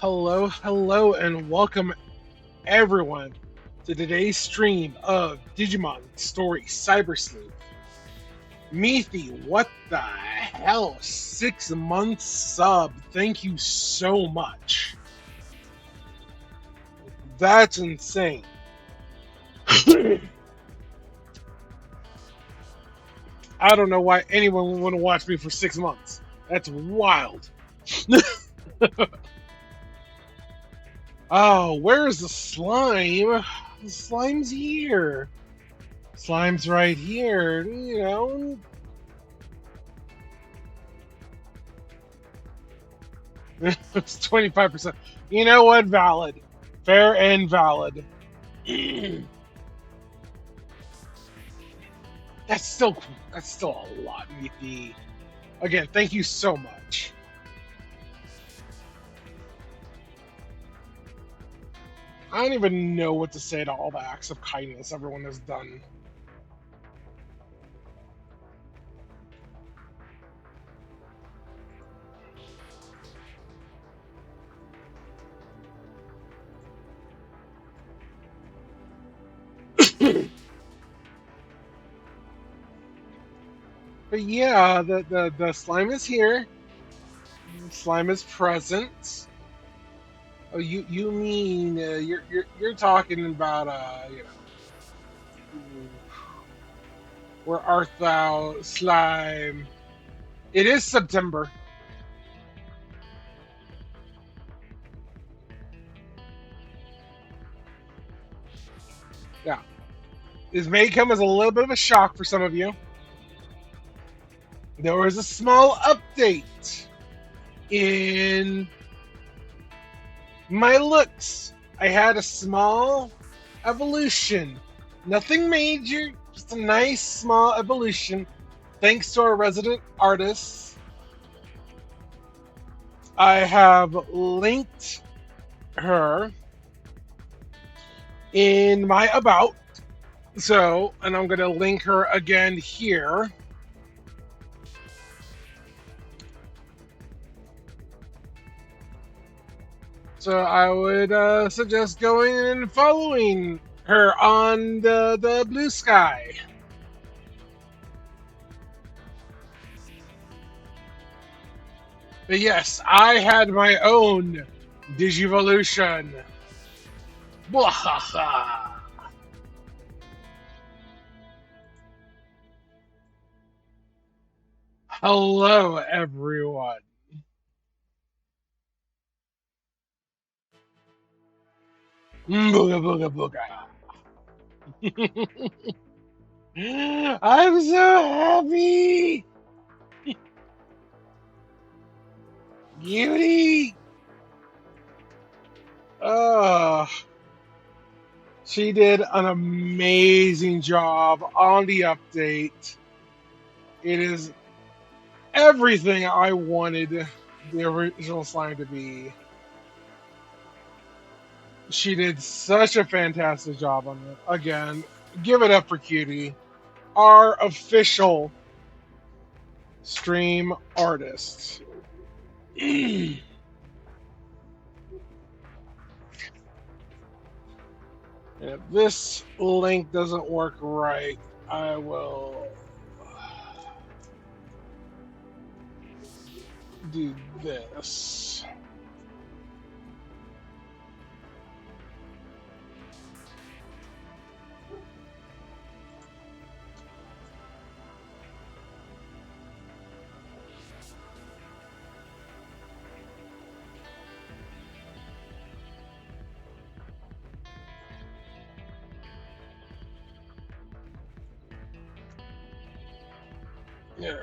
Hello, and welcome everyone to today's stream of Digimon Story Cyber Sleuth. Meathy, what the hell? 6 months sub. Thank you so much. That's insane. I don't know why anyone would want to watch me for 6 months. That's wild. Oh, where's the slime? The slime's here. Slime's right here, It's 25%. You know what? Valid. Fair and valid. That's still a lot, Meathy. Again, thank you so much. I don't even know what to say to all the acts of kindness everyone has done. But yeah, the slime is here. Slime is present. Oh, you mean you're talking about where art thou, slime? It is September. Yeah, this may come as a little bit of a shock for some of you. There was a small update in my looks. I had a small evolution. Nothing major, just a nice small evolution. Thanks to our resident artists. I have linked her in my about. So, and I'm going to link her again here. So I would suggest going and following her on the blue sky. But yes, I had my own Digivolution. Bwahaha. Hello, everyone. Booga booga booga. I'm so happy. Beauty. She did an amazing job on the update. It is everything I wanted the original slime to be. She did such a fantastic job on it. Again, give it up for Cutie, our official stream artist. If this link doesn't work right, I will do this. Yeah.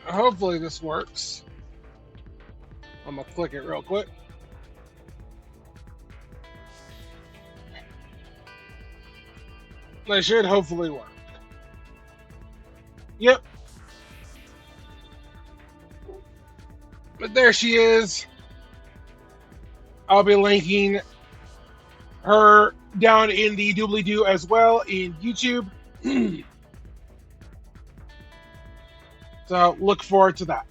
Hopefully this works. I'm gonna click it real quick. That should hopefully work. Yep. But there she is. I'll be linking her down in the doobly-doo as well in YouTube. So look forward to that.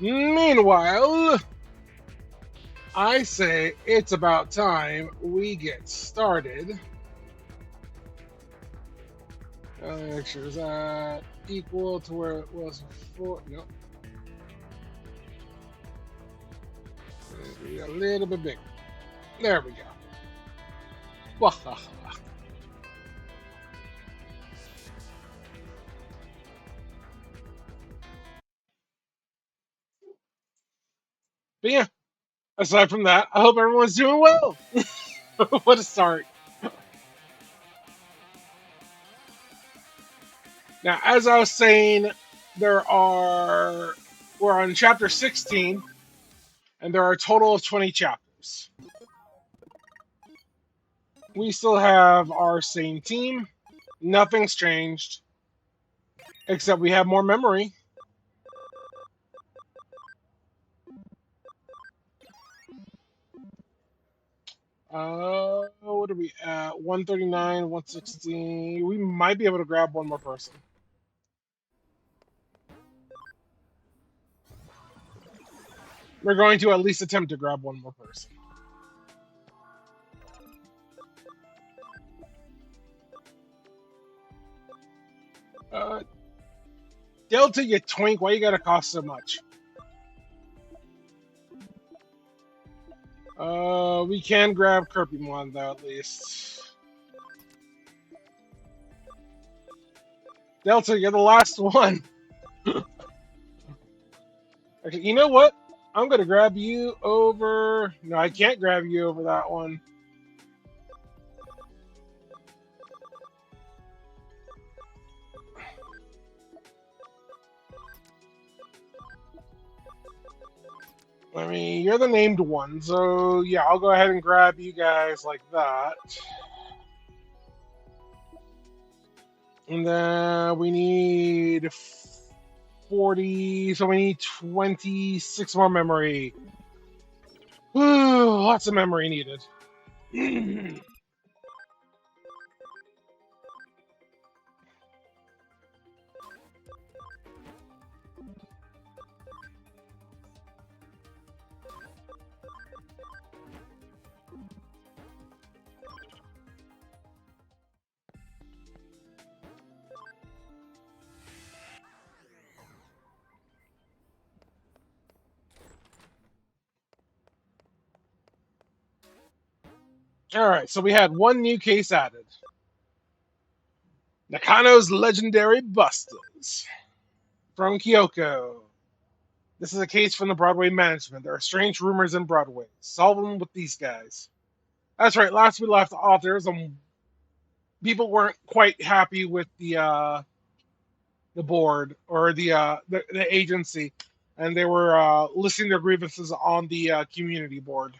Meanwhile, I say it's about time we get started. Make sure is that equal to where it was before. Nope. Maybe a little bit bigger. There we go. Wahaha. But yeah, aside from that, I hope everyone's doing well. What a start. Now, as I was saying, we're on chapter 16, and there are a total of 20 chapters. We still have our same team. Nothing's changed, except we have more memory. What are we at? 139, 116. We might be able to grab one more person. We're going to at least attempt to grab one more person. Delta, you twink, why you gotta cost so much? We can grab Kirpymon though, at least. Delta, you're the last one. Okay, you know what? I'm gonna grab you over. No, I can't grab you over that one. I mean, you're the named one, so yeah, I'll go ahead and grab you guys like that. And then we need 40, so we need 26 more memory. Whew, lots of memory needed. Alright, so we had one new case added. Nakano's Legendary Busters from Kyoko. This is a case from the Broadway management. There are strange rumors in Broadway. Solve them with these guys. That's right, last we left authors, people weren't quite happy with the board or the agency, and they were listing their grievances on the community board.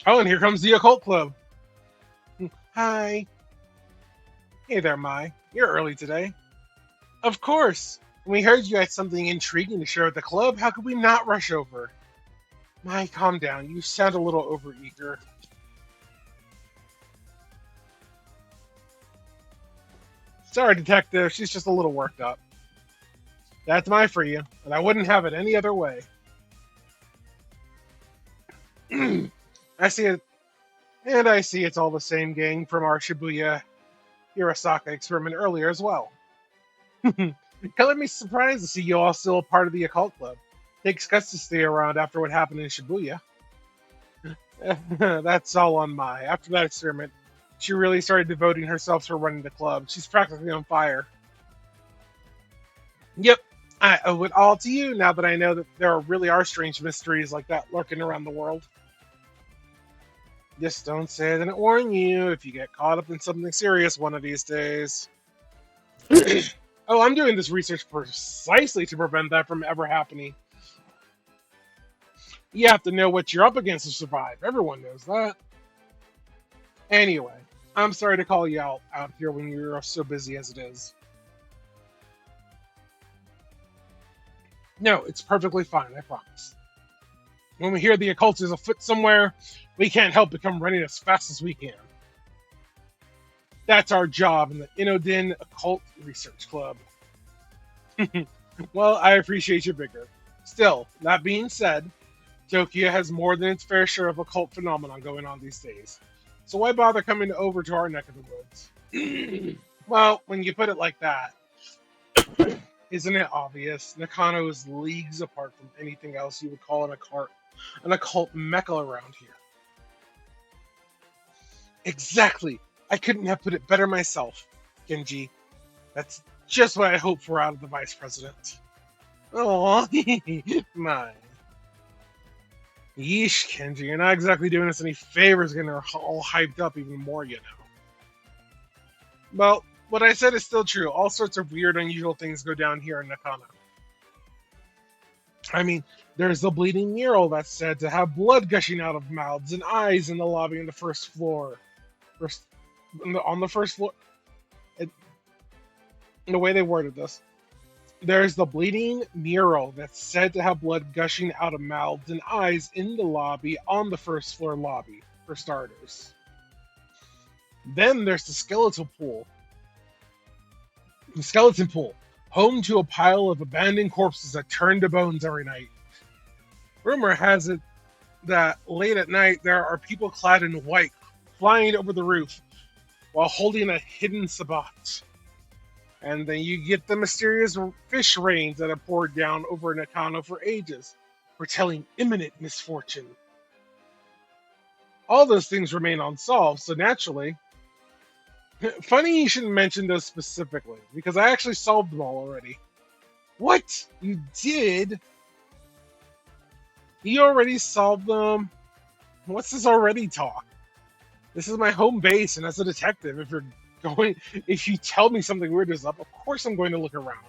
Oh, and here comes the Occult Club. Hi. Hey there, Mai. You're early today. Of course. When we heard you had something intriguing to share with the club, how could we not rush over? Mai, calm down. You sound a little overeager. Sorry, Detective. She's just a little worked up. That's Mai for you, and I wouldn't have it any other way. I see it. And I see it's all the same gang from our Shibuya Hirosaka experiment earlier as well. Color me surprised to see you all still part of the Occult Club. Takes guts to stay around after what happened in Shibuya. That's all on Mai. After that experiment, she really started devoting herself to running the club. She's practically on fire. Yep, I owe it all to you now that I know that there really are strange mysteries like that lurking around the world. Just don't say I didn't warn you if you get caught up in something serious one of these days. Oh, I'm doing this research precisely to prevent that from ever happening. You have to know what you're up against to survive. Everyone knows that. Anyway, I'm sorry to call you out here when you're so busy as it is. No, it's perfectly fine, I promise. When we hear the occult is afoot somewhere, we can't help but come running as fast as we can. That's our job in the Inodin Occult Research Club. Well, I appreciate your vigor. Still, that being said, Tokyo has more than its fair share of occult phenomenon going on these days. So why bother coming over to our neck of the woods? Well, when you put it like that, isn't it obvious? Nakano is leagues apart from anything else you would call an occult mecca around here. Exactly. I couldn't have put it better myself, Genji. That's just what I hope for out of the vice president. Oh, my. Yeesh, Kenji, you're not exactly doing us any favors getting her all hyped up even more, you know. Well, what I said is still true. All sorts of weird, unusual things go down here in Nakano. I mean, there's the bleeding mural that's said to have blood gushing out of mouths and eyes in the lobby on the first floor. On the first floor. The way they worded this. There's the bleeding mural that's said to have blood gushing out of mouths and eyes in the lobby on the first floor lobby, for starters. Then there's the skeletal pool. The skeleton pool, home to a pile of abandoned corpses that turn to bones every night. Rumor has it that late at night there are people clad in white flying over the roof while holding a hidden sabbat. And then you get the mysterious fish rains that have poured down over Nakano for ages, foretelling imminent misfortune. All those things remain unsolved, so naturally... Funny you shouldn't mention those specifically, because I actually solved them all already. What? You did? You already solved them? What's this already talk? This is my home base, and as a detective, if you tell me something weird is up, of course I'm going to look around.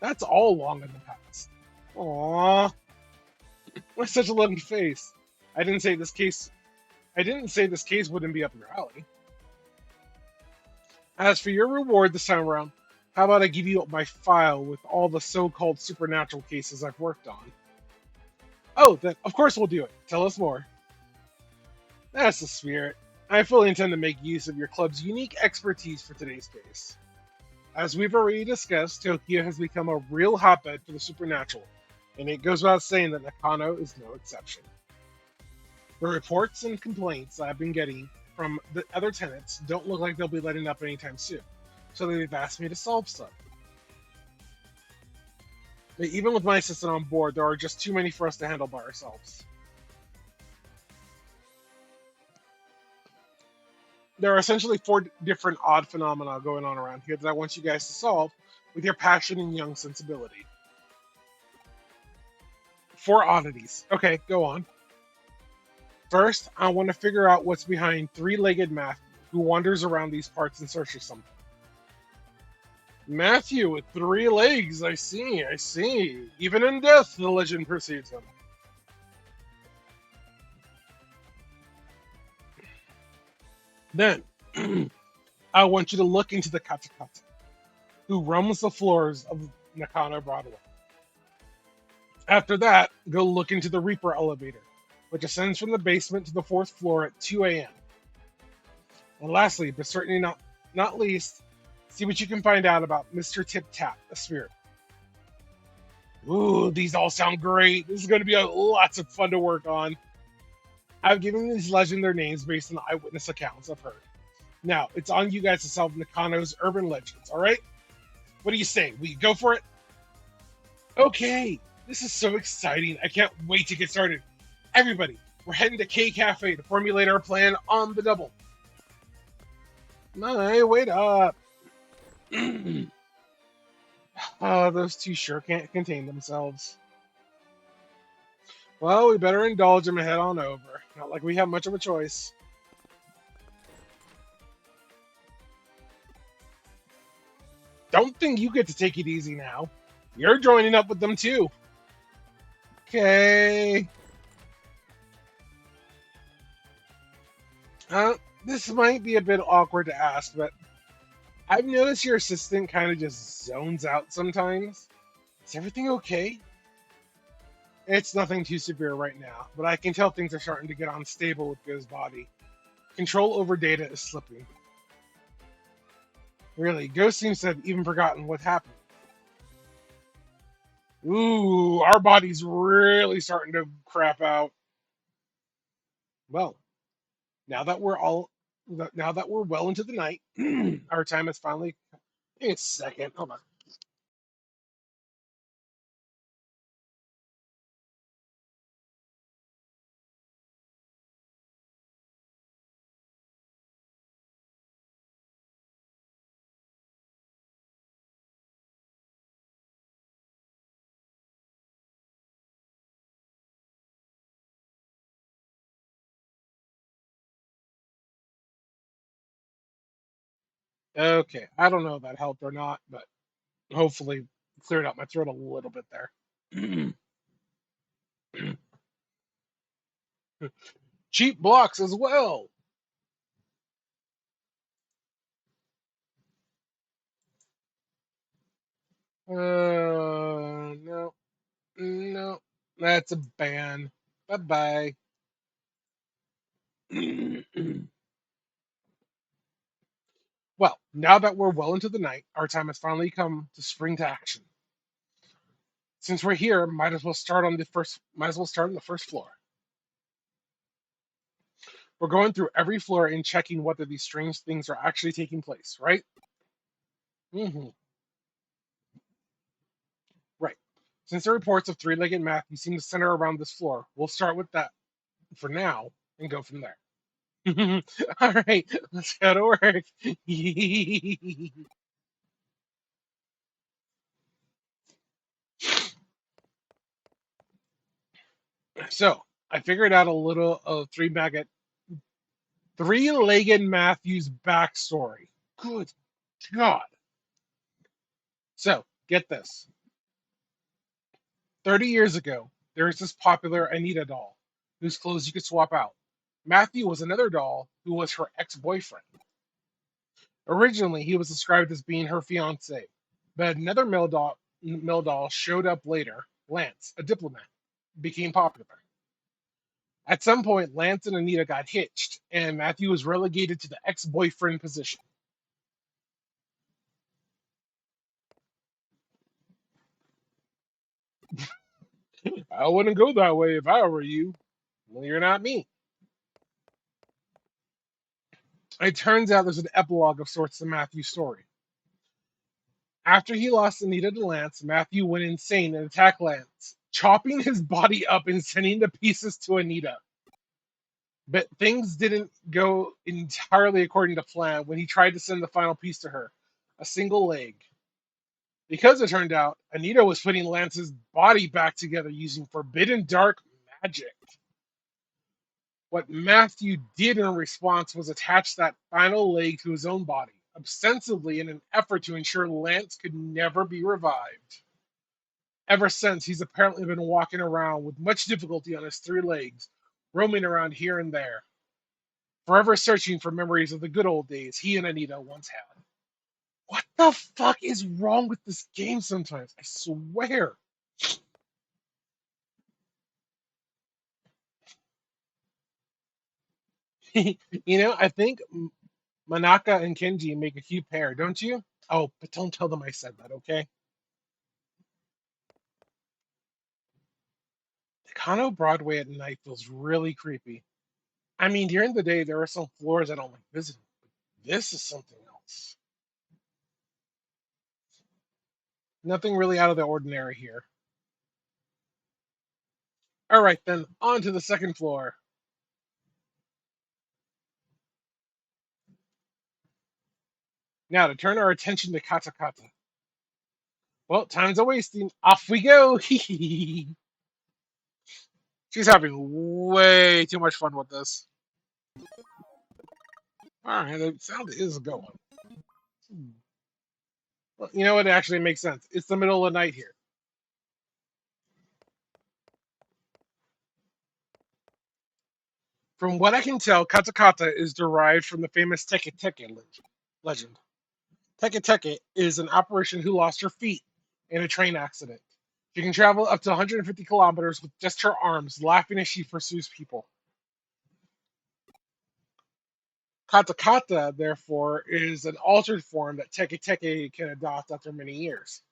That's all long in the past. Aww. Why such a loving face? I didn't say this case wouldn't be up your alley. As for your reward this time around, how about I give you my file with all the so-called supernatural cases I've worked on? Oh, then of course we'll do it. Tell us more. That's the spirit. I fully intend to make use of your club's unique expertise for today's case. As we've already discussed, Tokyo has become a real hotbed for the supernatural, and it goes without saying that Nakano is no exception. The reports and complaints I've been getting from the other tenants don't look like they'll be letting up anytime soon, so they've asked me to solve some. But even with my assistant on board, there are just too many for us to handle by ourselves. There are essentially 4 different odd phenomena going on around here that I want you guys to solve with your passion and young sensibility. 4 oddities. Okay, go on. First, I want to figure out what's behind 3-legged Matthew, who wanders around these parts in search of something. Matthew with 3 legs, I see. Even in death, the legend precedes him. Then, I want you to look into the Katakata, who roams the floors of Nakano Broadway. After that, go look into the Reaper elevator, which ascends from the basement to the 4th floor at 2 a.m. And lastly, but certainly not least, see what you can find out about Mr. Tip Tap, the spirit. Ooh, these all sound great. This is going to be lots of fun to work on. I've given these legends their names based on eyewitness accounts I've heard. Now, it's on you guys to solve Nakano's urban legends, alright? What do you say? We go for it? Okay, this is so exciting. I can't wait to get started. Everybody, we're heading to K Cafe to formulate our plan on the double. No, wait up. Oh, those 2 sure can't contain themselves. Well, we better indulge them and head on over. Not like we have much of a choice. Don't think you get to take it easy now. You're joining up with them too. Okay. This might be a bit awkward to ask, but I've noticed your assistant kind of just zones out sometimes. Is everything okay? It's nothing too severe right now, but I can tell things are starting to get unstable with Go's body. Control over data is slipping. Really, Ghost seems to have even forgotten what happened. Ooh, our body's really starting to crap out. Well, now that we're all, now that we're well into the night, our time has finally. It's second. Hold on. Okay, I don't know if that helped or not, but hopefully cleared out my throat a little bit there. Cheap blocks as well. No, no, that's a ban. Bye bye. Well, now that we're well into the night, our time has finally come to spring to action. Since we're here, might as well start on the first floor. We're going through every floor and checking whether these strange things are actually taking place, right? Hmm. Right. Since the reports of three-legged Matthew seem to center around this floor, we'll start with that for now and go from there. All right, let's go to work. So I figured out a little of three-legged Matthew's backstory. Good God. So get this. 30 years ago, there was this popular Anita doll whose clothes you could swap out. Matthew was another doll who was her ex-boyfriend. Originally, he was described as being her fiance, but another male doll showed up later. Lance, a diplomat, became popular. At some point, Lance and Anita got hitched, and Matthew was relegated to the ex-boyfriend position. I wouldn't go that way if I were you. Well, you're not me. It turns out there's an epilogue of sorts to Matthew's story. After he lost Anita to Lance, Matthew went insane and attacked Lance, chopping his body up and sending the pieces to Anita. But things didn't go entirely according to plan when he tried to send the final piece to her, a single leg. Because it turned out Anita was putting Lance's body back together using forbidden dark magic. What Matthew did in response was attach that final leg to his own body, ostensibly in an effort to ensure Lance could never be revived. Ever since, he's apparently been walking around with much difficulty on his three legs, roaming around here and there, forever searching for memories of the good old days he and Anita once had. What the fuck is wrong with this game sometimes? I swear. I think Manaka and Kenji make a cute pair, don't you? Oh, but don't tell them I said that, okay? Kano Broadway at night feels really creepy. I mean, during the day, there are some floors I don't like visiting. This is something else. Nothing really out of the ordinary here. All right, then, on to the second floor. Now, to turn our attention to Katakata. Well, time's a wasting. Off we go. She's having way too much fun with this. All right, the sound is going. Well, you know what? It actually makes sense. It's the middle of the night here. From what I can tell, Katakata is derived from the famous Teke Teke legend. Teke Teke is an apparition who lost her feet in a train accident. She can travel up to 150 kilometers with just her arms, laughing as she pursues people. Katakata, therefore, is an altered form that Teke Teke can adopt after many years.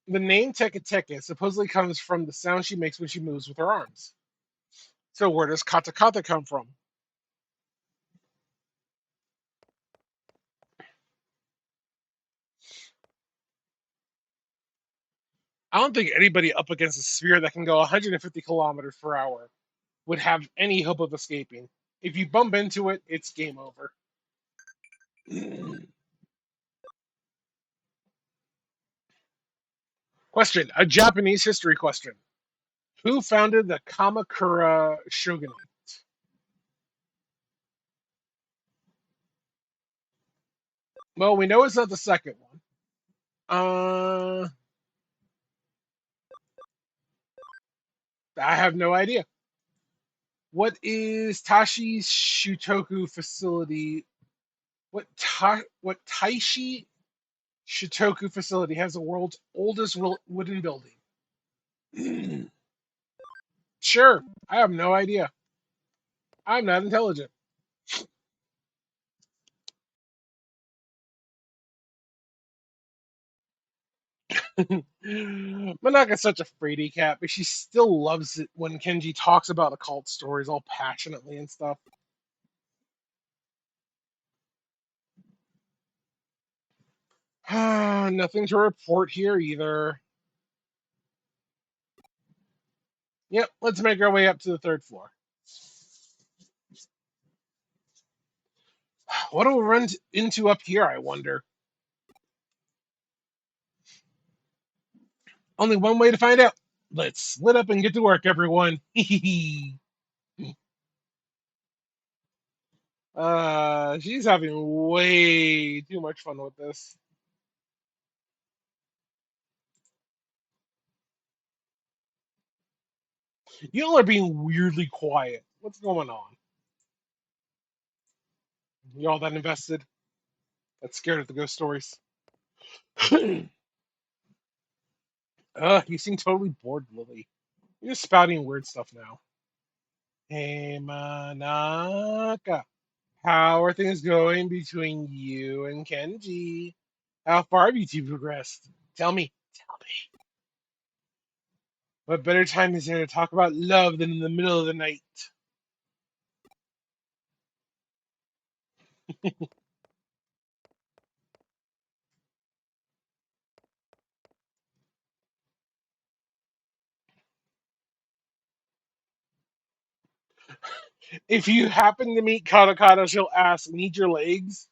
The name Teke Teke supposedly comes from the sound she makes when she moves with her arms. So where does Katakata come from? I don't think anybody up against a sphere that can go 150 kilometers per hour would have any hope of escaping. If you bump into it, it's game over. Question, a Japanese history question. Who founded the Kamakura shogunate? Well, we know it's not the second one. I have no idea. What is Tashi's Shutoku facility? What Taishi Shutoku facility has the world's oldest wooden building? Sure, I have no idea. I'm not intelligent. Manaka's such a fraidy cat, but she still loves it when Kenji talks about occult stories all passionately and stuff. Nothing to report here either. Yep, let's make our way up to the third floor. What do we run into up here, I wonder? Only one way to find out. Let's split up and get to work, everyone. She's having way too much fun with this. You all are being weirdly quiet. What's going on? You all that invested? That's scared of the ghost stories? You seem totally bored, Lily. You're just spouting weird stuff now. Hey, Manaka. How are things going between you and Kenji? How far have you two progressed? Tell me. Tell me. What better time is there to talk about love than in the middle of the night? If you happen to meet Katakata, she'll ask, "Need your legs?"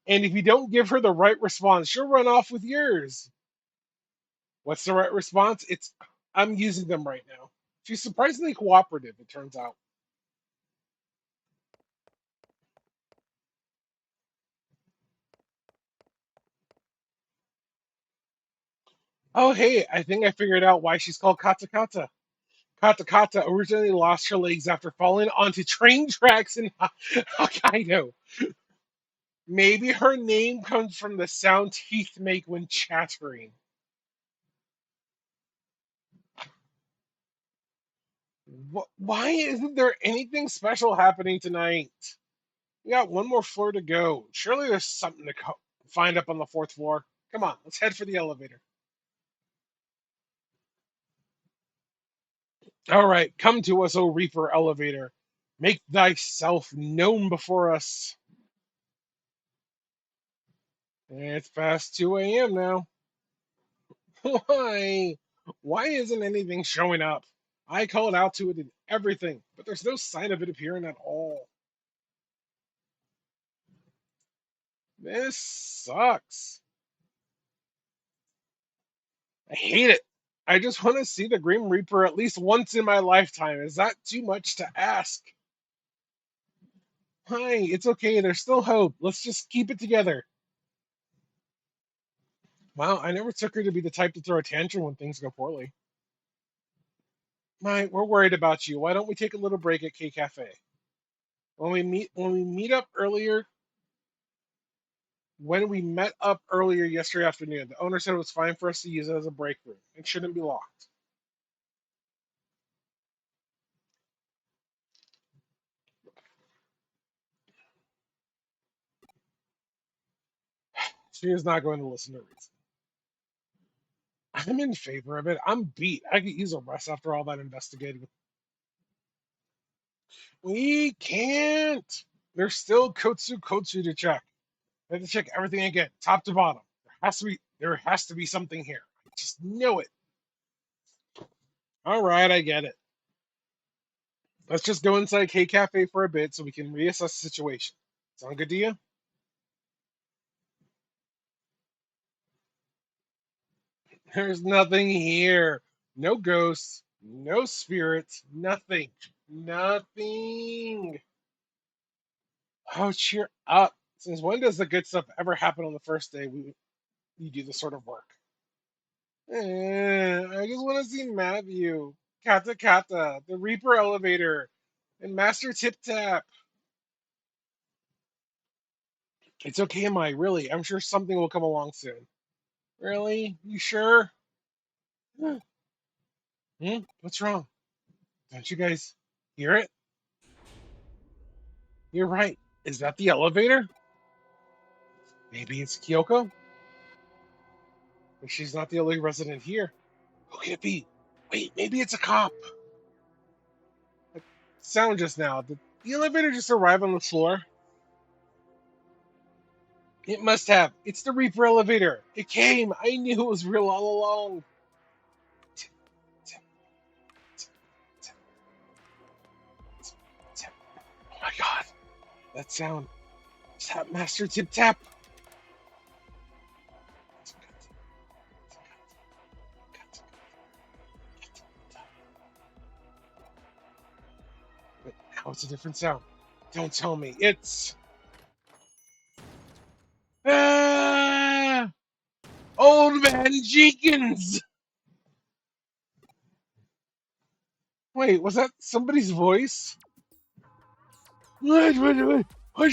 And if you don't give her the right response, she'll run off with yours. What's the right response? It's, "I'm using them right now." She's surprisingly cooperative, it turns out. Oh, hey, I think I figured out why she's called Katakata. Katakata originally lost her legs after falling onto train tracks in Hokkaido. Maybe her name comes from the sound teeth make when chattering. Why isn't there anything special happening tonight? We got one more floor to go. Surely there's something to find up on the fourth floor. Come on, let's head for the elevator. All right, come to us, O Reaper elevator. Make thyself known before us. It's past 2 a.m. now. Why? Why isn't anything showing up? I called out to it and everything, but there's no sign of it appearing at all. This sucks. I hate it. I just want to see the Grim Reaper at least once in my lifetime. Is that too much to ask? Hi, it's okay. There's still hope. Let's just keep it together. Wow, I never took her to be the type to throw a tantrum when things go poorly. My, we're worried about you. Why don't we take a little break at K Cafe? When we meet up earlier when we met up earlier yesterday afternoon, the owner said it was fine for us to use it as a break room. It shouldn't be locked. She is not going to listen to reason. I'm in favor of it. I'm beat. I could use a rest after all that investigating. We can't. There's still Kotsu to check. We have to check everything again, top to bottom. There has to be something here. I just know it. All right, I get it. Let's just go inside K Cafe for a bit so we can reassess the situation. Sound good to you? There's nothing here. No ghosts, no spirits, nothing. Nothing. Oh, cheer up. Since when does the good stuff ever happen on the first day we do this sort of work? I just want to see Matthew, Kata Kata, the Reaper elevator, and Master Tip Tap. It's okay, Mai, really. I'm sure something will come along soon. Really? You sure? Hmm? What's wrong? Don't you guys hear it? You're right. Is that the elevator? Maybe it's Kyoko? But she's not the only resident here. Who could it be? Wait, maybe it's a cop. That sound just now. Did the elevator just arrive on the floor? It must have. It's the Reaper elevator. It came. I knew it was real all along. Tip, tip, tip, tip, tip, tip. Oh my god. That sound. Tap Master Tip Tap. But now it's a different sound. Don't tell me. It's. Ah! Old Man Jenkins! Wait, was that somebody's voice? What's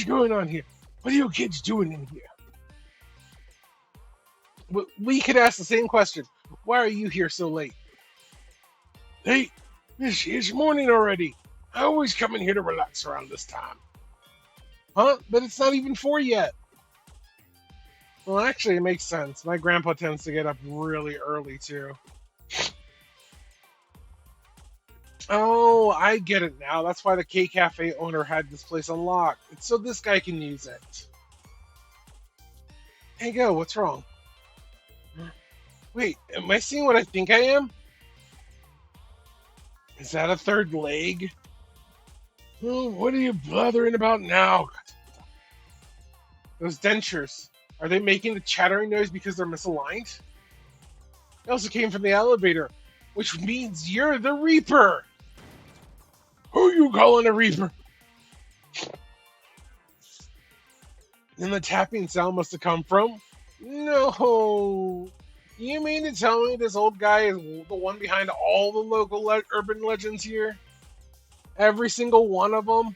going on here? What are you kids doing in here? We could ask the same question. Why are you here so late? Hey, it's morning already. I always come in here to relax around this time. Huh? But it's not even 4 yet. Well, actually, it makes sense. My grandpa tends to get up really early, too. Oh, I get it now. That's why the K Cafe owner had this place unlocked. It's so this guy can use it. Hey, go. What's wrong? Wait, am I seeing what I think I am? Is that a third leg? Oh, what are you bothering about now? Those dentures. Are they making the chattering noise because they're misaligned? They also came from the elevator, which means you're the Reaper. Who you calling a Reaper? And the tapping sound must have come from? No. You mean to tell me this old guy is the one behind all the local urban legends here? Every single one of them?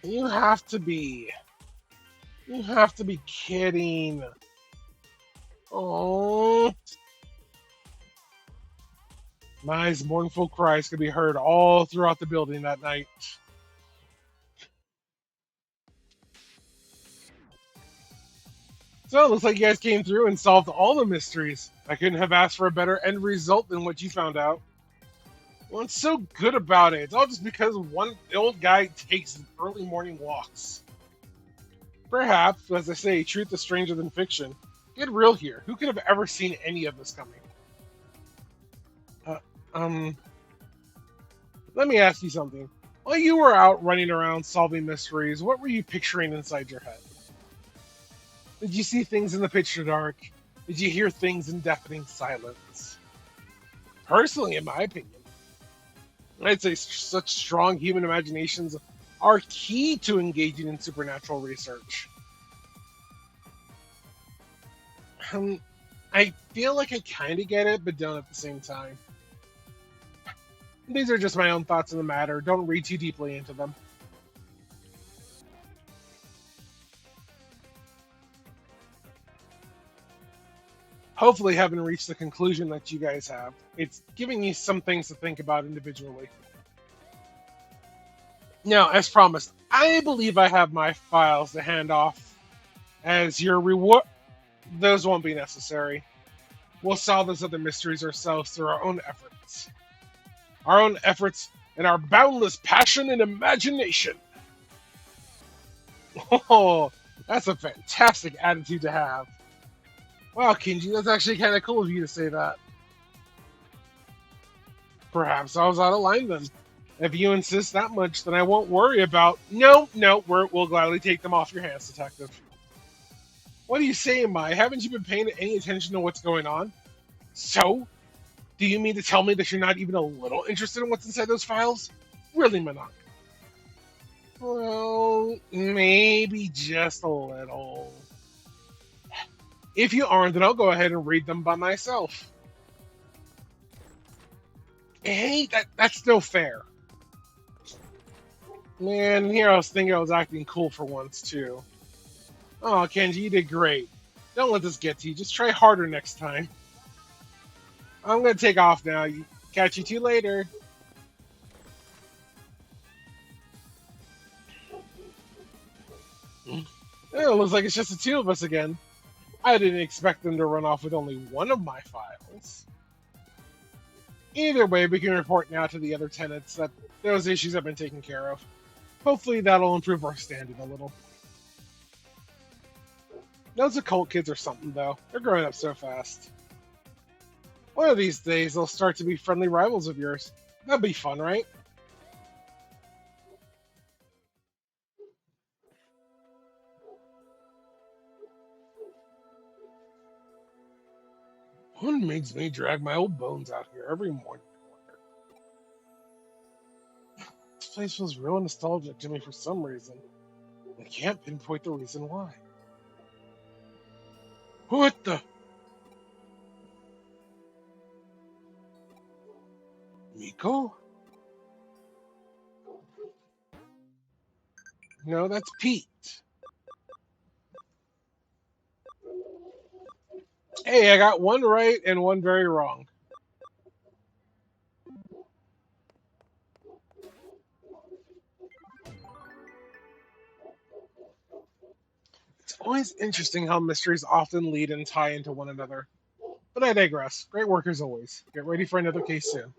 You have to be. You have to be kidding. Oh. Mai's mournful cries could be heard all throughout the building that night. So it looks like you guys came through and solved all the mysteries. I couldn't have asked for a better end result than what you found out. What's so good about it? It's all just because one old guy takes early morning walks. Perhaps, as I say, truth is stranger than fiction. Get real here. Who could have ever seen any of this coming? Let me ask you something. While you were out running around solving mysteries, what were you picturing inside your head? Did you see things in the pitch dark? Did you hear things in deafening silence? Personally, in my opinion, I'd say such strong human imaginations are key to engaging in supernatural research. I feel like I kind of get it, but don't at the same time. These are just my own thoughts on the matter. Don't read too deeply into them. Hopefully, haven't reached the conclusion that you guys have. It's giving you some things to think about individually. Now, as promised, I believe I have my files to hand off. As your reward, those won't be necessary. We'll solve those other mysteries ourselves through our own efforts. Our own efforts and our boundless passion and imagination. Oh, that's a fantastic attitude to have. Wow, Kinji, that's actually kind of cool of you to say that. Perhaps I was out of line then. If you insist that much, then I won't worry about. No, no, we'll gladly take them off your hands, Detective. What are you saying, Mai? Haven't you been paying any attention to what's going on? So, do you mean to tell me that you're not even a little interested in what's inside those files? Really, Manon? Well, maybe just a little. If you aren't, then I'll go ahead and read them by myself. Hey, that's no fair. Man, here I was thinking I was acting cool for once, too. Oh, Kenji, you did great. Don't let this get to you. Just try harder next time. I'm gonna take off now. Catch you two later. Oh, looks like it's just the two of us again. I didn't expect them to run off with only one of my files. Either way, we can report now to the other tenants that those issues have been taken care of. Hopefully that'll improve our standing a little. Those occult kids are something, though. They're growing up so fast. One of these days, they'll start to be friendly rivals of yours. That'd be fun, right? What makes me drag my old bones out here every morning? This place feels real nostalgic to me for some reason. I can't pinpoint the reason why. What the? Miko? No, that's Pete. Hey, I got one right and one very wrong. It's always interesting how mysteries often lead and tie into one another. But I digress. Great work as always. Get ready for another case soon.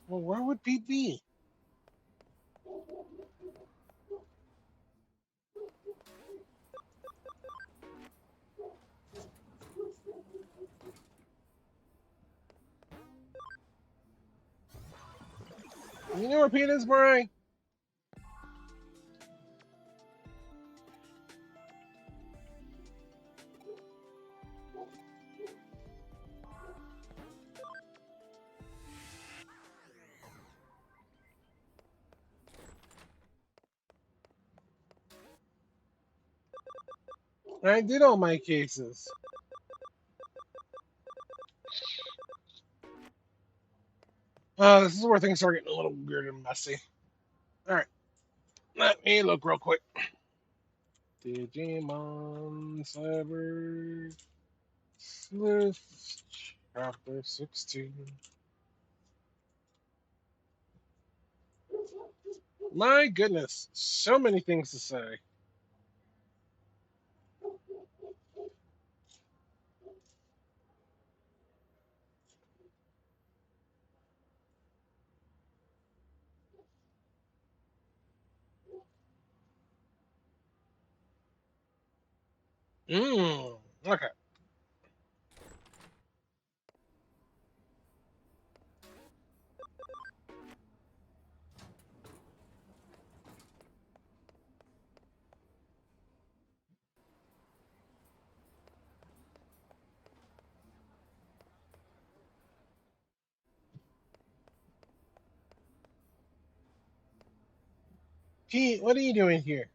Well, where would Pete be? You know where Pete is, Brian? I did all my cases. This is where things start getting a little weird and messy. Alright, let me look real quick. Digimon Cyber Sleuth, Chapter 16. My goodness, so many things to say. Okay. Pete, what are you doing here?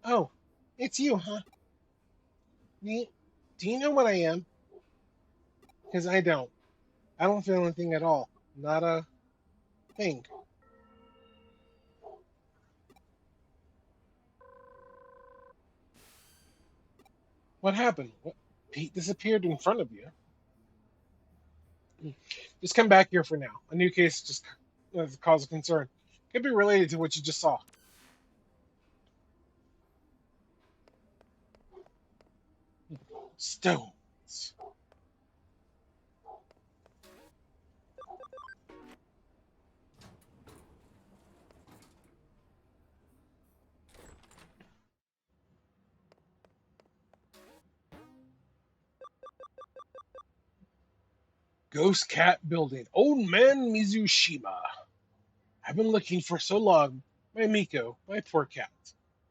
Oh, it's you, huh? Do you know what I am? Because I don't. I don't feel anything at all. Not a thing. What happened? What? Pete disappeared in front of you. Just come back here for now. A new case just cause of concern. Could be related to what you just saw. Stones. Ghost Cat Building. Old Man Mizushima. I've been looking for so long. My Miko. My poor cat.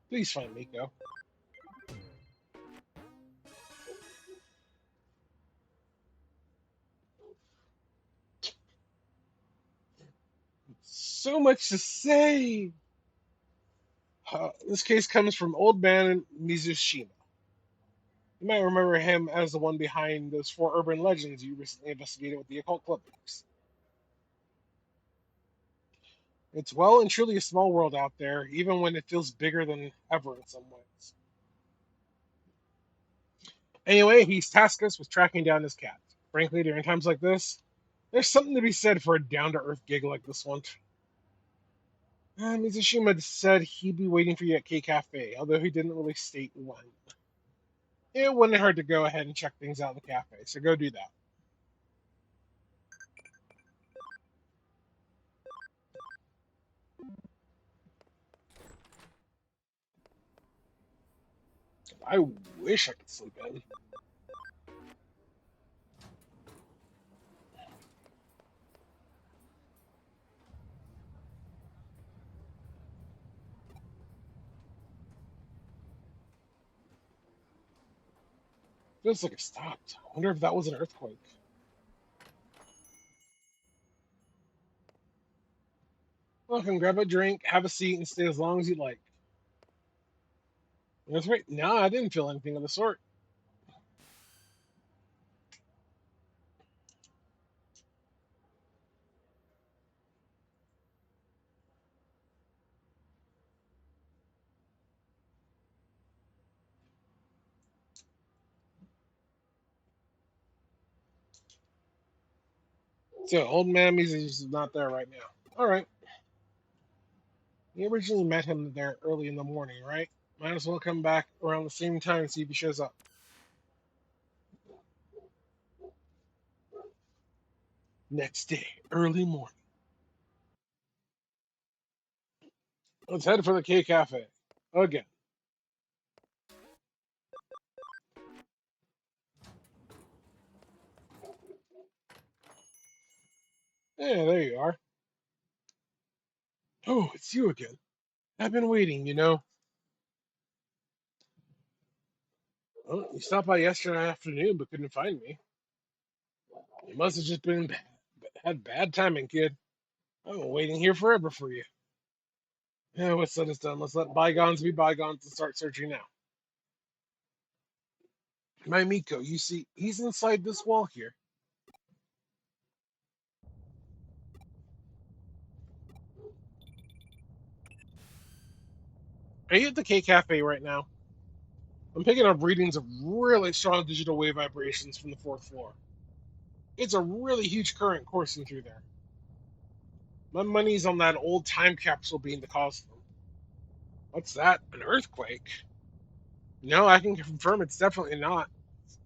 Please find Miko. So much to say. This case comes from Old Man Mizushima. You might remember him as the one behind those 4 urban legends you recently investigated with the occult clubbers. It's well and truly a small world out there, even when it feels bigger than ever in some ways. Anyway, he's tasked us with tracking down his cat. Frankly, during times like this, there's something to be said for a down to earth gig like this one. Mizushima said he'd be waiting for you at K Cafe, although he didn't really state when. It wouldn't hurt to go ahead and check things out in the cafe, so go do that. I wish I could sleep in. Feels like it stopped. I wonder if that was an earthquake. Welcome, grab a drink, have a seat, and stay as long as you'd like. That's right. No, I didn't feel anything of the sort. So, old man is not there right now. All right. You originally met him there early in the morning, right? Might as well come back around the same time and see if he shows up. Next day, early morning. Let's head for the K Cafe. Again. Yeah, there you are. Oh, it's you again. I've been waiting. Well, you stopped by yesterday afternoon but couldn't find me. You must have just had bad timing, kid. I've been waiting here forever for you. Yeah, what's done is done. Let's let bygones be bygones and start searching now. My Miko, you see, he's inside this wall here. Are you at the K Cafe right now? I'm picking up readings of really strong digital wave vibrations from the 4th floor. It's a really huge current coursing through there. My money's on that old time capsule being the cause of them. What's that? An earthquake? No, I can confirm it's definitely not.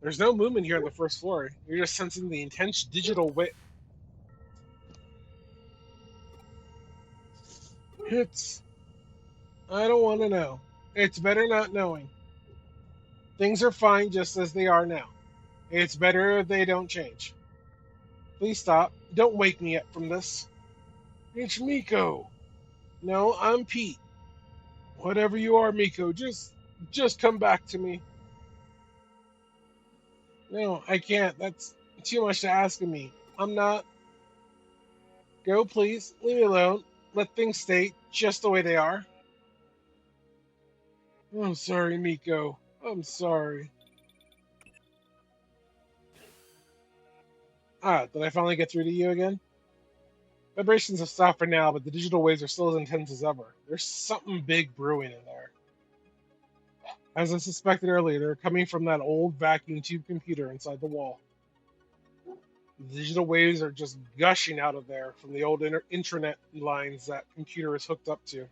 There's no movement here on the 1st floor. You're just sensing the intense digital wave. It's. I don't want to know. It's better not knowing. Things are fine just as they are now. It's better if they don't change. Please stop. Don't wake me up from this. It's Miko. No, I'm Pete. Whatever you are, Miko, just come back to me. No, I can't. That's too much to ask of me. I'm not. Go, please. Leave me alone. Let things stay just the way they are. I'm sorry, Miko. I'm sorry. Ah, did I finally get through to you again? Vibrations have stopped for now, but the digital waves are still as intense as ever. There's something big brewing in there. As I suspected earlier, they're coming from that old vacuum tube computer inside the wall. The digital waves are just gushing out of there from the old intranet lines that computer is hooked up to.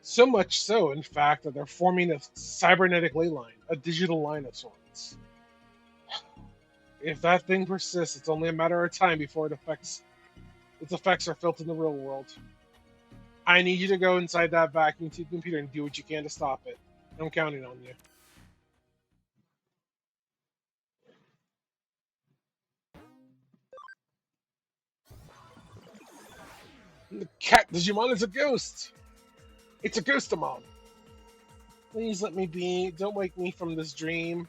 So much so, in fact, that they're forming a cybernetic ley line, a digital line of sorts. If that thing persists, it's only a matter of time before its effects are felt in the real world. I need you to go inside that vacuum tube computer and do what you can to stop it. I'm counting on you. The cat Digimon is a ghost! It's a ghostamon! Please let me be. Don't wake me from this dream.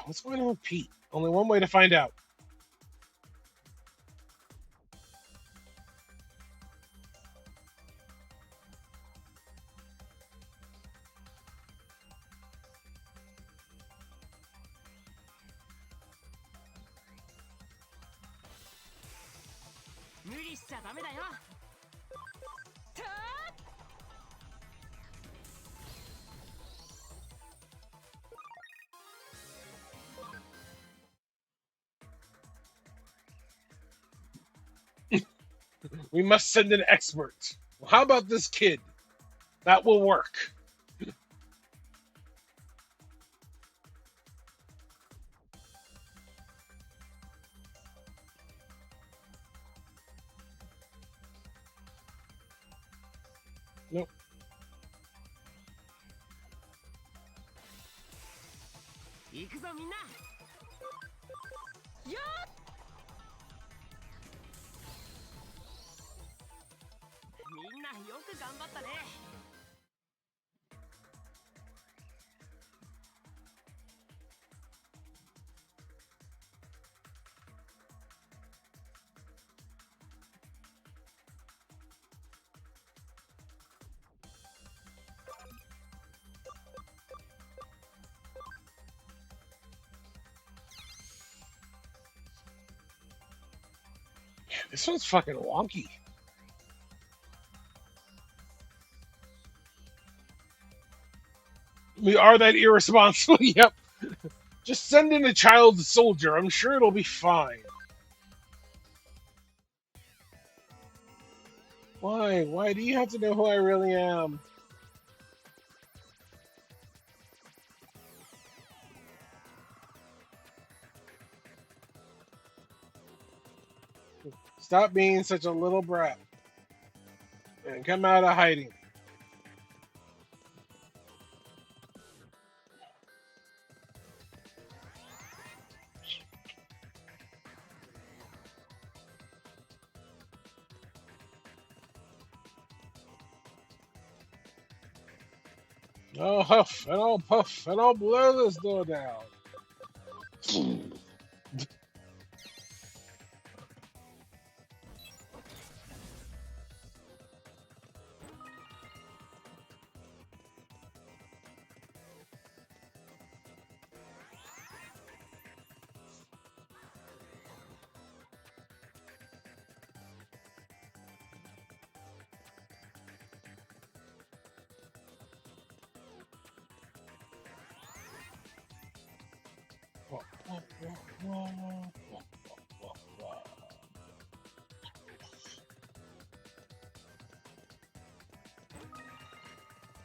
What's going on with Pete? Only one way to find out. We must send an expert. Well, how about this kid? That will work. Nope. This one's fucking wonky. We are that irresponsible. Yep. Just send in a child soldier. I'm sure it'll be fine. Why? Why do you have to know who I really am? Stop being such a little brat and come out of hiding. I'll huff and I'll puff and I'll blow this door down.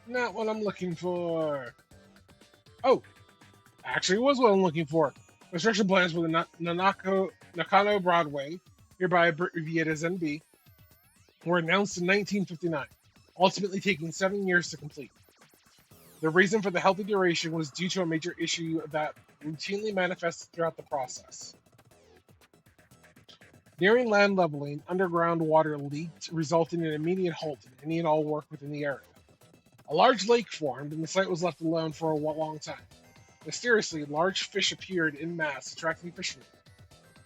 Not what I'm looking for. Oh, actually, it was what I'm looking for. Construction plans for the Nakano Broadway, hereby abbreviated as NB, were announced in 1959, ultimately taking 7 years to complete. The reason for the healthy duration was due to a major issue that routinely manifested throughout the process. Nearing land leveling, underground water leaked, resulting in an immediate halt in any and all work within the area. A large lake formed, and the site was left alone for a long time. Mysteriously, large fish appeared in mass, attracting fishermen.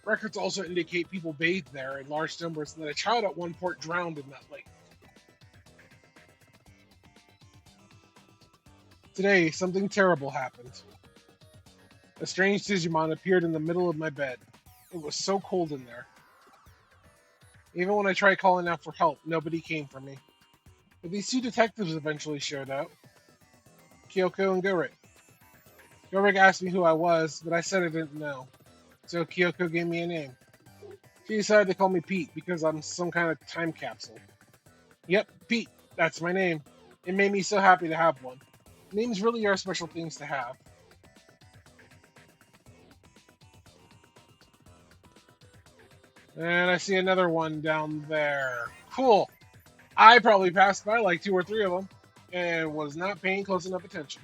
Records also indicate people bathed there in large numbers and that a child at one point drowned in that lake. Today, something terrible happened. A strange Digimon appeared in the middle of my bed. It was so cold in there. Even when I tried calling out for help, nobody came for me. But these two detectives eventually showed up, Kyoko and Gorik. Gorik asked me who I was, but I said I didn't know. So Kyoko gave me a name. She decided to call me Pete because I'm some kind of time capsule. Yep, Pete, that's my name. It made me so happy to have one. Names really are special things to have. And I see another one down there. Cool. I probably passed by like 2 or 3 of them and was not paying close enough attention.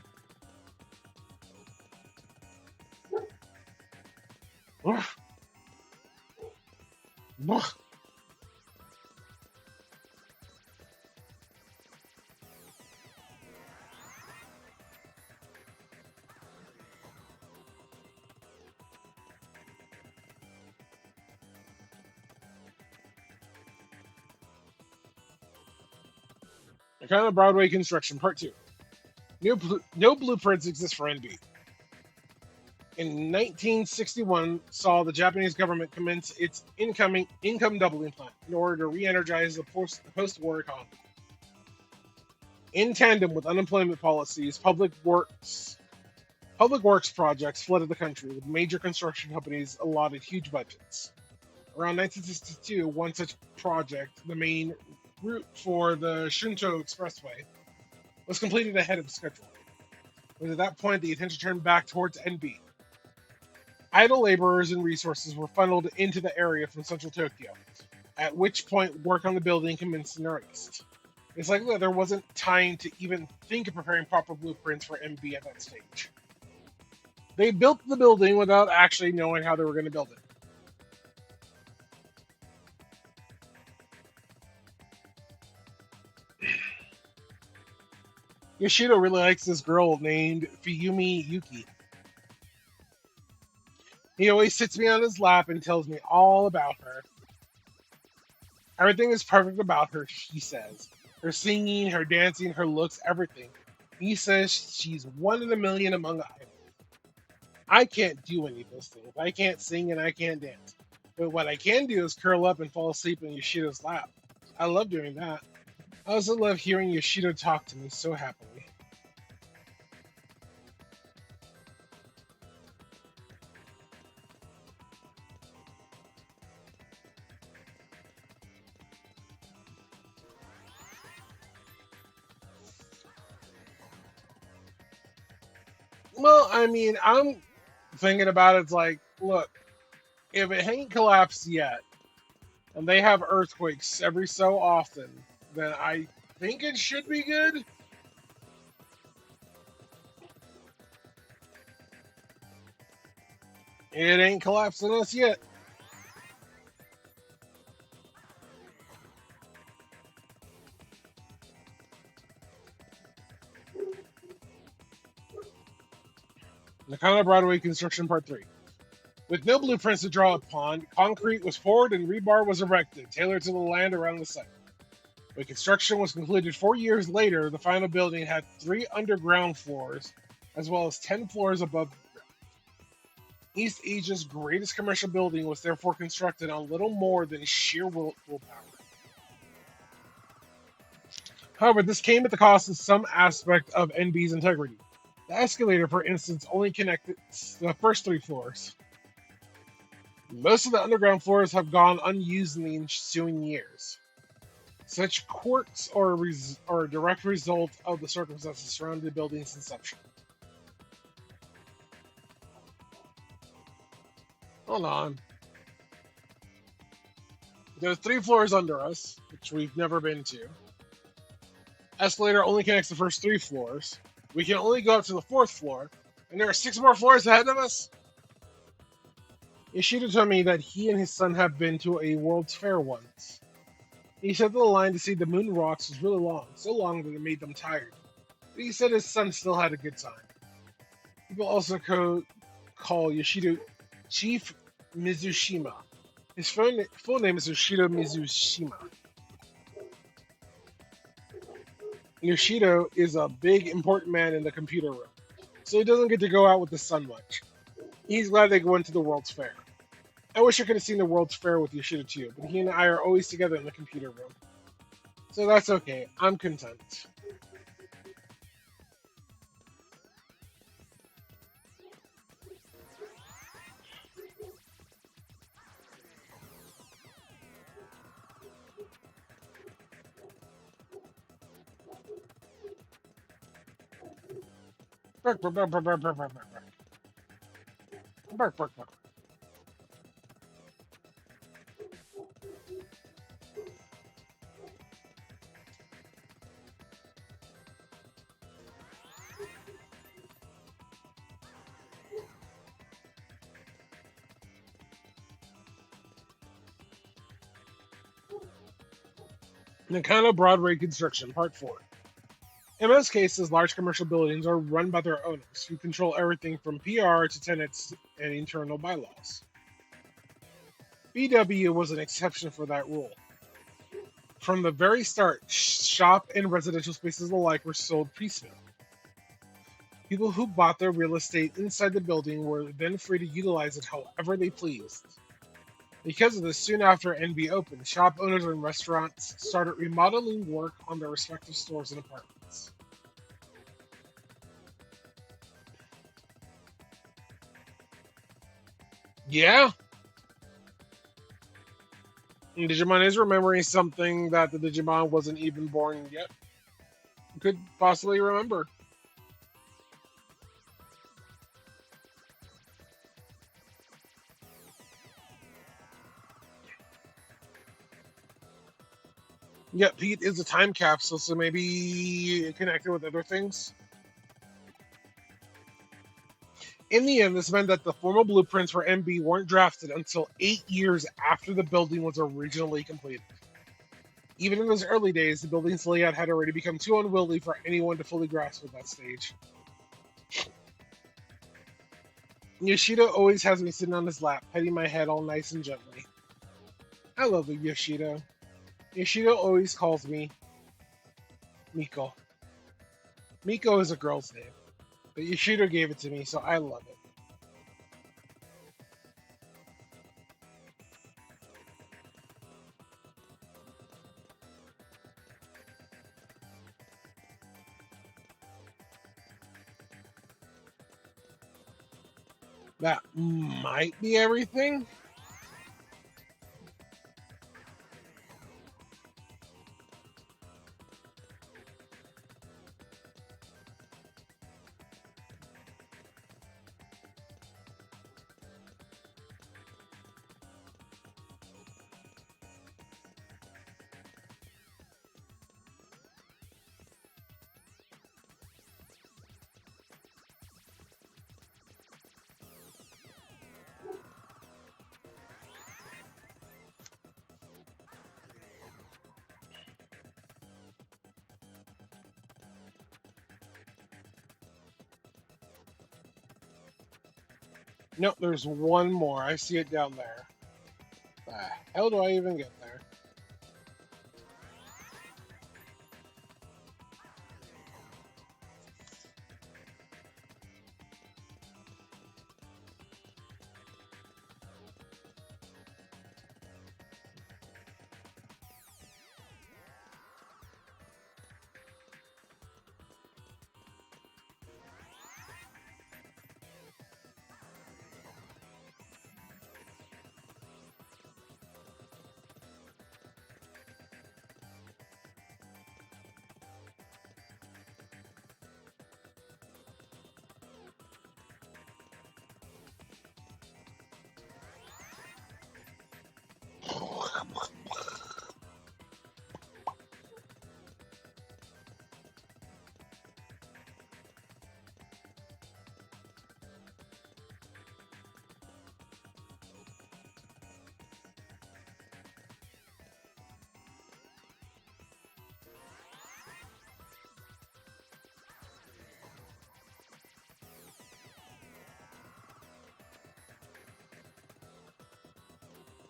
Kind of Broadway construction, part 2. No blueprints exist for NB. In 1961, saw the Japanese government commence its income doubling plan in order to re-energize the post-war economy. In tandem with unemployment policies, public works projects flooded the country, with major construction companies allotted huge budgets. Around 1962, one such project, the main route for the Shunto Expressway, was completed ahead of schedule. It was at that point the attention turned back towards NB. Idle laborers and resources were funneled into the area from central Tokyo, at which point work on the building commenced in earnest. It's likely that there wasn't time to even think of preparing proper blueprints for NB at that stage. They built the building without actually knowing how they were going to build it. Yoshido really likes this girl named Fuyumi Yuki. He always sits me on his lap and tells me all about her. Everything is perfect about her, he says. Her singing, her dancing, her looks, everything. He says she's one in a million among idols. I can't do any of those things. I can't sing and I can't dance. But what I can do is curl up and fall asleep in Yoshido's lap. I love doing that. I also love hearing Yoshido talk to me so happily. Well, I mean, I'm thinking about it, it's like, look, if it ain't collapsed yet, and they have earthquakes every so often, then I think it should be good. It ain't collapsed on us yet. Nakano Broadway Construction Part 3. With no blueprints to draw upon, concrete was poured and rebar was erected, tailored to the land around the site. When construction was concluded 4 years later, the final building had 3 underground floors, as well as 10 floors above ground. East Asia's greatest commercial building was therefore constructed on little more than sheer willpower. However, this came at the cost of some aspect of NB's integrity. The escalator, for instance, only connected the first 3 floors. Most of the underground floors have gone unused in the ensuing years. Such quirks are a direct result of the circumstances surrounding the building's inception. Hold on. There's 3 floors under us, which we've never been to. Escalator only connects the first 3 floors. We can only go up to the 4th floor, and there are 6 more floors ahead of us. Ishida told me that he and his son have been to a World's Fair once. He said that the line to see the moon rocks was really long, so long that it made them tired. But he said his son still had a good time. People also call Yoshido Chief Mizushima. His full name is Yoshido Mizushima. Yoshido is a big, important man in the computer room, so he doesn't get to go out with the sun much. He's glad they go into the World's Fair. I wish I could have seen the World's Fair with Yoshido too, but he and I are always together in the computer room. So that's okay. I'm content. Bark, bark, bark, bark, bark, bark, bark, bark, bark. Bark, bark, bark. Nakano Broadway Construction, Part 4. In most cases, large commercial buildings are run by their owners, who control everything from PR to tenants and internal bylaws. BW was an exception for that rule. From the very start, shop and residential spaces alike were sold piecemeal. People who bought their real estate inside the building were then free to utilize it however they pleased. Because of this, soon after NB opened, shop owners and restaurants started remodeling work on their respective stores and apartments. Yeah, Digimon is remembering something that the Digimon wasn't even born yet. Could possibly remember. Yep, Pete is a time capsule, so maybe connected with other things. In the end, this meant that the formal blueprints for MB weren't drafted until 8 years after the building was originally completed. Even in those early days, the building's layout had already become too unwieldy for anyone to fully grasp at that stage. Yoshido always has me sitting on his lap, petting my head all nice and gently. I love Yoshido. Yoshido always calls me Miko. Miko is a girl's name, but Yoshido gave it to me, so I love it. That might be everything. Nope, there's one more. I see it down there. The hell do I even get there?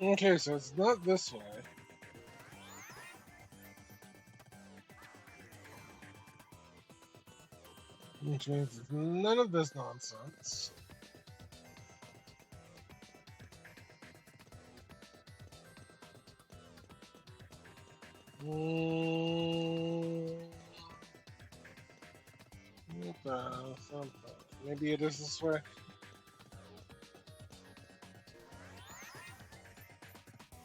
Okay, so it's not this way. Which means it's none of this nonsense. What the hell? Something. Maybe it is this way.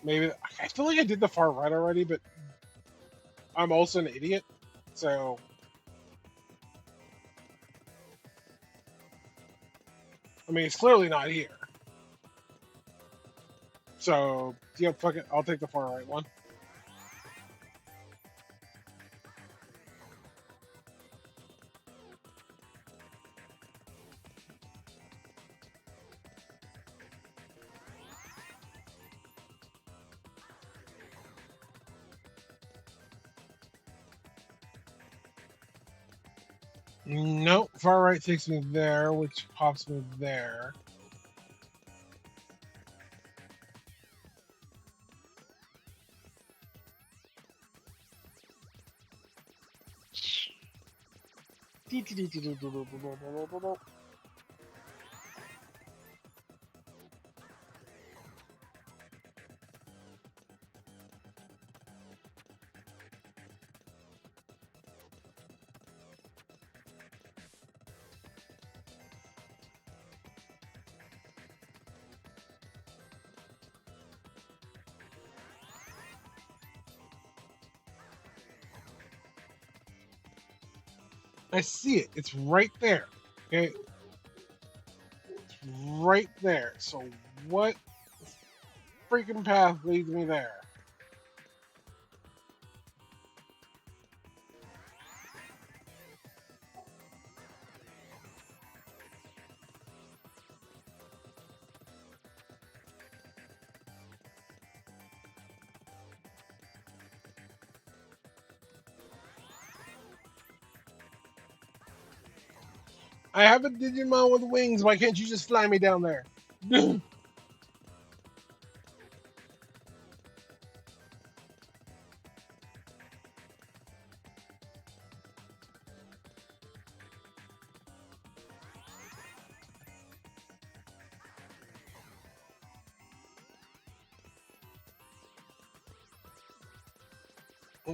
Maybe I feel like I did the far right already, but I'm also an idiot. So I mean, it's clearly not here. So yeah, fuck it. I'll take the far right one. Nope, far right takes me there, which pops me there. I see it. It's right there. Okay, it's right there. So what freaking path leads me there? I have a Digimon with wings. Why can't you just fly me down there?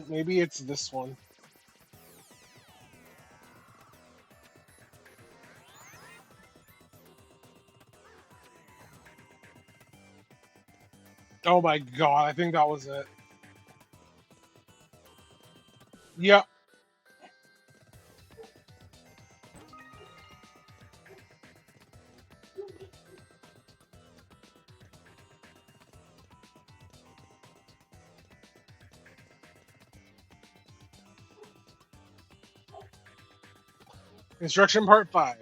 Maybe it's this one. Oh my god, I think that was it. Yep. Instruction Part 5.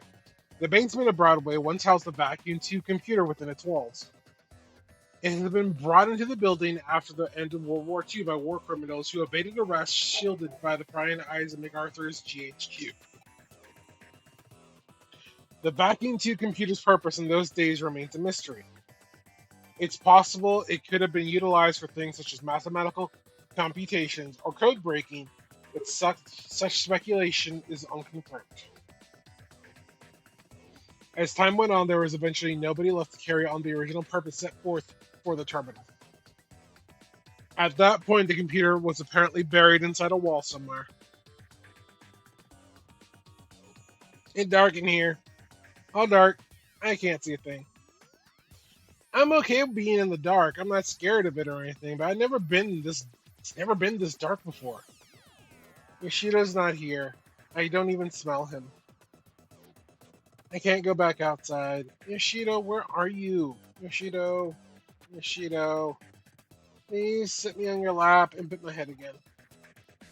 The basement of Broadway once housed a vacuum tube computer within its walls. It had been brought into the building after the end of World War II by war criminals who evaded arrest, shielded by the prying eyes of MacArthur's GHQ. The vacuum tube computer's purpose in those days remains a mystery. It's possible it could have been utilized for things such as mathematical computations or code breaking, but such speculation is unconfirmed. As time went on, there was eventually nobody left to carry on the original purpose set forth for the terminal. At that point, the computer was apparently buried inside a wall somewhere. It's dark in here. All dark. I can't see a thing. I'm okay with being in the dark. I'm not scared of it or anything, but I've never been this. It's never been this dark before. Yoshido's not here. I don't even smell him. I can't go back outside. Yoshido, where are you? Yoshido, Yoshido, please sit me on your lap and pet my head again.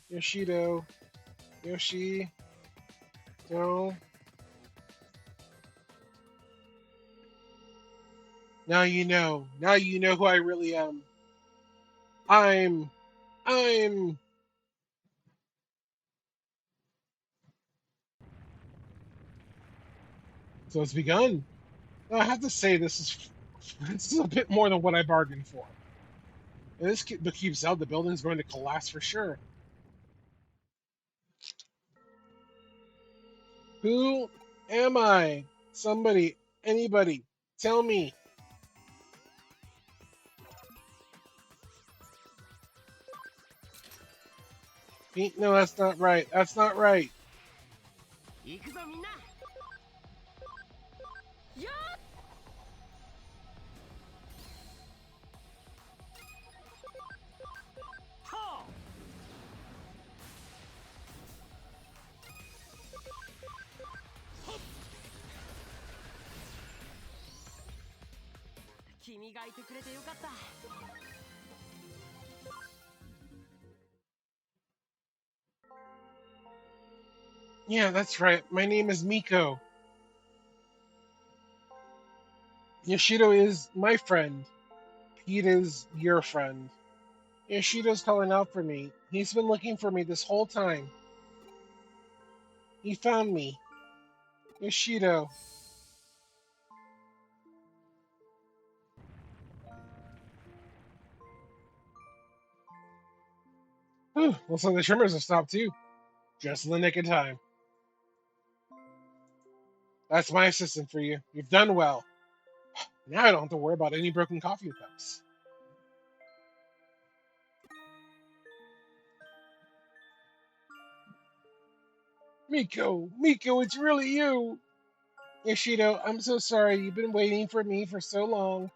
Yoshido, Yoshi, no. Now you know. Now you know who I really am. I'm. So it's begun. I have to say this is a bit more than what I bargained for. If this keeps out, the building's going to collapse for sure. Who am I? Somebody, anybody, tell me. No, that's not right. That's not right. 行くぞみんな。やっはあ。君がいてくれてよかった。Yeah, that's right. My name is Miko. Yoshido is my friend. Pete is your friend. Yoshido's calling out for me. He's been looking for me this whole time. He found me. Yoshido. Whew, looks like the trimmers have stopped too. Just in the nick of time. That's my assistant for you. You've done well. Now I don't have to worry about any broken coffee cups. Miko, it's really you. Yoshido, I'm so sorry. You've been waiting for me for so long.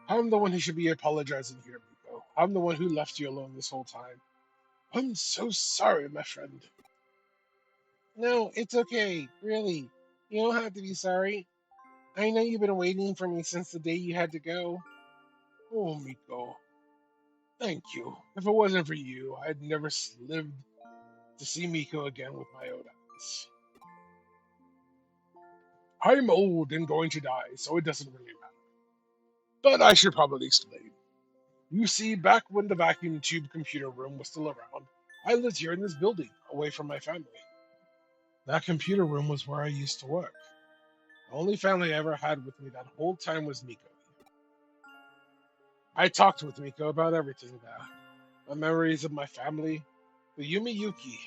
I'm the one who should be apologizing here, Miko. I'm the one who left you alone this whole time. I'm so sorry, my friend. No, it's okay. Really. You don't have to be sorry. I know you've been waiting for me since the day you had to go. Oh, Miko. Thank you. If it wasn't for you, I'd never lived to see Miko again with my own eyes. I'm old and going to die, so it doesn't really matter. But I should probably explain. You see, back when the vacuum tube computer room was still around, I lived here in this building, away from my family. That computer room was where I used to work. The only family I ever had with me that whole time was Miko. I talked with Miko about everything there. The memories of my family, the Yumi Yuki,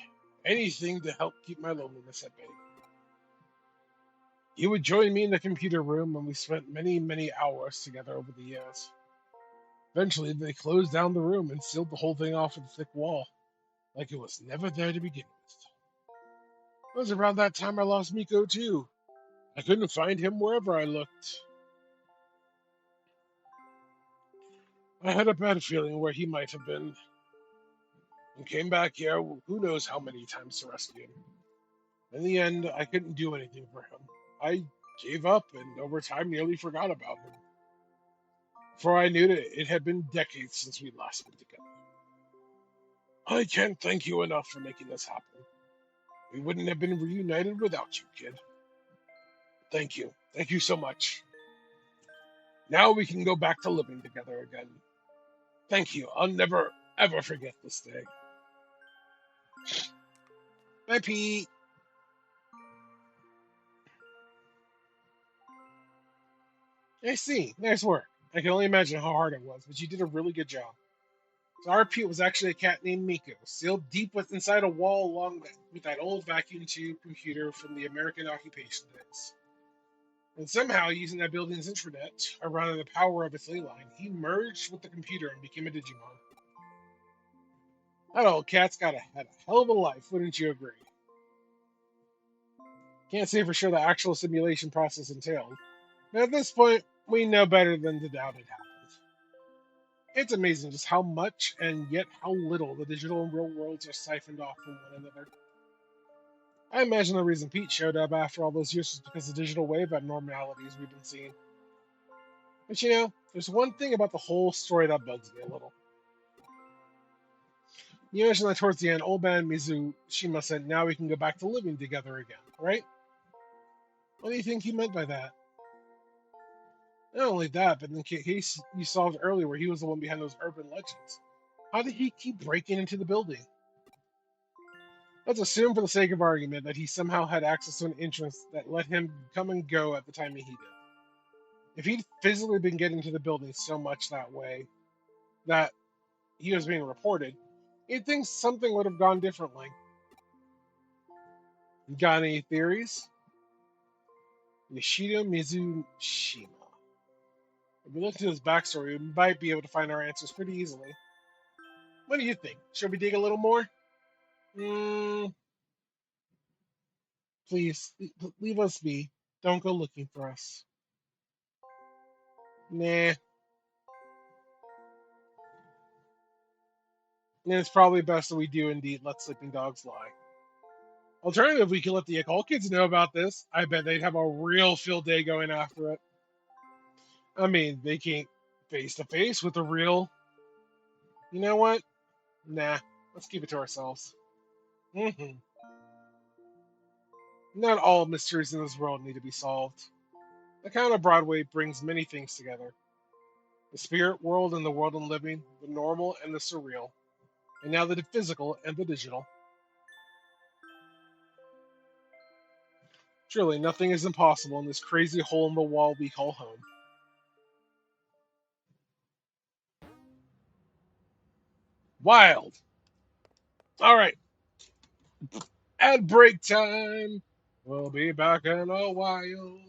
anything to help keep my loneliness at bay. He would join me in the computer room and we spent many, many hours together over the years. Eventually, they closed down the room and sealed the whole thing off with a thick wall, like it was never there to begin with. It was around that time I lost Miko too. I couldn't find him wherever I looked. I had a bad feeling where he might have been, and came back here who knows how many times to rescue him. In the end, I couldn't do anything for him. I gave up and over time nearly forgot about him. For I knew that it had been decades since we last been together. I can't thank you enough for making this happen. We wouldn't have been reunited without you, kid. Thank you. Thank you so much. Now we can go back to living together again. Thank you. I'll never, ever forget this day. Bye, Pete. I see. Nice work. I can only imagine how hard it was, but you did a really good job. So our Pete was actually a cat named Miko, sealed deep inside a wall along with that old vacuum tube computer from the American occupation days. And somehow, using that building's intranet, or rather the power of its ley line, he merged with the computer and became a Digimon. That old cat's had a hell of a life, wouldn't you agree? Can't say for sure the actual simulation process entailed, but at this point, we know better than to doubt it happened. It's amazing just how much and yet how little the digital and real worlds are siphoned off from one another. I imagine the reason Pete showed up after all those years was because of the digital wave abnormalities we've been seeing. But there's one thing about the whole story that bugs me a little. You mentioned that towards the end, old man Mizushima said, now we can go back to living together again, right? What do you think he meant by that? Not only that, but in the case you solved earlier where he was the one behind those urban legends, how did he keep breaking into the building? Let's assume for the sake of argument that he somehow had access to an entrance that let him come and go at the time he did. If he'd physically been getting to the building so much that way, that he was being reported, you'd think something would have gone differently. Got any theories? Nishida Mizushima. If we look into his backstory, we might be able to find our answers pretty easily. What do you think? Should we dig a little more? Please, leave us be. Don't go looking for us. Nah. Then it's probably best that we do indeed let sleeping dogs lie. Alternative, we could let the occult kids know about this. I bet they'd have a real field day going after it. I mean, they can't face to face with the real. You know what? Nah, let's keep it to ourselves. Not all mysteries in this world need to be solved. The Count of Broadway brings many things together: the spirit world and the world of living, the normal and the surreal, and now the physical and the digital. Truly, nothing is impossible in this crazy hole in the wall we call home. Wild! Alright, ad break time! We'll be back in a while.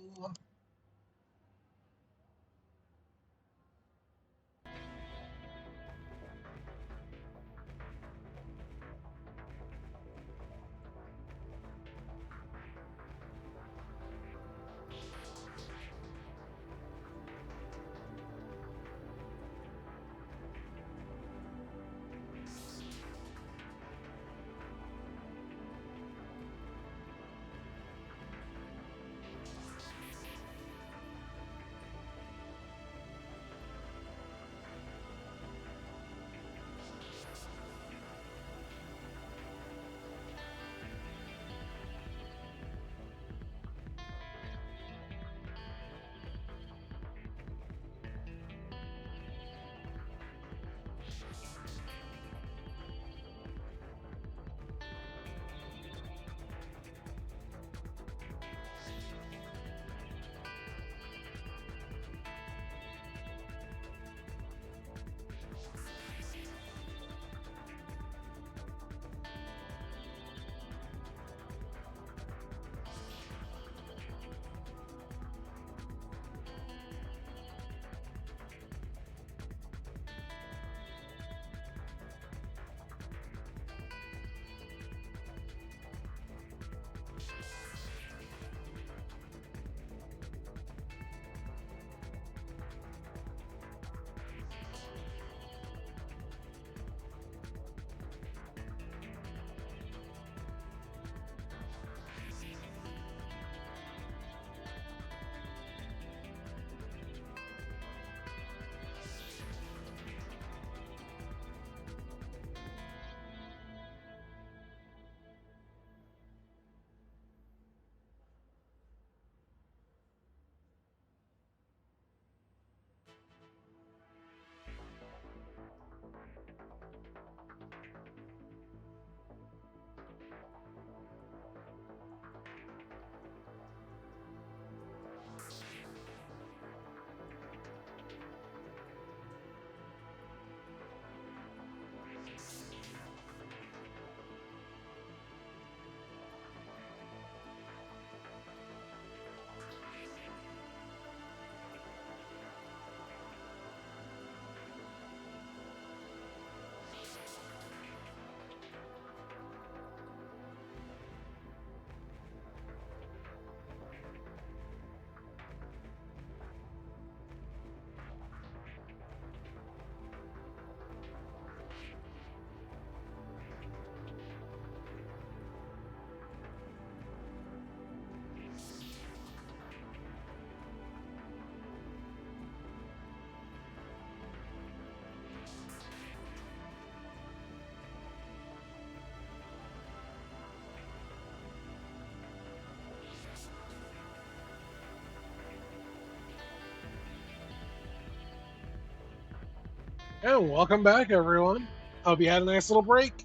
And welcome back, everyone. Hope you had a nice little break.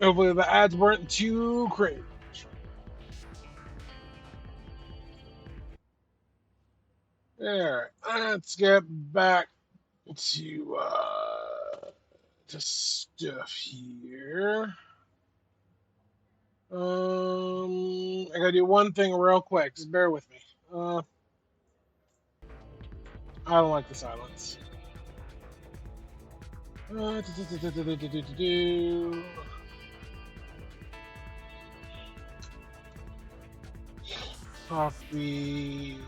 Hopefully, the ads weren't too cringe. There, let's get back to to stuff here. I gotta do one thing real quick. Just bear with me. I don't like the silence. Coffee.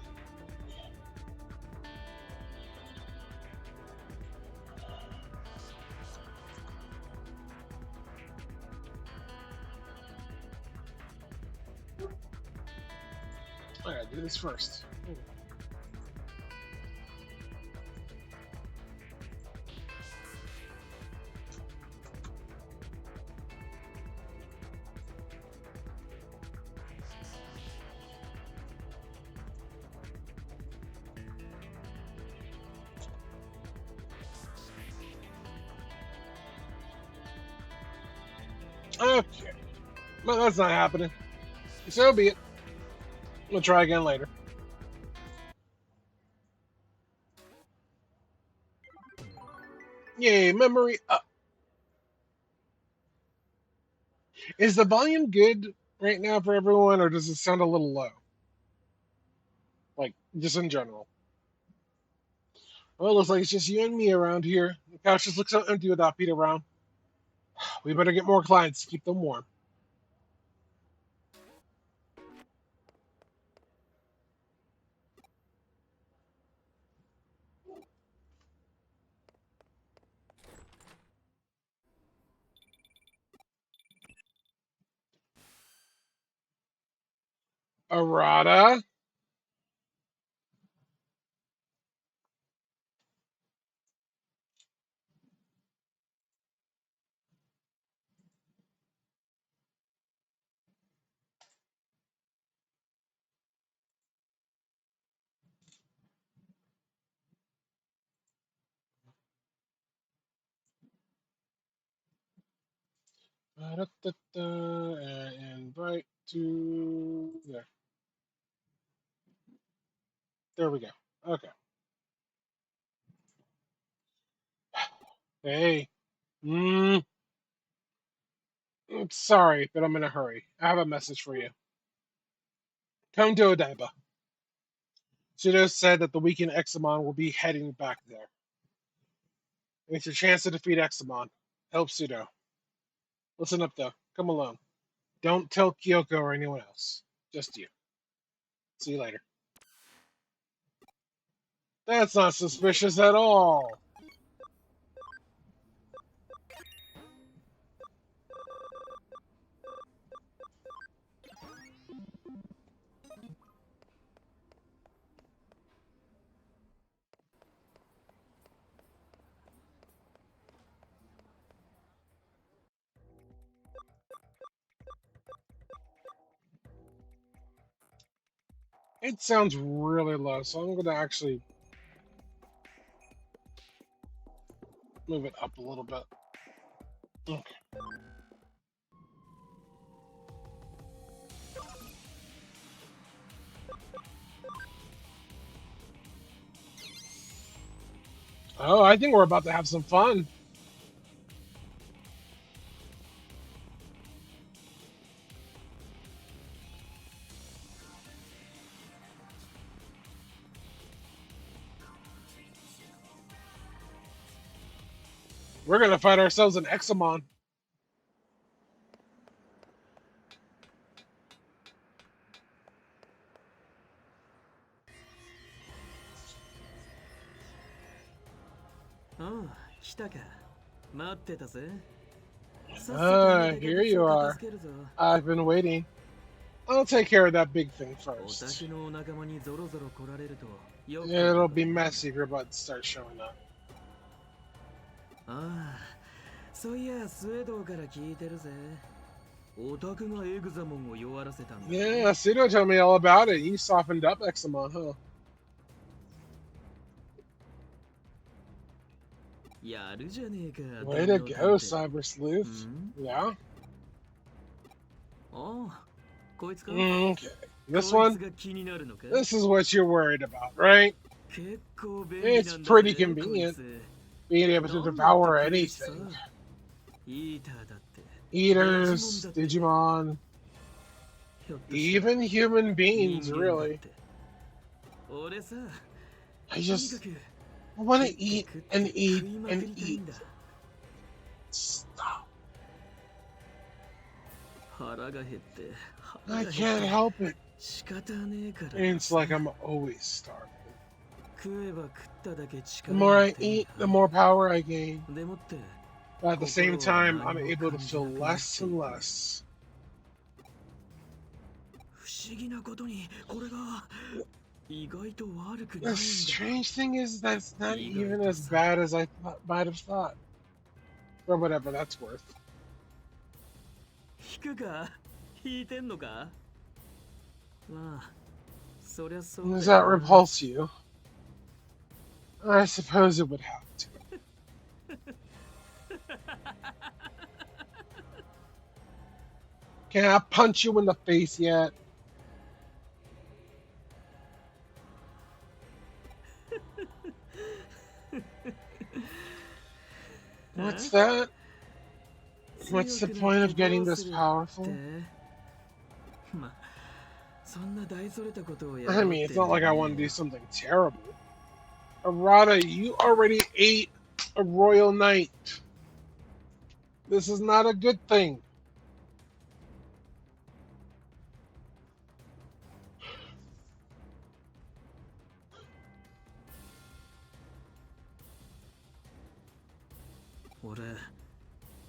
I gotta do this first. Okay. Well, that's not happening. So be it. We'll try again later. Yay, memory up. Is the volume good right now for everyone, or does it sound a little low? Like, just in general. Well, it looks like it's just you and me around here. The couch just looks so empty without Pete around. We better get more clients to keep them warm. Arata. And invite to there. There we go. Okay. Hey. Mm, sorry, but I'm in a hurry. I have a message for you. Come to Odaiba. Pseudo said that the weekend Examon will be heading back there. It's your chance to defeat Examon. Help Pseudo. Listen up, though. Come alone. Don't tell Kyoko or anyone else. Just you. See you later. That's not suspicious at all. It sounds really low, so I'm going to actually move it up a little bit. Okay. Oh, I think we're about to have some fun. We're going to fight ourselves an Examon. Here you are. I've been waiting. I'll take care of that big thing first. It'll be messy if you're about to start showing up. Yeah, Pseudo told me all about it. You softened up Examon, huh? Way to go, Cyber Sleuth. Yeah? Okay. This one? This is what you're worried about, right? It's pretty convenient being able to devour anything. Eaters, Digimon, even human beings, really. I want to eat and eat and eat. Stop. I can't help it. It's like I'm always starving. The more I eat, the more power I gain. But at the same time, I'm able to feel less and less. The strange thing is that's not even as bad as I might have thought. For whatever that's worth. Does that repulse you? I suppose it would have to. Can I punch you in the face yet? What's that? What's the point of getting this powerful? I mean, it's not like I want to do something terrible. Arata, you already ate a royal knight. This is not a good thing.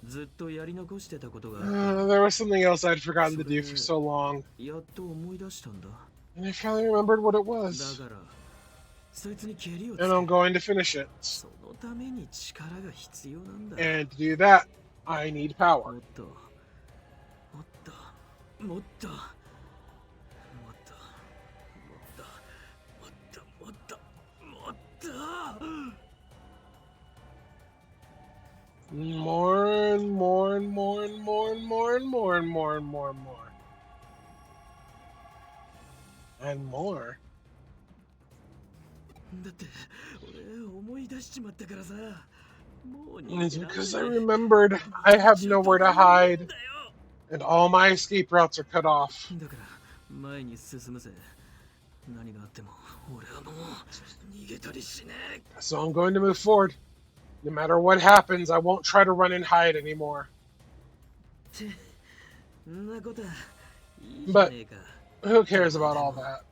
There was something else I'd forgotten to do for so long. And I finally remembered what it was. And I'm going to finish it. And to do that, I need power. More and more and more and more and more and more and more and more and more. And more. It's because I remembered I have nowhere to hide. And all my escape routes are cut off. So I'm going to move forward. No matter what happens, I won't try to run and hide anymore. But who cares about all that?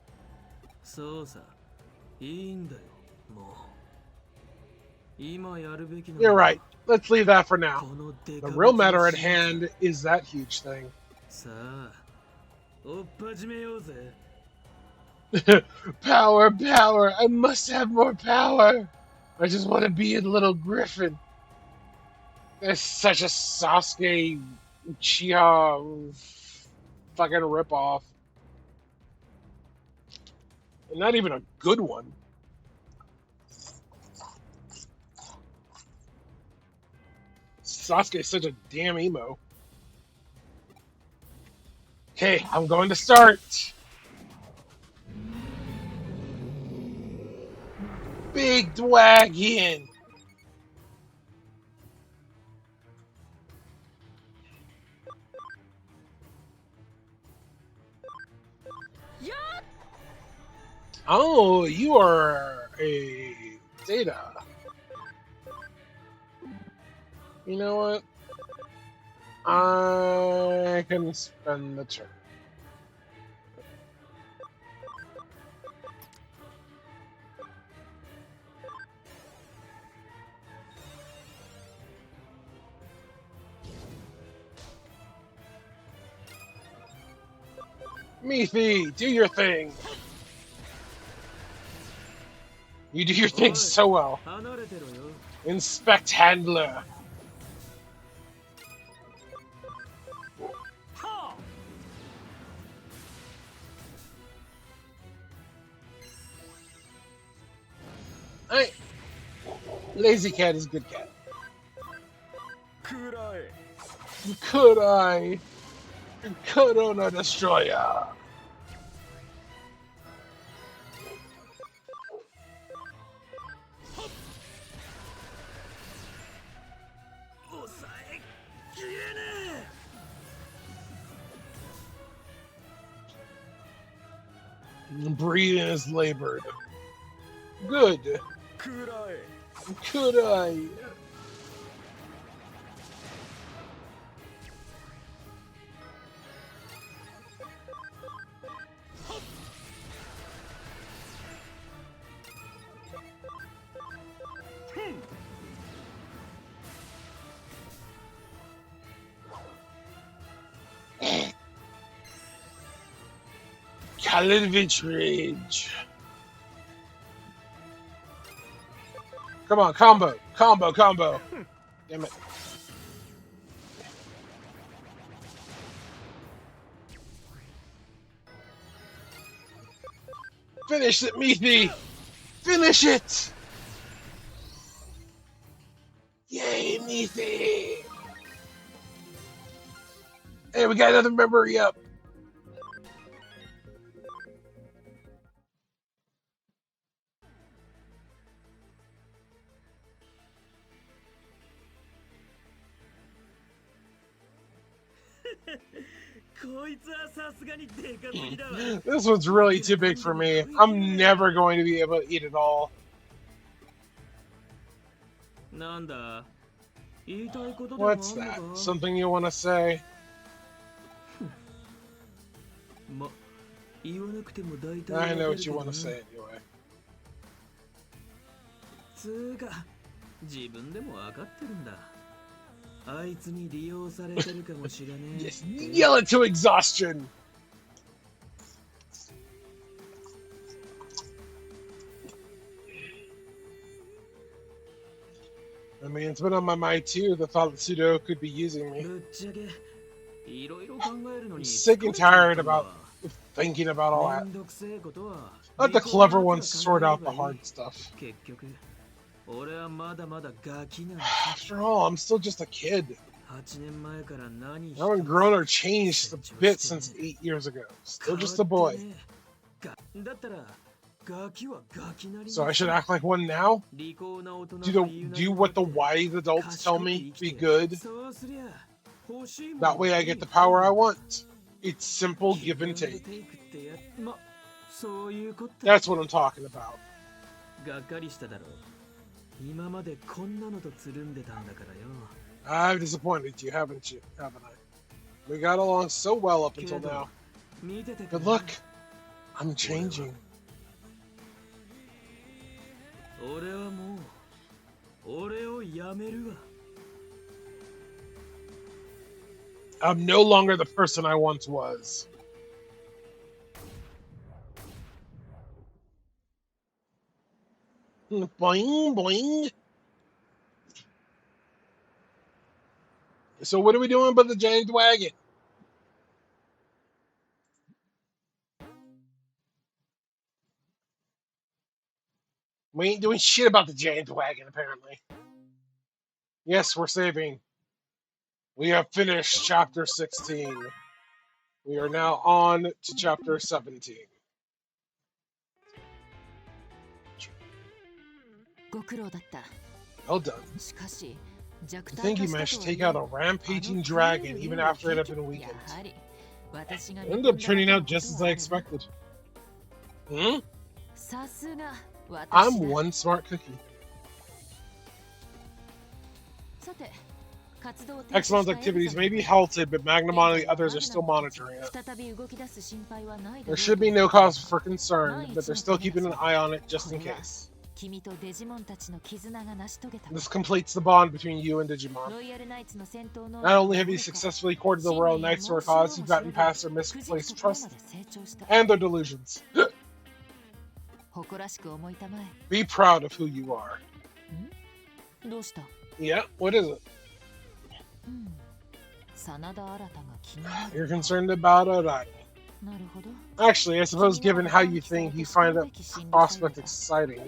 You're right. Let's leave that for now. The real matter at hand is that huge thing. Power, power. I must have more power. I just want to be a little griffin. That's such a Sasuke Uchiha fucking ripoff. And not even a good one. Sasuke's such a damn emo. Okay, I'm going to start. Big Dragon. Oh, you are a Zeta. You know what? I can spend the turn. Mithi, do your thing. You do your thing so well. Inspect Handler. Hey, Lazy Cat is good cat. Could I? Corona Destroyer. Breathing is labored. Good. Could I? Kalivich Rage. Come on, combo. Combo, combo. Damn it. Finish it, Meathy! Finish it! Yay, Meathy! Hey, we got another memory up. This one's really too big for me. I'm never going to be able to eat it all. What's that? Something you want to say? I know what you want to say anyway. Just yell it to exhaustion! I mean, it's been on my mind too, the thought that Pseudo could be using me. I'm sick and tired about thinking about all that. Let the clever ones sort out the hard stuff. After all, I'm still just a kid. I haven't grown or changed a bit since 8 years ago. Still just a boy. So I should act like one now? Do what the wise adults tell me? Be good? That way I get the power I want. It's simple give and take. That's what I'm talking about. I've disappointed you, haven't you? Haven't I? We got along so well up until now. But look, I'm changing. I'm no longer the person I once was. Boing, boing. So what are we doing about the giant wagon? We ain't doing shit about the giant wagon, apparently. Yes, we're saving. We have finished chapter 16. We are now on to chapter 17. Well done. I think you managed to take out a rampaging dragon even after it had been weakened. It ended up turning out just as I expected. I'm one smart cookie. Exmon's activities may be halted, but Magnamon and the others are still monitoring it. There should be no cause for concern, but they're still keeping an eye on it just in case. This completes the bond between you and Digimon. Not only have you successfully courted the Royal Knights to our cause, you've gotten past their misplaced trust and their delusions. Be proud of who you are. Yeah, what is it? You're concerned about Arata. Actually, I suppose given how you think, you find that prospect exciting.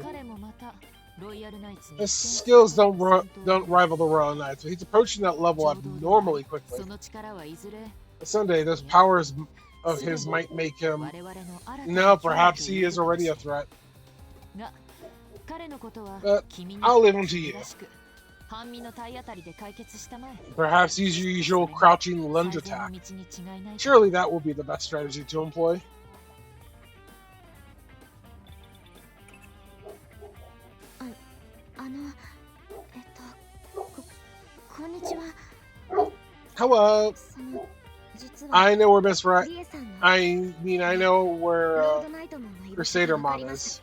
His skills don't rival the Royal Knights, but he's approaching that level abnormally quickly. Someday, those powers of his might make him... No, perhaps he is already a threat. But I'll leave him to you. Perhaps use your usual crouching lunge attack. Surely that will be the best strategy to employ. Hello. その実は I know where Best Friend. リエさんの I mean, I know where ロードナイトモンの居場所が Crusader 分か Mon りました is.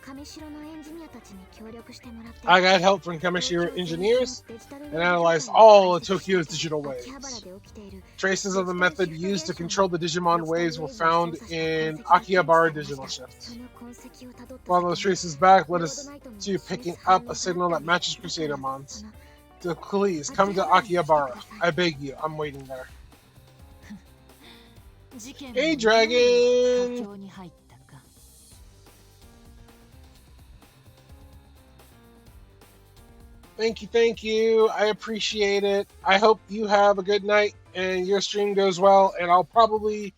上城のエンジニアたちに協力してもらって I got help from Kamishiro engineers デジタル and analyzed all of Tokyo's digital 秋葉原 waves. で起きている Traces of the method used to control the Digimon waves were found in Akihabara digital そ shifts. の痕跡をたどった While those 先に traces back led us to picking up a signal that matches Crusader Mon's. So please come to Akihabara. I beg you. I'm waiting there. 事件 Hey, も Dragon! 佳境に入ったか Thank you. I appreciate it. I hope you have a good night and your stream goes well. And I'll probably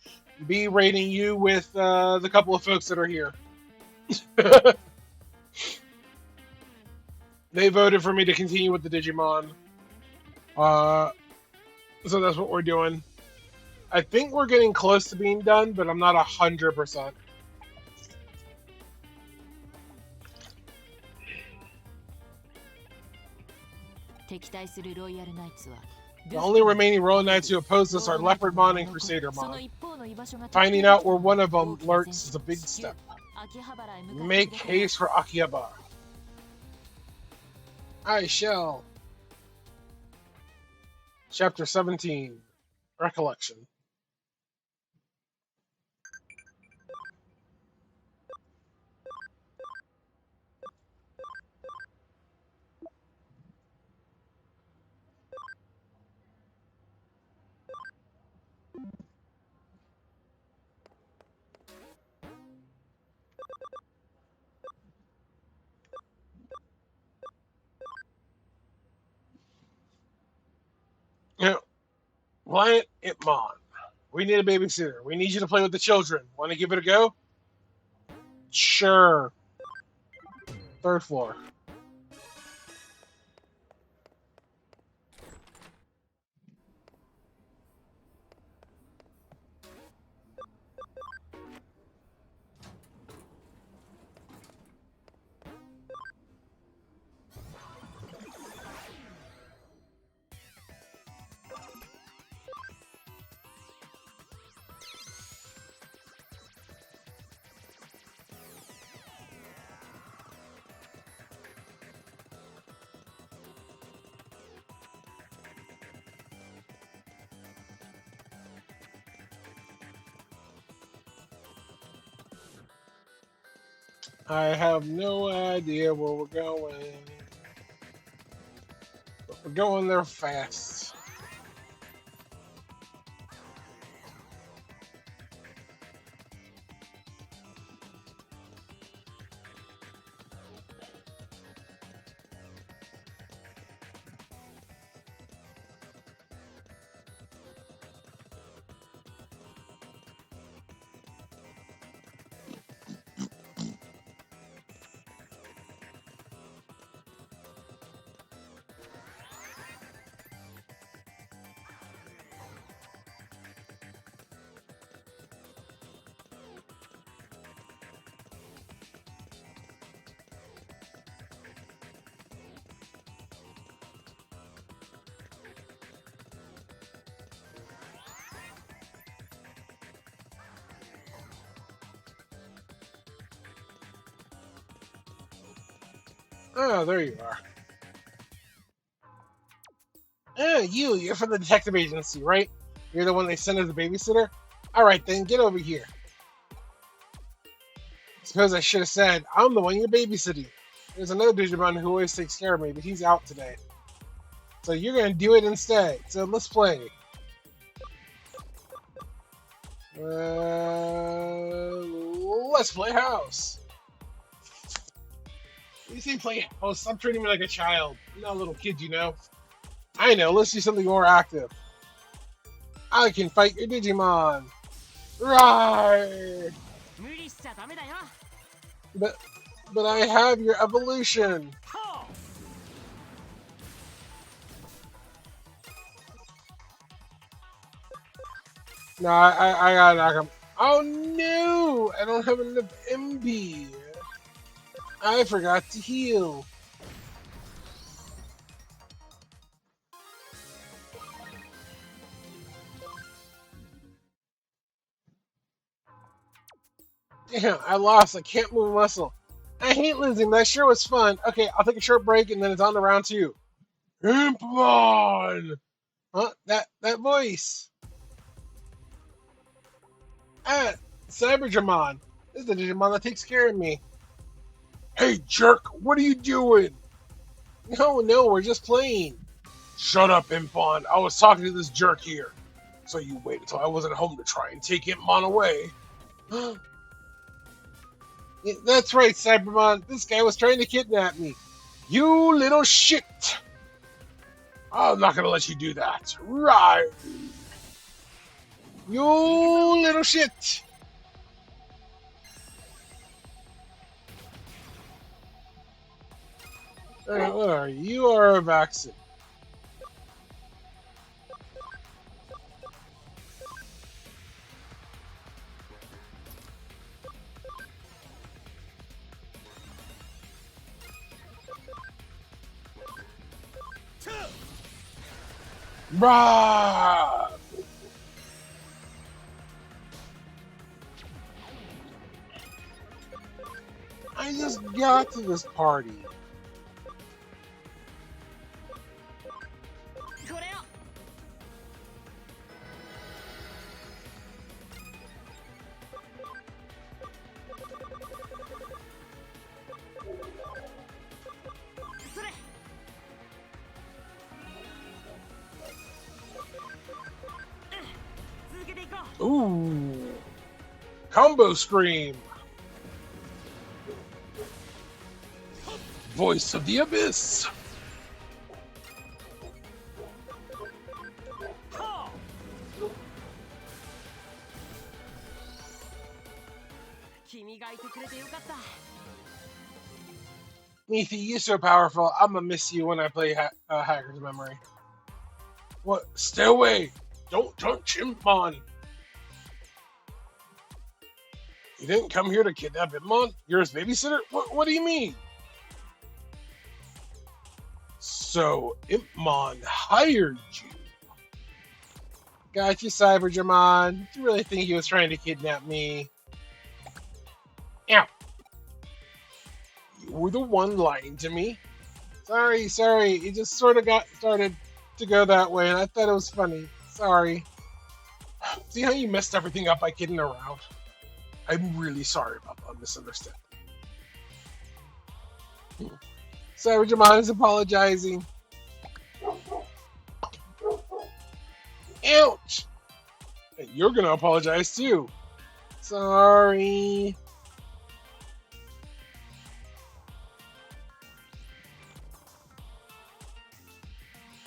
be rating you with the couple of folks that are here. They voted for me to continue with the Digimon. So that's what we're doing. I think we're getting close to being done, but I'm not 100%. 敵対するロイヤルナイツは The only remaining Royal Knights who oppose us are Leopardmon and Crusadermon. Finding out where one of them lurks is a big step. Make haste for Akihabara. I shall. Chapter 17. Recollection. Yeah. Lion Itmon. We need a babysitter. We need you to play with the children. Want to give it a go? Sure. Third floor. I have no idea where we're going. But we're going there fast. Oh, there you are. Oh, you're from the detective agency, right? You're the one they sent as a babysitter? Alright then, get over here. Suppose I should have said, I'm the one you're babysitting. There's another Digimon who always takes care of me, but he's out today. So you're gonna do it instead. So let's play. Let's play house. You say play house, stop treating me like a child. I'm not a little kid, you know. I know, let's do something more active. I can fight your Digimon. Right. 無理しちゃダメだよ But I have your evolution. は No, I gotta knock him. Oh no! I don't have enough MB. I forgot to heal. Damn, I lost. I can't move a muscle. I hate losing, but that sure was fun. Okay, I'll take a short break and then it's on to round two. Impmon! Huh? That voice. Ah, Cyberjamon. This is the Digimon that takes care of me. Hey, jerk! What are you doing? No, we're just playing. Shut up, Impon. I was talking to this jerk here. So you waited until I wasn't home to try and take Impmon away. Yeah, that's right, Cybermon. This guy was trying to kidnap me. You little shit! I'm not gonna let you do that. Right! You little shit! Alright, what are you? You are a vaccine. Rah! I just got to this party. これを それ 続けていこう Ooh. Combo Scream. Voice of the Abyss. はあ 君がいてくれてよかった Meathy, you're so powerful. I'm gonna miss you when I play Hacker's Memory. What? Stay away! Don't touch Impmon! You didn't come here to kidnap Impmon? You're his babysitter? What do you mean? So, Impmon hired you. Got you, Cyberjamon. Do you really think he was trying to kidnap me? Ow! You were the one lying to me. Sorry. It just sort of got started to go that way, and I thought it was funny. Sorry. See how you messed everything up by kidding around? I'm really sorry about that misunderstanding. Cyberjamon is apologizing. Ouch! And you're gonna apologize too. Sorry.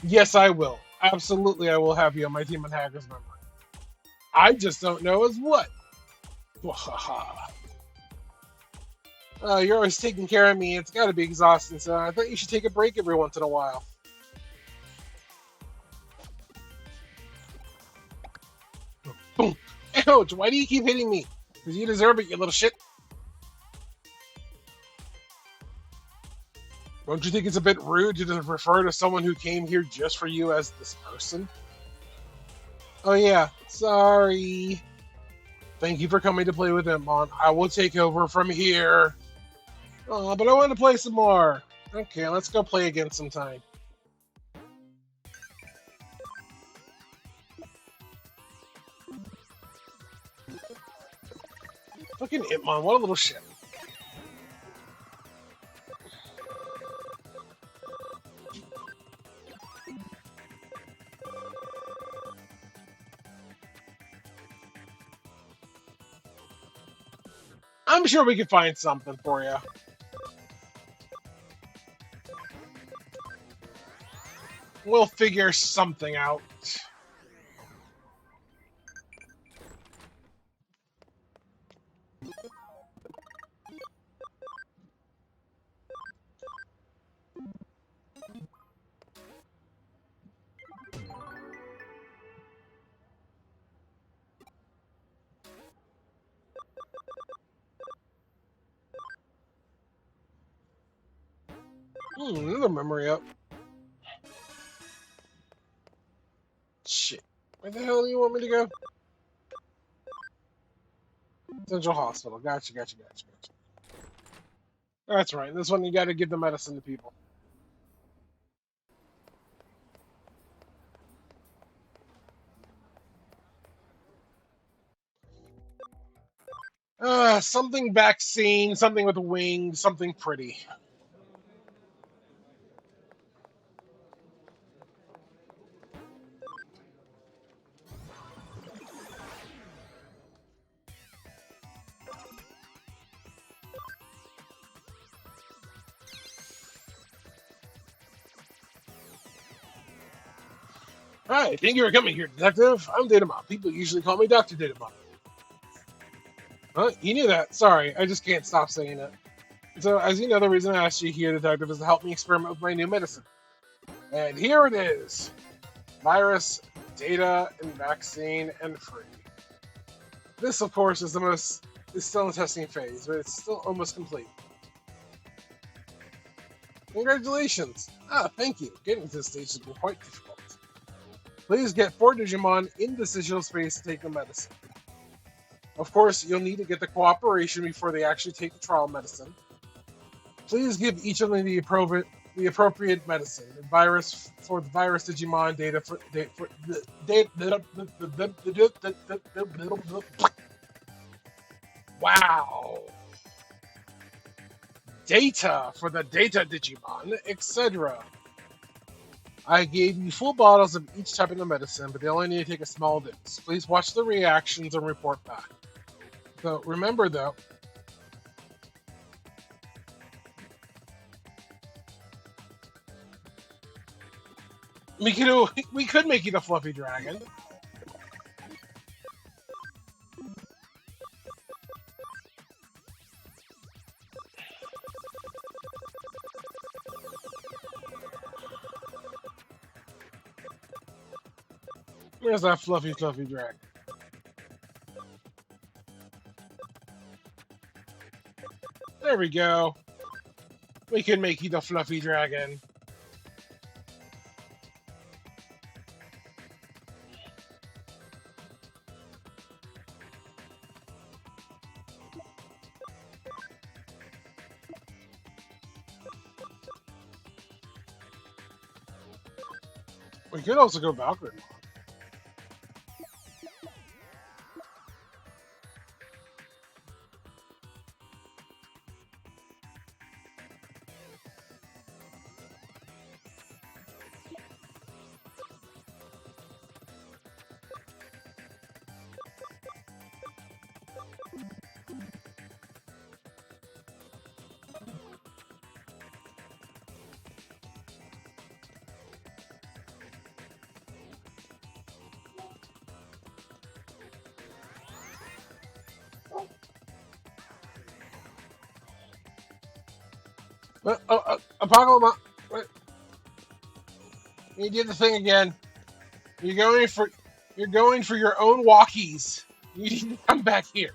Yes, I will. Absolutely, I will have you on my team on Hacker's Memory. I just don't know as what. You're always taking care of me. It's got to be exhausting, so I thought you should take a break every once in a while. Boom! Ouch! Why do you keep hitting me? Because you deserve it, you little shit. Don't you think it's a bit rude to just refer to someone who came here just for you as this person? Oh yeah, sorry. Thank you for coming to play with Impmon. I will take over from here. Oh, but I want to play some more. Okay, let's go play again sometime. Fucking Impmon, what a little shit. I'm sure we can find something for you. We'll figure something out. Another memory up. Shit. Where the hell do you want me to go? Central Hospital. Gotcha. That's right. This one you got to give the medicine to people. Something vaccine, something with wings, something pretty. Hi, thank you for coming here, Detective. I'm Datamon. People usually call me Dr. Datamon. Huh? You knew that. Sorry, I just can't stop saying it. So, as you know, the reason I asked you here, Detective, is to help me experiment with my new medicine. And here it is. Virus, data, and vaccine, and free. This, of course, is still in the testing phase, but it's still almost complete. Congratulations! Thank you. Getting to this stage has been quite difficult. Please get 4 Digimon in the decisional space to take the medicine. Of course, you'll need to get the cooperation before they actually take the trial medicine. Please give each of them the appropriate medicine. The virus for the virus Digimon data for wow. Data for the data Digimon, etc. I gave you full bottles of each type of the medicine, but they only need to take a small dose. Please watch the reactions and report back. So remember though, we could make you the fluffy dragon. Where's that fluffy dragon? There we go. We can make you the fluffy dragon. We could also go Valkyrie. Apocalypse, you did the thing again. You're going for your own walkies. You need to come back here.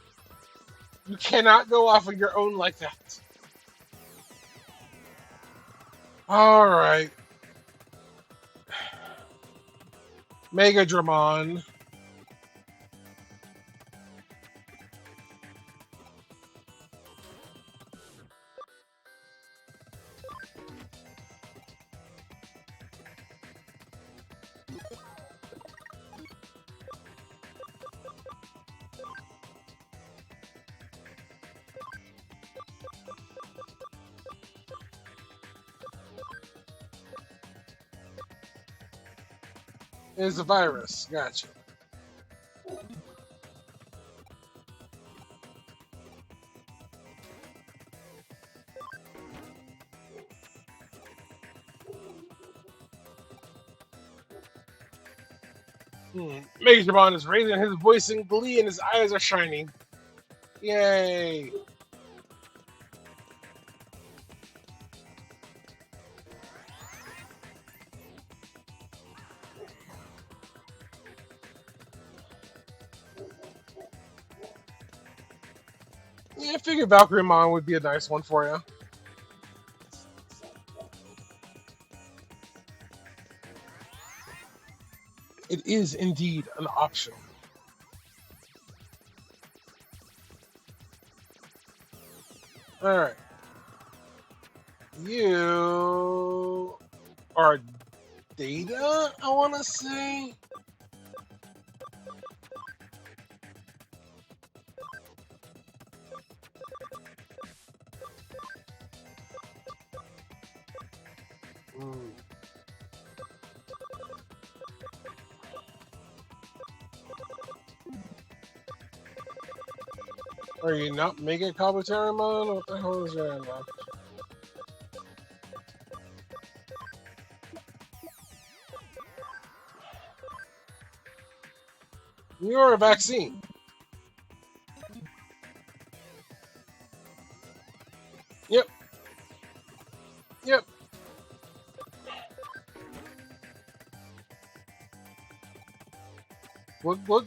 You cannot go off on your own like that. All right, Mega Dramon. Is a virus. Gotcha. Megatron is raising his voice in glee and his eyes are shining. Yay! Yeah, I figured Valkyriemon would be a nice one for you. It is indeed an option. Alright. You are Data, I want to say? Hmm. Are you not Mega Kabuterimon? What the hell is your name? You're a vaccine. Yep. Yep. What?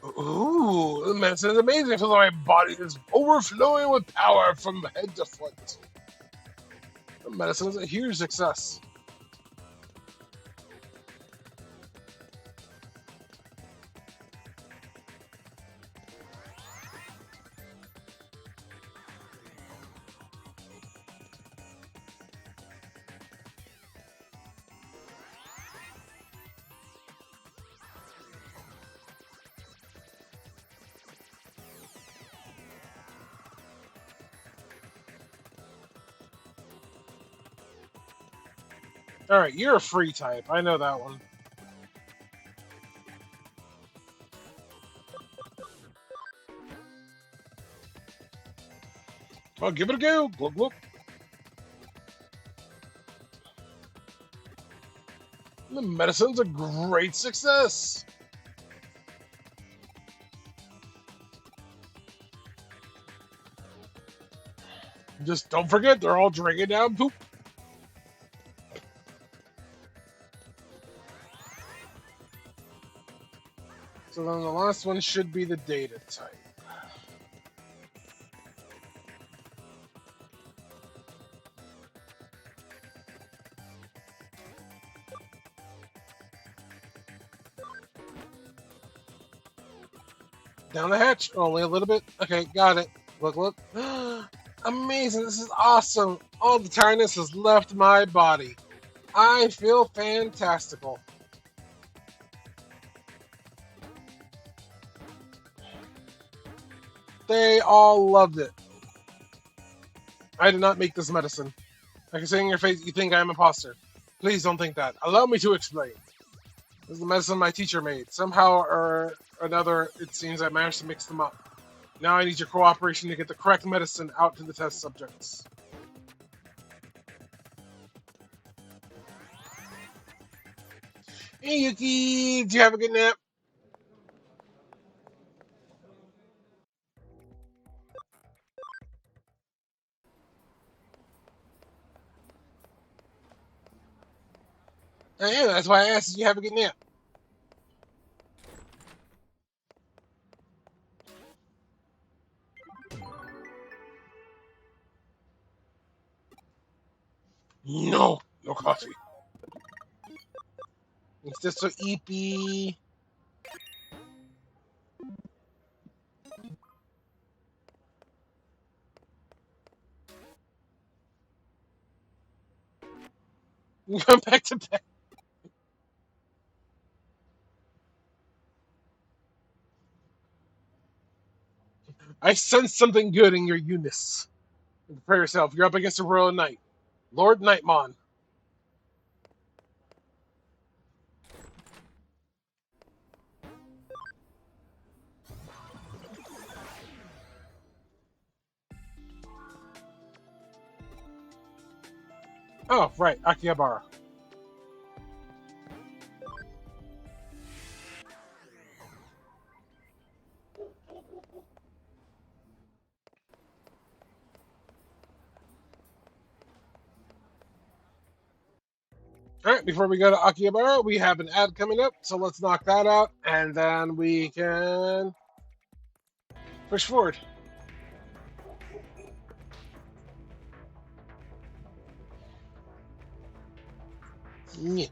Ooh, the medicine is amazing. I feel like my body is overflowing with power from head to foot. The medicine is a huge success. Alright, you're a free type. I know that one. Well, give it a go. Glug, glug. The medicine's a great success. Just don't forget, they're all drinking down poop. So then the last one should be the data type. Down the hatch, only a little bit. Okay, got it. Look, look. Amazing, this is awesome. All the tiredness has left my body. I feel fantastical. They all loved it. I did not make this medicine. I can see in your face you think I am an imposter. Please don't think that. Allow me to explain. This is the medicine my teacher made. Somehow or another, it seems I managed to mix them up. Now I need your cooperation to get the correct medicine out to the test subjects. Hey Yuki, do you have a good nap? I am, that's why I asked if you have a good nap. No, no coffee. It's just so eepy. Come back to bed. I sense something good in your Eunice. Prepare yourself. You're up against a royal knight, Lord Nightmon. Oh, right, Akihabara. All right, before we go to Akihabara, we have an ad coming up, so let's knock that out, and then we can push forward. Yeah.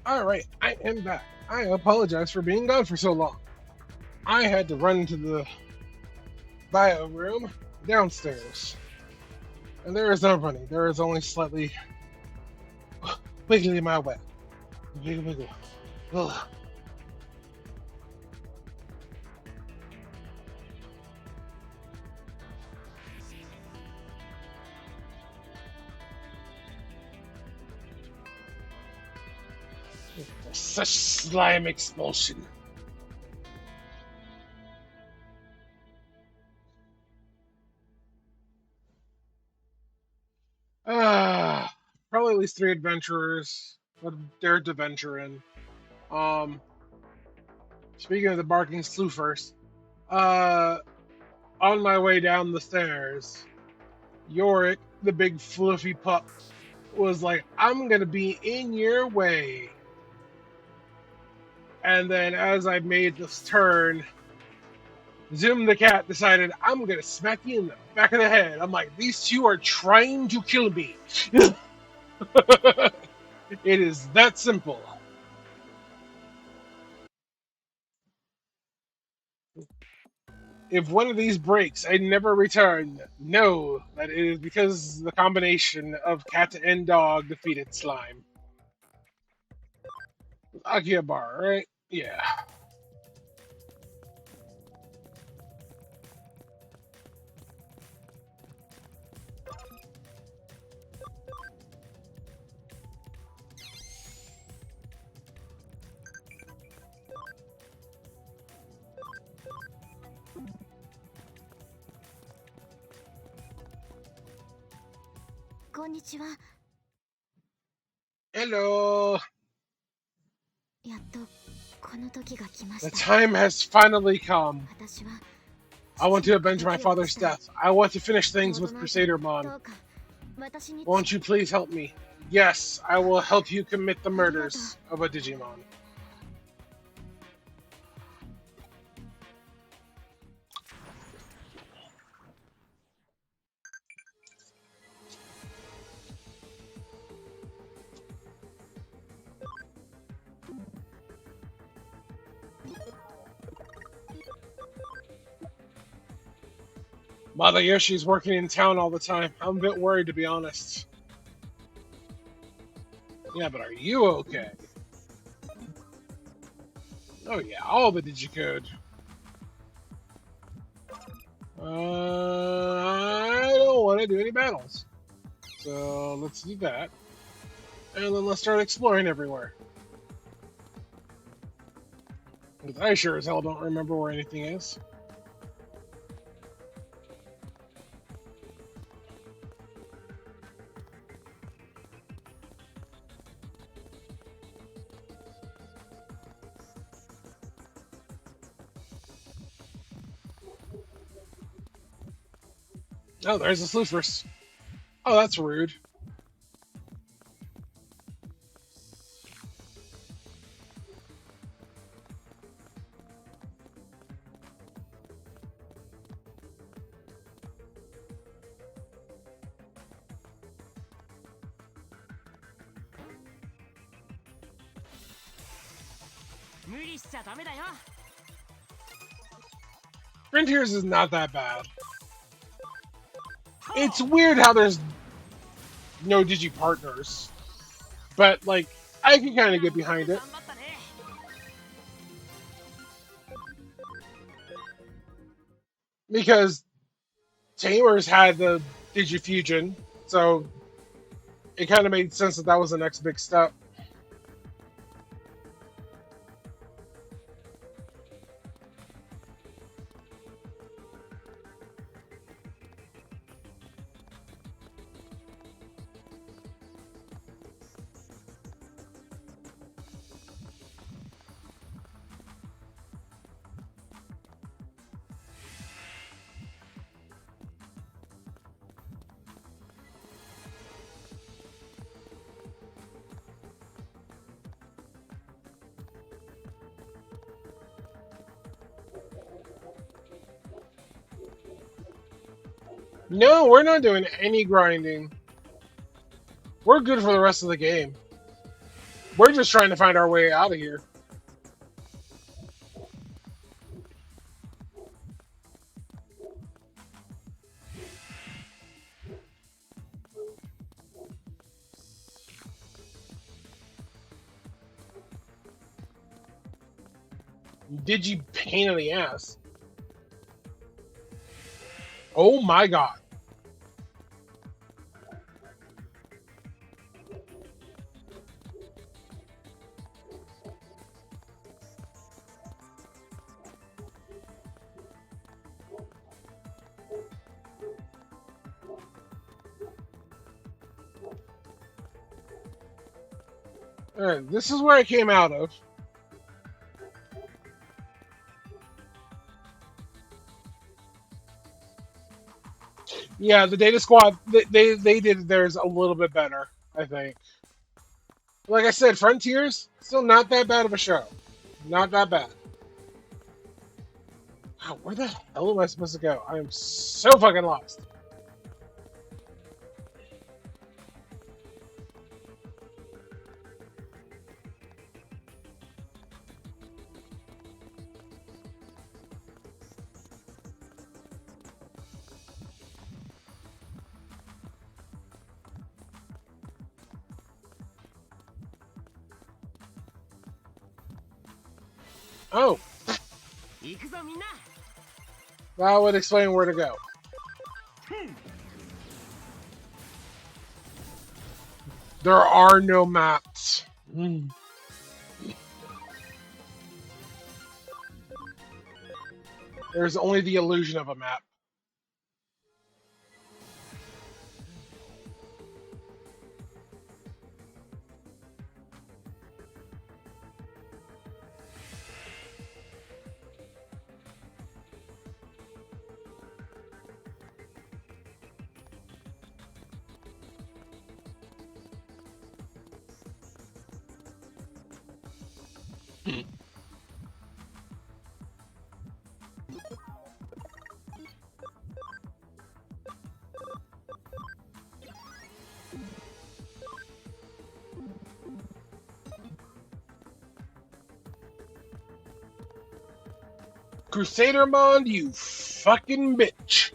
Alright, I am back. I apologize for being gone for so long. I had to run into the bio room downstairs. And there is no running, there is only slightly wiggling my way. Wiggle, wiggle. Ugh. Such slime expulsion. Probably at least 3 adventurers would dare to venture in. Speaking of the barking Sleuth first, on my way down the stairs, Yorick, the big fluffy pup, was like, "I'm gonna be in your way." And then as I made this turn, Zoom the cat decided, "I'm gonna smack you in the back of the head." I'm like, "These two are trying to kill me." It is that simple. If one of these breaks, I never return. Know that it is because the combination of cat and dog defeated slime. Akihabara, right? Yeah. Konnichiwa. Hello. やっとこの時が来まし The た。 time has finally come. 私は I want to avenge my father's death. I want to finish things with ど Crusadermon. うか私に Won't you please help me? Yes, I will help you commit the murders of a Digimon. Mother Yoshi's working in town all the time. I'm a bit worried, to be honest. Yeah, but are you okay? Oh yeah, all the digicode. I don't want to do any battles. So let's do that. And then let's start exploring everywhere. Because I sure as hell don't remember where anything is. Oh, there's the Sleuth. Oh, that's rude. Frontiers is not that bad. It's weird how there's no Digi partners, but like I can kind of get behind it because Tamers had the Digifusion, so it kind of made sense that that was the next big step. No, we're not doing any grinding. We're good for the rest of the game. We're just trying to find our way out of here. Digi pain in the ass. Oh my god. Alright, this is where I came out of. Yeah, the Data Squad, they did theirs a little bit better, I think. Like I said, Frontiers, still not that bad of a show. Not that bad. Wow, where the hell am I supposed to go? I am so fucking lost. Oh, that would explain where to go. There are no maps. There's only the illusion of a map. Crusadermon, you fucking bitch.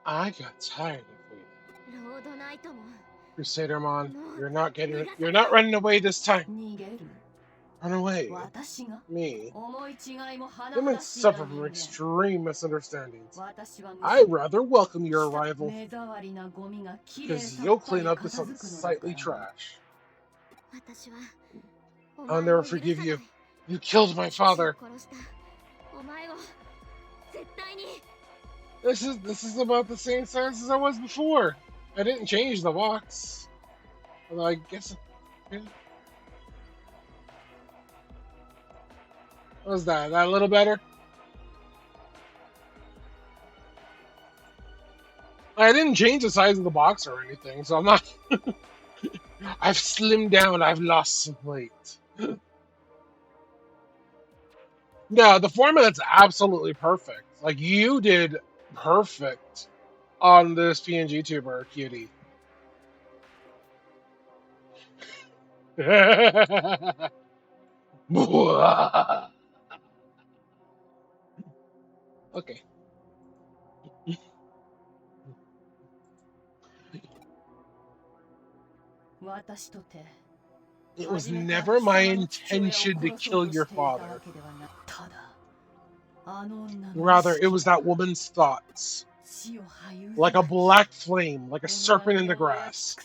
I got tired of waiting. ロードナイトも Crusadermon, you're not running away this time. Run away. Me. Humans suffer from extreme misunderstandings. I rather welcome your arrival because you'll clean up this unsightly trash. 私はお I'll 前を never 許さ forgive ない you. You killed my 父を father. 殺したお前を絶対に This is about the same size as I was before. I didn't change the box. Although I guess. Yeah. What was that? That a little better? I didn't change the size of the box or anything, so I'm not. I've slimmed down. I've lost some weight. No, the format's absolutely perfect. Like, you did perfect on this PNG tuber, cutie. Okay. It was never my intention to kill your father. Rather, it was that woman's thoughts. Like a black flame, like a serpent in the grass.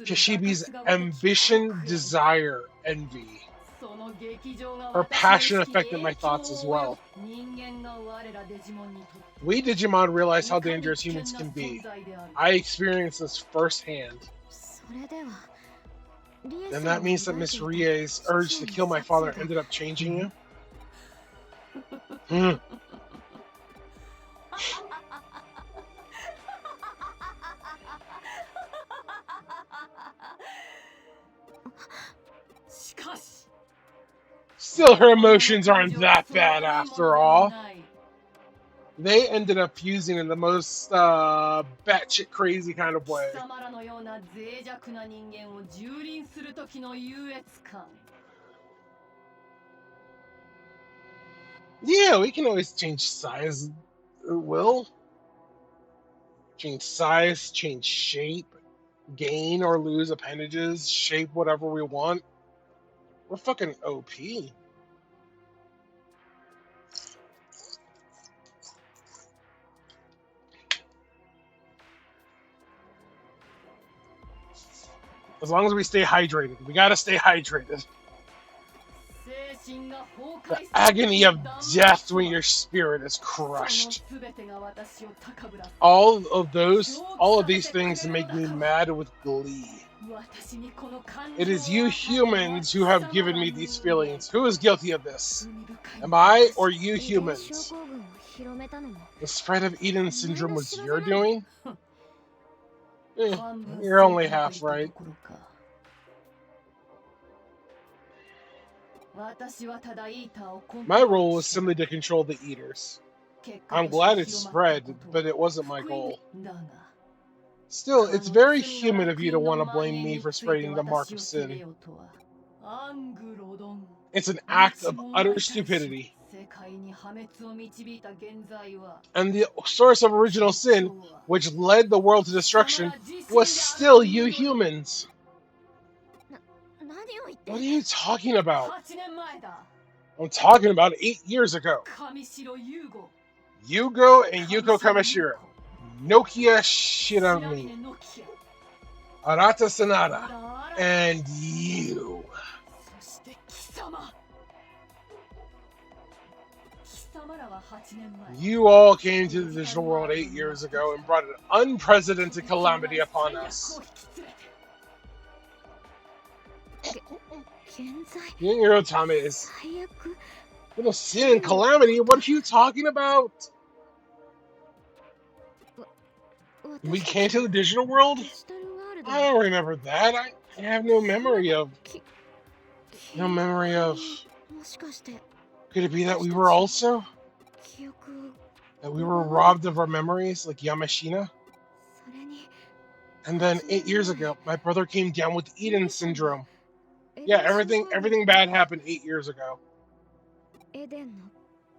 Kishibe's ambition, desire, envy. Her passion affected my thoughts as well. We Digimon realize how dangerous humans can be. I experienced this firsthand. それではリエ Then さん that が means that 抱い Miss ていた Rie's urge to 父へ kill の my 殺 father 意が ended up changing you? Hmm. しかし Still, her emotions aren't that bad after all. They ended up fusing in the most batshit crazy kind of way. 貴様らのような脆弱な人間を蹂躙する時の優越感 Yeah, we can always change size. Will change size, change shape, gain or lose appendages, shape whatever we want. We're fucking OP. As long as we stay hydrated. We gotta stay hydrated. 精神が崩 The 壊する agony of 断末 death と when は your spirit is その crushed. 全てが私を高ぶらせ All of these things make me mad with glee. 私にこの感 It 情 is を you 与えたのは humans who have 貴様 given ら me 人 these 間 feelings. Who is guilty of this? 罪深い Am I 私 or you 遺伝症 humans? 候群を広めたのも The spread of Eden syndrome was your doing? Eh, 半分 you're only 正解 half とい right. ったところか私はただイーターをコント My ロール role was した simply to control the eaters. 結果 I'm として glad it 広まった spread, こと but it wasn't my 福音 goal. だが Still, か it's の very 罪の human な of く you 因 to の want to 蔓 blame 延 me に for ついて spreading the mark 私 of を責め sin. ようとはアングロドン It's an act of 一問 utter を対し stupidity. 世界に破滅を導いた現在は And the source of original sin, which led the world to destruction, was still you humans. 何を言って What are you talking about? 8年前だ I'm talking about 8 years ago. 上白優吾 Yugo and Yuko 上白 Kamishiro. Nokia 白 Shirami. 峰ノキ Arata ア Sanada. ラアラ And you. そして貴様貴様らは8年前 You all came to the digital world 8 years ago and brought an unprecedented calamity upon us. 現在 Yingiro Tame is 最悪 little sin and calamity. What are you talking about? We 私 came to the digital world? デジタルワールド I don't remember that. I have no memory of. き No memory of. もしかして Could it be that we were also? 記憶 That we were robbed of our memories like Yamashina? それに And then 8 years ago, my brother came down with Eden syndrome. エ Yeah, デン症候群 everything bad happened 8 years ago. エデンの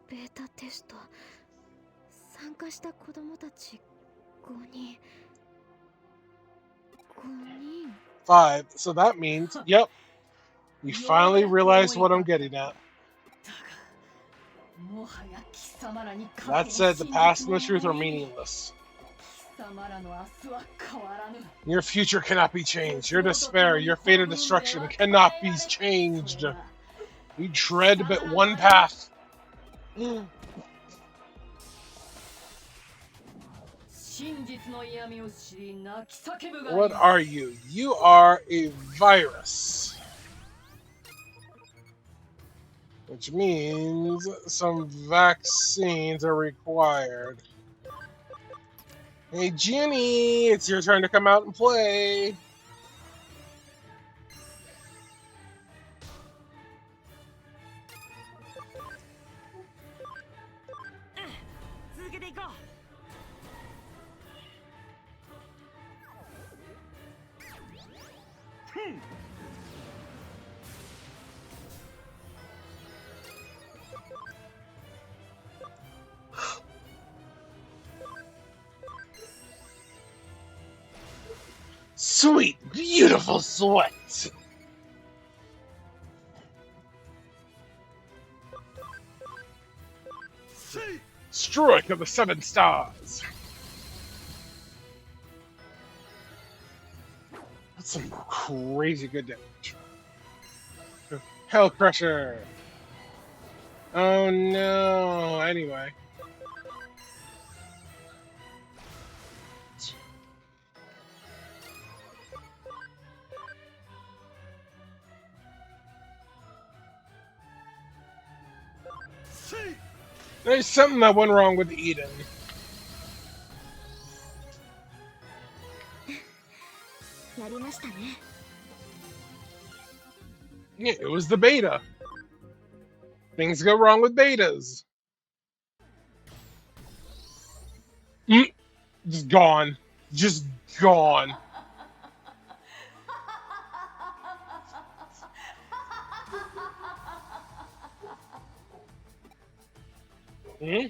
ベータテスト参加した子供たち5人。5. So that means, yep, you finally realized what I'm getting at. That said, the past and the truth are meaningless. Your future cannot be changed. Your despair, your fate of destruction cannot be changed. You tread but one path. What are you? You are a virus. Which means some vaccines are required. Hey, Ginny, it's your turn to come out and play. Sweet, beautiful sweat. Strike of the 7 stars. That's some crazy good damage. Hell Crusher. Oh no. Anyway. There's something that went wrong with Eden. Yeah, it was the beta. Things go wrong with betas. Just gone. Just gone. Hmm?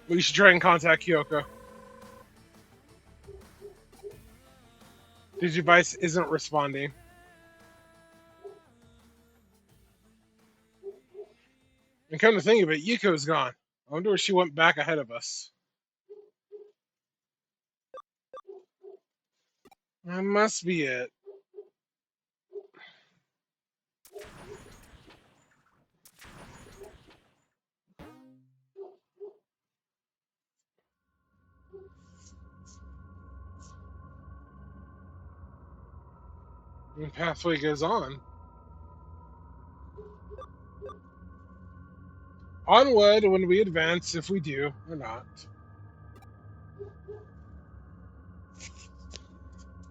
We should try and contact Kyoko. Digivice isn't responding. And come to think of it, Yuko's gone. I wonder if she went back ahead of us. That must be it. The pathway goes on. Onward when we advance, if we do or not.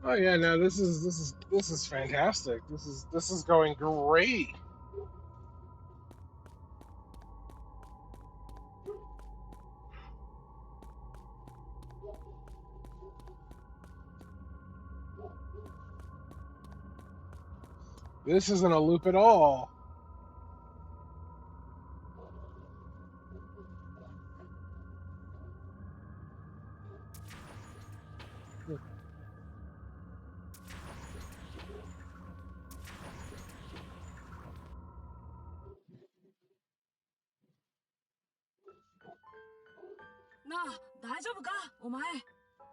Oh yeah, no, this is fantastic. This is going great. This isn't a loop at all.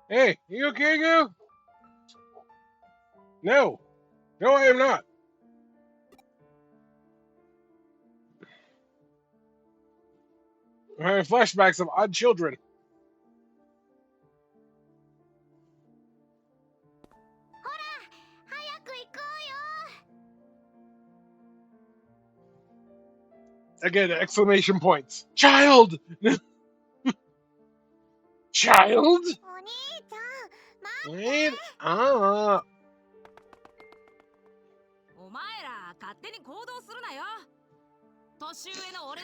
Hey, you okay, Goo? No. No, I am not. I'm having flashbacks of odd children. Again, exclamation points. Child! Child? Wait,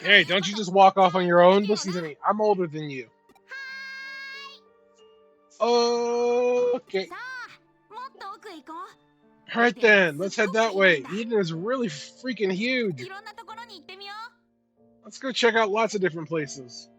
Hey, don't you just walk off on your own? Listen to me. I'm older than you. Okay. どこ行こう。 Alright then, let's head that way. Eden is really freaking huge. いろんなところに行ってみよう。 Let's go check out lots of different places.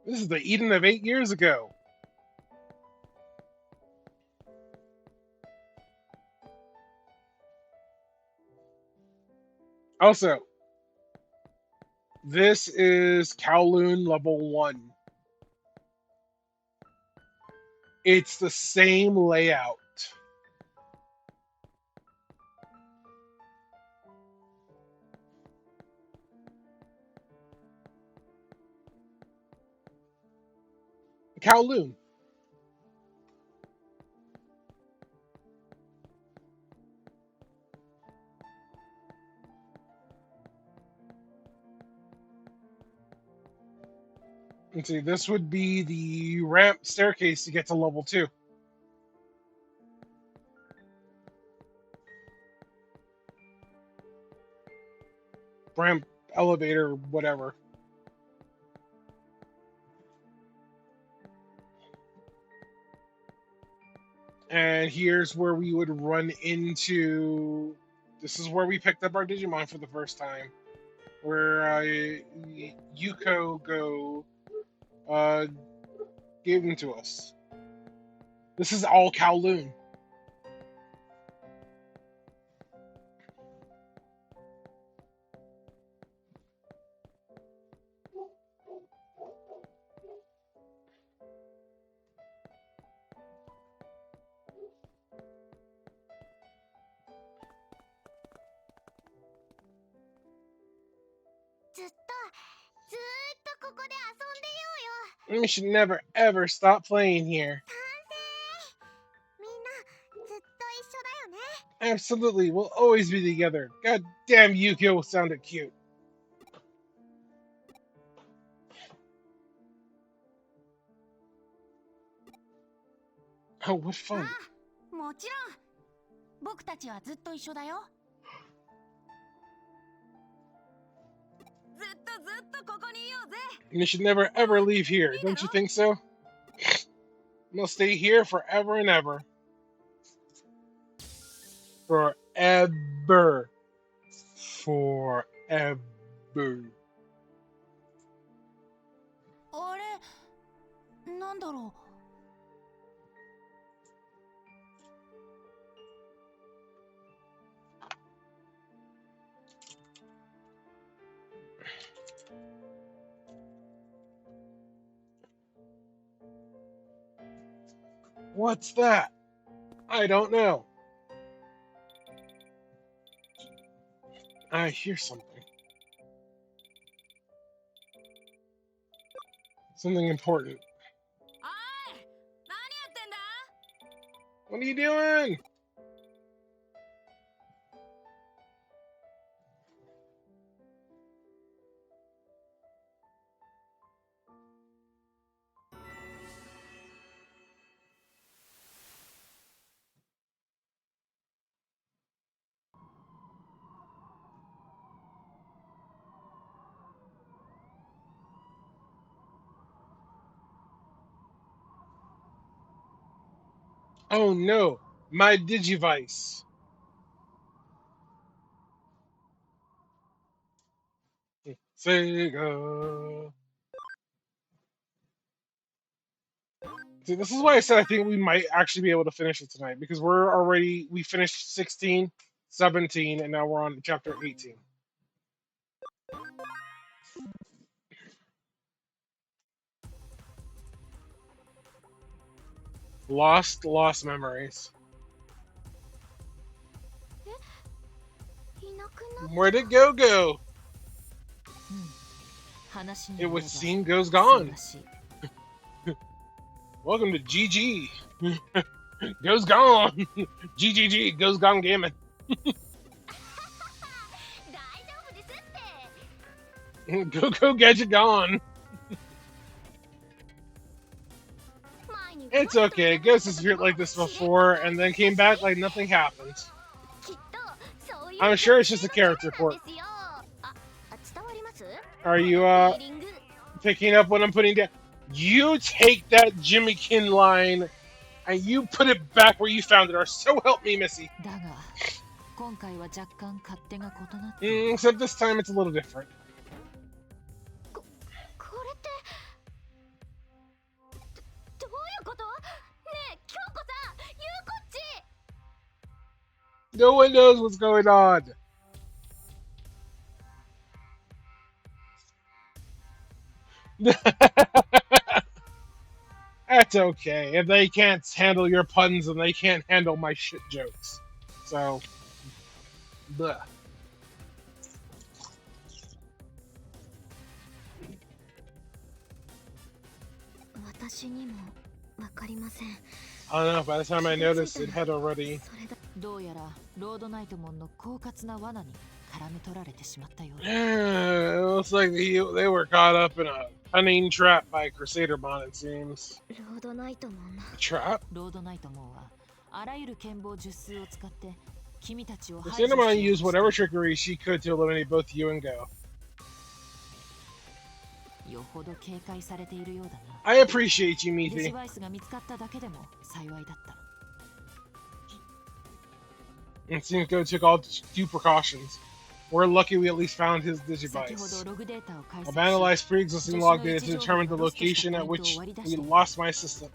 This is the Eden of 8 years ago. Also, this is Kowloon level 1. It's the same layout. Kowloon. Let's see, this would be the ramp staircase to get to level 2. Ramp, elevator, whatever. And here's where we would run into... This is where we picked up our Digimon for the first time. Where Yuko gave them to us. This is all Kowloon. We should never ever stop playing here. Absolutely, we'll always be together. God damn, Yukio sounded cute. Oh, what fun. もちろん。僕たちはずっと一緒だよ。ずっとここにいようぜ。 You should never ever leave here, don't you think so? We'll stay here forever and ever. Forever. Forever. あれ、なんだろう。 What's that? I don't know. I hear something. Something important. おい、何やってんだ? What are you doing? Oh no, my Digivice. Sega. See, this is why I said I think we might actually be able to finish it tonight, because we finished 16, 17, and now we're on chapter 18. Lost memories. Where'd it go? It would seem goes gone. Welcome to GG. Goes gone. GGG, goes gone gaming. Go Gadget gone. It's okay. Ghost has appeared like this before and then came back like nothing happened. I'm sure it's just a character quirk. Are you picking up what I'm putting down? You take that Jimmykin line and you put it back where you found it, or so help me, Missy. Except this time it's a little different. No one knows what's going on. That's okay. If they can't handle your puns, then they can't handle my shit jokes. So, bleh. I don't know, by the time I noticed, it had already... It looks like they were caught up in a cunning trap by Crusadermon, it seems. Trap? Crusadermon used whatever trickery she could to eliminate both you and Go. I appreciate you, Mithi. It seems Go took all due precautions. We're lucky we at least found his Digivice. I've analyzed pre-existing log data to determine the location at which we lost my assistant.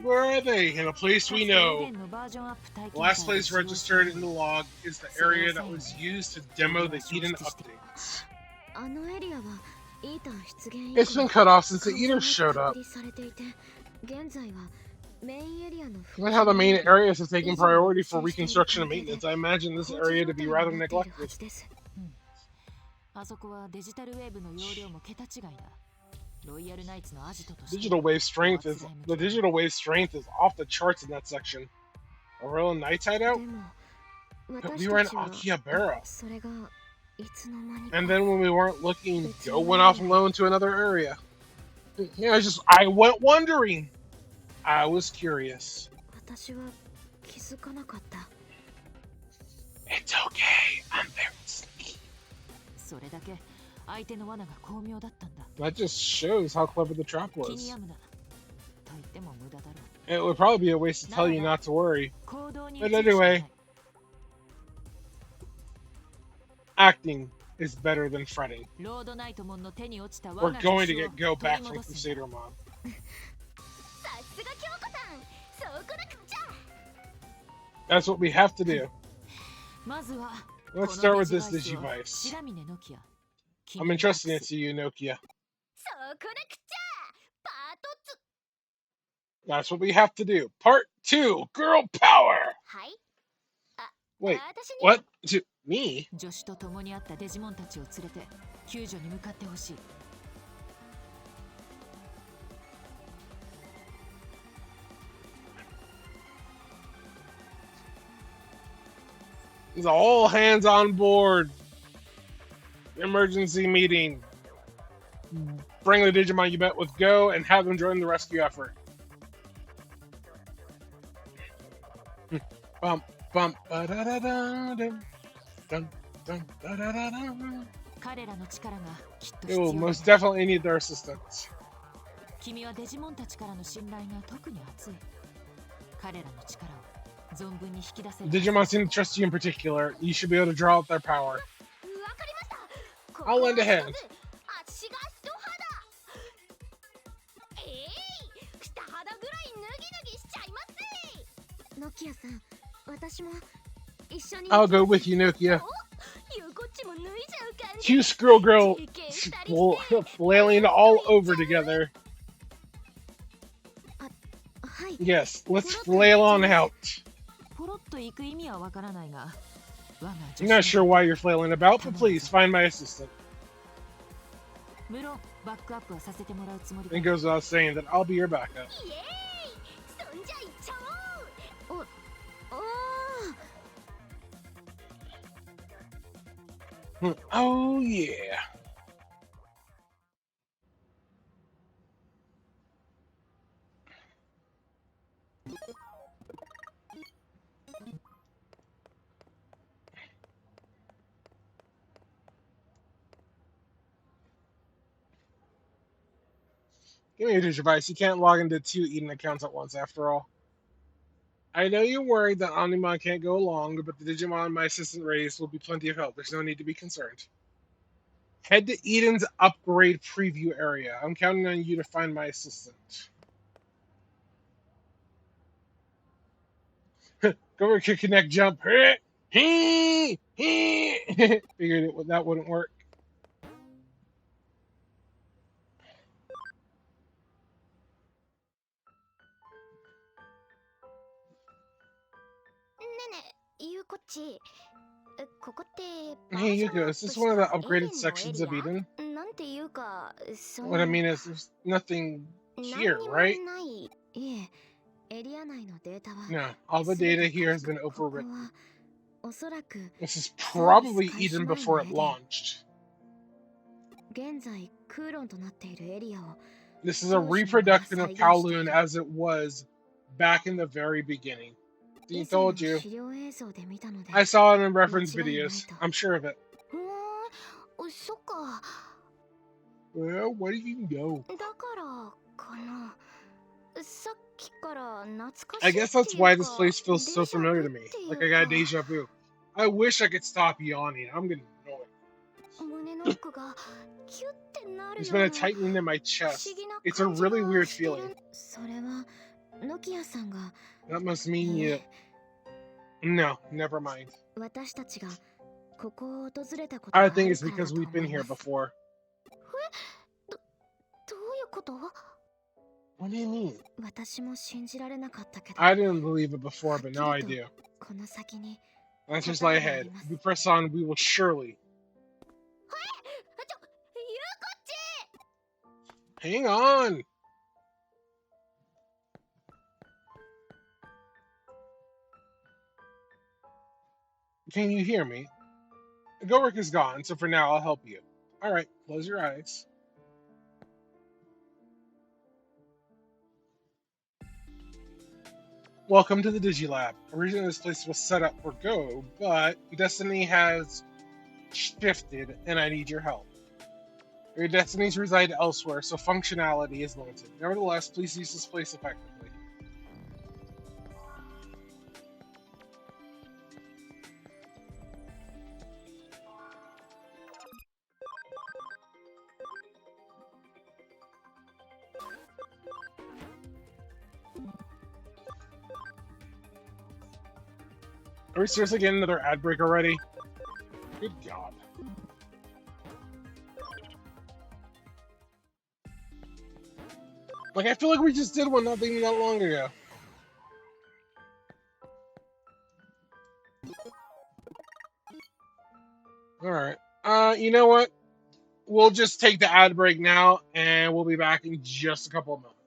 Where are they? In a place we know. The last place registered in the log is the area that was used to demo the Eden updates. It's been cut off since the Eaters showed up. Given how the main areas have taken priority for reconstruction and maintenance, I imagine this area to be rather neglected. Digital wave strength is off the charts in that section. Aurora Knight's hideout? But we were in Akihabara. And then when we weren't looking, Go went off alone to another area. Yeah, I went wondering. I was curious. It's okay. I'm very sneaky. That just shows how clever the trap was. It would probably be a waste to tell you not to worry. But anyway, acting is better than fretting. We're going to get Go back from Crusadermon. That's what we have to do. Let's start with this Digivice. I'm entrusting it to you, Nokia. That's what we have to do. Part 2, Girl Power! Wait, what? To me? It's all hands on board. Emergency meeting. Bring the Digimon you met with Go and have them join the rescue effort. Bump, bump, ba da da da dum, dum, dum, da da da da. They will most definitely need their assistance. Digimon seem to trust you in particular. You should be able to draw out their power. I'll lend a hand. I'll go with you, Nokia. Two Skrill Girl flailing all over together. Yes, let's flail on out. I'm not sure why you're flailing about, but please find my assistant. It goes without saying that I'll be your backup. Oh yeah. Give me your device. You can't log into 2 Eden accounts at once, after all. I know you're worried that Omnimon can't go along, but the Digimon my assistant raised will be plenty of help. There's no need to be concerned. Head to Eden's upgrade preview area. I'm counting on you to find my assistant. Go over to connect jump. Figured that wouldn't work. Hey Yuko, is this one of the upgraded sections of Eden? What I mean is, there's nothing here, right? No, all the data here has been overwritten. This is probably Eden before it launched. This is a reproduction of Kowloon as it was back in the very beginning. I told you. I saw it in reference videos. I'm sure of it. Well, what do you know? I guess that's why this place feels so familiar to me. Like I got deja vu. I wish I could stop yawning. I'm gonna know it. There's been a tightening in my chest. It's a really weird feeling. That must mean you... No, never mind. I think it's because we've been here before. What do you mean? I didn't believe it before, but now I do. Let's just lie ahead. If we press on, we will surely. Hang on! Can you hear me? Gorick is gone, so for now I'll help you. Alright, close your eyes. Welcome to the Digilab. Originally this place was set up for Go, but Destiny has shifted and I need your help. Your destinies reside elsewhere, so functionality is limited. Nevertheless, please use this place effectively. Are we seriously getting another ad break already? Good God. Like, I feel like we just did one not even that long ago. Alright. You know what? We'll just take the ad break now, and we'll be back in just a couple of moments.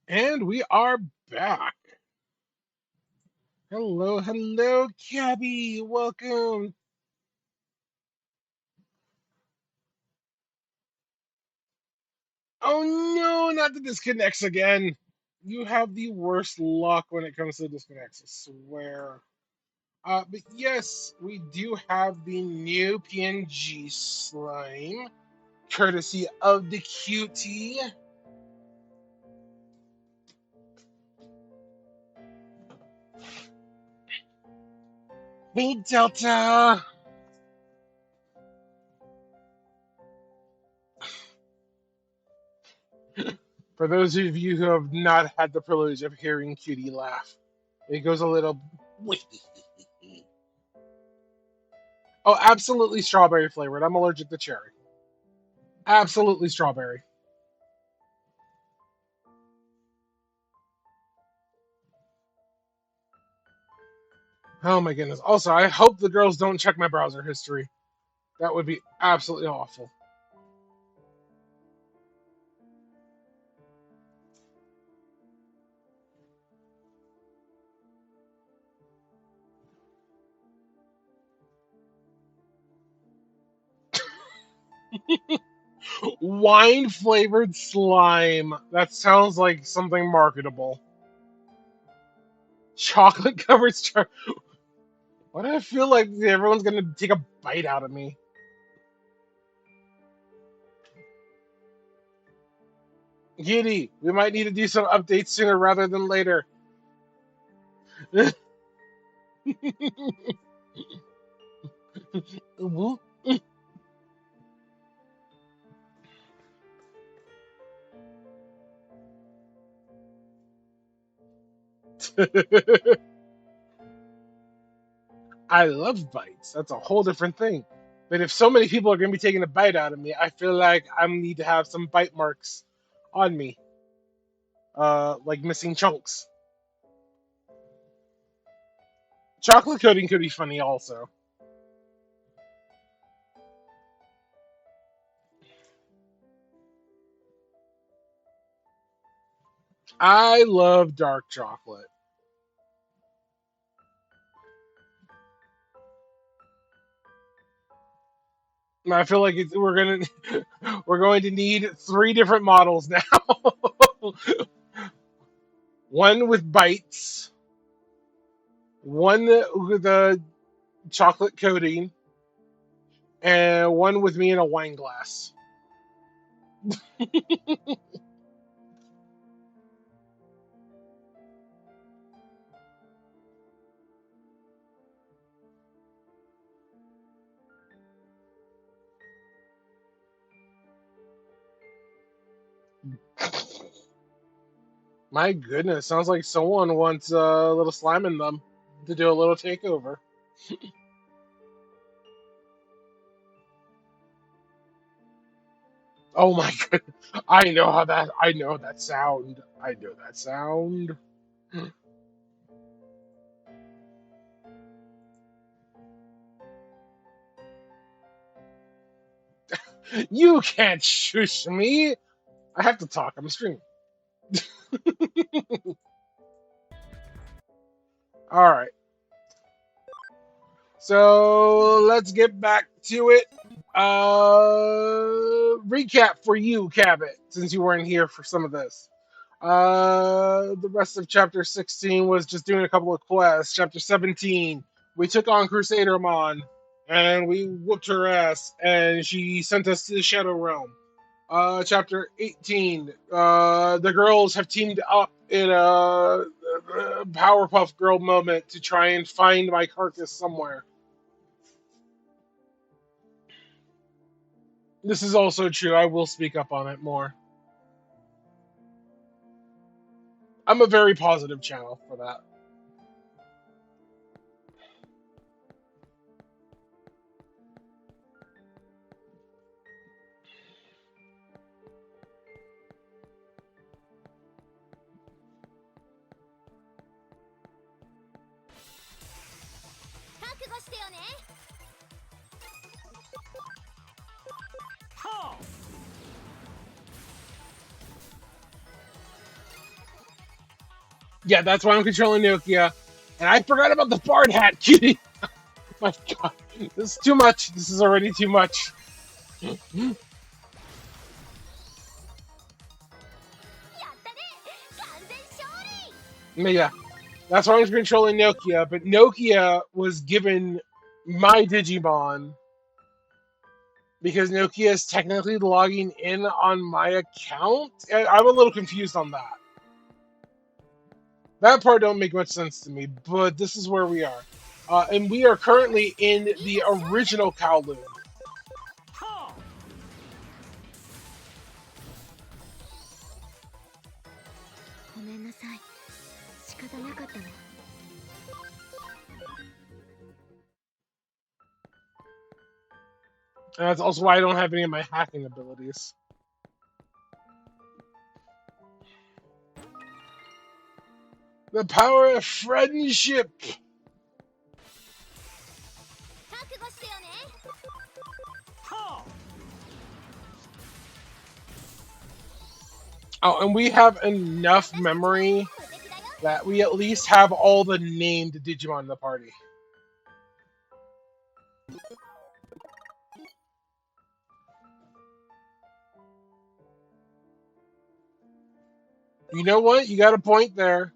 And we are back. Hello, hello, Cabby. Welcome. Oh no, not the disconnects again. You have the worst luck when it comes to disconnects, I swear. But yes, we do have the new PNG slime, courtesy of the cutie. Hey, Delta. For those of you who have not had the privilege of hearing Cutie laugh, it goes a little. Oh, absolutely strawberry flavored. I'm allergic to cherry. Absolutely strawberry. Oh my goodness. Also, I hope the girls don't check my browser history. That would be absolutely awful. Wine flavored slime. That sounds like something marketable. Chocolate covered straw. Why do I feel like everyone's gonna take a bite out of me? Giddy, we might need to do some updates sooner rather than later. I love bites. That's a whole different thing. But if so many people are going to be taking a bite out of me, I feel like I need to have some bite marks on me, like missing chunks. Chocolate coating could be funny also. I love dark chocolate. And I feel like we're going to need three different models now. One with bites, one with a chocolate coating, and one with me in a wine glass. My goodness, sounds like someone wants a little slime in them to do a little takeover. Oh my goodness. I know that sound. I know that sound. You can't shush me. I have to talk. I'm streaming. All right. So let's get back to it. Recap for you, Cabot, since you weren't here for some of this. The rest of chapter 16 was just doing a couple of quests. Chapter 17, we took on Crusader Mon, and we whooped her ass, and she sent us to the Shadow Realm. Chapter 18, the girls have teamed up in a Powerpuff Girl moment to try and find my carcass somewhere. This is also true. I will speak up on it more. I'm a very positive channel for that. Yeah, that's why I'm controlling Nokia. And I forgot about the bard hat, kitty. My God, this is too much. This is already too much. But yeah, that's why I'm controlling Nokia. But Nokia was given my Digimon because Nokia is technically logging in on my account. I'm a little confused on that. That part don't make much sense to me, but this is where we are. And we are currently in the original Kowloon. ごめんなさい。仕方なかったの。And that's also why I don't have any of my hacking abilities. The power of friendship! Oh, and we have enough memory that we at least have all the named Digimon in the party. You know what? You got a point there.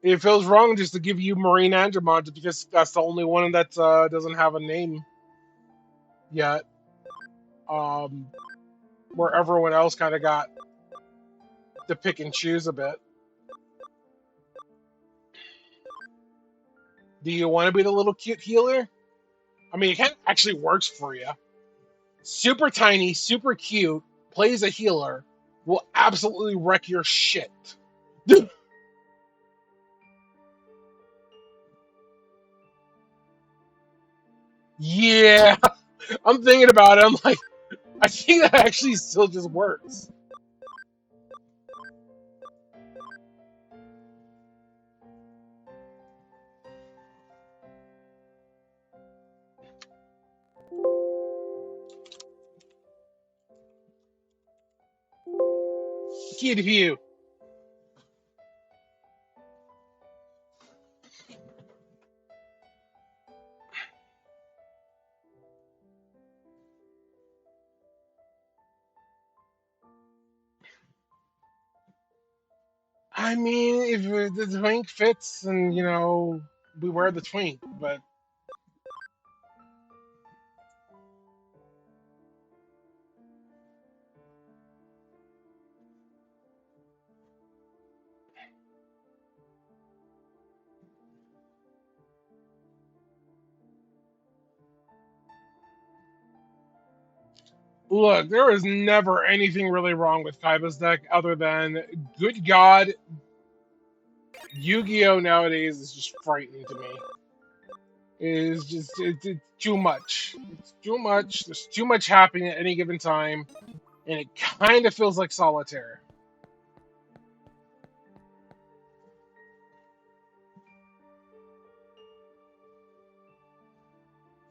It feels wrong just to give you Marine Andromon just because that's the only one that doesn't have a name yet. Um, where everyone else kind of got to pick and choose a bit. Do you want to be the little cute healer? I mean, it kind of actually works for you. Super tiny, super cute, plays a healer, will absolutely wreck your shit. Yeah, I'm thinking about it. I'm like, I think that actually still just works. Kid view. I mean, if the twink fits, and we wear the twink. But look, there is never anything really wrong with Kaiba's deck, other than, good God, Yu-Gi-Oh nowadays is just frightening to me. Is just it's too much. It's too much. There's too much happening at any given time, and it kind of feels like solitaire.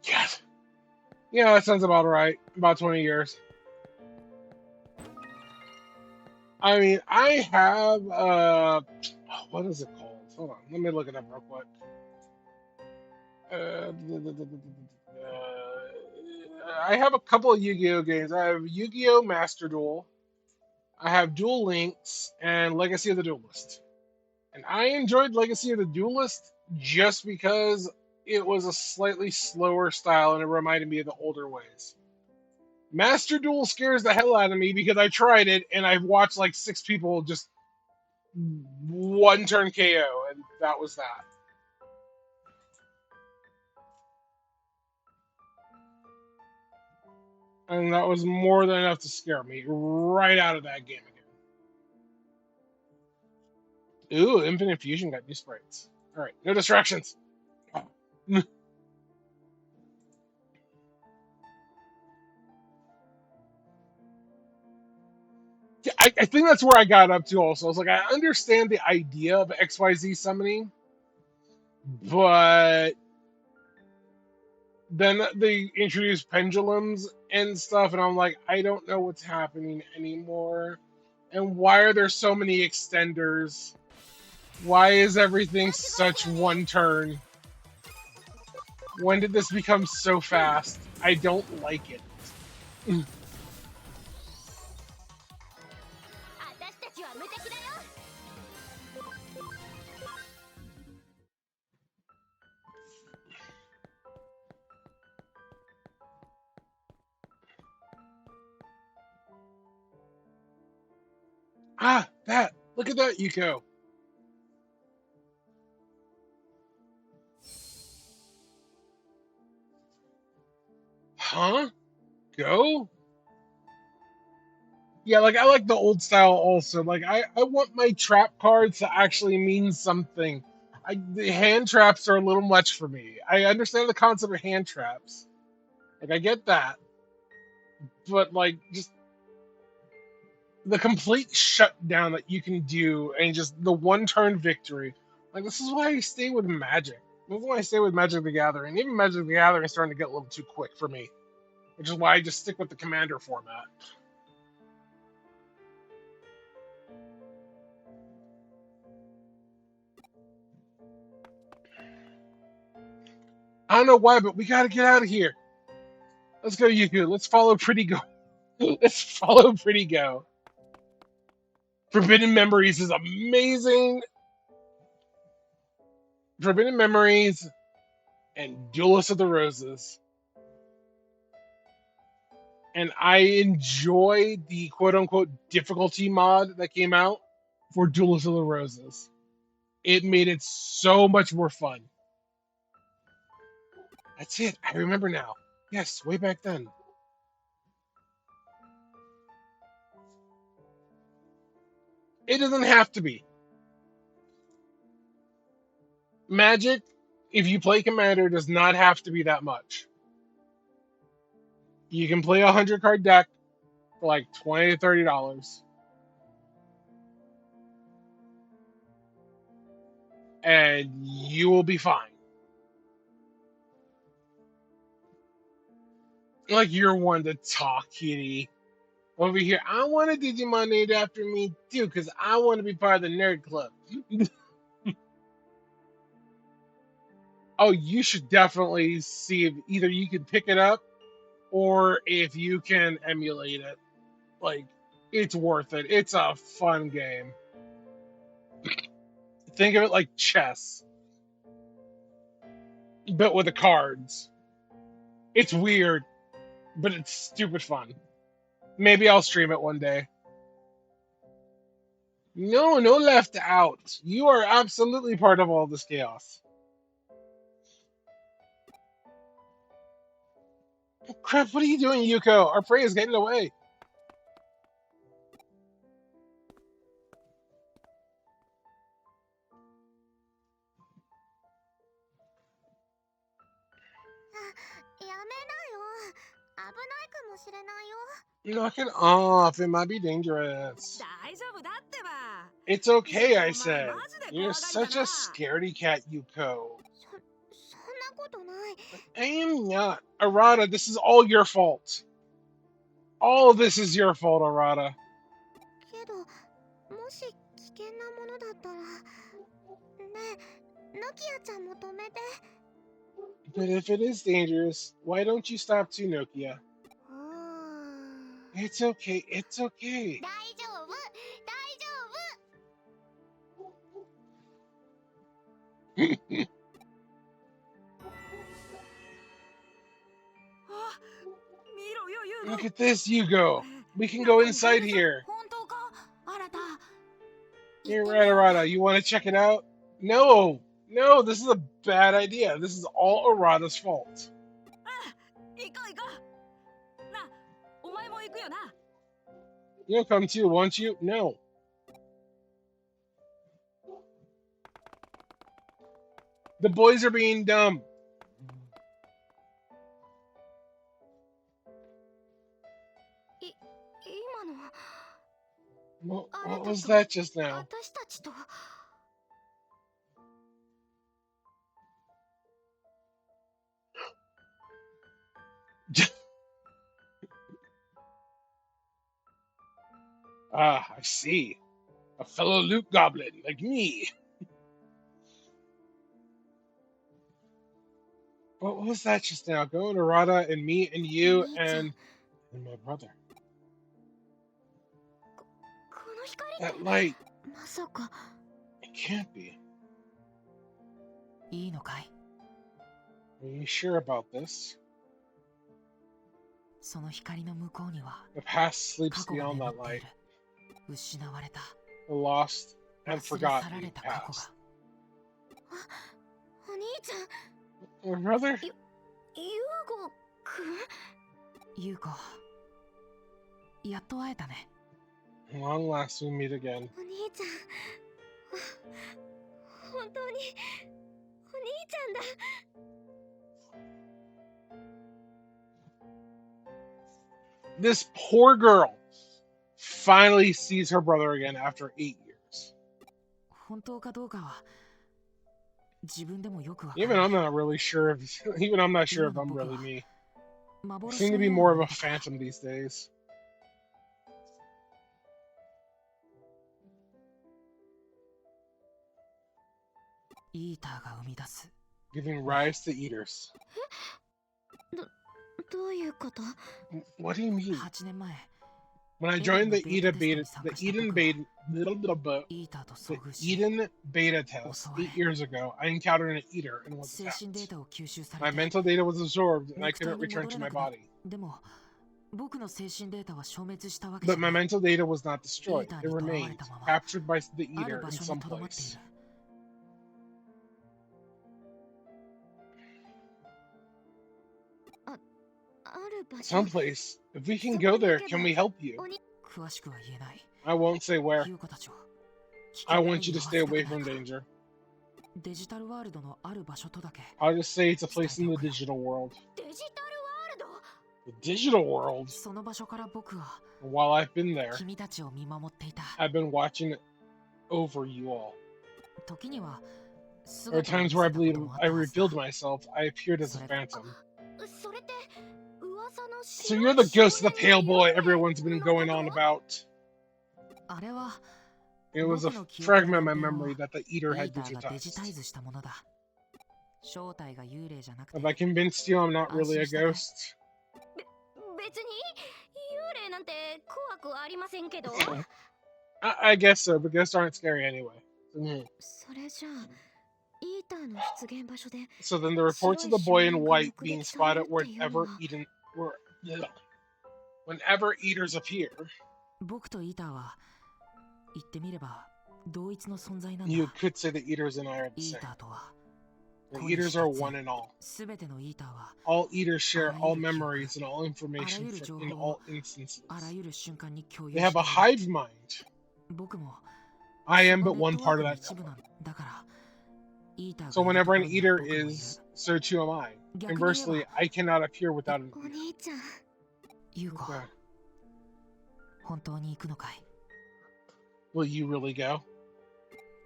Yes. Yeah, that sounds about right. About 20 years. I mean, I have what is it called? Hold on, let me look it up real quick. I have a couple of Yu-Gi-Oh games. I have Yu-Gi-Oh Master Duel. I have Duel Links and Legacy of the Duelist. And I enjoyed Legacy of the Duelist just because it was a slightly slower style and it reminded me of the older ways. Master Duel scares the hell out of me because I tried it and I've watched like 6 people just one turn KO, and that was that. And that was more than enough to scare me right out of that game again. Ooh, Infinite Fusion got new sprites. Alright, no distractions. Yeah, I think that's where I got up to also. I was like, I understand the idea of XYZ summoning, but then they introduced pendulums and stuff, and I'm like, I don't know what's happening anymore. And why are there so many extenders? Why is everything such one turn? When did this become so fast? I don't like it. 私たちは無敵だよ。Ah, that! Look at that, Yuko! Huh? Go? Yeah, like I like the old style also. Like I want my trap cards to actually mean something. The hand traps are a little much for me. I understand the concept of hand traps. Like I get that. But like just the complete shutdown that you can do and just the one turn victory. Like this is why I stay with Magic. This is why I stay with Magic the Gathering. Even Magic the Gathering is starting to get a little too quick for me. Which is why I just stick with the commander format. I don't know why, but we gotta get out of here. Let's go, Yuku. Let's follow Pretty Go. Let's follow Pretty Go. Forbidden Memories is amazing. Forbidden Memories and Duelist of the Roses. And I enjoy the quote unquote difficulty mod that came out for Duelist of the Roses. It made it so much more fun. That's it. I remember now. Yes, way back then. It doesn't have to be. Magic, if you play Commander, does not have to be that much. You can play a 100 card deck for like $20 to $30, and you will be fine. Like you're one to talk, kitty. Over here, I want a Digimon named after me too, because I want to be part of the nerd club. Oh, you should definitely see if either you can pick it up or if you can emulate it. Like, it's worth it. It's a fun game. Think of it like chess, but with the cards. It's weird, but it's stupid fun. Maybe I'll stream it one day. No, no left out. You are absolutely part of all this chaos. Crap, what are you doing, Yuko? Our prey is getting away. Knock it off. It might be dangerous. 大丈夫だってば。 It's okay, I お前 said. マジで You're 怖がりだ such な。 a scaredy cat, Yuko. そんなことない。 I am not. Arata, this is all your fault. All of this is your fault, Arata. けど、もし危険なものだったら、ねえ、ノキアちゃんも止めて。But if it is dangerous, why don't you stop too, Nokia? It's okay. It's okay. 大丈夫、大丈夫。あ、見ろよ、ユーゴ。 Look at this, Yugo. We can go inside here. 本当か、新た。 Here, Arata. You want to check it out? No. No, this is a bad idea. This is all Arata's fault. 行こう行こう。な、お前も行くよな。 You'll come too, won't you? No. The boys are being dumb. What was that just now? 私たちと。Ah, I see. A fellow loot goblin like me. What was that just now? Go to Rada and me and you and my brother. この光っ That て light, まさか it can't be. いいのかい？ Are you sure about this? その光の向こうには The past 過 sleeps 去が beyond 眠 that ってい light. る。失われた、 The lost and 忘れ去ら forgotten れた過去 past. が。お兄ちゃん My brother? 優吾くん優子、やっと会えたね。 Long last we meet again. お兄ちゃん本当にお兄ちゃんだ This poor girl finally sees her brother again after 8 years. 本当かどうかは自分でもよくわか Even ら I'm ない。 not really sure if even I'm not sure if I'm really me. I 幻 seem to の be よう more な of も a のか。 phantom these days. イーターが生み出す Giving rise to eaters. どういうこと What do you mean? 8年前、 When I joined the Eden beta test 8 years ago, I encountered an eater and was 精神デー attacked. タを吸収さ My れて、 mental data was absorbed and I 肉体 couldn't に return 戻 to れ my なくなる。 body. でも僕の精神データは消滅したわけじ But ゃ my ない。 mental data was not destroyed. Eater It に囚われ remained たまま captured by the ある eater 場 in 所に some とどまってい place. る。 ある場所 Someplace. If we can go there, can we help you? 詳しくは言えない。 I won't say where. 優子たちは危 I 険に want you to 遭わ stay せたく away ない from から danger. デジタルワールドのある場所とだけ I'll just say it's a place in the digital world. デジタルワールド The digital world? その場所から僕は While I've been there, 君たちを見守っていた。 I've been watching over you all. 時には There are 姿を見 times せ where I たこと believe もあっ I たはずだ。 revealed myself. I appeared as a Sorry. phantom. それって噂の So you're the ghost of the pale boy everyone's been going on about. あれは It was a 僕の記憶 fragment of の my 断片を memory that the イ eater ー had ターがデジタイ digitized. ズしたものだ。正体が幽霊じゃなくて Have I convinced you I'm not really a ghost? 別に幽霊なんて怖くありませんけど I guess so, but ghosts aren't scary anyway. それじゃあイーターの出現場所で So then the reports of the boy in white being spotted whenever eaters appear. 僕とイーターは言ってみれば同一の存在なんだ。 You could say the eaters and I are the イ same. ーターとは The eaters are one and all. すべてのイーターは All eaters share all memories and all information in all あ instances. らゆる瞬間に共有 They して have い a る。 hive mind. 僕も I am そ but の one ネットワー part ク of の that 一部 network. なんだから、イーター So がいると whenever こ an ろには eater 僕もいる。 is, so too am I. 逆に言え Conversely, ば I cannot appear without an お eater. 兄ちゃん優子、 Okay. 本当に行くのかい？ Will you really go?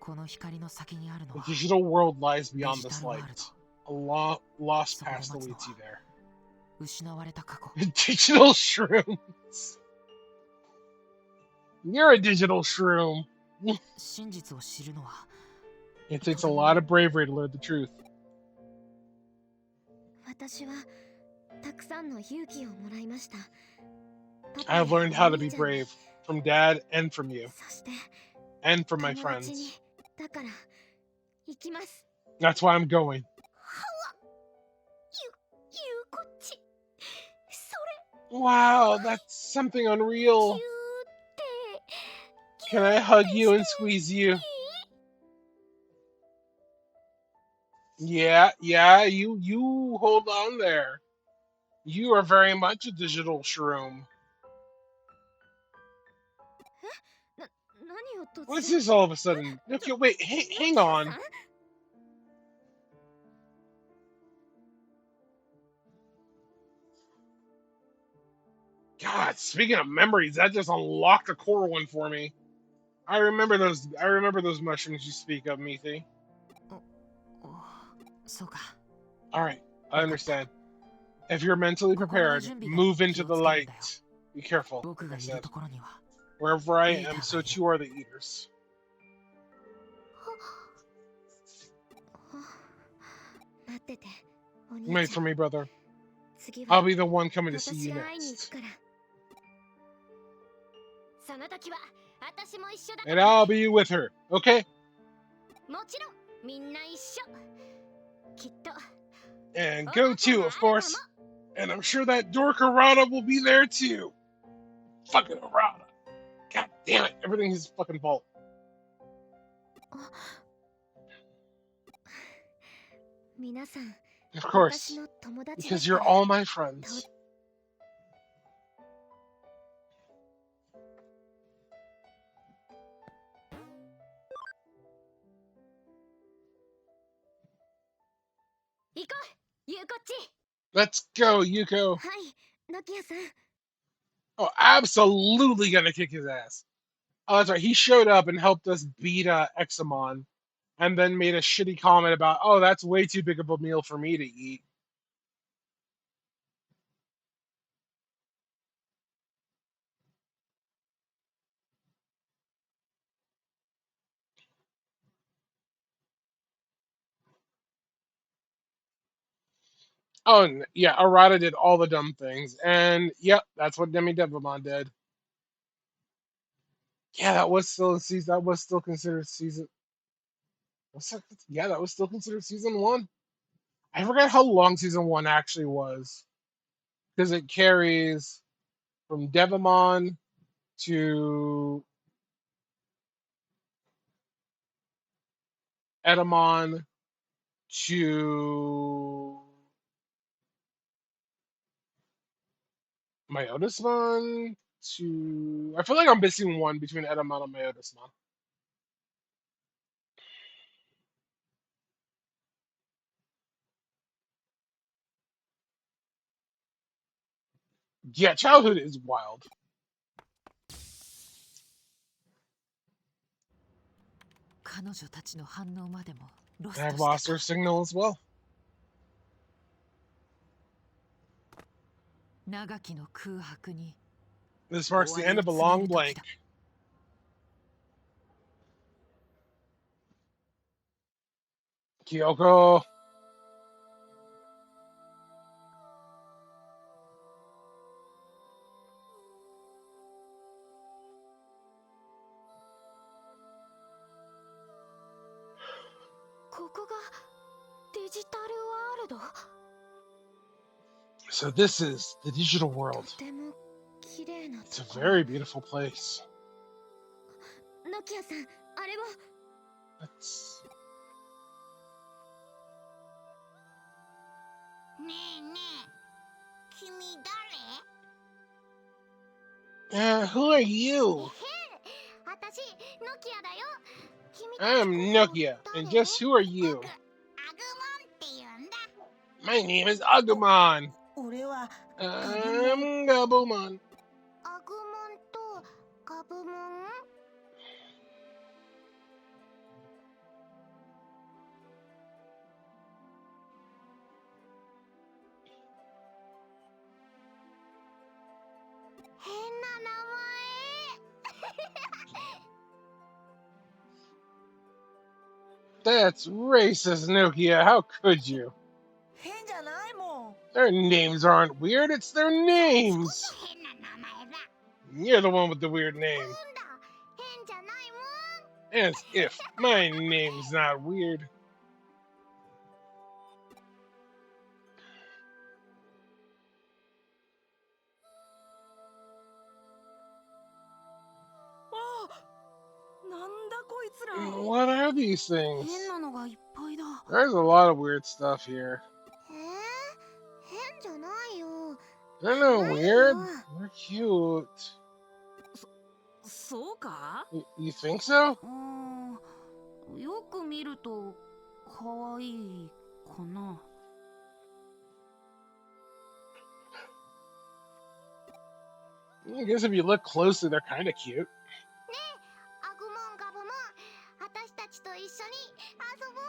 この光の先にあるの The は digital world lies beyond this Digital light. world. A lost So past what's awaits you more? there. 失われた過去。 Digital shrooms. You're a digital shroom. 真実を知るのは It takes a lot of bravery to learn the truth. 私はたくさんの勇気をもらいました I have learned how to be お兄ちゃん brave from Dad and from you そして and from my 友達 friends. にだから行きます That's why I'm going. ゆこっちそ Wow, that's something れ unreal. キューって Can I hug you and squeeze you? Yeah, you hold on there. You are very much a digital shroom. 何を突 What's 然 this all of a sudden? Okay, wait, hang on. God, speaking of memories, that just unlocked a core one for me. I remember those mushrooms you speak of, Mithi. おそうか。 Alright, I understand. If you're mentally prepared, move into the light. Be careful, 僕 like が I いる said. ところには Wherever I am, so too are the eaters. 待ってて、お兄 Wait ちゃ for ん。 me, brother. 次 I'll は be the one coming to see 私 you が会いに行く next. から。その時は私も一緒だか And ら。 I'll be with her, okay? もちろんみんな一緒。きっと。 And go too, of course. And I'm sure that dork Arata will be there too. Fucking Arata. God damn it. Everything is his fucking fault. 皆さん、 Of 私 course. の友達で Because すか you're ら。 all my friends. 行こう、ゆうこっち。 Let's go, Yuko. はい、ノキアさん。 Oh, absolutely gonna kick his ass. Oh, that's right. He showed up and helped us beat Examon, and then made a shitty comment about, oh, that's way too big of a meal for me to eat. Oh, yeah, Arata did all the dumb things, and yep, that's what Demi Devamon did. Yeah, that was still a season. That was still considered season. Yeah, that was still considered season one. I forgot how long season one actually was, because it carries from Devamon to Edamon to Myotismon to. I feel like I'm missing one between Edamon and Myotismon. Yeah, childhood is wild. 彼女たちの反応までもロス And ト I've して lost た her signal as well. 長きの空白に This 終 marks わ the り end を of a 告げ long る時 blank. だ。Kyoko. ここがデジタルワールド。 So this is the digital world. とても綺麗な It's と a ころ。 very beautiful place. ノキアさん、あれは。 That's... ねえねえ、君誰？ who are you? 私、ノキアだよ。君たち I'm こそ Nokia, 誰？ and just who are you? 僕、アグモンって言うんだ。 My name is Agumon. 俺は I'm Gabumon. アグモンとガブモン？ 変な名前。 That's racist, Nokia. How could you? 変じゃないもん。 Their names aren't weird, it's their names. 変な名前だ。 You're the one with the weird name. なんだ、変じゃないもん。 As if my name's not weird. なんだこいつら。 What are these things? 変なのがいっぱいだ。 There's a lot of weird stuff here. 変じゃないよ。 They're not weird. They're cute. そうか？ You think so? よく見ると可愛いかな。 I guess if you look closely, they're kind of cute. アグモンガブモン、私たちと一緒に遊ぼう。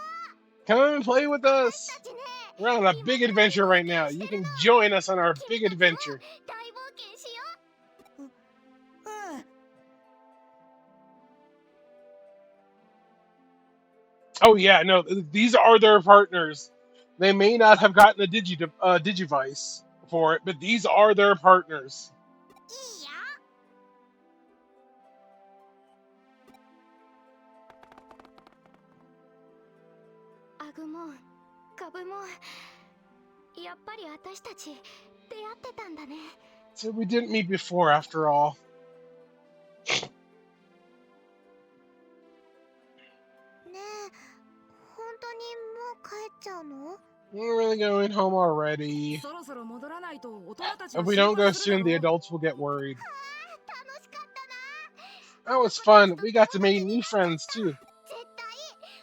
Come and play with us. 私たちね、 We're on a big adventure right now. You can join us on our big adventure. 大冒険しよう。うん。Oh yeah, no, these are their partners. They may not have gotten a Digivice for it, but these are their partners. いいよ。アグモン、ガブモン、やっぱり私たち出会ってたんだね。 So we didn't meet before, after all. ねえ、本当にもう帰っちゃうの？ We're really going home already. そろそろ戻らないと大人たち If は we 心 don't go 配するだ soon, ろ the う。 adults will get worried. 楽しかったな。 That was fun. We got to make new friends too. 絶対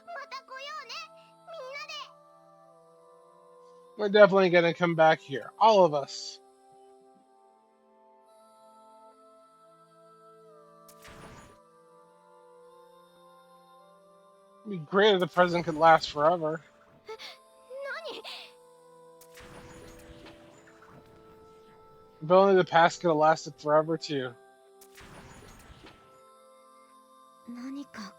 また来ようね、みんなで。 We're definitely gonna come back here, all of us. It'd be great if the present could last forever. 何？ If only the past could have lasted forever too. 何か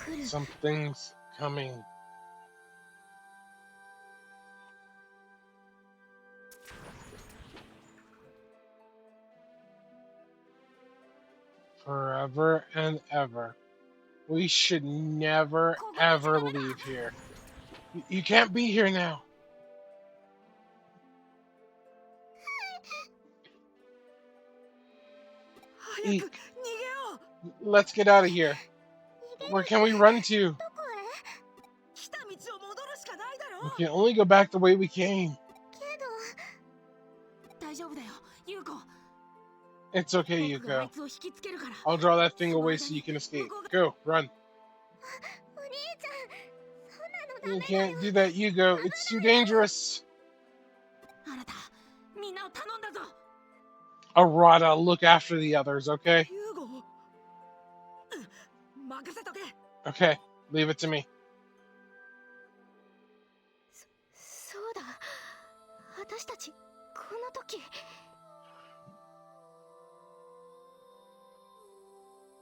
来る。 Something's coming. Forever and ever. We should never ever leave here. You can't be here now. 早く逃げよう。 Let's get out of here. Where can we run to? どこへ？ 来た道を戻るしかないだ We ろ can only go back the way we came. けど。 大丈夫だよ優子 It's okay, 僕があい Yuko. つを引きつけるから I'll draw that thing away so you can escape. Go, run. お兄ちゃん、そんなの You ダメだ can't よ。 do that, Yugo. It's too dangerous. あなたみんなを頼んだぞ Arata, look after the others, okay? ユーゴ、任せとけ。 Okay, leave it to me. そうだ、私たちこの時。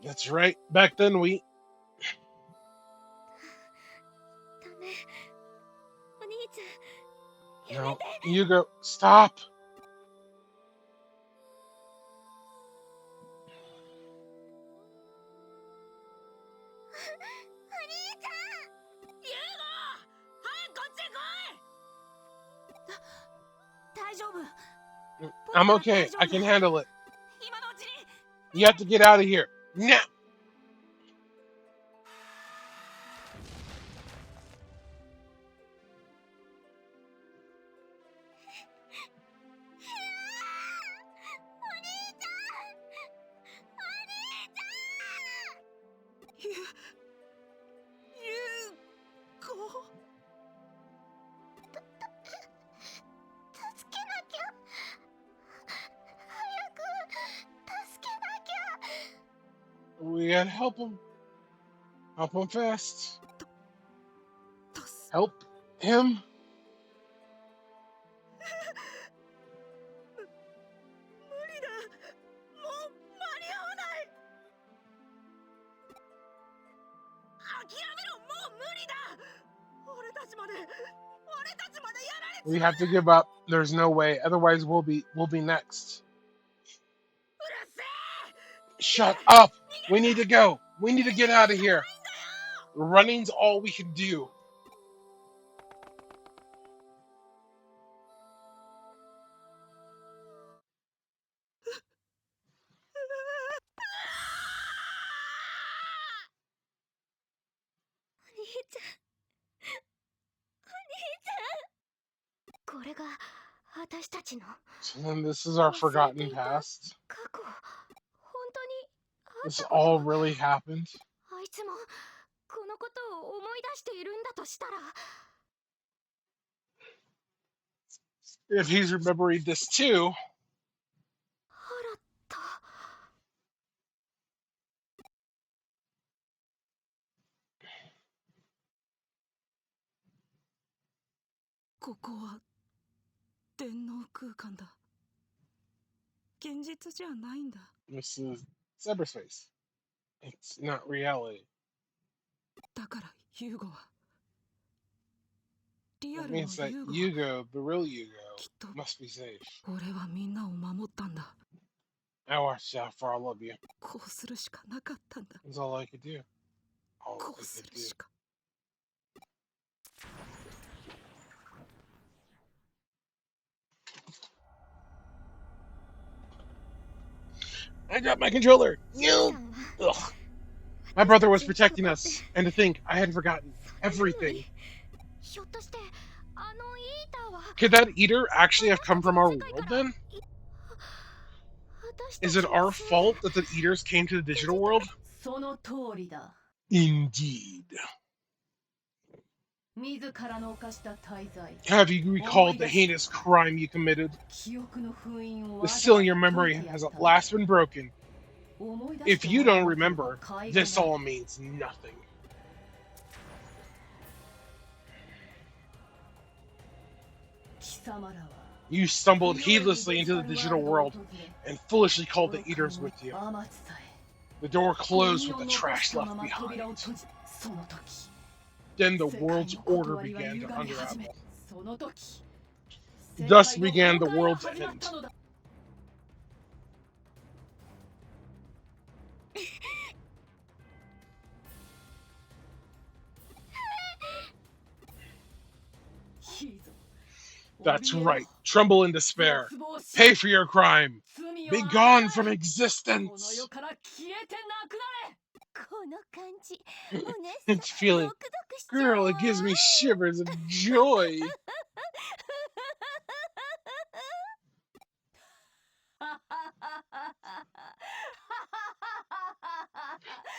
That's right. Back then, we... ダメ、お兄ちゃん、やめ No, て。 Yugo, stop. お兄ちゃん。 ユーゴ、早くこっちへ来い。 大丈夫 I'm okay. I can handle it. 今のうちに。 You have to get out of here. Now! ユーゴ。 助けなきゃ。早く助けなきゃ。 We gotta help him. Help him fast. 助 Help him. 無理だ。もう間に合わない。諦めろ、もう無理だ。俺たちまでやられち We have to give up. There's no way. Otherwise, we'll be next. うるせえ。 Shut up. We need to go. We need to get out of here. Running's all we can do. お兄ちゃん、お兄ちゃん。これが私たちの So then this is our forgotten past. 過去。本当にあっ This たこと。 all really happened. あいつもこのことを思い出しているんだとしたら。 If he's remembering this too, 腹った。 ここは電脳空間だ。現実じゃないんだ。 this is cyberspace. It's not reality. だからユーゴは That means that Yugo, the real Yugo, must be safe. 俺はみんなを守ったんだ。 I watched out for all of you. こうするしかなかったんだ。 That's all I could do. All こ I うす could る do. しか。 I dropped my controller. You. Ugh. My brother was protecting us, and to think I had forgotten everything. ひょっとしてあのイーターは Could that eater actually have come from our world then? 私た Is ち it の our せい fault that the eaters came to the digital world? その通りだ。 Indeed. 自らの犯した大罪。 Have you recalled the heinous crime you committed? 記憶の封印を The seal in your memory has at last been broken. 思い出 If して you もら don't わなければ remember, 甲斐がない this all means nothing. 貴様らは You stumbled heedlessly into the digital world and foolishly called the eaters with you. The door closed with the trash left behind. Then the world's order began to unravel. Thus began the world's end. That's right. Tremble in despair. Pay for your crime. Be gone from existence. この感じお姉さん It's feeling, ゾクゾクしちゃう girl, わ it gives me shivers of joy.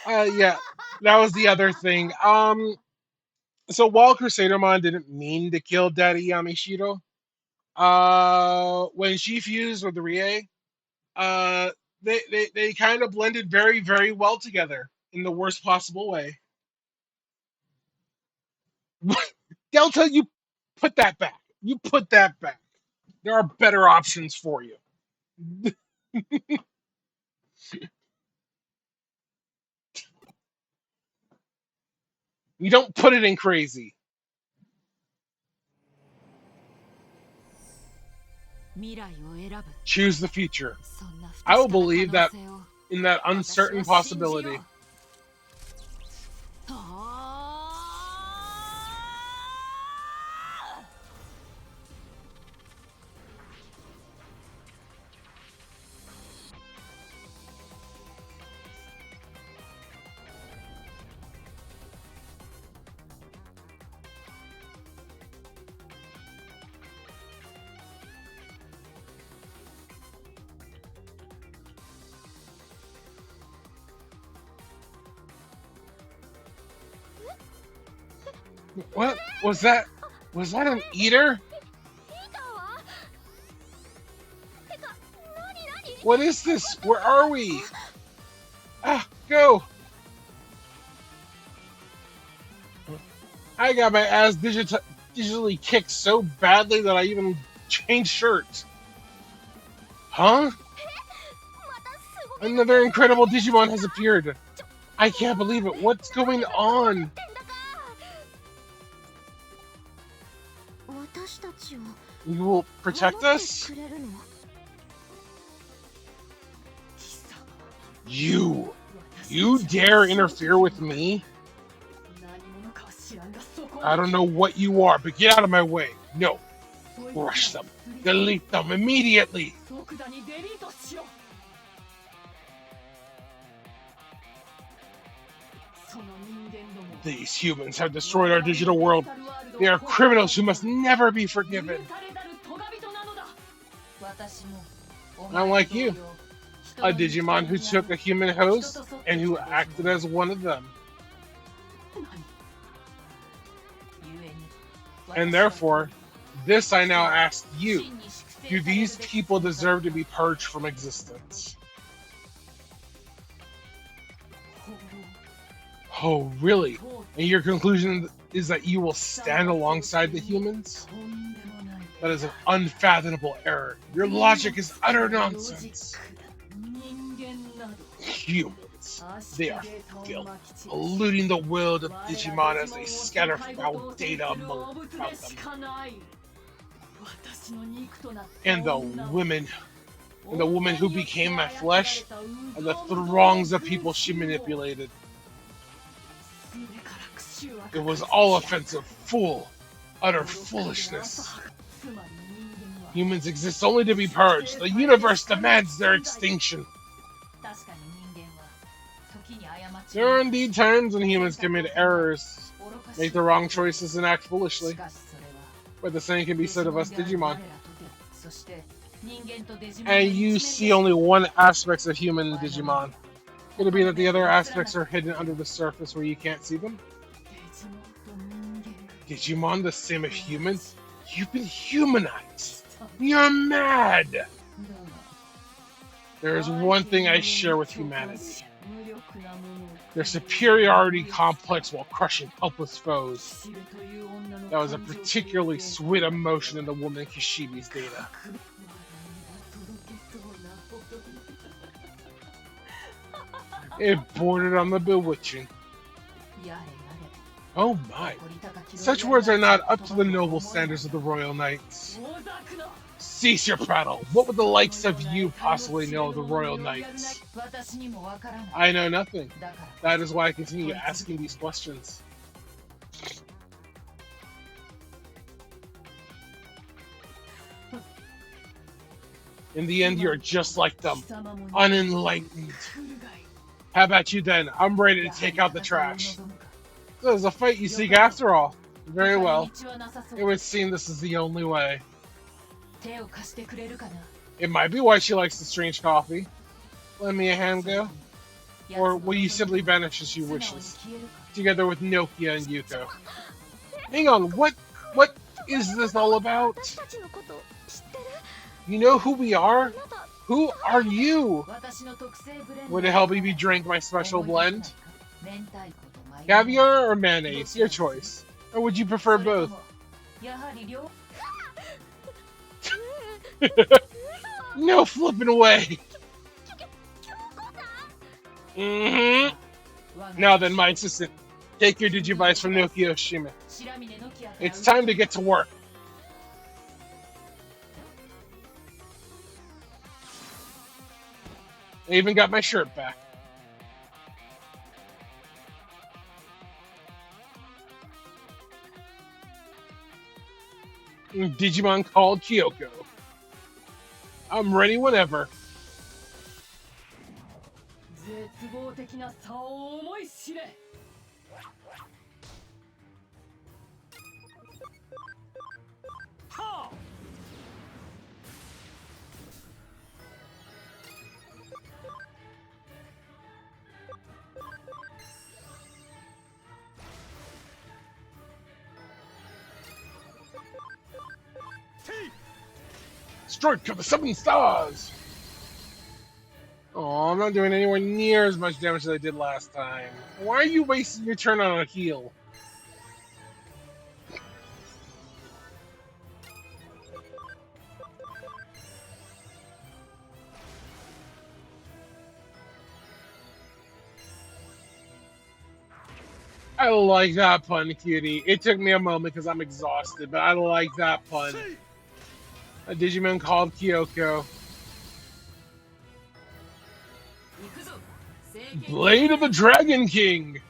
Yeah, that was the other thing. So while Crusadermon didn't mean to kill Daddy Yamashiro, when she fused with the Rie, they kind of blended very, very well together in the worst possible way. Delta, you put that back. You put that back. There are better options for you. You don't put it in crazy. 未来を選ぶ Choose the future. そんな不 I will 確かな believe 可 that 能性を in that 私 uncertain は信じよう possibility. あー What was that? Was that an eater? イーターはてか何 What is this? Where are we? Ah, go! I got my ass digitally kicked so badly that I even changed shirts. Huh? またすごい Another incredible Digimon has appeared. I can't believe it. What's going on? ってんだか私たちを You will protect 守って us? くれるの You dare interfere with me? 何者かは知らんがそこ I don't know what you are, but get out of my way. No. Crush them. Delete them immediately. 即座にデリートしろ。その人間ども These humans have destroyed our digital world. They are criminals who must never be forgiven. 許されざる咎人なのだ。私も Not like you. A Digimon who took a human host and who acted as one of them. And therefore, this I now ask you. Do these people deserve to be purged from existence? Oh, really? And your conclusion is that you will stand alongside the humans? That is an unfathomable error. Your logic is utter nonsense. Humans. They are filth, polluting the world of Digimon as they scatter foul data about them. And the woman who became my flesh, and the throngs of people she manipulated. It was all offensive, utter foolishness. Humans exist only to be purged. The universe demands their extinction. There are indeed times when humans commit errors, make the wrong choices, and act foolishly. But the same can be said of us Digimon. And you see only one aspect of human Digimon. Could it be that the other aspects are hidden under the surface where you can't see them? Digimon the same as humans? You've been humanized! You're mad! There is one thing I share with humanity. Their superiority complex while crushing helpless foes. That was a particularly sweet emotion in the woman Kishibe's data. It bordered on the bewitching. Oh my. Such words are not up to the noble standards of the Royal Knights. Cease your prattle. What would the likes of you possibly know of the Royal Knights? I know nothing. That is why I continue asking these questions. In the end, you're just like them. Unenlightened. How about you then? I'm ready to take out the trash. So there's a fight you seek after all. Very well. It would seem this is the only way. It might be why she likes the strange coffee. Lend me a hand, go? Or will you simply vanish as she wishes? Together with Nokia and Yuko. Hang on, what is this all about? You know who we are? Who are you? Would it help if you drank my special blend? Caviar or mayonnaise? Your choice. Or would you prefer both? No flipping way! Now then, my assistant, take your Digivice from Nokia Oshima. It's time to get to work. I even got my shirt back. Digimon called Kyoko. I'm ready whenever. Strike to the 7 stars! Oh, I'm not doing anywhere near as much damage as I did last time. Why are you wasting your turn on a heal? I like that pun, cutie. It took me a moment because I'm exhausted, but I like that pun. A Digimon called Kyoko. Blade of the Dragon King!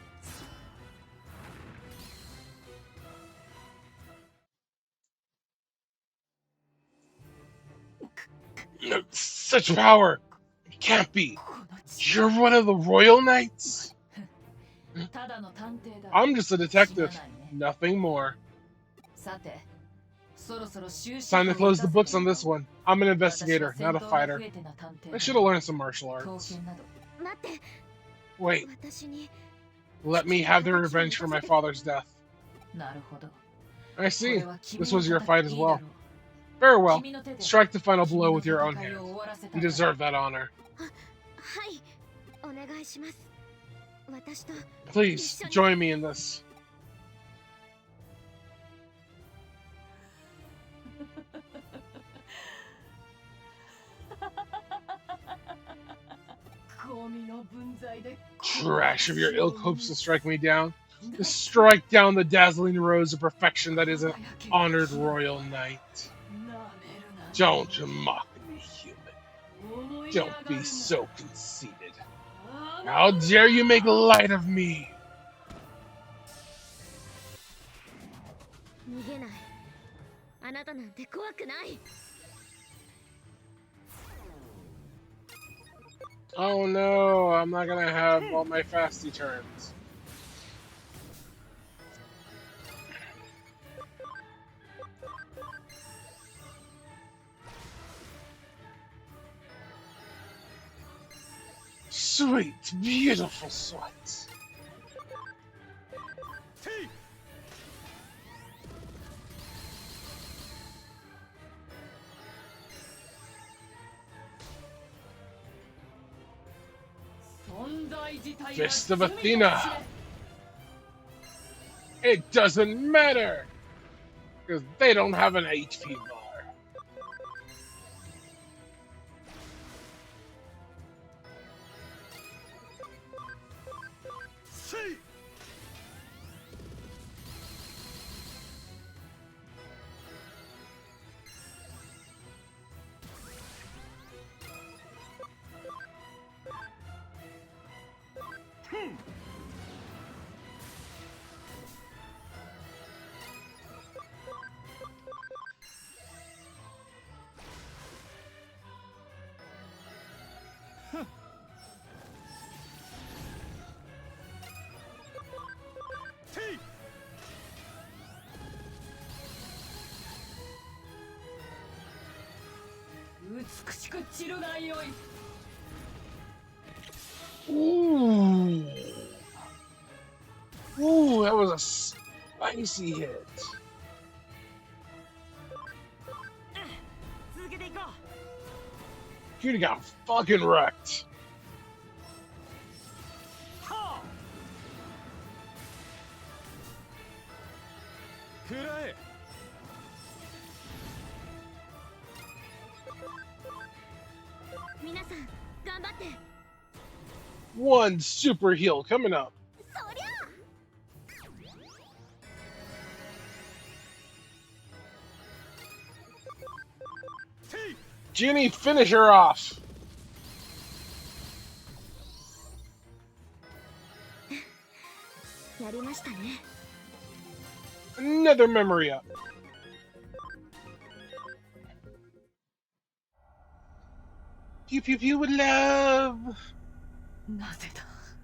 Such power! It can't be. You're one of the Royal Knights? I'm just a detective. Nothing more. Time to close the books on this one. I'm an investigator, not a fighter. I should have learned some martial arts. Wait. Let me have the revenge for my father's death. I see. This was your fight as well. Very well. Strike the final blow with your own hand. You deserve that honor. Please, join me in this. trash of your ilk hopes to strike me down. To strike down the dazzling rose of perfection that is an honored royal knight. Don't mock me, human. Don't be so conceited. How dare you make light of me? 逃げない。あなたなんて怖くない。 Oh no, I'm not gonna have all my fasty turns. Sweet, beautiful sweat. Fist of Athena. It doesn't matter, because they don't have an HP bar. Ooh. Ooh, that was a spicy hit. Cutie got fucking wrecked. One super heal coming up. Ginny, finish her off. Another memory up. Pew pew pew with love.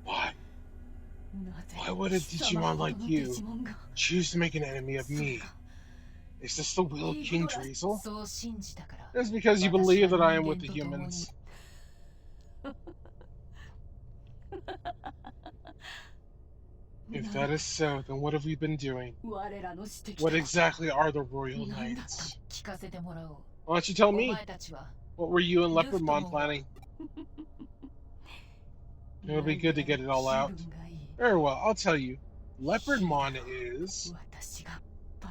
Why? Why would a Digimon like you choose to make an enemy of me? Is this the will of King Driesel? It's because you believe that I am with the humans. If that is so, then what have we been doing? What exactly are the Royal Knights? Why don't you tell me? What were you and Leopardmon planning? It would be good to get it all out. Very well, I'll tell you. Leopardmon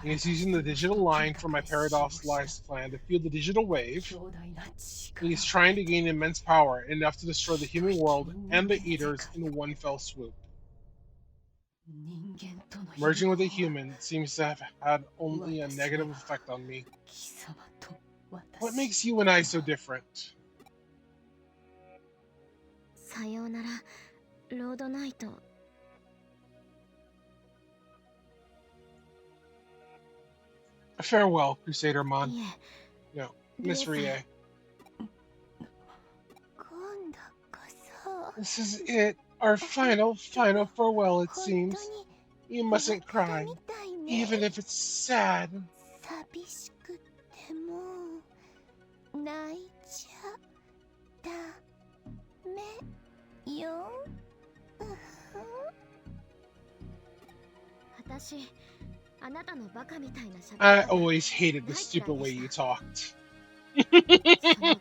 is using the digital line from my Paradox Lives plan to feel the digital wave. He's trying to gain immense power, enough to destroy the human world and the Eaters in one fell swoop. Merging with a human seems to have had only a negative effect on me. What makes you and I so different? Farewell, Crusadermon. No, Miss Rie. This is it. Our final farewell, it seems. You mustn't cry, even if it's sad. I always hated the stupid way you talked. The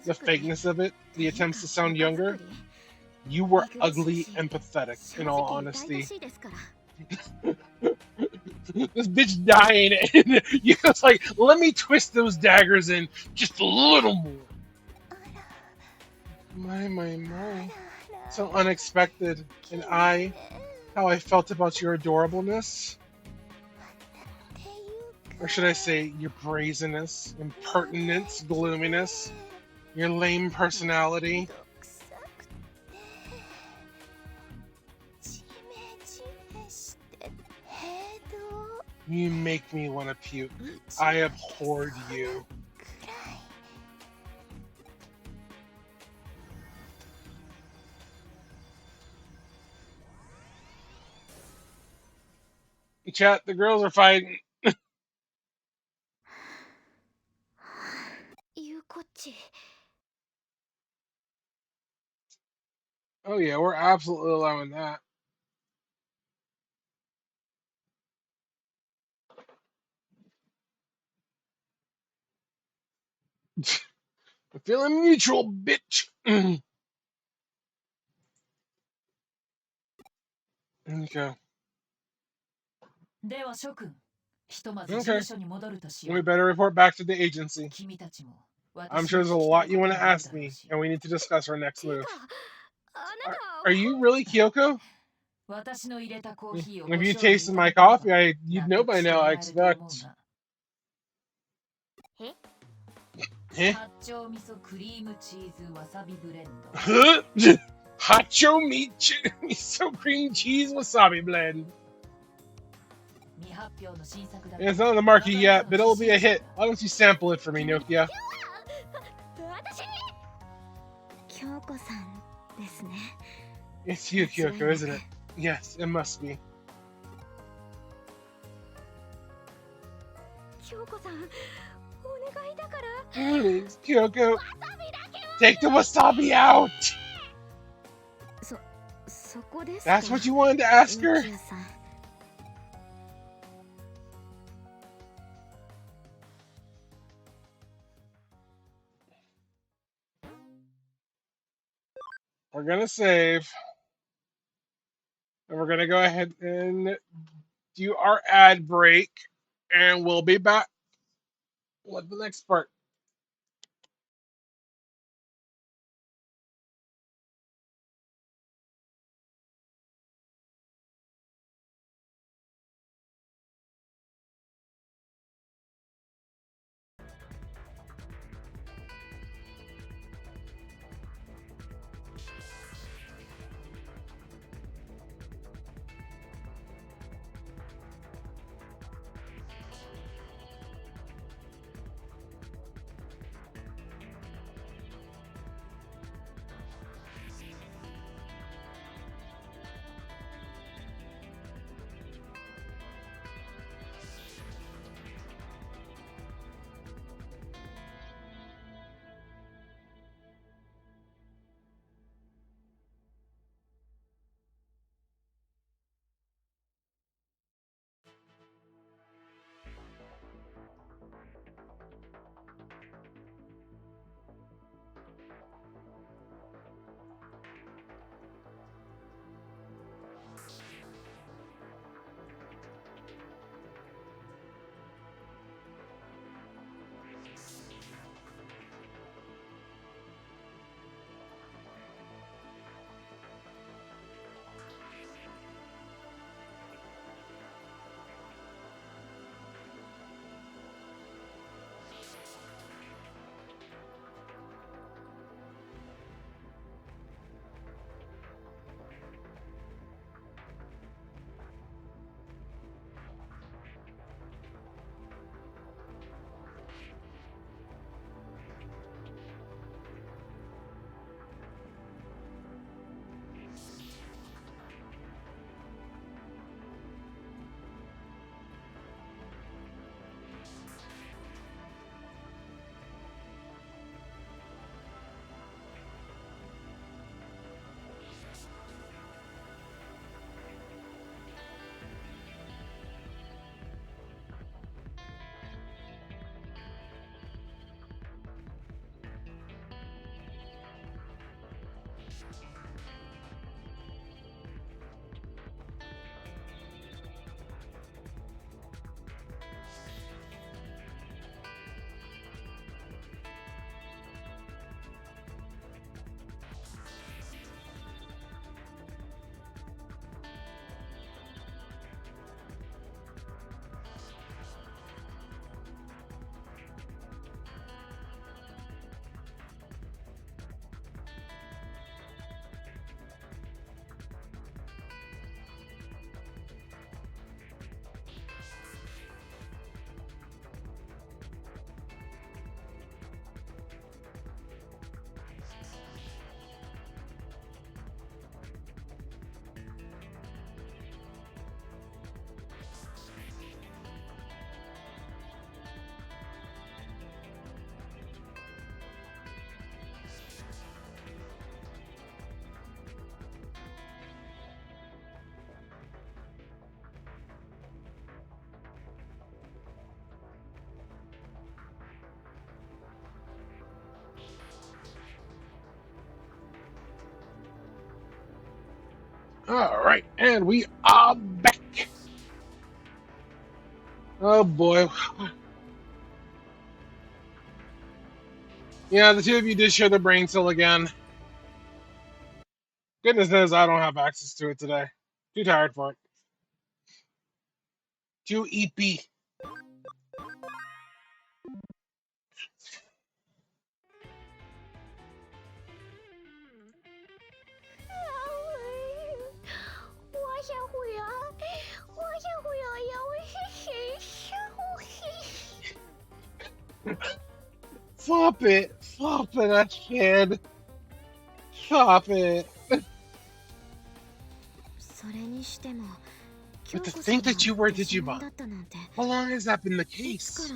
fakeness of it, the attempts to sound younger. You were ugly and pathetic, in all honesty. This bitch dying, and you're just like, let me twist those daggers in just a little more. My. So unexpected. And how I felt about your adorableness. Or should I say your brazenness, impertinence, gloominess, your lame personality. You make me want to puke. I abhorred you. Chat, the girls are fighting. ゆうこっち Oh yeah, we're absolutely allowing that. I'm feeling mutual, bitch. Okay. では諸君、ひとまず事 Okay. 務所に戻るとしよ We う。 better report back to the agency. 君たちも I'm 私 sure に there's a 聞きた lot い you こと want が to ある ask だろう me, し。 and we need to discuss our next ていう move. かあな Are た you really Kyoko? 私の入れたコーヒーを If ご you 賞味い tasted た my だければ coffee, you'd 納 know 得 by して now, も I らえると思う expect. が。え Eh? 八丁味噌クリームチーズわさびブレンド。 Hacho miso cream cheese wasabi blend. 未発表の新作だ And it's not on the market yet, but it'll be a hit. Why don't you sample it for me, Nokia? 私京子さんですね It's you, Kyoko, isn't it? Yes, it must be. 京子さんお願いだから Please, Kyoko, take the wasabi out! そこですか That's what you wanted to ask ノ her? キアさん We're gonna save. And we're gonna go ahead and do our ad break. And we'll be back with the next part. Alright, and we are back. Oh boy. Yeah, the two of you did share the brain cell again. Goodness knows I don't have access to it today. Too tired for it. Too EP. Flop it, that kid. Flop it. But to think that you were Digimon. How long has that been the case?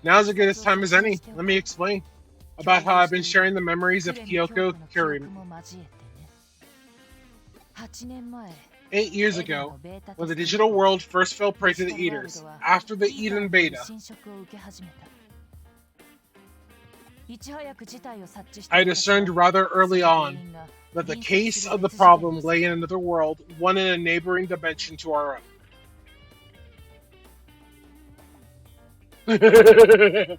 Now's as good a time as any. Let me explain about how I've been sharing the memories of Kyoko Kiryu. 8 years ago, when the digital world first fell prey to the Eaters, after the Eden Beta, I discerned rather early on that the case of the problem lay in another world, one in a neighboring dimension to our own. It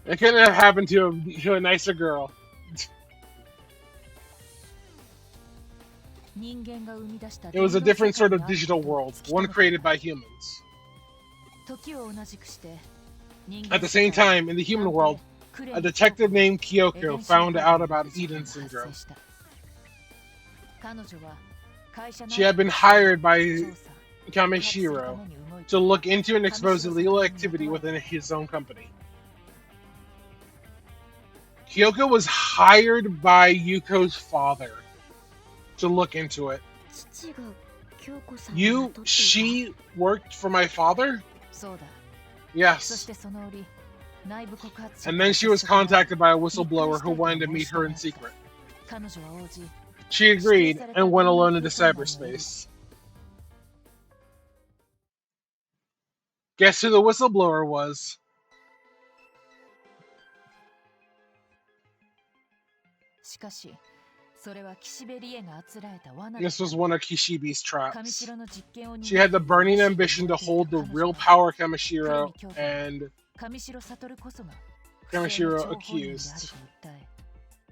couldn't have happened to a nicer girl. It was a different sort of digital world, one created by humans. At the same time, in the human world, a detective named Kyoko found out about Eden Syndrome. She had been hired by Kameshiro to look into and expose illegal activity within his own company. Kyoko was hired by Yuko's father to look into it. She worked for my father? Yes. And then she was contacted by a whistleblower who wanted to meet her in secret. She agreed and went alone into cyberspace. Guess who the whistleblower was? This was one of Kishibe's traps. She had the burning ambition to hold the real power Kameshiro and Kameshiro accused.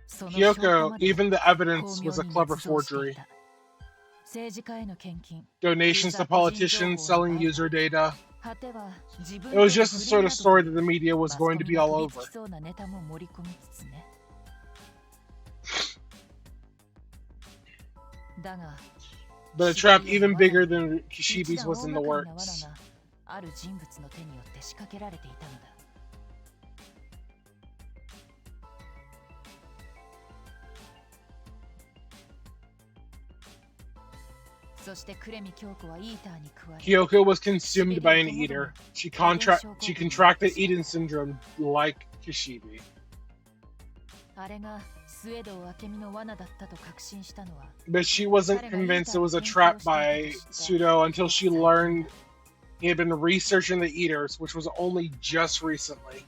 Kyoko, even the evidence was a clever forgery. Donations to politicians, selling user data. It was just the sort of story that the media was going to be all over. But a trap even bigger than Kishibe's was in the works. Kyoko was consumed by an eater. She contracted Eden Syndrome like Kishibe. But she wasn't convinced it was a trap by Pseudo until she learned he had been researching the Eaters, which was only just recently.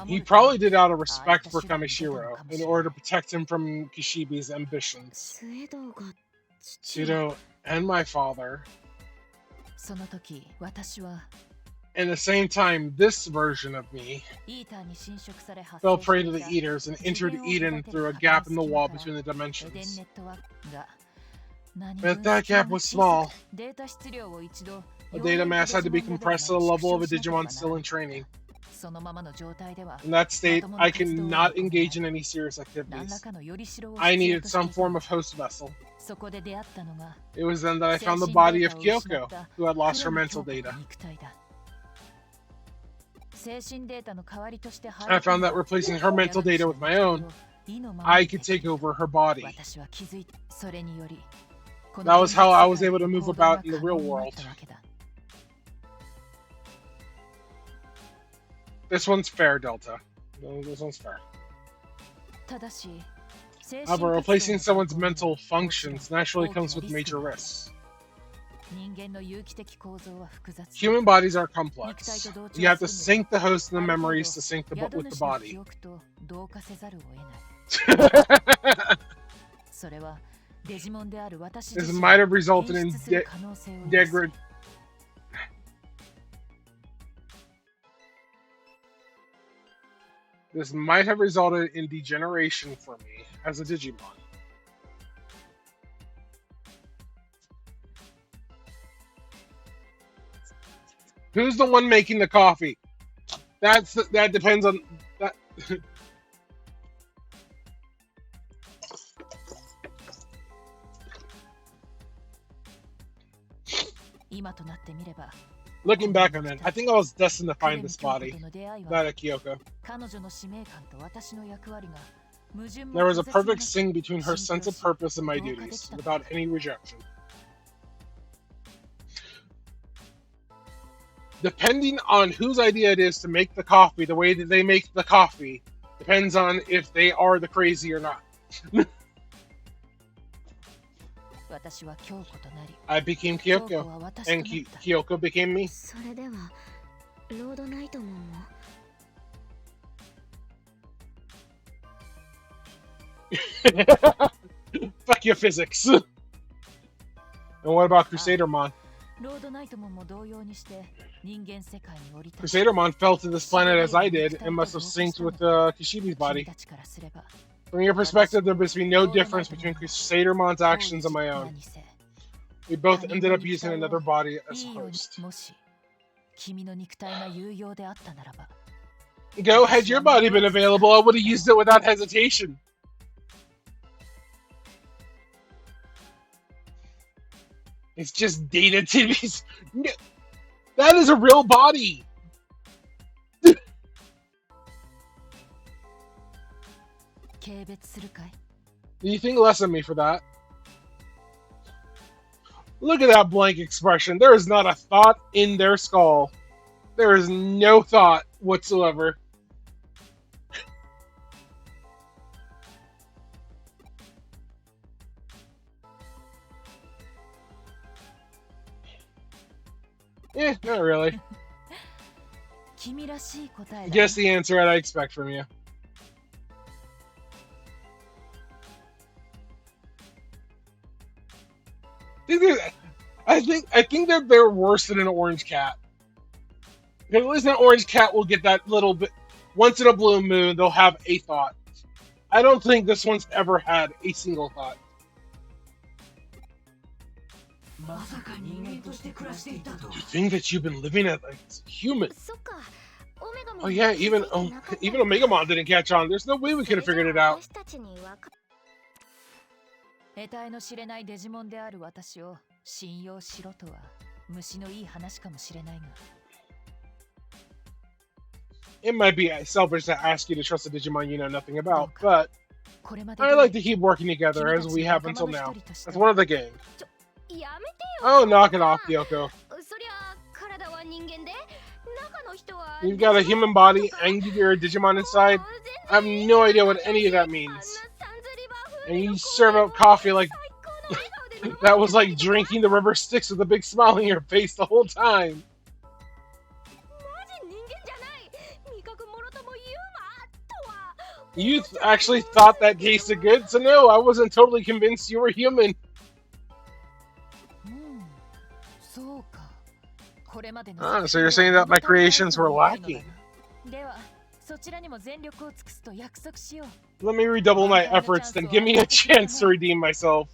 He probably did out of respect for Kameshiro, in order to protect him from Kishibe's ambitions. Pseudo and my father. In the same time, this version of me fell prey to the Eaters and entered Eden through a gap in the wall between the dimensions. But that gap was small. The data mass had to be compressed to the level of a Digimon still in training. In that state, I could not engage in any serious activities. I needed some form of host vessel. It was then that I found the body of Kyoko, who had lost her mental data. I found that replacing her mental data with my own, I could take over her body. That was how I was able to move about in the real world. This one's fair, Delta. This one's fair. However, replacing someone's mental functions naturally comes with major risks. Human bodies are complex. You have to sync the host and the memories to sync with the body. This might have resulted in degradation. This might have resulted in degeneration for me as a Digimon. Who's the one making the coffee? That depends on that. 今となってみれば Looking back on it, I think I was destined to find this body. That of Kyoko. There was a perfect sync between her sense of purpose and my duties, without any rejection. Depending on whose idea it is to make the coffee, the way that they make the coffee depends on if they are the crazy or not. I became Kyoko, and Kyoko became me. Fuck your physics. And what about Crusadermon? Crusadermon fell to this planet as I did and must have synced with Kishibe's body. From your perspective, there must be no difference between Crusadermon's actions and my own. We both ended up using another body as host. Go, had your body been available, I would have used it without hesitation. It's just data TVs. That is a real body. Do you think less of me for that? Look at that blank expression. There is not a thought in their skull. There is no thought whatsoever. Not really. Guess the answer I expect from you. I think that they're worse than an orange cat. Because at least an orange cat will get that little bit. Once in a blue moon, they'll have a thought. I don't think this one's ever had a single thought. You think that you've been living as a human? Oh yeah, even Omegamon didn't catch on. There's no way we could have figured it out. It might be selfish to ask you to trust a Digimon you know nothing about, but I like to keep working together as we have until now. That's one of the gang. Oh, knock it off, Kyoko. You've got a human body and you're a Digimon inside? I have no idea what any of that means. And you serve out coffee like... that was like drinking the rubber sticks with a big smile on your face the whole time. You actually thought that tasted good? So no, I wasn't totally convinced you were human. Ah, so you're saying that my creations were lacking. Let me redouble my efforts, then give me a chance to redeem myself.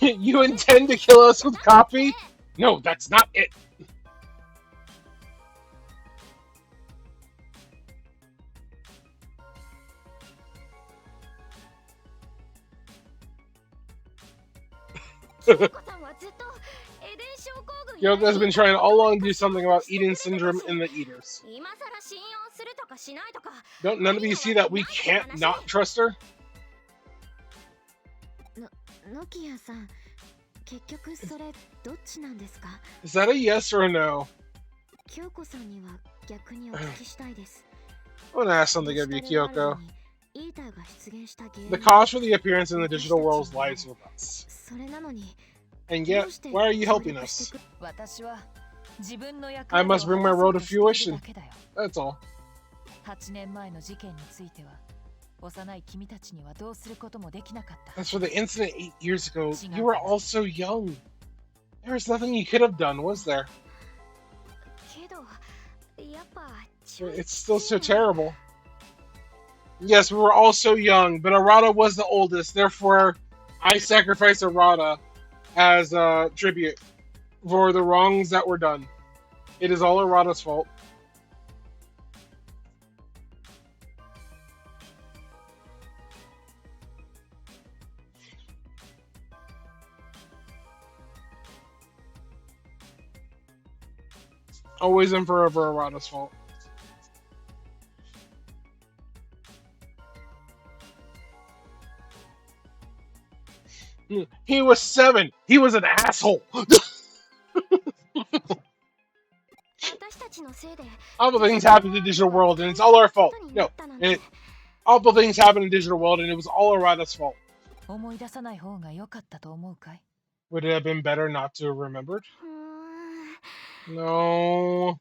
You intend to kill us with coffee? No, that's not it. Kyoko's been trying all along to do something about Eden syndrome in the Eaters. Don't none of you see that we can't not trust her? Is that a yes or a no? I want to ask something of you, Kyoko. The cause for the appearance in the digital world lies with us. And yet, why are you helping us? I must bring my role to fruition. That's all. 8年前の事件については幼い君たちにはどうすることもできなかった。 As for the incident 8 years ago, you were all so young. There was nothing you could have done, was there? It's still so terrible. Yes, we were all so young, but Arata was the oldest. Therefore, I sacrificed Arata as a tribute for the wrongs that were done. It is all Arata's fault. Always and forever Arata's fault. He was 7. He was an asshole. Awful things happen in the digital world, and it's all our fault. No, awful things happen in the digital world, and it was all Arata's fault. Would it have been better not to have remembered? No.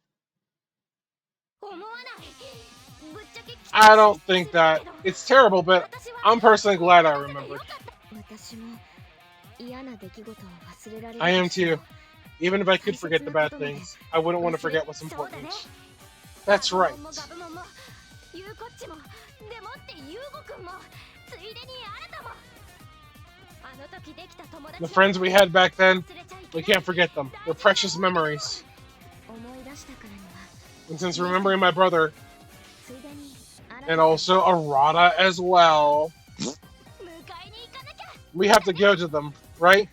I don't think that. It's terrible, but I'm personally glad I remembered. I am too. Even if I could forget the bad things, I wouldn't want to forget what's important. That's right. The friends we had back then, we can't forget them. They're precious memories. And since remembering my brother, and also Arata as well, we have to go to them, right?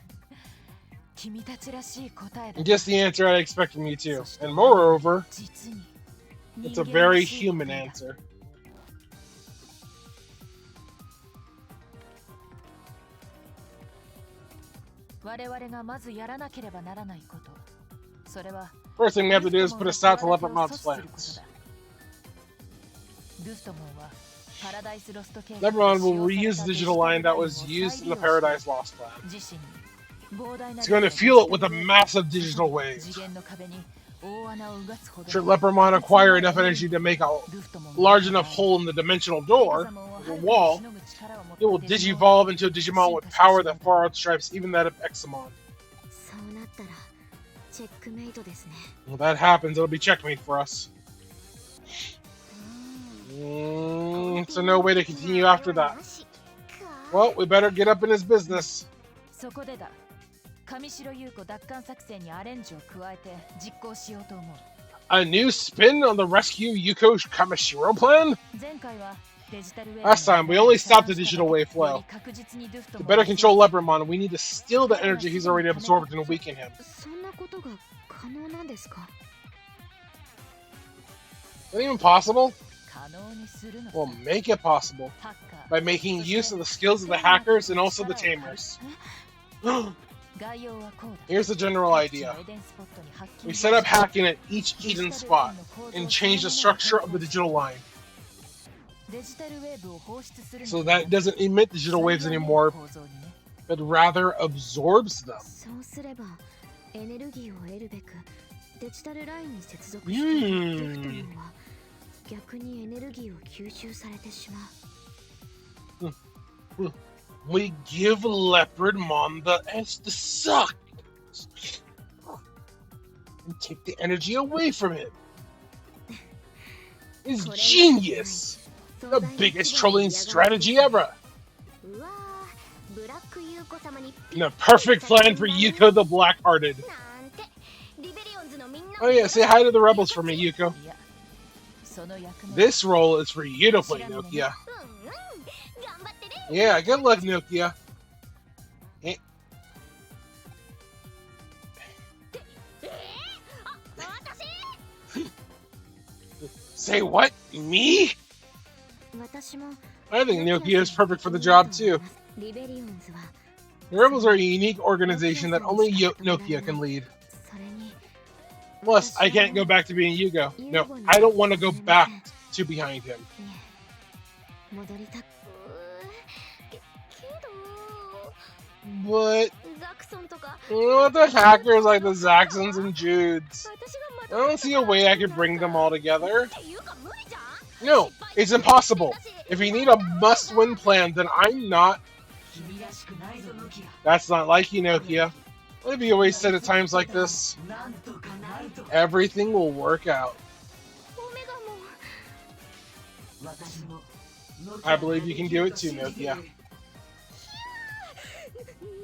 And guess the answer I expect from you too. And moreover, it's a very human answer. First thing we have to do is put a stop to Leopardmon's plans. Leopardmon will reuse the digital line that was used in the Paradise Lost plan. It's going to fuel it with a massive digital wave. Should Leopardmon acquire enough energy to make a large enough hole in the dimensional door, the wall, it will digivolve into a Digimon with power that far outstrips even that of Examon. When that happens, it'll be checkmate for us. So no way to continue after that. Well, we better get up in his business. A new spin on the rescue Yuko Kamishiro plan? Last time, we only stopped the digital wave flow. To better control Leopardmon, we need to steal the energy he's already absorbed and weaken him. Is that even possible? We'll make it possible by making use of the skills of the hackers and also the tamers. Here's the general idea. We set up hacking at each Eden spot and change the structure of the digital line, so that it doesn't emit digital waves anymore, but rather absorbs them. We give Leopardmon the S to suck and take the energy away from him. It's genius! The biggest trolling strategy ever! And a perfect plan for Yuko the Black-Hearted. Oh yeah, say hi to the rebels for me, Yuko. This role is for you to play, Nokia. Yeah, good luck, Nokia. Say what? Me? I think Nokia is perfect for the job, too. The Rebels are a unique organization that only Nokia can lead. Plus, I can't go back to being Yugo. No, I don't want to go back to behind him. 戻りたけど But ザクソンとか what the hackers like the Zaxxons and Judes? 私が I don't see a way I could bring them all together. っていうか無理じゃん No, it's impossible. If you need a must-win plan, then I'm not. 君らしくないぞノキア That's not like you, Nokia. What have you always said at times like this? なんとかなると Everything will work out. オメガも私も I believe you can do it too, Nokia.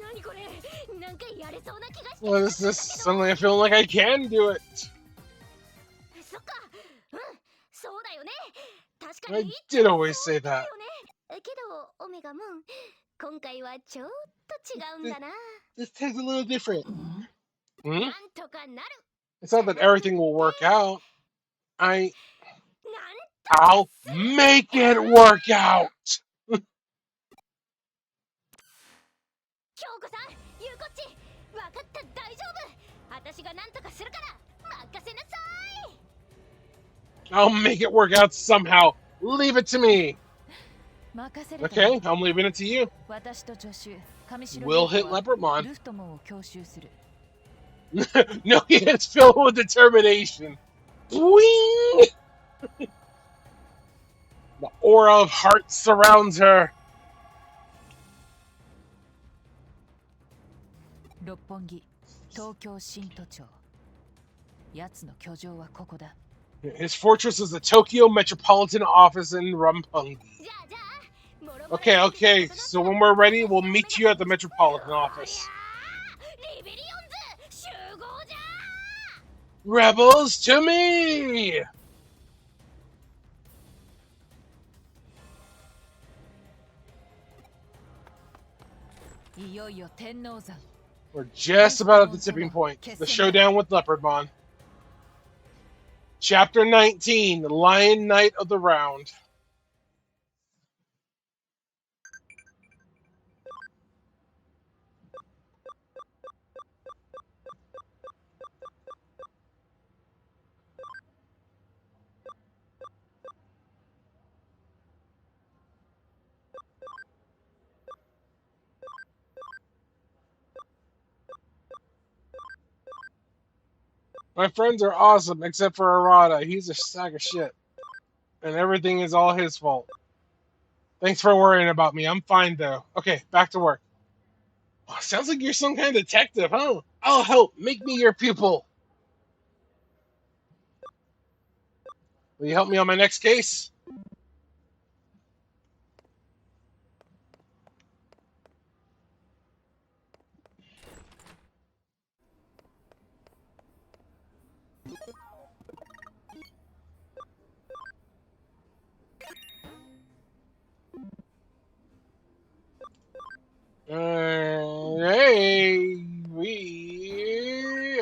何これなんかやれそうな気がして What is this? Suddenly I feel like I can do it. そっかうんそうだよね確か I に did always say that. だよねけどオメガムーン今回はちょっと違うんだな This tastes a little different. な Hmm? んとかなる It's not that everything will work out. なん I'll make it work out. 京子さんゆうこっちわかった大丈夫私がなんとかするから任せなさい I'll make it work out somehow. Leave it to me. 任せる Okay, I'm leaving it to you. 私と助手上白 We'll 龍 hit 子は Leopardmon. ルフトモンを強襲する No, it's filled with determination. Boing! The aura of heart surrounds her. 六本木東京新都庁奴の居城はここだ His fortress is the Tokyo Metropolitan Office in Roppongi. じゃあじゃあもろもろ Okay, okay. So when we're ready, we'll meet you at the Metropolitan Office. リビリオンズ集合じゃ Rebels to me! いよいよ天王山 We're just about at the tipping point. The showdown with Leopardmon. Chapter 19, the Lion Knight of the Round. My friends are awesome, except for Arata. He's a sack of shit. And everything is all his fault. Thanks for worrying about me. I'm fine, though. Okay, back to work. Oh, sounds like you're some kind of detective, huh? I'll help. Make me your pupil. Will you help me on my next case?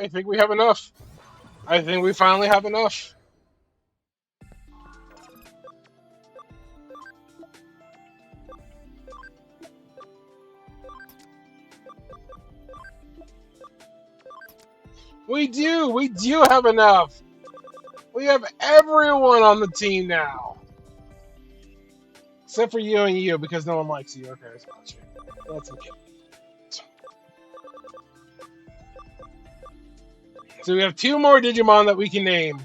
I think we have enough. I think we finally have enough. We do have enough. We have everyone on the team now. Except for you and you, because no one likes you or cares about you. That's okay. So we have 2 more Digimon that we can name.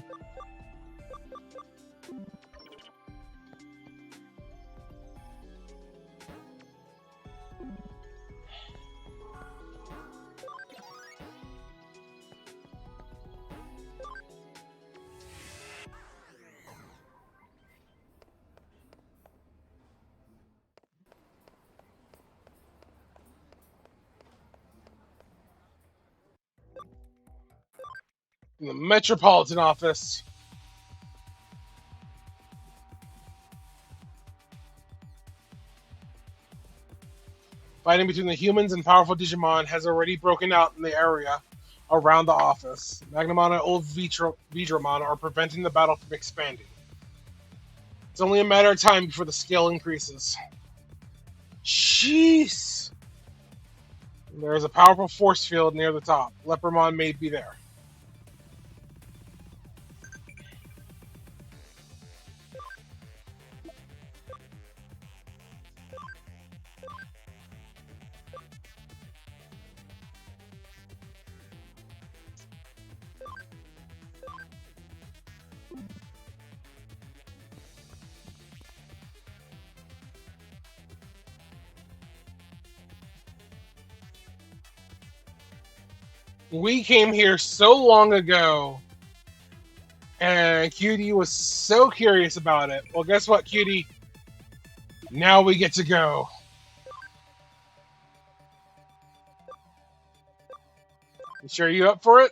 In the Metropolitan Office. Fighting between the humans and powerful Digimon has already broken out in the area around the office. Magnamon and old Vidramon are preventing the battle from expanding. It's only a matter of time before the scale increases. Jeez! There is a powerful force field near the top. Leopardmon may be there. We came here so long ago, and Cutie was so curious about it. Well, guess what, Cutie? Now we get to go. You sure you up for it?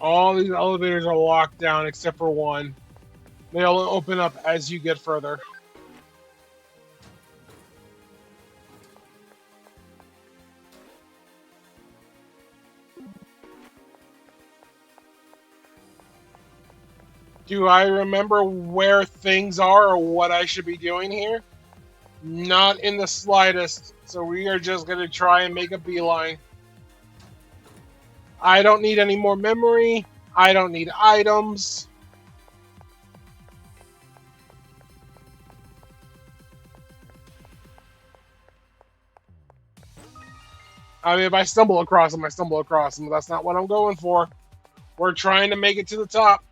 All these elevators are locked down except for one. They all open up as you get further. Do I remember where things are or what I should be doing here? Not in the slightest. So we are just going to try and make a beeline. I don't need any more memory. I don't need items. I mean, if I stumble across them, I stumble across them. That's not what I'm going for. We're trying to make it to the top.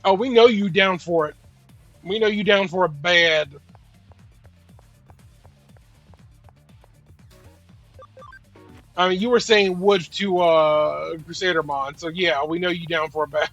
Oh, we know you down for it. We know you down for it bad. I mean, you were saying wood to Crusader Mon, so yeah, we know you down for it bad.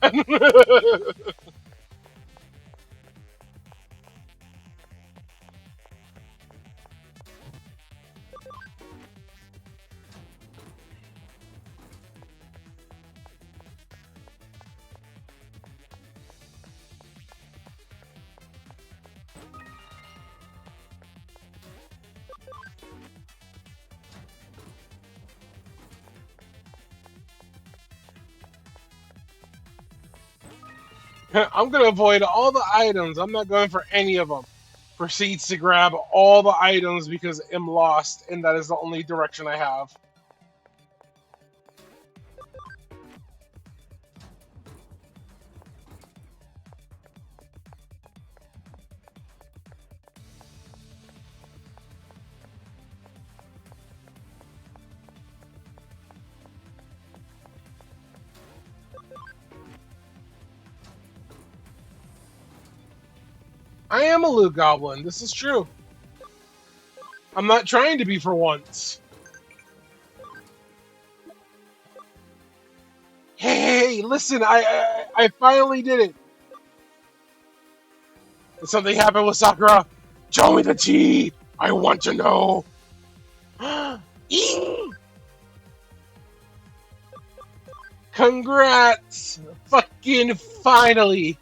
I'm going to avoid all the items. I'm not going for any of them. Proceeds to grab all the items because I'm lost, and that is the only direction I have. I am a loot goblin. This is true. I'm not trying to be for once. Hey, listen, I finally did it. Did something happen with Sakura? Show me the tea. I want to know. Eee! Congrats! Fucking finally!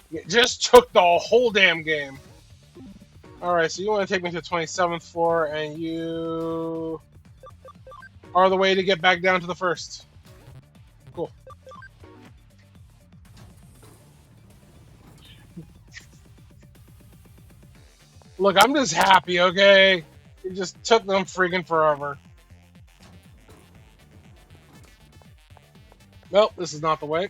It just took the whole damn game. Alright, so you want to take me to the 27th floor, and you are the way to get back down to the first. Cool. Look, I'm just happy, okay? It just took them freaking forever. Well, this is not the way.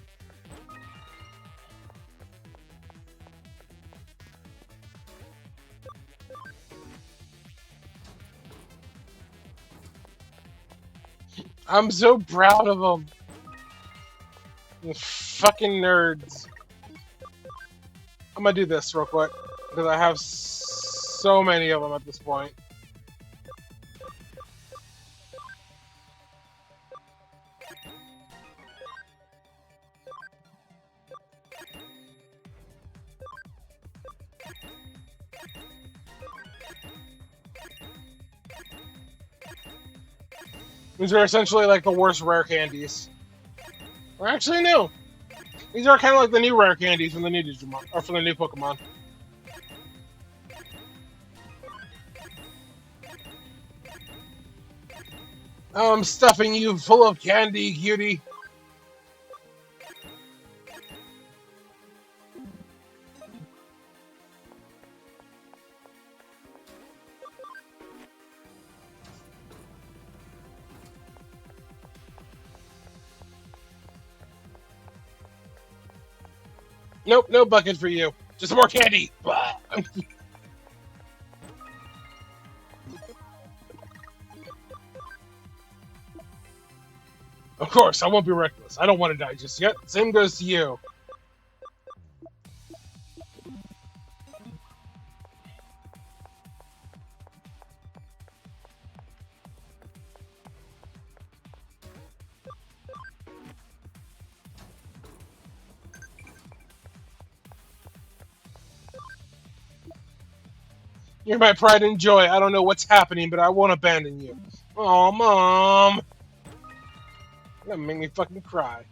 I'm so proud of them. You fucking nerds. I'm gonna do this real quick, because I have so many of them at this point. These are essentially like the worst rare candies. Or actually, no. These are kind of like the new rare candies from the new Digimon, or from the new Pokemon. I'm stuffing you full of candy, cutie. Nope, no bucket for you. Just more candy. Blah. Of course, I won't be reckless. I don't want to die just yet. Same goes to you. You're my pride and joy. I don't know what's happening, but I won't abandon you. Oh, Mom. You're gonna make me fucking cry.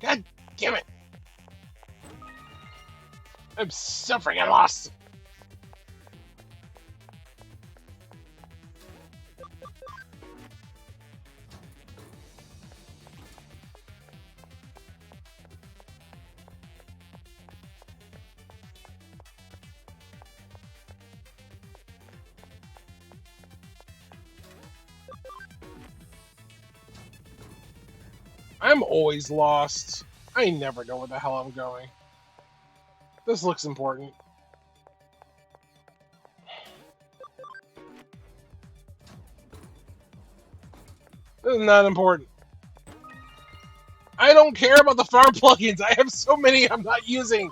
God damn it. I'm suffering and lost. I'm always lost. I never know where the hell I'm going. This looks important. This is not important. I don't care about the farm plugins. I have so many I'm not using.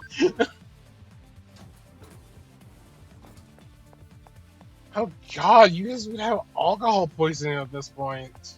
Oh god, you guys would have alcohol poisoning at this point.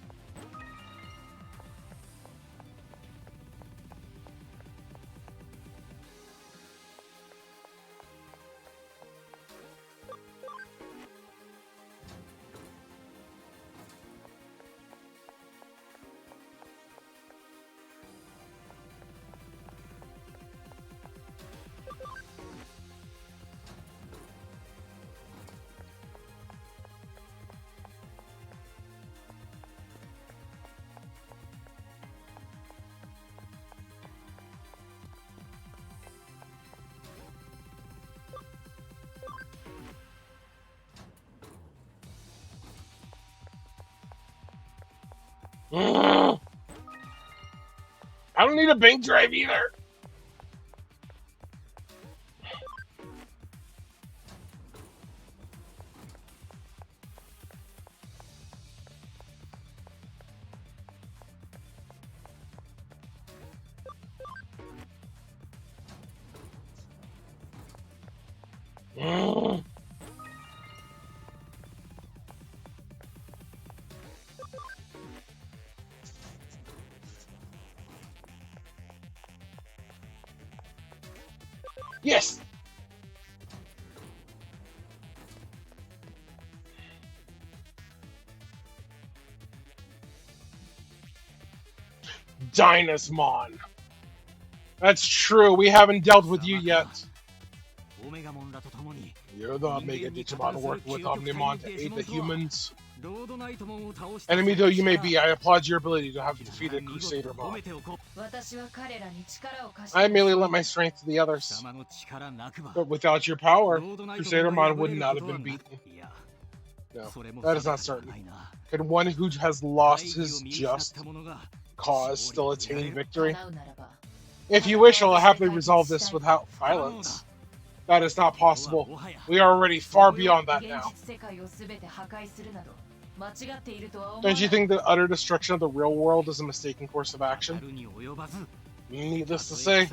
I don't need a bank drive either. Yes. Dynasmon. That's true. We haven't dealt with you yet. You're the Omega Digimon working with Omnimon to aid the humans. Enemy though you may be, I applaud your ability to have defeated Crusader Mon. I merely lent my strength to the others. But without your power, Crusader Mon would not have been beaten. No, that is not certain. Can one who has lost his just cause still attain victory? If you wish, I'll happily resolve this without violence. That is not possible. We are already far beyond that now. Don't you think the utter destruction of the real world is a mistaken course of action? Needless to say,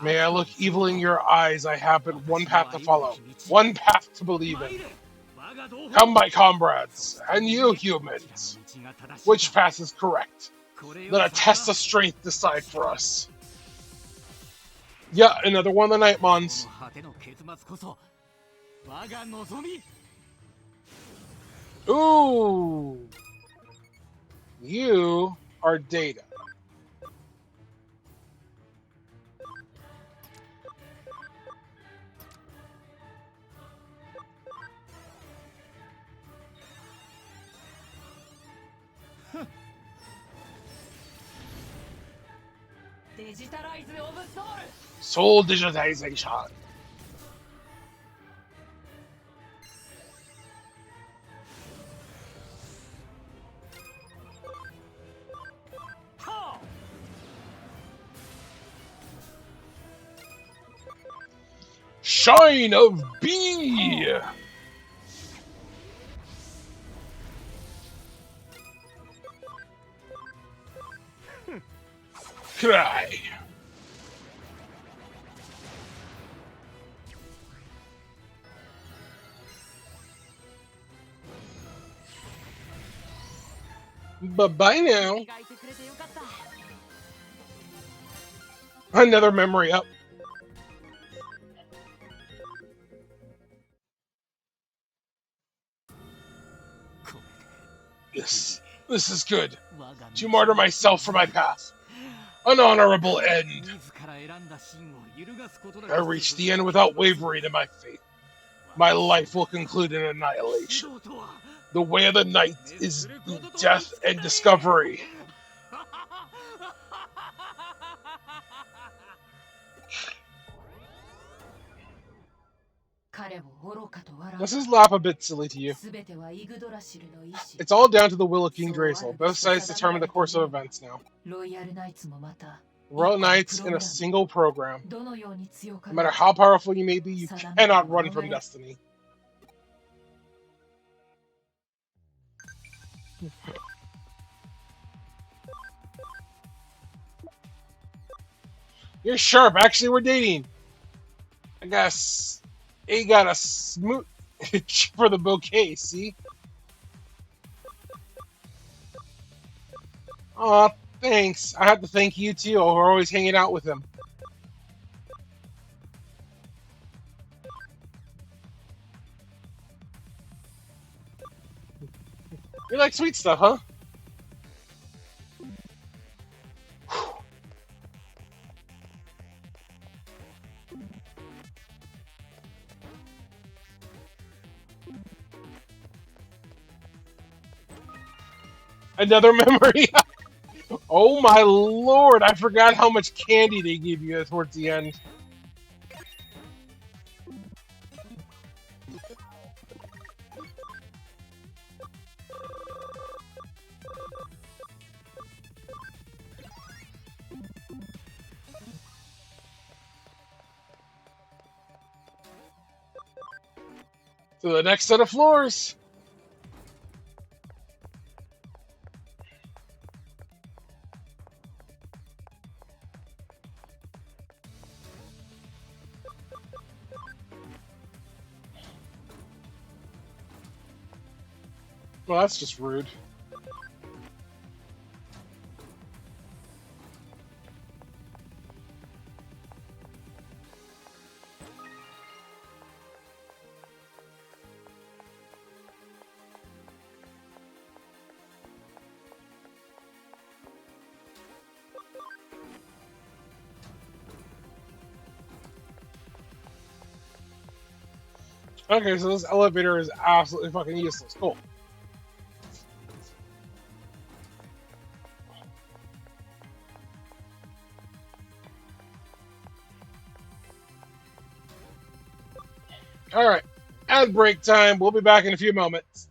may I look evil in your eyes, I have but one path to follow, one path to believe in. Come, my comrades, and you humans. Which path is correct? Let a test of strength decide for us. Yeah, another one of the Nightmons. Ooh, you are Data. Digitalize of soul. Soul digitization. Ha! Shine of B. Cry. Bye-bye now. 磨いてくれてよかった。Another memory up. This is good. To martyr myself for my path. An honorable end. I reached the end without wavering in my faith. My life will conclude in annihilation. The way of the night is death and discovery. Does his laugh a bit silly to you? It's all down to the will of King Drazel. Both sides determine the course of events now. Royal Knights in a single program. No matter how powerful you may be, you cannot run from destiny. You're sharp. Actually, we're dating. I guess he got a smooch for the bouquet, see? Aw, thanks. I have to thank you too. We're always hanging out with him. You like sweet stuff, huh? Another memory. Oh my lord, I forgot how much candy they give you towards the end. To the next set of floors. Well, that's just rude. Okay, so this elevator is absolutely fucking useless. Cool. Alright. Ad break time. We'll be back in a few moments.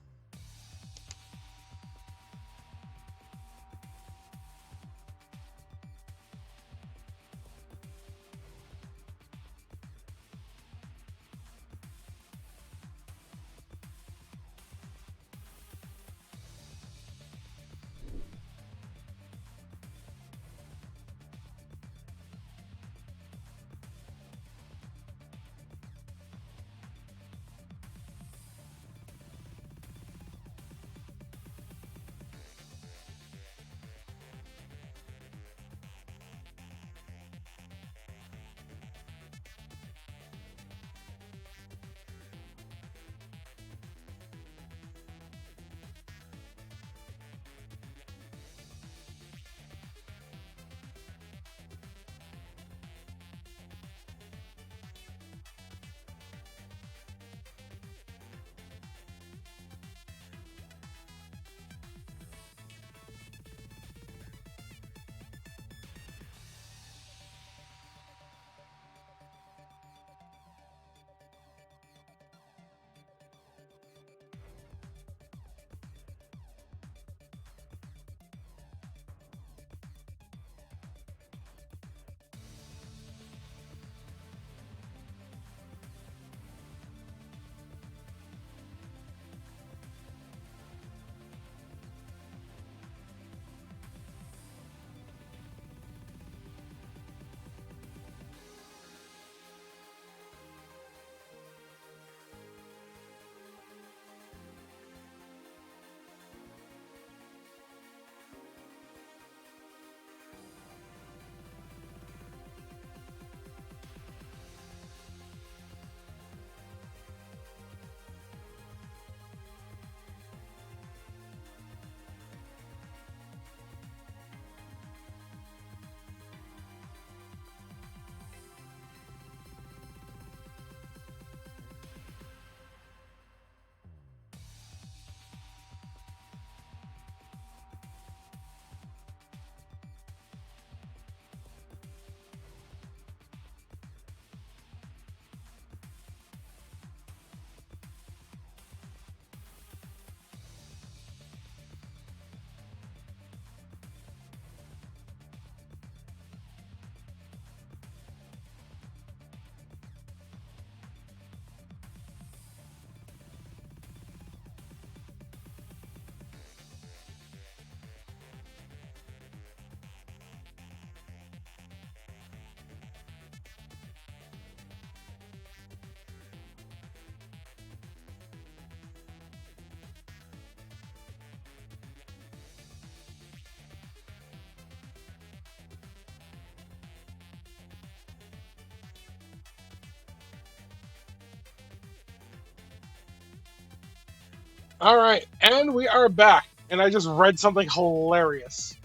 All right, and we are back. And I just read something hilarious.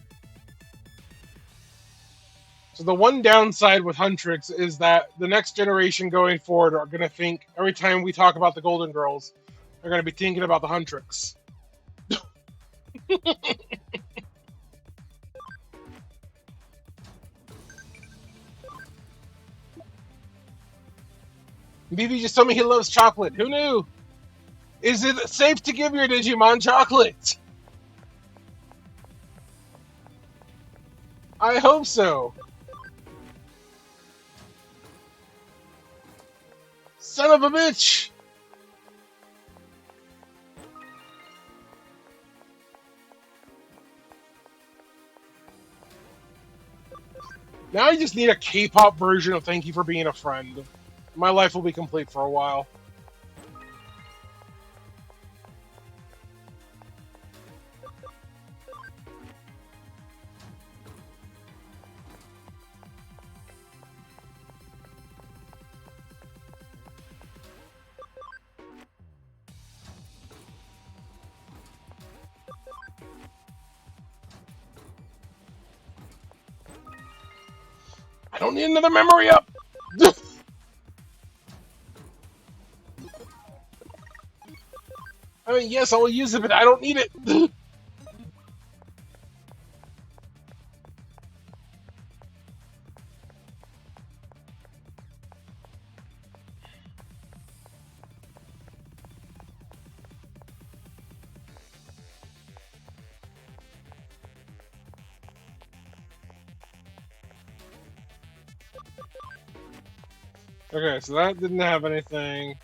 So the one downside with Huntrix is that the next generation going forward are going to think every time we talk about the Golden Girls, they're going to be thinking about the Huntrix. BB just told me he loves chocolate. Who knew? Is it safe to give your Digimon chocolate? I hope so. Son of a bitch! Now I just need a K-pop version of Thank You for Being a Friend. My life will be complete for a while. I don't need another memory up! I mean, yes, I will use it, but I don't need it. Okay, so that didn't have anything.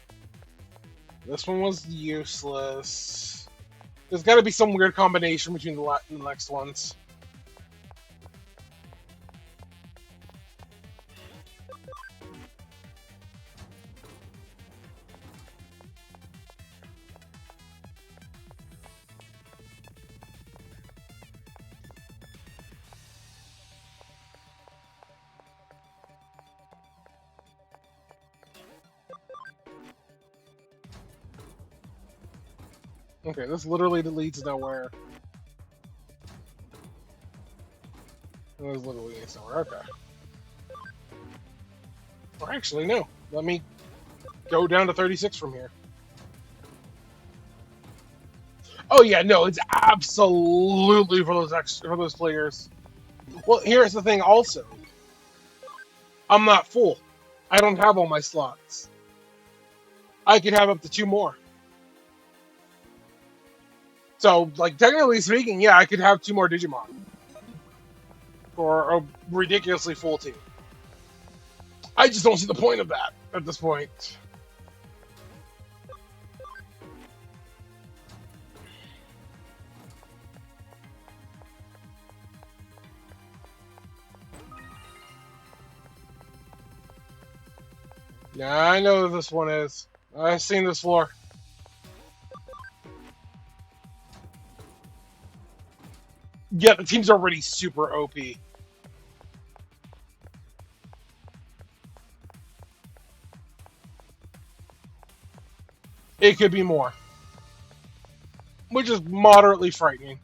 This one was useless. There's got to be some weird combination between the next ones. Okay, this literally leads nowhere. This literally leads nowhere. Okay. Or actually, no. Let me go down to 36 from here. Oh yeah, no, it's absolutely for those players. Well, here's the thing. Also, I'm not full. I don't have all my slots. I could have up to 2 more. So, like, technically speaking, yeah, I could have 2 more Digimon for a ridiculously full team. I just don't see the point of that at this point. Yeah, I know what this one is. I've seen this floor. Yeah, the team's already super OP. It could be more, which is moderately frightening.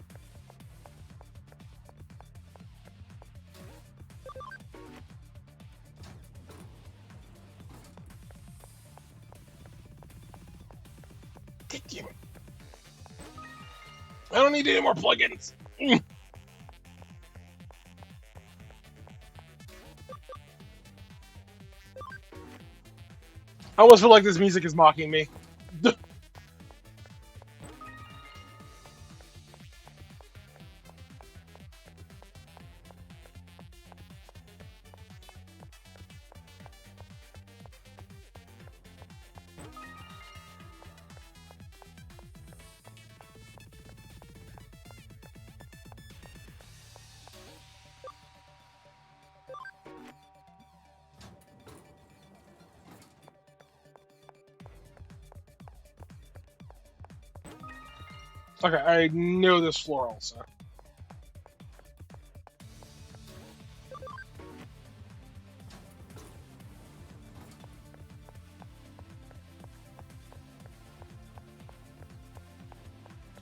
Damn it. I don't need any more plugins. I almost feel like this music is mocking me. Okay, I know this floor also.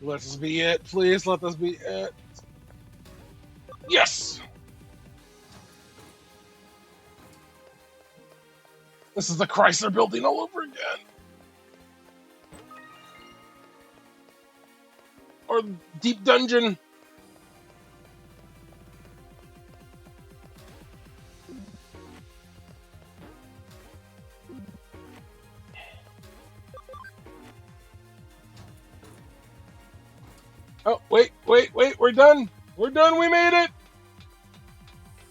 Let this be it. Please let this be it. Yes! This is the Chrysler building all over again. Or Deep Dungeon. Oh, wait, we're done. We're done, we made it.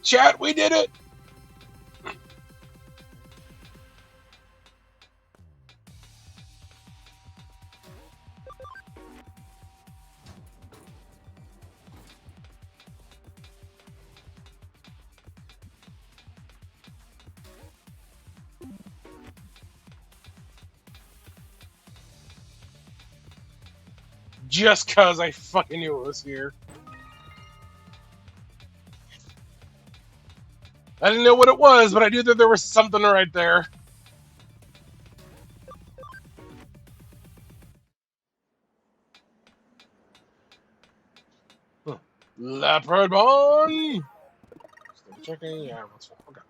Chat, we did it. Just cause I fucking knew it was here. I didn't know what it was, but I knew that there was something right there. Huh. Leopard Bond! Still checking, yeah, that's fine. Okay.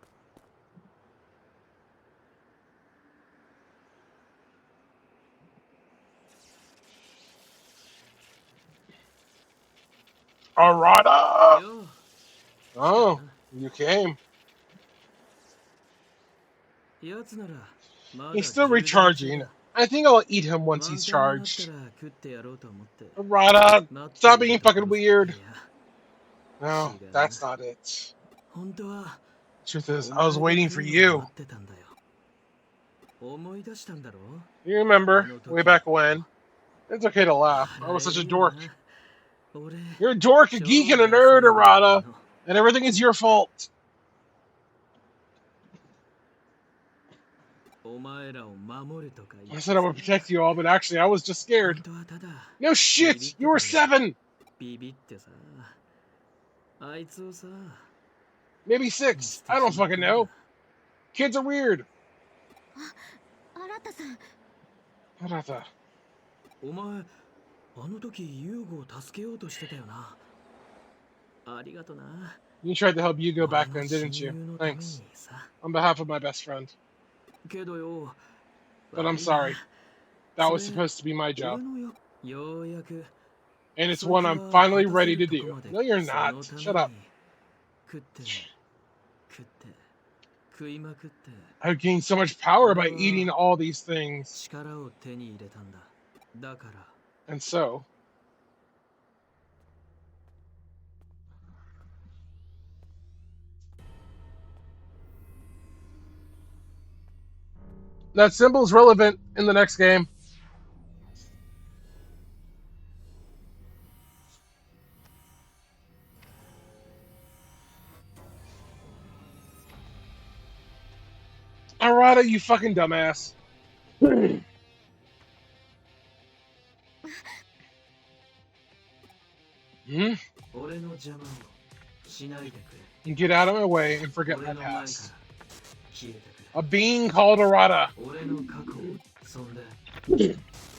Arata! よう、来た Oh, な。 you came. やつならまだ He's still 充電中 recharging. だ。 I think I'll eat him once 満 he's タンになった charged. ら食ってやろうと思って Arata, 待って stop い being たとこ fucking ろさ。い weird. や、 No, 違う that's な。 not it. 本当は Truth is, お I was 前が waiting 来 for るのを you. 待ってたんだよ。思い出したんだろ You あ remember, の way 時の back こと。 when. It's okay to laugh. I 笑 was え such a るよ dork. な。俺、 You're a dork, a 超 geek, and a ダセ nerd, えだろあ Arata. の。 And everything is your fault. お前らを守るとか言 I っ said て I さ。 would protect you all, but actually I was just 本 scared. 当はただ No ビビ shit! っ You て were たんだよ。 7! ビビってさ。あいつをさ、 Maybe 見 6. 捨て I ち don't まった fucking んだ。 know. Kids are weird. 新さん Arata. お前、あの時ユーゴを助けようとしてたよな。ありがとな。 You tried to help Yugo 俺 back の then, 親 didn't 友 you? のために Thanks. さ。 On behalf of my best friend. けどよ、 But I'm 悪い sorry. な。 That そ was れ、 supposed to be my 俺 job. のようやく、 And it's そい one つ I'm が finally 果たせ ready る to とこ do. まで、 No, you're そ not. のため Shut up. に食って、食って、食いまくって、 I've gained so much power by 俺 eating は all these things. 力を手に入れたんだ。だから、 And so, that symbol is relevant in the next game. Arata, you fucking dumbass. Hmm? 俺の邪魔をしないでく And get out of my way and れ。 forget 俺 my の前から past. 消えてくれ。 A being called Arata. 俺の過去をそんで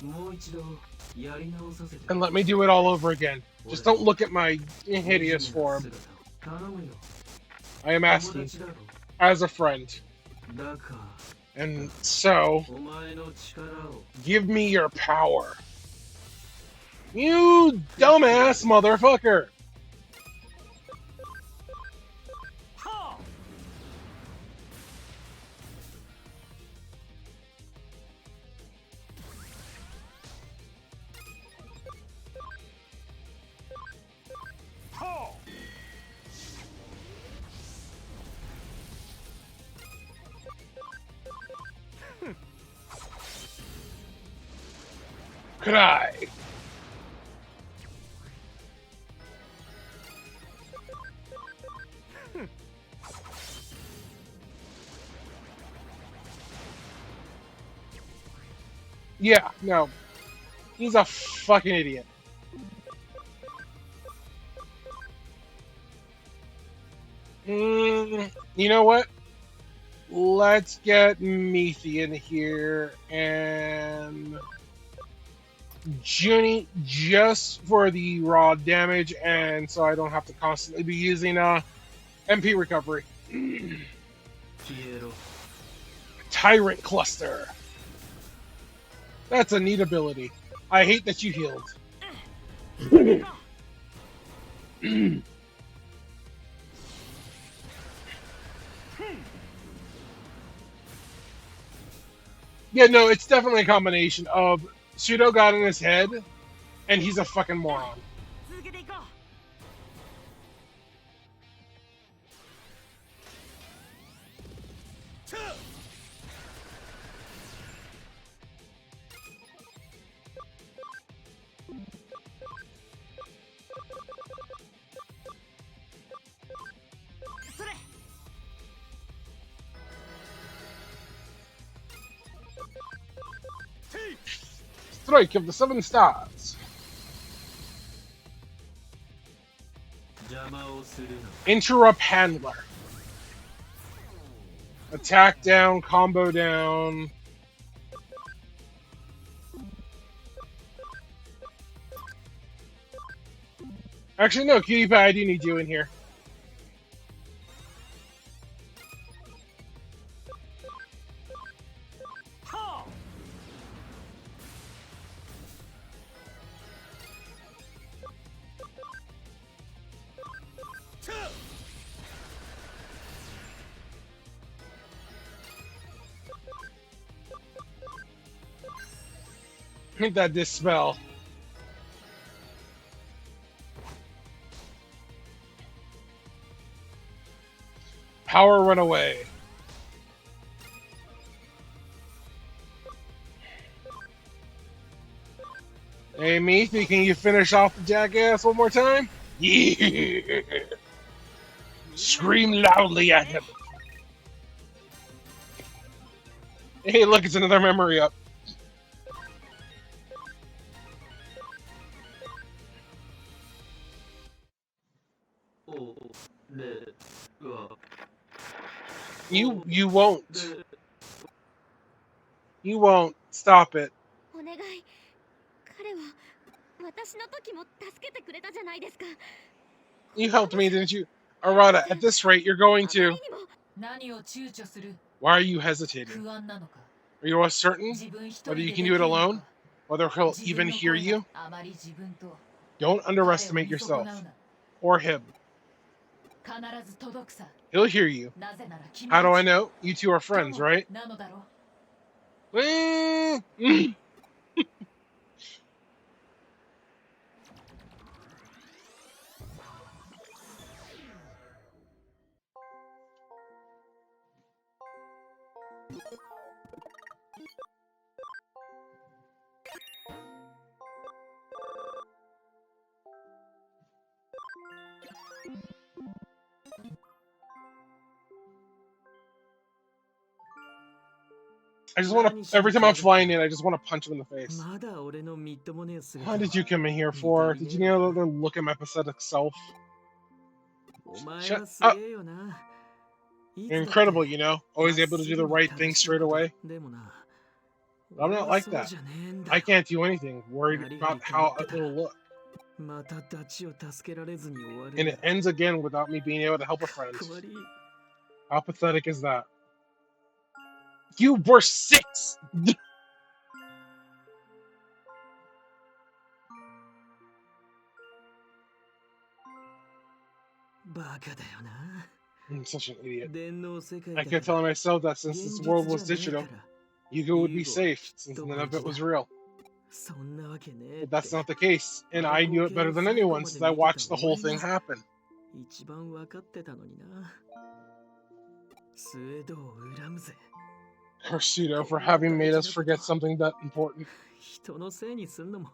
もう一度やり直させて And let me do it all over again. Just don't look at my hideous 惨めな form. 姿を頼むよ。 I am 友 asking 達だろ。 as a friend. だから And so, お前の力を give me your power. You dumbass motherfucker. Could I? Yeah, no. He's a fucking idiot. You know what? Let's get Meathy in here and Junie just for the raw damage, and so I don't have to constantly be using MP recovery. 消えろ。 Tyrant Cluster. That's a neat ability. I hate that you healed. Yeah, no, it's definitely a combination of Pseudo got in his head, and he's a fucking moron. 続けていこう。 Strike of the 7 stars. 邪魔をするな。 Interrupt Handler. Attack down, combo down. Actually, no, Cutie Pie, I do need you in here. Hit that dispel. Power run away. Hey, Meathy, can you finish off the jackass one more time? Yeah! Scream loudly at him. Hey, look, it's another memory up. You won't. You won't. Stop it. お願い。彼は私の時も助けてくれたじゃないですか。 You helped me, didn't you? Arata, at this rate, you're going to. 何を躊躇する Why are you hesitating? 不安なのか Are you certain 自分一人 whether で you で can き do る it のか alone? Whether he'll 自分 even の hear 声 you? があまり自分と Don't 彼を underestimate 見損 yourself. なうな Or him. 必ず届くさ He'll hear you. なぜなら君 How do た I ち know? You two are と friends, も right? なのだろう I just want to. Every time I'm flying in, I just want to punch him in the face. まだ俺のみっともねえ姿 What did you come in here for? Did you know that look at my pathetic self? お前 Shut はす up. げえよな。 You're incredible, you know? Always able to do the right thing straight away. でもな、 But I'm not like 俺は that. そうじゃねえんだ I よ can't do anything. Worried about how it'll look. またダチを助けられずに終わる And it ends again without me being able to help a friend. かっこ悪い How pathetic is that? You were 6! バカだよな。 I'm such an idiot. 電脳世界 I だ kept から telling myself that since this world was 現実じゃ digital, ねえから Yugo would be safe since none of it was real. そんなわけねえっ But て that's not the case, and I knew it better than anyone since I watched the whole thing happen. 一番わかってたのにな。スウェードを恨むぜ。 Pseudo for having made us forget something that important. 人のせいにすんのも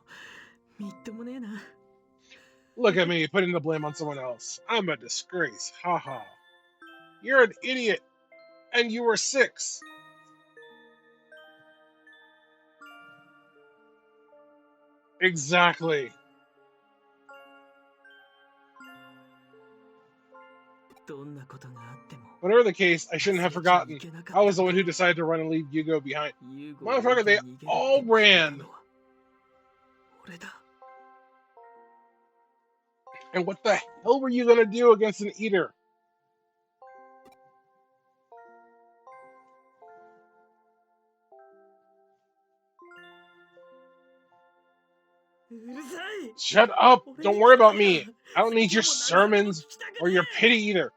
みっともねえな。 Look at me putting the blame on someone else. I'm a disgrace. Haha. You're an idiot, and you were 6. Exactly. どんなことがあっても Whatever the case, I shouldn't have forgotten. I was the one who decided to run and leave Yugo behind. ユーゴ Motherfucker, they all ran. れだ。 And what the hell were you gonna do against an eater? うるさい。 Shut up! 俺 Don't に worry 聞こ about え me. や。 I don't need 説 your 教も慰めも sermons 聞きたく or your ね pity eater.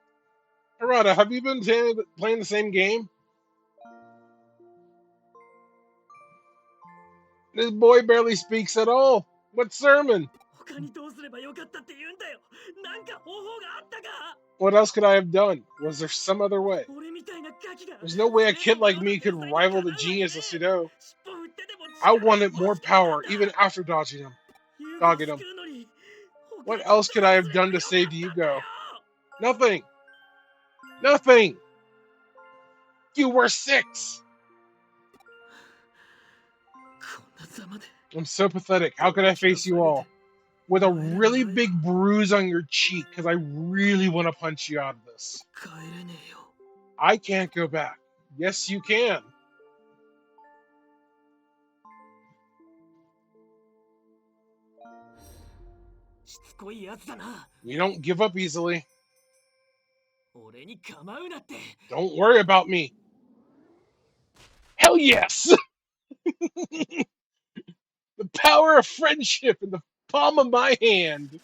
Harada, have you been playing the same game? This boy barely speaks at all. What sermon? え。他にどうすればよかったって言うんだよ。なんか方法があったか。 What else could I have done? Was there some other way? 俺みたいなガキが There's no way a 生徒 kid の like ような me 天 could 才に rival か the なうなんて genius ね。 of Sudo. 尻尾振ってでも I 力を wanted 欲 more しかった power, んだ。 even after dodging him. 優子 Dogging 救 him. うのに What 他に else ど could I う have すれば done to よか save ったんだ Yugo? よ。 Nothing. Nothing. You were 6. こんなざまで I'm so pathetic. How could I face you all? With a really big bruise on your cheek, because I really want to punch you out of this. 帰れねえよ。 I can't go back. Yes, you can. しつこいやつだな。 You don't give up easily. 俺に構うなって。 Don't worry about me. Hell yes! The power of friendship in the palm of my hand.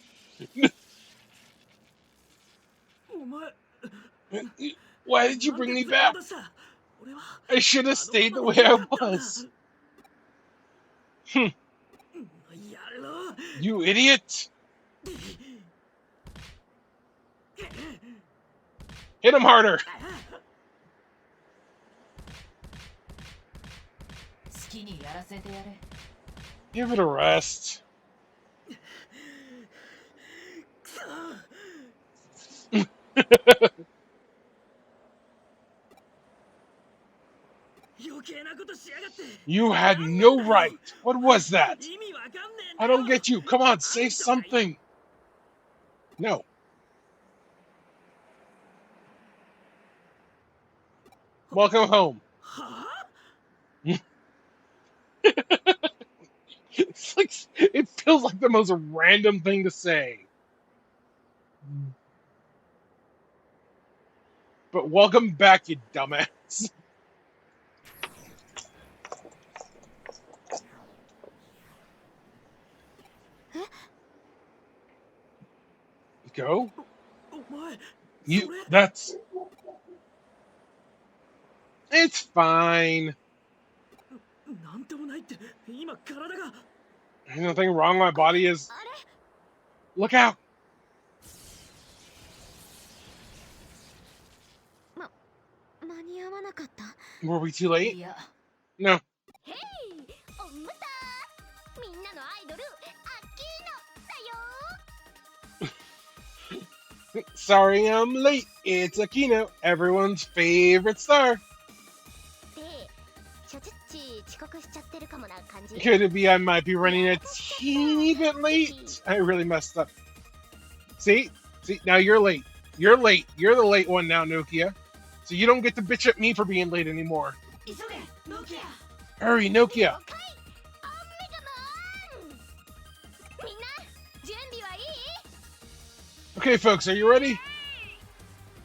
お前 Why did you なん bring で me 連れ back? 戻した？俺は I should あ have の stayed ま the ま way で I よかったんだ。 was. やろう。 You idiot! Hit him harder! 好きにやらせてやれ。 Give it a rest. くそ。余計なことしやがって。 You had no right. What was that? 意味わかんねえんだ I よ。 don't get you. Come on, say something. No. Welcome home. はあ？ It's like it feels like the most random thing to say. But welcome back, you dumbass. Go? お前、 You それ that's it's fine. なんともないって今体が There's nothing wrong. My body is あれ look out. 間に合わなかった。 Were we too late? いや、 No. へいおむたみんなのアイドルアッキーノだよ。 Sorry I'm late. It's Akino, everyone's favorite star. で、ちょちっち遅刻しちゃってるかもな感じ。 Could it be I might be running a teeny bit late? I really messed up. See? See, now you're late. You're late. You're the late one now, Nokia. So you don't get to bitch at me for being late anymore. 急げノキア Hurry, Nokia. 了解オメガモン。みんな準備はいい？ Okay, folks, are you ready?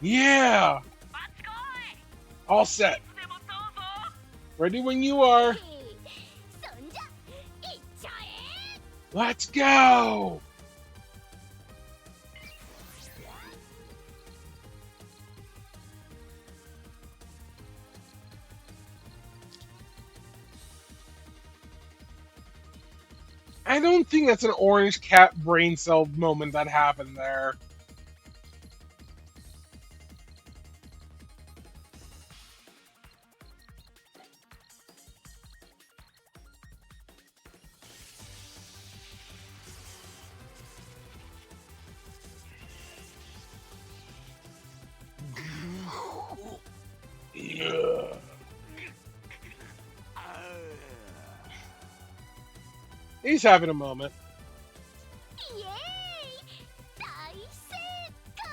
Yeah. All set. Ready when you are. そんじゃいっちゃえ。 Let's go. I don't think that's an orange cat brain cell moment that happened there. Yeah. He's having a moment. イエーイ大成功。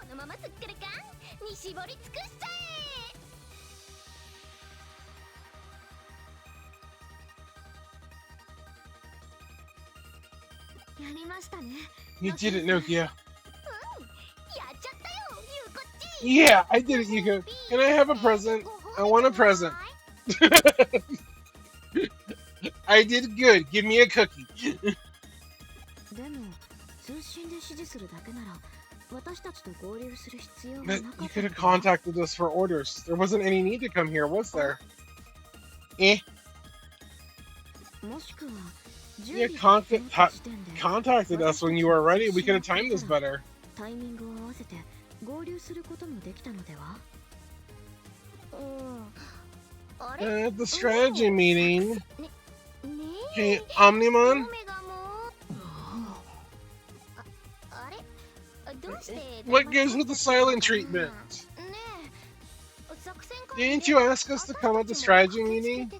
このまますっからかんに絞り尽くしちゃえ。 What やりましたね。 You did it, Nokia. やっちゃったよ、ゆうこっち。 Yeah, I did it, Yuko. Can I have a present? I want a present. I did good. Give me a cookie. でも通信で指示するだけなら私たちと合流する必要が But なか you った could の have か。 contacted us for orders. There wasn't any need to come here, was there? Eh? もしくは You 準備が整った時点で contacted us when you were ready. We could have timed this better. タイミングを合わせて合流することもできたのでは。あれ At the strategy meeting. ねえ Hey, Omnimon? オメガもあれどうして What gives with the silent treatment? ねえ作戦会 Didn't 議 you ask us to come at the strategy meeting?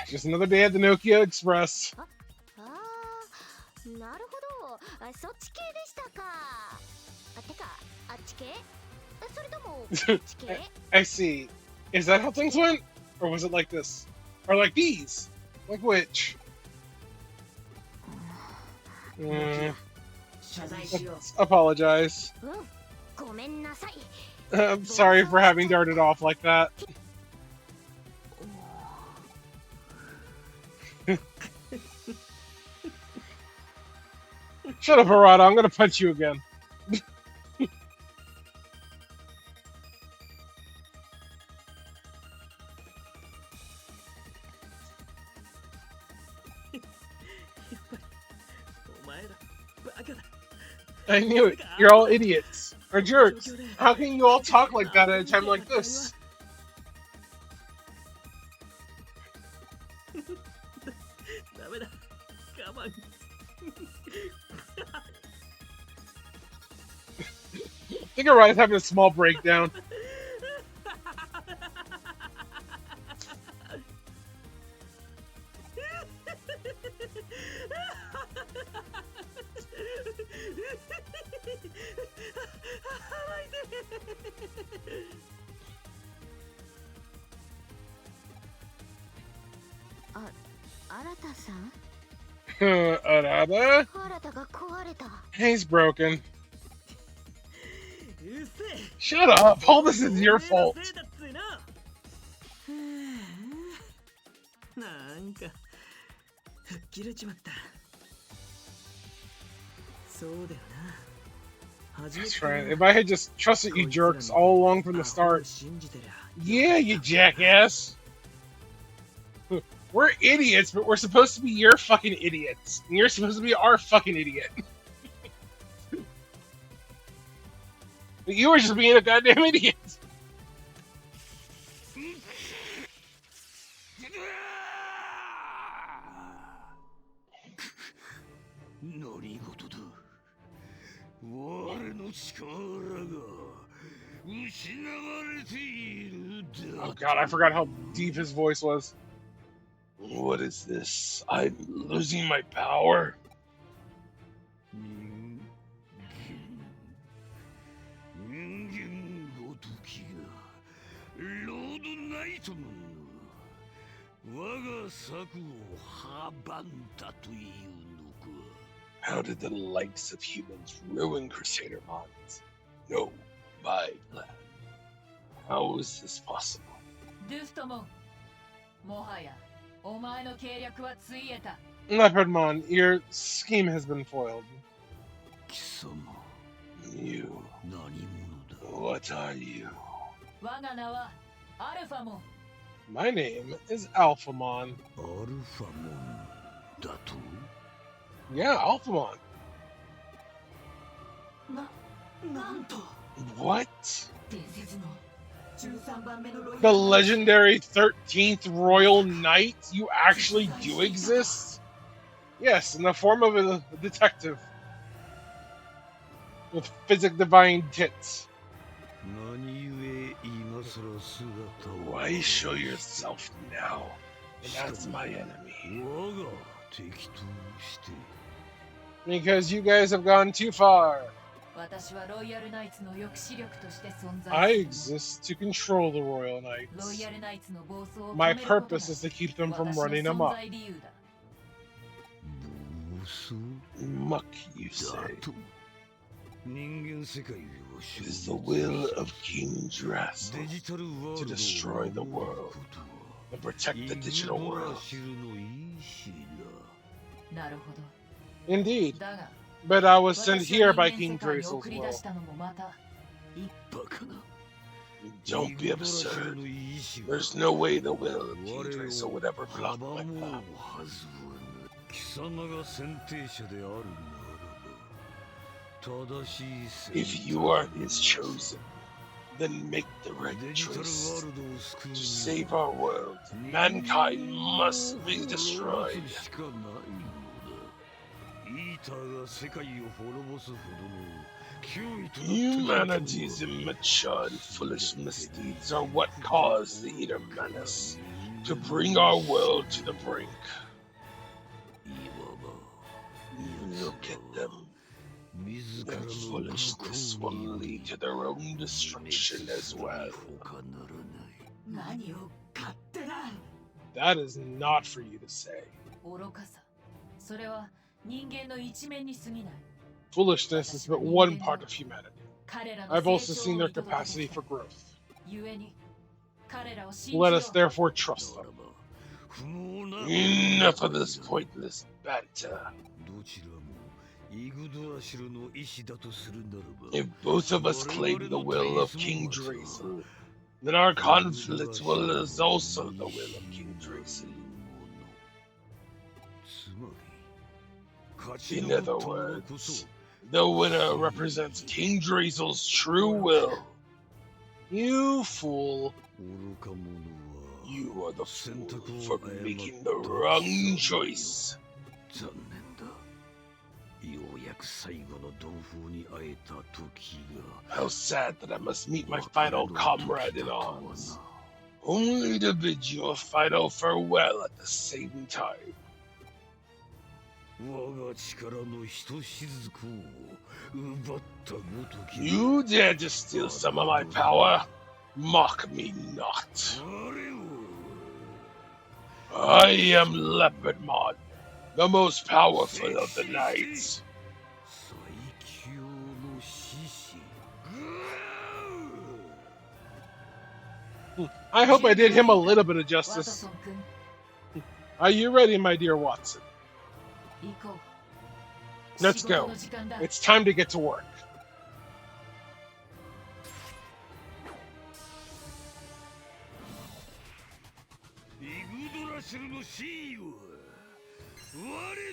Just another day at the Nokia Express. ああなるほど、そっち系でしたか。てかあっち系それともこっち系 I see. Is that how things went? Or was it like this? Or like these? Like which? Let's apologize. ごめんなさい。 I'm sorry for having darted off like that. Shut up, Harada. I'm gonna punch you again. I knew it. You're all idiots. Or jerks. How can you all talk like that at a time like this? ダメだ。我慢。I think Harada's having a small breakdown. Harada? 新が壊れた。 He's broken. Shut up! All this is your fault. なんか吹っ切れちまった。そうだよな。 That's right. If I had just trusted you jerks all along from the start. Yeah, you jackass. We're idiots, but we're supposed to be your fucking idiots. And you're supposed to be our fucking idiot. But you were just being a goddamn idiot. Oh god, I forgot how deep his voice was. What is this? I'm losing my power. 人間ごときがロードナイトの我が策を阻んだというのか。 How did the likes of humans ruin Crusader minds? No, my plan. How is this possible? ドゥストモン、もはやお前の計略はついえた。 Leopardmon, your scheme has been foiled. 貴様、 You, 何者だ。 what are you? 我が名はアルファモン。 My name is Alphamon. アルファモンだと。 Yeah, Alphamon. なんと What? 伝説の13番目のロイヤル The legendary 13th Royal Knight? You actually do exist? Yes, in the form of a detective. With physic divine tits. 何故今さら姿を。 Why show yourself now? And that's my enemy. 我が敵として。 Because you guys have gone too far. 私はロイヤルナイツの抑止力として存在 I する exist to control the Royal ロ Knights. イヤルナイツの暴走を My 止めることが purpose is to keep them from 私の running 存 amok. 在理由だ Muck, you だ say. と人間世界を It is the will of King デ Drassel ジタルワー to ルド destroy the を守る world ことは and protect the イ digital グドラ world. シルの意志だ。なるほ Indeed, どだが but I was sent 私を here by 人間 King 世界に Drasel's 送り出 will. したのもまたバカな。 Don't be イグドラシル absurd. の意志は There's no way the will of 我 King を Drasel would ever 阻 block も my う path. はずはない。貴様が選定者であるならば、正しい選 If you are his chosen, then make the right デジタルワー choice. ルドを救う To に save は our world, mankind must be destroyed. しかないのだ。イーターが世界を滅ぼすほどの脅威となっている Humanity's immature and foolish misdeeds are what caused the Eater Menace to bring our world to the brink. いわば Look at them. 自ら Their の foolishness will lead to their own destruction as well. 他ならない。何を勝手な That is not for you to say. 愚かさそれは人間の一面に過ぎない Foolishness is but one part of humanity. 彼らの I've 成 also 長 seen を their 見届け capacity て for growth. ゆえに彼らを信じ Let よ us う therefore trust な them. らば不毛な Enough of this pointless banter. どちらもイグドラシルの意志だとするならば If both of us claim the will of King Drazel, then our conflict will is also the will of King Drazel. つまり勝ち In 残っ other た者こそ words, the winner represents King Drazel's true will. You fool. 愚か者は You are the 選 fool 択を for 誤 making った the wrong choice. 残念だ。ようやく最後の同胞に会えた時が How sad that I must meet my final comrade in arms, only to bid you a final farewell at the same time. 我が力のひとしずくを奪ったごとき You dare to steal some of my power? Mock me not. 我を I am Leopardmon, the most powerful of the knights. 最強の獅子 I hope I did him a little bit of ワト justice. ソン君 Are you ready, my dear Watson? 行こう Let's 仕事 go. の時間だ It's time to get to work. イグドラシルの真意を我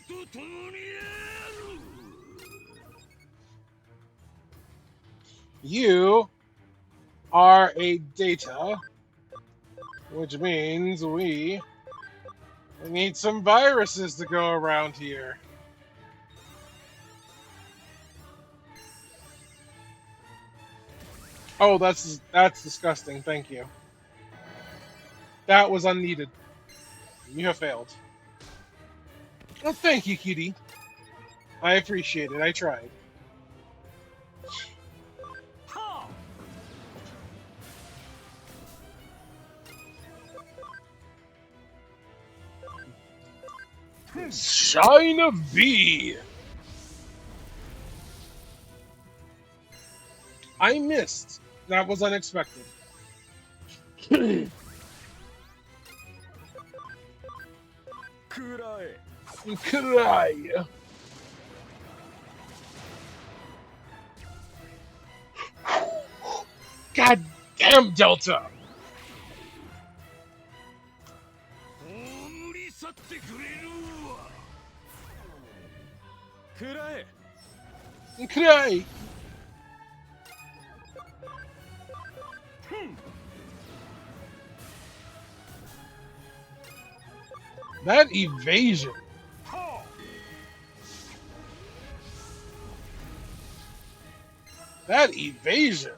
と共にある You are a data, which means we need some viruses to go around here. Oh, that's disgusting. Thank you. That was unneeded. You have failed. Oh, thank you, Kitty. I appreciate it. I tried. Shine of B. I missed. That was unexpected. Cry. God damn, Delta. 葬り去ってくれるわ Cry. That evasion. That evasion.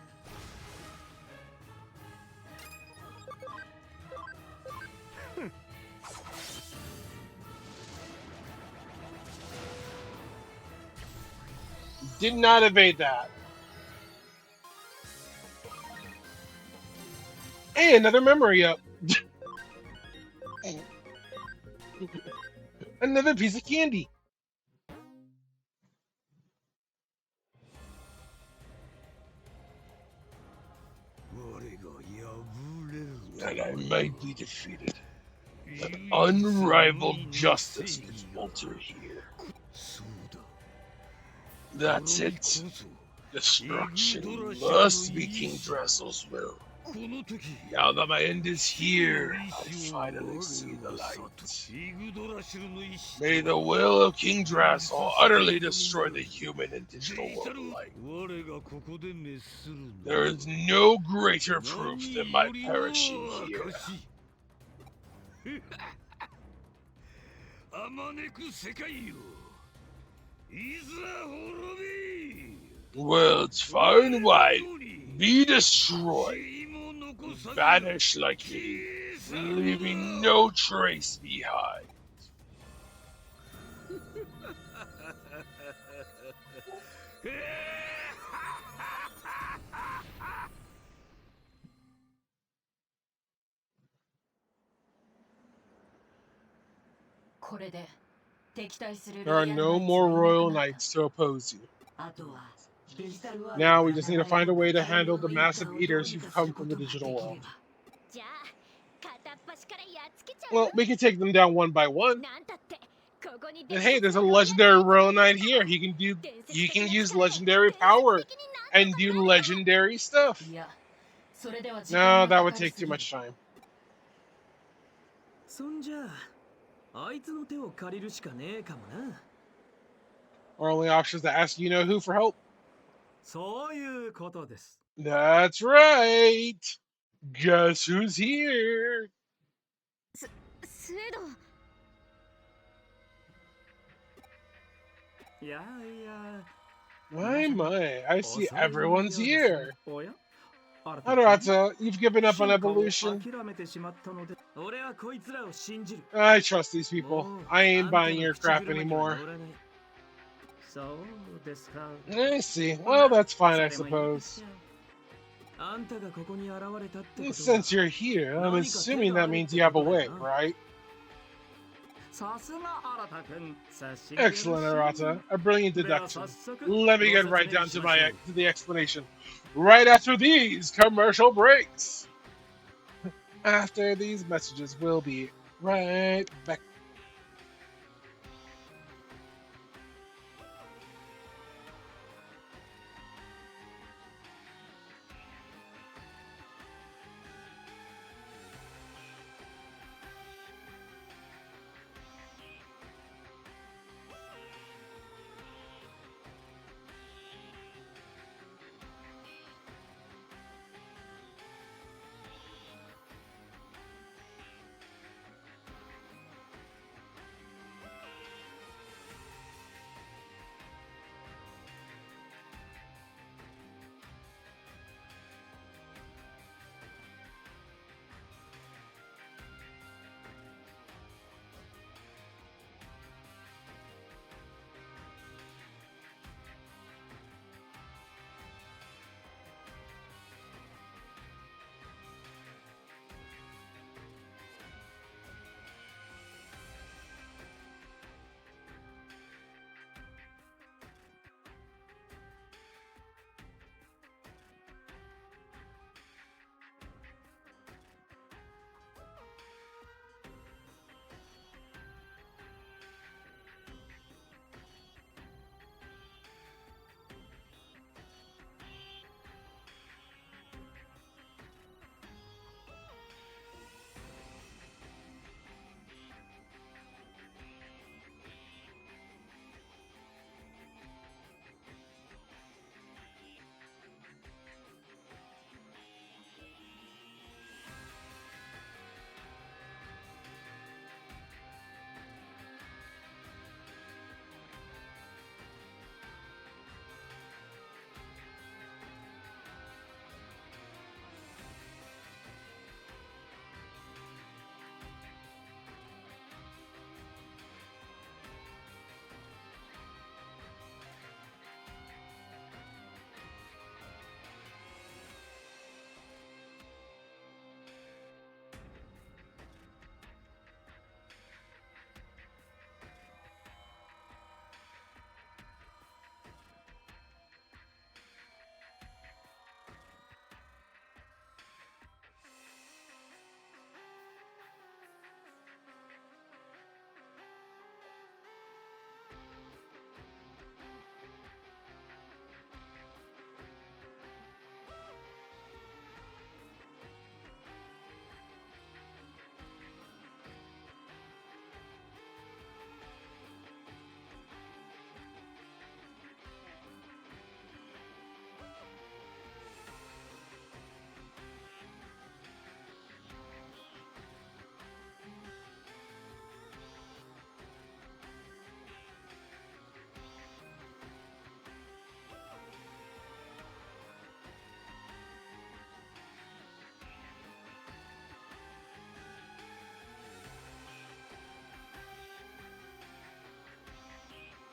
Did not evade that. Hey, another memory up. Another piece of candy. And I might be defeated. But unrivaled justice will falter here. That's it. Destruction must be King Dressel's will. Now that my end is here, I finally see the light. May the will of King Dressel utterly destroy the human and digital world alike. There is no greater proof than my perishing here. Worlds far and wide, be destroyed, vanish like me, leaving no trace behind. これで敵対する There are no more royal knights to oppose you. あとはデジタルワールド Now we just need to find a way to handle the massive eaters who've come from the digital world. じゃあ片っ端からやっつけちゃう Well, we can take them down one by one. なんたってここに And hey, there's a legendary royal knight here. He can use legendary power and do legendary stuff. いやそれでは時間 No, が that か would かり take す too ぎ much time. そんじゃあいつの手を借りるしかねえかもな。 Our only option is to ask you know who for help. そういうことです。 That's right. Guess who's here? スエド いやいや。 My, my. I see everyone's here. おや Arata, you've given up on evolution. 諦めてしまったので、俺はこいつらを信じる。 I trust these people. I ain't buying your crap anymore. そうですか。 I see. Well, that's fine, I suppose. あんたがここに現れたってことは Since you're here, I'm assuming that means you have a way, right? さすが新田君。 Excellent, Arata. A brilliant deduction. Let me get right down to the explanation. Right after these commercial breaks. After these messages, we'll be right back.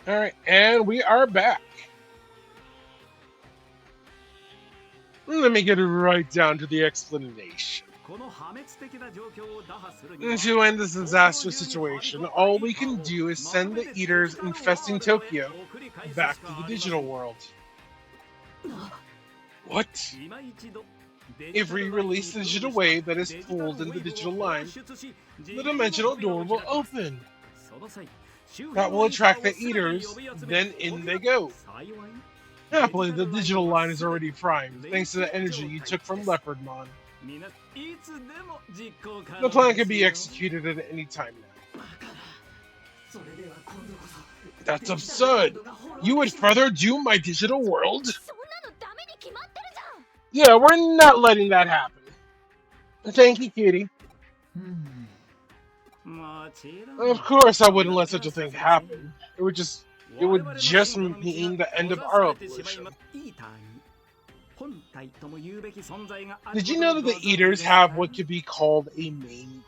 Alright, and we are back. Let me get right down to the explanation. To end this disastrous situation, all we can do is send the eaters infesting Tokyo back to the digital world. What? If we release the digital wave that is pulled in the digital line, the dimensional door will open. That will attract the eaters, then in they go. Happily, the digital line is already primed, thanks to the energy you took from Leopardmon. The plan can be executed at any time now. That's absurd! You would further doom my digital world? Yeah, we're not letting that happen. Thank you, cutie. Of course I wouldn't let such a thing happen. It would just mean the end of our evolution. Did you know that the Eaters have what could be called a main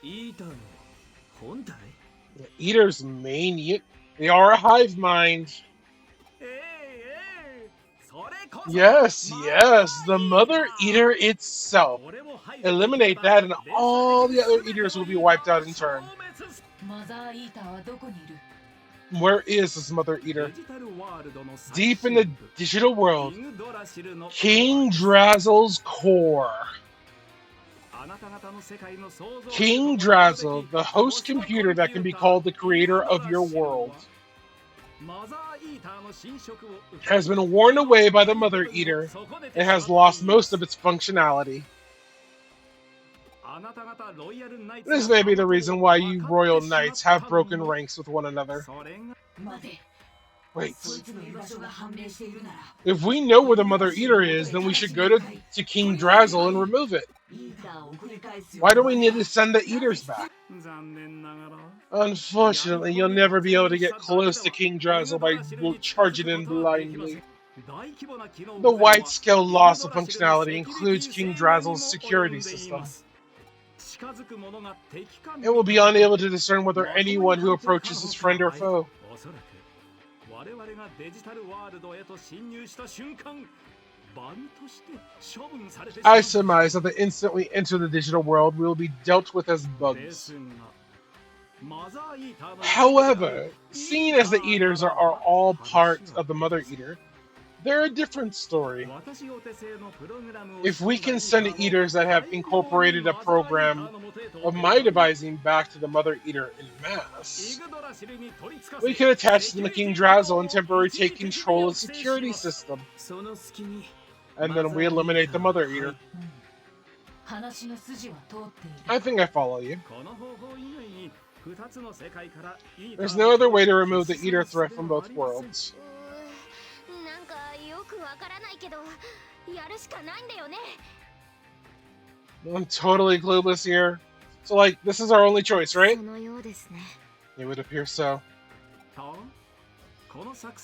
unit? The Eaters' main unit? They are a hive mind. Yes, the Mother Eater itself. Eliminate that and all the other Eaters will be wiped out in turn. Where is this Mother Eater? Deep in the digital world. King Drazzle's core. King Drazzle, the host computer that can be called the creator of your world, has been worn away by the Mother Eater and has lost most of its functionality. This may be the reason why you Royal Knights have broken ranks with one another. Wait. If we know where the Mother Eater is, then we should go to King Drazzle and remove it. Why do we need to send the Eaters back? Unfortunately, you'll never be able to get close to King Drazzle by charging in blindly. The wide-scale loss of functionality includes King Drazzle's security system. It will be unable to discern whether anyone who approaches is friend or foe. I surmise that the instant we enter the digital world, we will be dealt with as bugs. However, seeing as the Eaters are all part of the Mother Eater, they're a different story. If we can send Eaters that have incorporated a program of my devising back to the Mother Eater in mass, we can attach them to King Drazzle and temporarily take control of the security system. And then we eliminate the Mother Eater. I think I follow you. There's no other way to remove the Eater threat from both worlds. I'm totally clueless here. So, like, this is our only choice, right? It would appear so.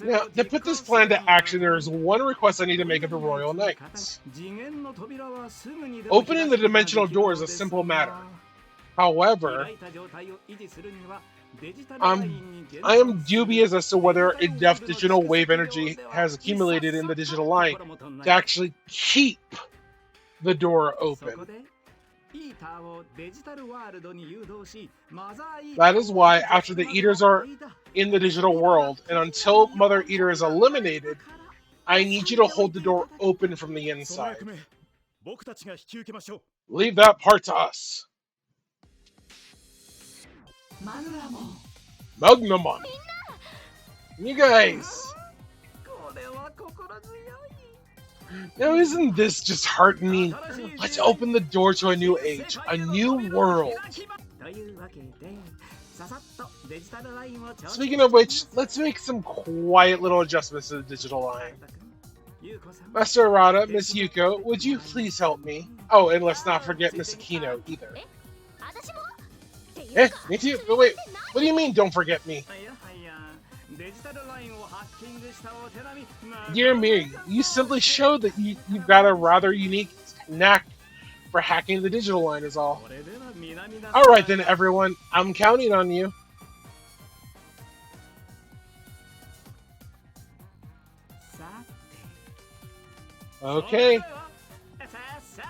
Now, to put this plan to action, there is one request I need to make of the Royal Knights. Opening the dimensional door is a simple matter. However, I am dubious as to whether enough digital wave energy has accumulated in the digital line to actually keep the door open. That is why, after the Eaters are in the digital world, and until Mother Eater is eliminated, I need you to hold the door open from the inside. Leave that part to us. Magnamon! You guys! Now isn't this just heartening? Let's open the door to a new age, a new world. Speaking of which, let's make some quiet little adjustments to the digital line. Master Arata, Miss Yuko, would you please help me? Oh, and let's not forget Miss Aquino either. Me too. But wait, what do you mean don't forget me? Dear me, you simply showed that you've got a rather unique knack for hacking the digital line is all. Alright then everyone, I'm counting on you. Okay.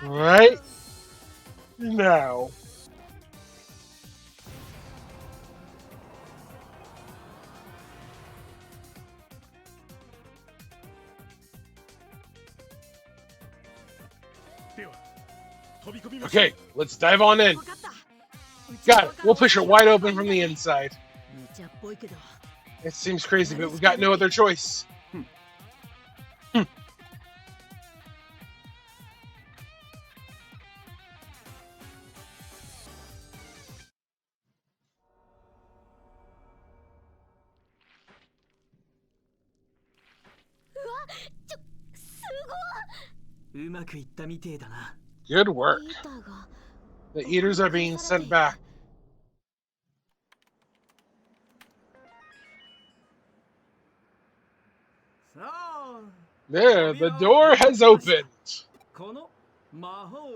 Right now. Okay, let's dive on in. 分かった。 Got it. We'll push it wide open from the inside. 無茶っぽいけど It seems crazy, but we've got no other choice. Good work. The eaters are being sent back. There, the door has opened.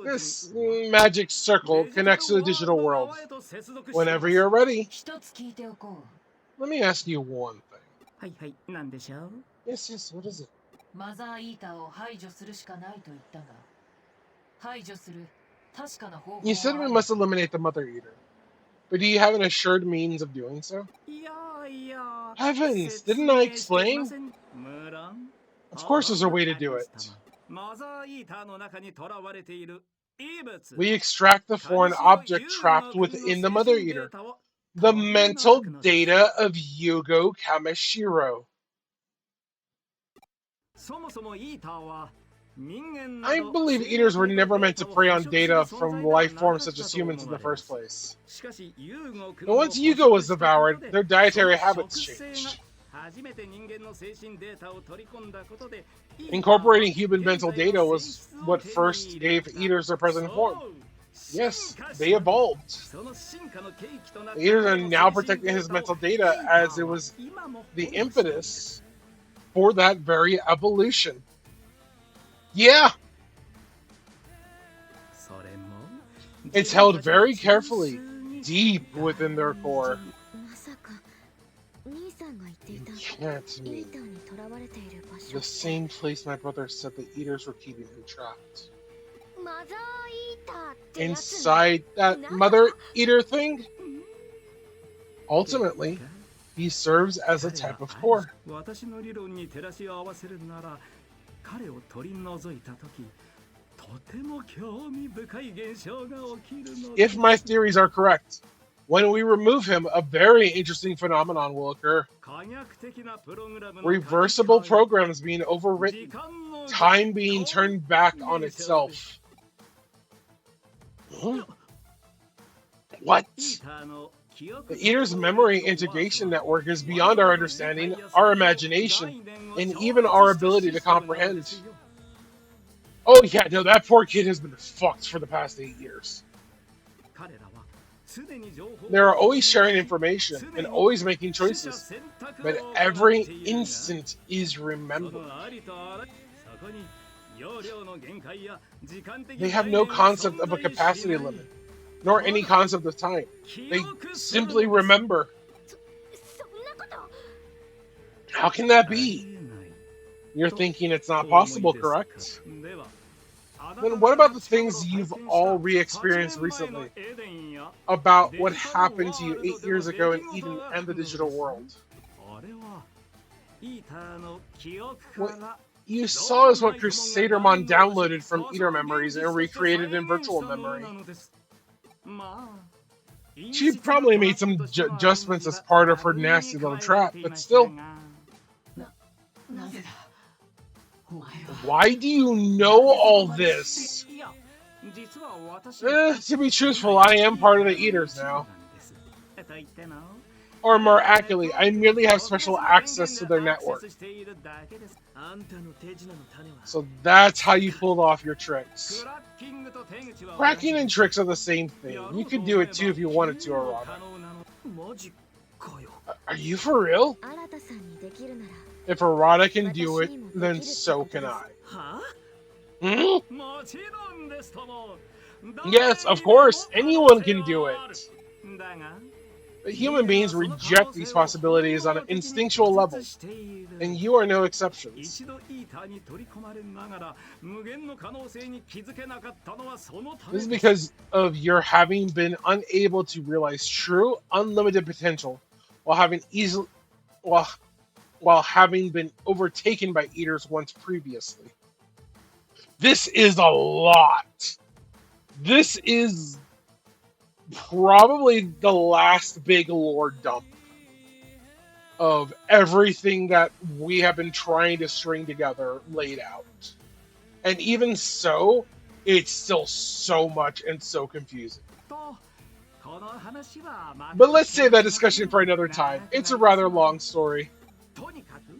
This magic circle connects to the digital world. Whenever you're ready, 一つ聞いておこ let me ask you one thing. はいはい、なんでしょう Yes, yes, what is it? う。マザーイーターを排除するしかないと言ったが、排除する確かな方法は You said we must eliminate the Mother Eater. But do you have an assured means of doing so? いやいや Heavens, didn't I 説明していま explain? せん無論 Of course there's a way to do it. マザーイーターの中に囚われている異物 We extract the foreign object trapped within the Mother Eater. The mental data of Yugo Kamishiro. そもそもイーターは人間 I believe eaters were never meant to prey on data from life forms such as humans in the first place. しかしユーゴ But once Yugo was devoured, their dietary habits changed. 初めて人間の精神データを取り込んだことで Incorporating human mental data was what first gave eaters their present form. Yes, they evolved. その進化の契機となっ The eaters are now protecting his mental data as it was the impetus for that very evolution. Yeah, それも it's held very carefully, deep within their core. まさか兄さんが言ってい You た can't イ mean ーターに囚われている場 the 所 same place my brother said the eaters were keeping him trapped. マザーイーターってやつ Inside that mother eater thing? Ultimately, he serves as a type of core. 私の理論に照らし合わせるなら彼を取り除いた時とても興味深い現象が起きるの If my theories are correct, when we remove him, a very interesting phenomenon will occur. 科学的なプログラムの Reversible programs being overwritten, 時間の time being turned back on itself. Huh? What? イーターの記憶 The Eater's memory integration network is beyond our understanding, our imagination, and even our ability to comprehend. Oh yeah, no, that poor kid has been fucked for the past 8 years. 彼らは常に情報 They're always sharing information and always making choices, but every instant is そ remembered. のありとあらゆるそこに容量の限界や時間的 They have no concept of a capacity limit, nor any concept of time. They simply remember. そんなこと How can that be? You're thinking it's not possible, correct? Then what about the things you've all re-experienced recently? About what happened to you 8 years ago in Eden and the digital world? What you saw is what Crusadermon downloaded from Eater memories and recreated in virtual memory. She probably made some adjustments as part of her nasty little trap, but still, なぜだお前は why do you know all this? To be truthful, I am part of the Eaters now. Or more accurately, I merely have special access to their network. So that's how you pulled off your tricks. Cracking and tricks are the same thing. You could do it too if you wanted to, Arata. Are you for real? 新田さんにできるなら If Arata can do it, then so can I. Hmm? Yes, of course, anyone can do it. But human beings reject these possibilities on an instinctual level, and you are no exceptions. 一度イーターに取り込まれながら無限の可能性に気づけなかったのはそのため This is です because of your having been unable to realize true, unlimited potential while having easily while having been overtaken by eaters once previously. This is a lot. This is probably the last big lore dump of everything that we have been trying to string together laid out. And even so, it's still so much and so confusing. とこの話はまた But let's save that discussion for another time. It's a rather long story. とにかく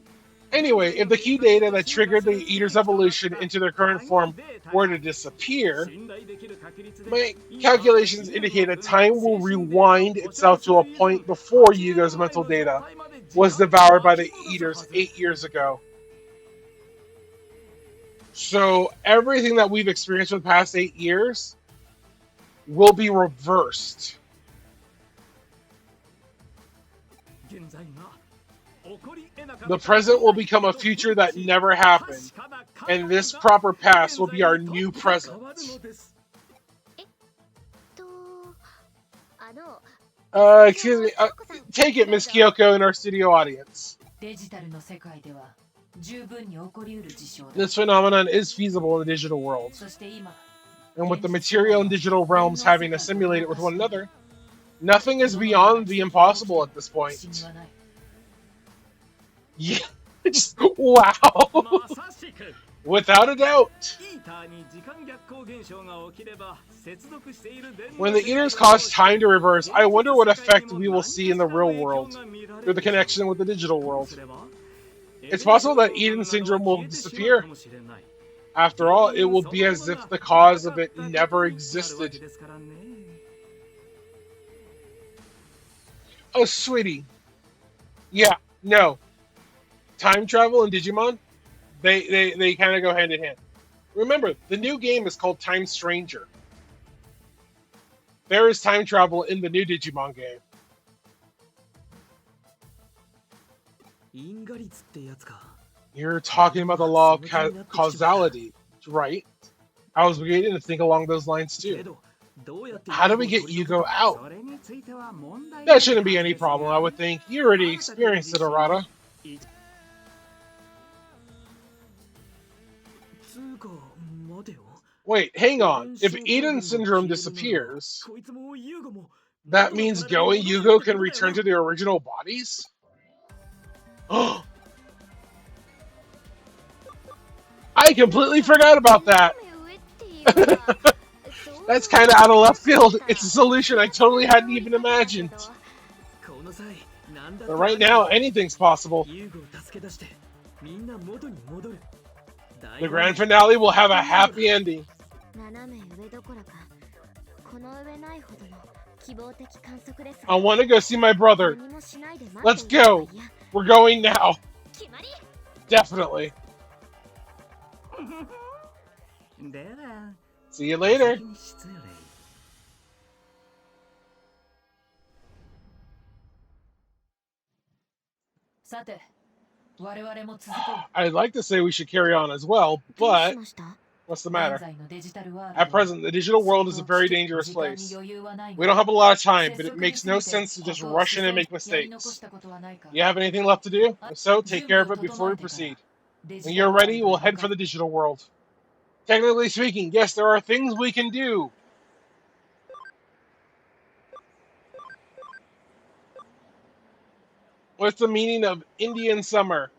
Anyway, if the key data that triggered the Eater's evolution into their current form were to disappear, 信頼できる確率で my calculations indicate that time will rewind itself to a point before Yugo's mental data was devoured by the Eaters 8 years ago. So everything that we've experienced for the past 8 years will be reversed. 現在が起こり得なかった The present will become a future that never happened, and this proper past will be our new present. 変わるのです とあの Excuse me. Take it, Miss Kyoko, and our studio audience. デジタルの世界では十分に起こりうる事象だ This phenomenon is feasible in the digital world, そして今 and with the material and digital realms having assimilated with one another, nothing is beyond the impossible at this 不 point. 思議はない Yeah, just wow. まさしく Without a doubt. イーターに時間逆行現象が起きれば接続している電 When the Eaters cause time to reverse, I wonder what effect we will see in the real world through the connection with the digital world. It's possible that Eden syndrome will disappear. After all, it will be as if the cause of it never existed. Oh, sweetie. Yeah, no. Time travel and Digimon, they kind of go hand in hand. Remember, the new game is called Time Stranger. There is time travel in the new Digimon game. 因果率ってやつか。 You're talking about the law of causality, right? I was beginning to think along those lines け too. どどうやって How do we get Yugo out? それについては問題 That shouldn't be any problem, I would think. You already experienced it, Arata. つうか待てよ。 Wait, hang on. If Eden syndrome disappears, こいつもユーゴも that means Go and Yugo can return to their original bodies? I completely forgot about that. That's kind of out of left field. It's a solution I totally hadn't even imagined. この際なんだ But right now, anything's possible. ユーゴを助け出してみんな元に戻る。 The grand finale will have a happy ending. 斜め上どころかこの上ないほどの希望的観測です I want to go see my brother. 何もしないで待 Let's っていれば go. いいや We're going now. 決まり Definitely. では See you later. 先に失礼 さて我々も続こう I'd like to say we should carry on as well, どう but しました what's the 現 matter? 在のデジタルワールド At present, the digital world is a very dangerous place. We don't have a lot of time, but it makes no sense to just rush in and make mistakes. You have anything left to do? If so, take care of it before we proceed. When you're ready, we'll head for the digital world. Technically speaking, yes, there are things we can do. What's the meaning of Indian summer?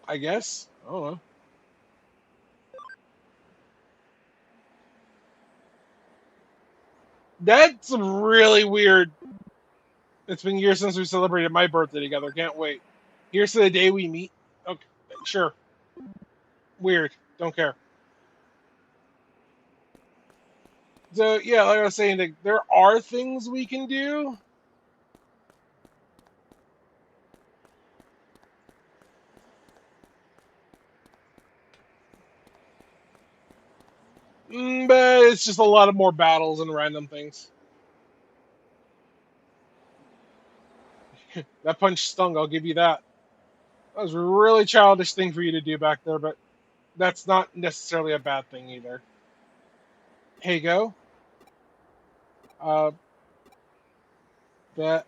I guess. I don't know. That's really weird. It's been years since we celebrated my birthday together. Can't wait. Here's to the day we meet. Okay, sure. Weird. Don't care. So, yeah, like I was saying, like, there are things we can do. But it's just a lot of more battles and random things. That punch stung, I'll give you that. That was a really childish thing for you to do back there, but that's not necessarily a bad thing either. Hey, go. That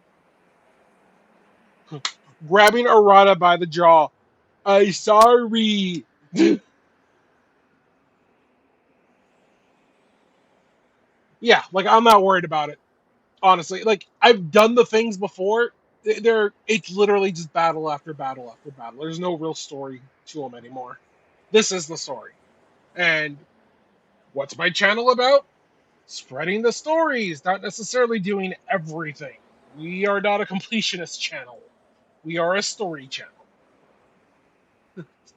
grabbing Arata by the jaw. I sorry. Yeah, like I'm not worried about it. Honestly, like I've done the things before. It's literally just battle after battle after battle. There's no real story to them anymore. This is the story. And what's my channel about? Spreading the stories, not necessarily doing everything. We are not a completionist channel. We are a story channel.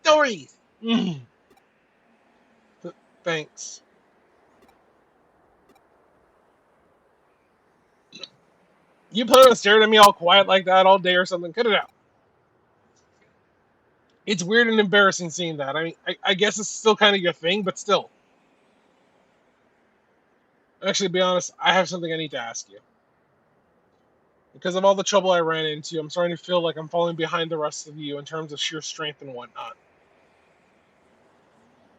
Stories. Mm. Thanks. You plan on staring at me all quiet like that all day or something? Cut it out. It's weird and embarrassing seeing that. I mean, I guess it's still kind of your thing, but still. Actually, to be honest, I have something I need to ask you. Because of all the trouble I ran into, I'm starting to feel like I'm falling behind the rest of you in terms of sheer strength and whatnot.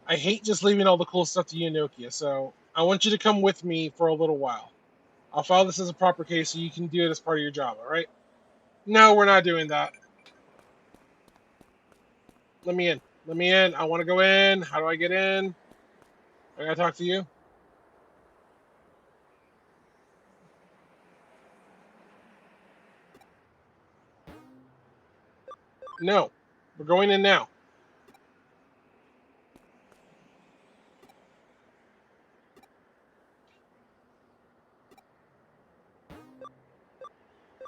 I hate just leaving all the cool stuff to you, Nokia, so I want you to come with me for a little while. I'll file this as a proper case so you can do it as part of your job, alright? No, we're not doing that. Let me in. Let me in. I want to go in. How do I get in? I gotta talk to you. No. We're going in now.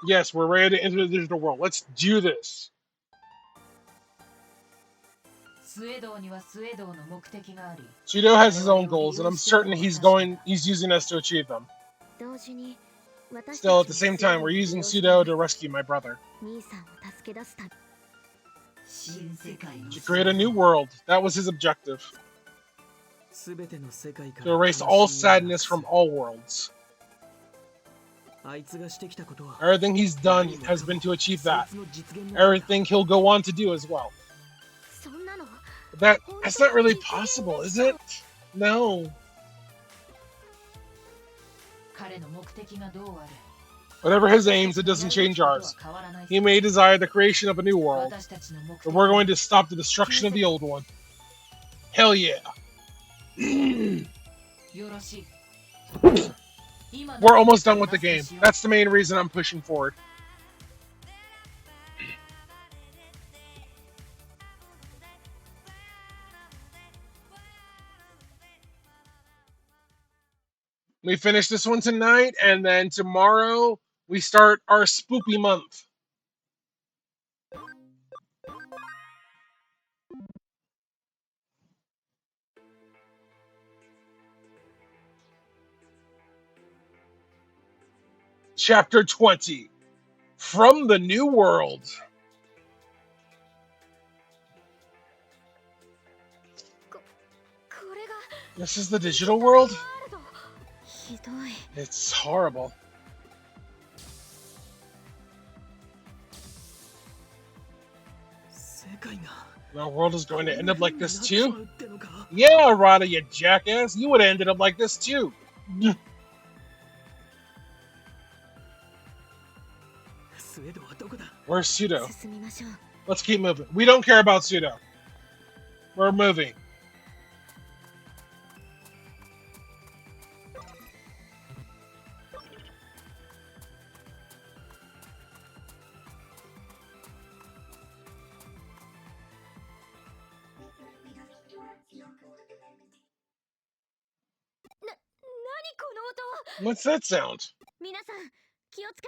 Yes, we're ready to enter the digital world. Let's do this. Pseudo has his own goals, and I'm certain he's using us to achieve them. Still, at the same time, we're using Pseudo to rescue my brother. To create a new world. That was his objective. To erase all sadness from all worlds. Everything he's done has been to achieve that. Everything he'll go on to do as well. But that's not really possible, is it? No. Whatever his aims, it doesn't change ours. He may desire the creation of a new world, but we're going to stop the destruction of the old one. Hell yeah. We're almost done with the game. That's the main reason I'm pushing forward. We finish this one tonight, and then tomorrow we start our spoopy month. Chapter 20. From the New World. This is the digital world? It's horrible. The world is going to end up like this too? Yeah, Rada, you jackass. You would have ended up like this too. Where's Pseudo? Let's keep moving. We don't care about Pseudo. We're moving. What's that sound?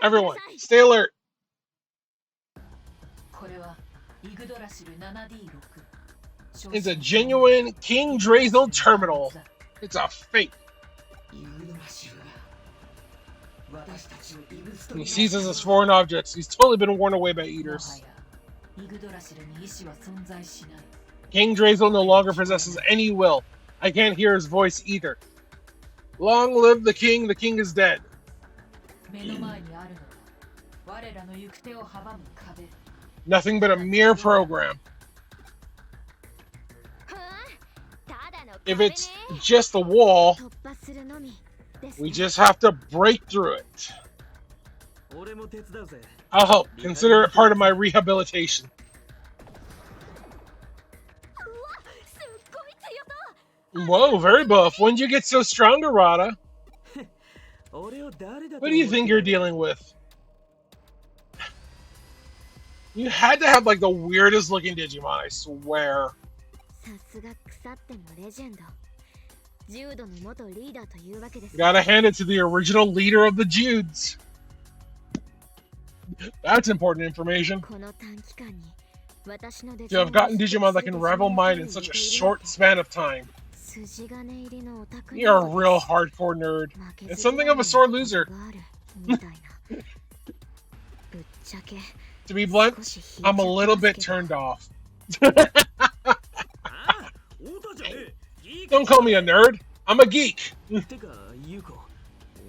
Everyone, stay alert. It's a genuine King Drazel terminal. It's a fake. He seizes as foreign objects. He's totally been worn away by eaters. King Drazel no longer possesses any will. I can't hear his voice either. Long live the king is dead. 目の前にあるのは我らの行く手を阻む壁。 Nothing but a mere program. ふん、ただの If 壁ね。 it's just a wall, 突破するのみですね。 we just have to break through it. 俺も手伝うぜ。 I'll help. Consider it part of my rehabilitation. うわ、すっごい強そう。 Whoa, very buff. When did you get so strong, Arata? 俺を誰だと What do you 思って think る you're dealing with? You had to have like the weirdest looking Digimon, I swear. さすが腐ってもレジェンド。柔道の元リーダーというわけです。 Gotta hand it to the original leader of the Judes. That's important information. この短期間に私のデ To have gotten Digimon that can rival mine in such a short span of time. 筋金入りのオタク You're a real hardcore nerd. And something of a sore loser. みたいな。ぶっちゃけ To be blunt, I'm a little bit turned off. ああ、オタじゃねえ。いいか Don't call me a nerd. I'm a geek. てか、ユウコ。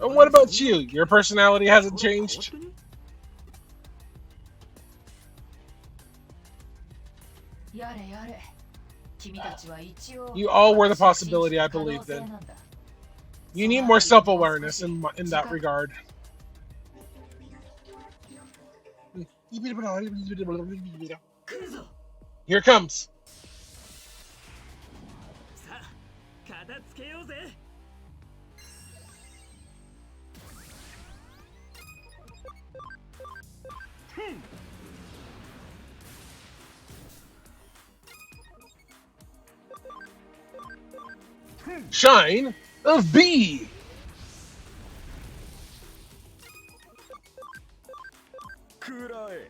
And what about you? Your personality hasn't changed? やれやれ。君たちは一応 You all were the possibility I believed in. You need more self-awareness in that regard. Here it comes. さあ、片付けようぜ。 Shine of B. くらえ。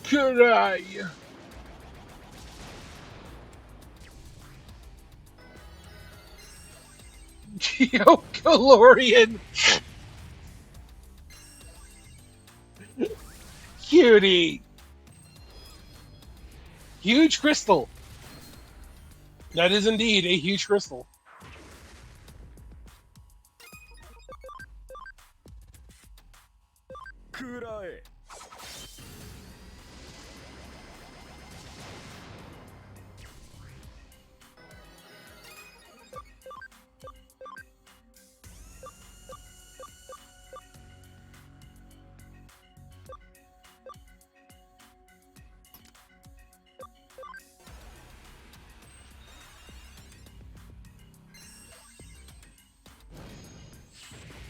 Kurai. Yo, Calorian. Cutie. Huge crystal. That is indeed a huge crystal. Kurai.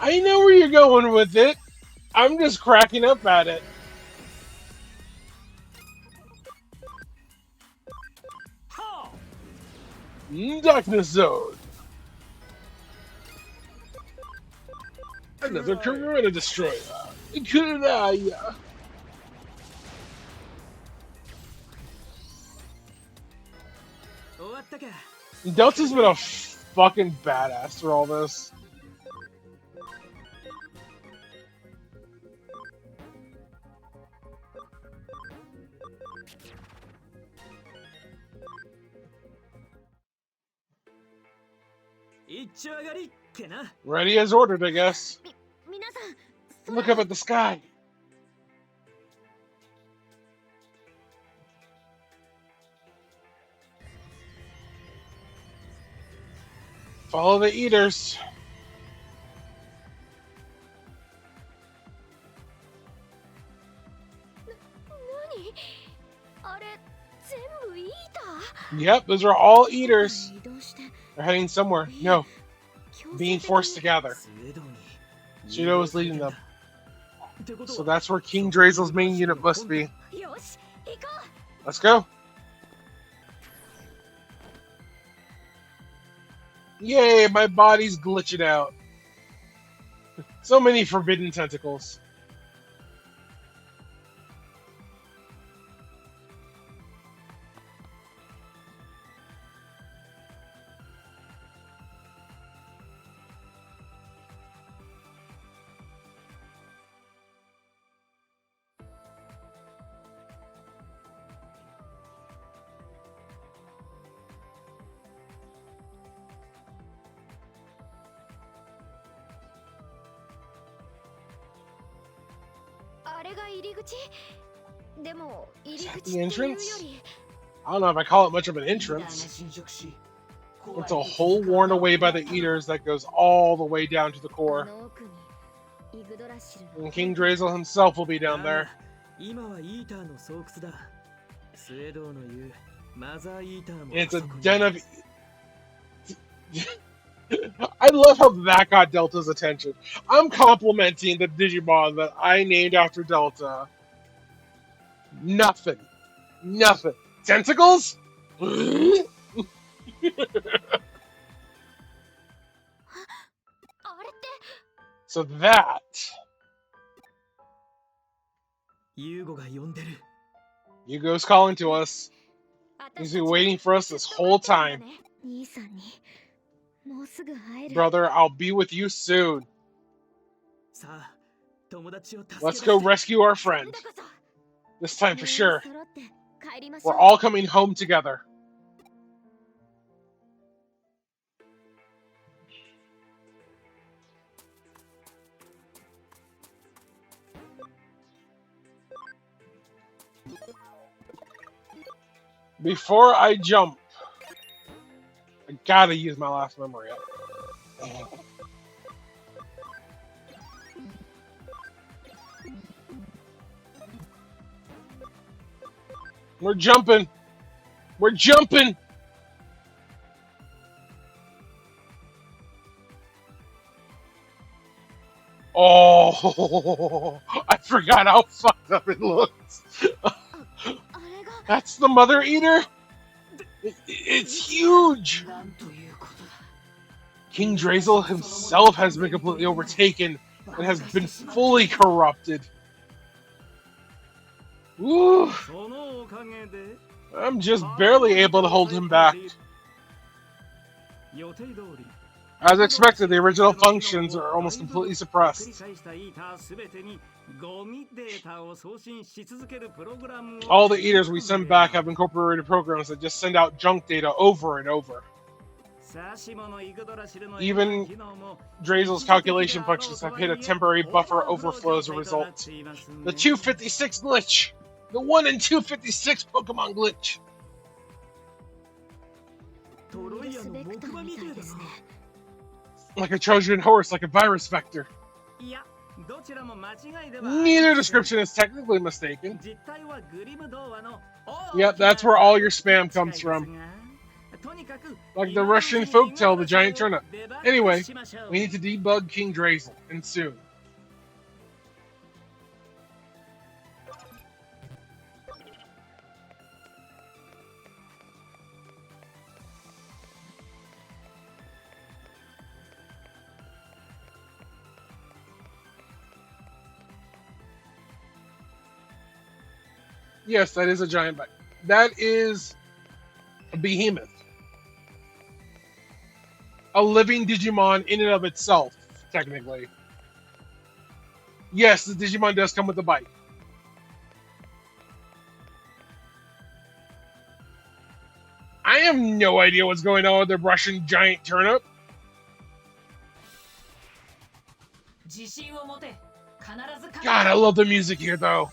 I know where you're going with it. I'm just cracking up at it. Darkness Zone. Another Karuna Destroyer. Kuraya. Delta's been a fucking badass through all this. Ready as ordered, I guess. 皆さん、 Look up at the sky. Follow the eaters. 何？あれ全部イーター？ Yep, those are all eaters. 移動して They're heading somewhere. No, 強制 being 的 forced に together. スウェードに Shido was leading them. ってこと So は that's where King Drazel's main unit must be. よし、行こう。 Let's go. Yay, my body's glitching out. So many forbidden tentacles. れが入り口でも入り Is that 口 the っていうよ entrance? り I don't know if I call it much of an みたいな entrance. 侵食し It's a hole worn away by the eaters that goes all the way down to the あ core. の奥にイグドラッシュの And King Drazel himself will be down だ there. が今はイーターの巣窟だスウェードの言うマザーイーターも And it's あ a そこに den of. I love how that got Delta's attention. I'm complimenting the Digimon that I named after Delta. Nothing. Nothing. Tentacles? あれって So that. ユーゴが呼んでる Yugo's calling to us. 私 He's たち been waiting for us ずっ this と whole 待ってるんだ time. ね兄さんにもうすぐ会える Brother, I'll be with you soon. さあ友達を助け Let's 出し go て rescue our 今 friend. 度こそ This time み for ん sure. な揃って帰りましょ We're う all coming home together. Before I jump, I gotta use my last memory up. We're jumping. We're jumping. Oh, I forgot how fucked up it looks. あれが That's the Mother Eater? It's huge. なんということだ King Drazel himself has been completely overtaken and has been fully corrupted. Woo, そのおかげで I'm just barely able to hold him back. 予定通り As expected, the original functions are almost completely 繰り suppressed. 返したイーターすべてにゴミデータを送信し続けるプログラムを All the eaters we send back have incorporated programs that just send out junk data over and over. さしものイグドラシルの Even 機能も Drazel's calculation functions have hit a temporary buffer overflow as a result. The 256 glitch! The 1 in 256 Pokemon glitch! トロイヤの木馬みたいだな Like a Trojan horse, like a virus vector. いやどちらも間違いでは Neither description is technically mistaken. 実態はグリム童話の Yep, that's where all your spam comes from. とにかく Like the Russian folktale, the giant turnip. Anyway, we need to debug King Drazel, and soon. Yes, that is a giant bite. That is a behemoth. A living Digimon in and of itself, technically. Yes, the Digimon does come with a bite. I have no idea what's going on with the Russian giant turnip. 自信を持て必ず勝つ God, I love the music here, though.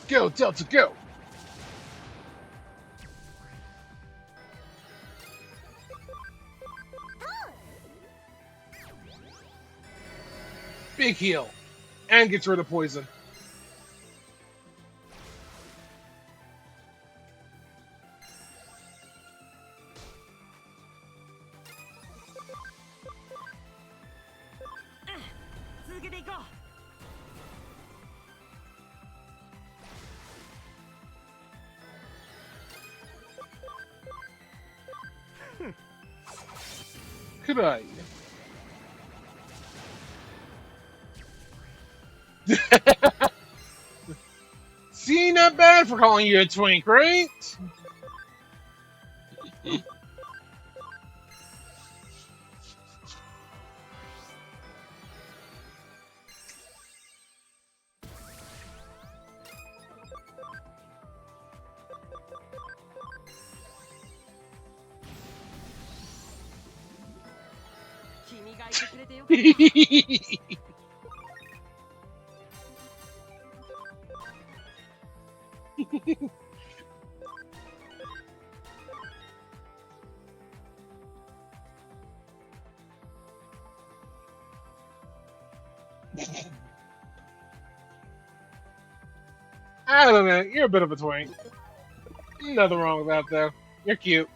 Go, Delta, go! Big heal. And gets rid of poison. Could I? See, not bad for calling you a twink, right? 君がいてくれてよかった。I don't know. You're a bit of a twink. Nothing wrong with that, though. You're cute.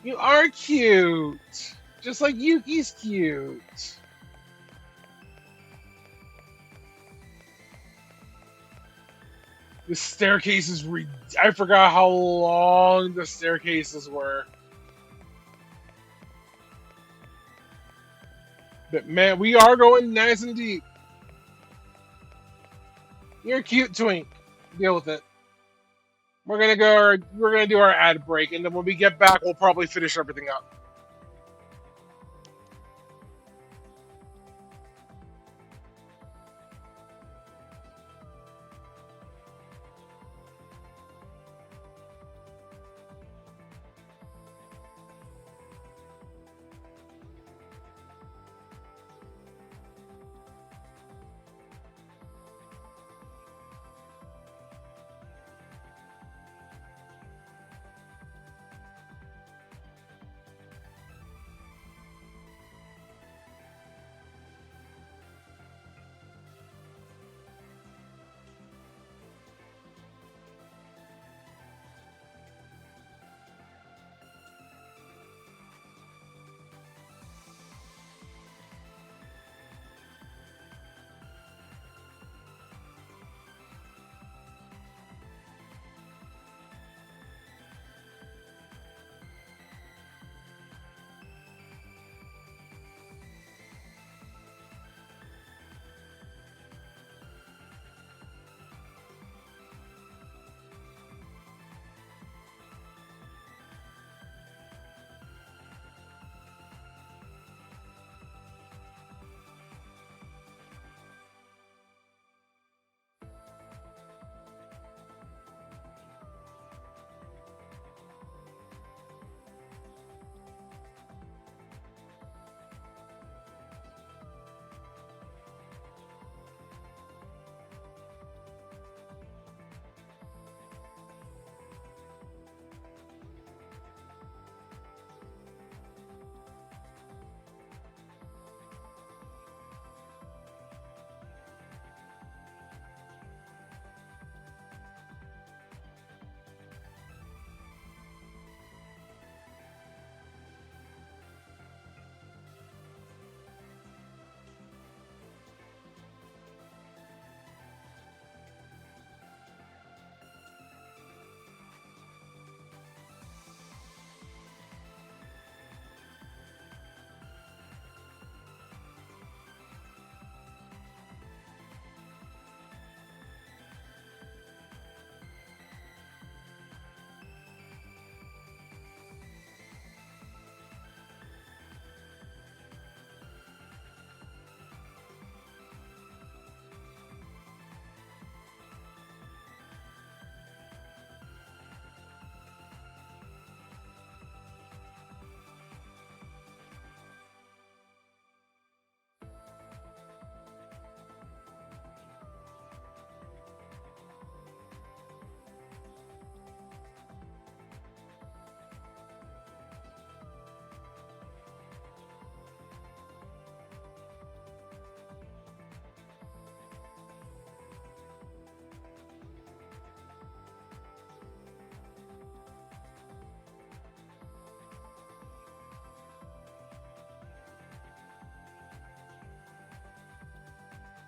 You are cute. Just like Yuki's cute. The staircase is I forgot how long the staircases were. But man, we are going nice and deep. You're a cute twink. Deal with it. We're gonna do our ad break, and then when we get back, we'll probably finish everything up.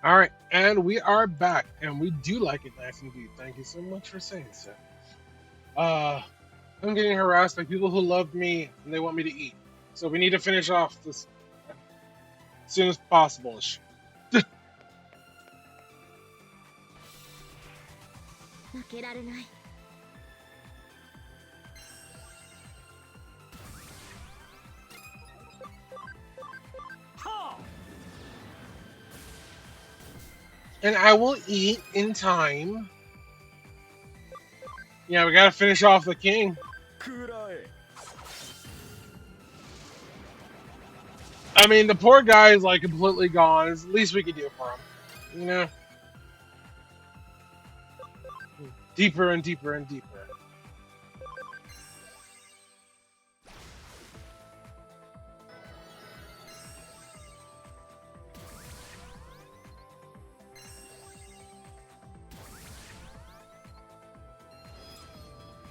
All right, and we are back, and we do like it nice and deep. Thank you so much for saying so. I'm getting harassed by people who love me and they want me to eat, so we need to finish off this as soon as possible. 負けられない。And I will eat in time. Yeah, we gotta finish off the king. くらえ I mean, the poor guy is like completely gone. It's the least we could do for him. You know? Deeper and deeper and deeper.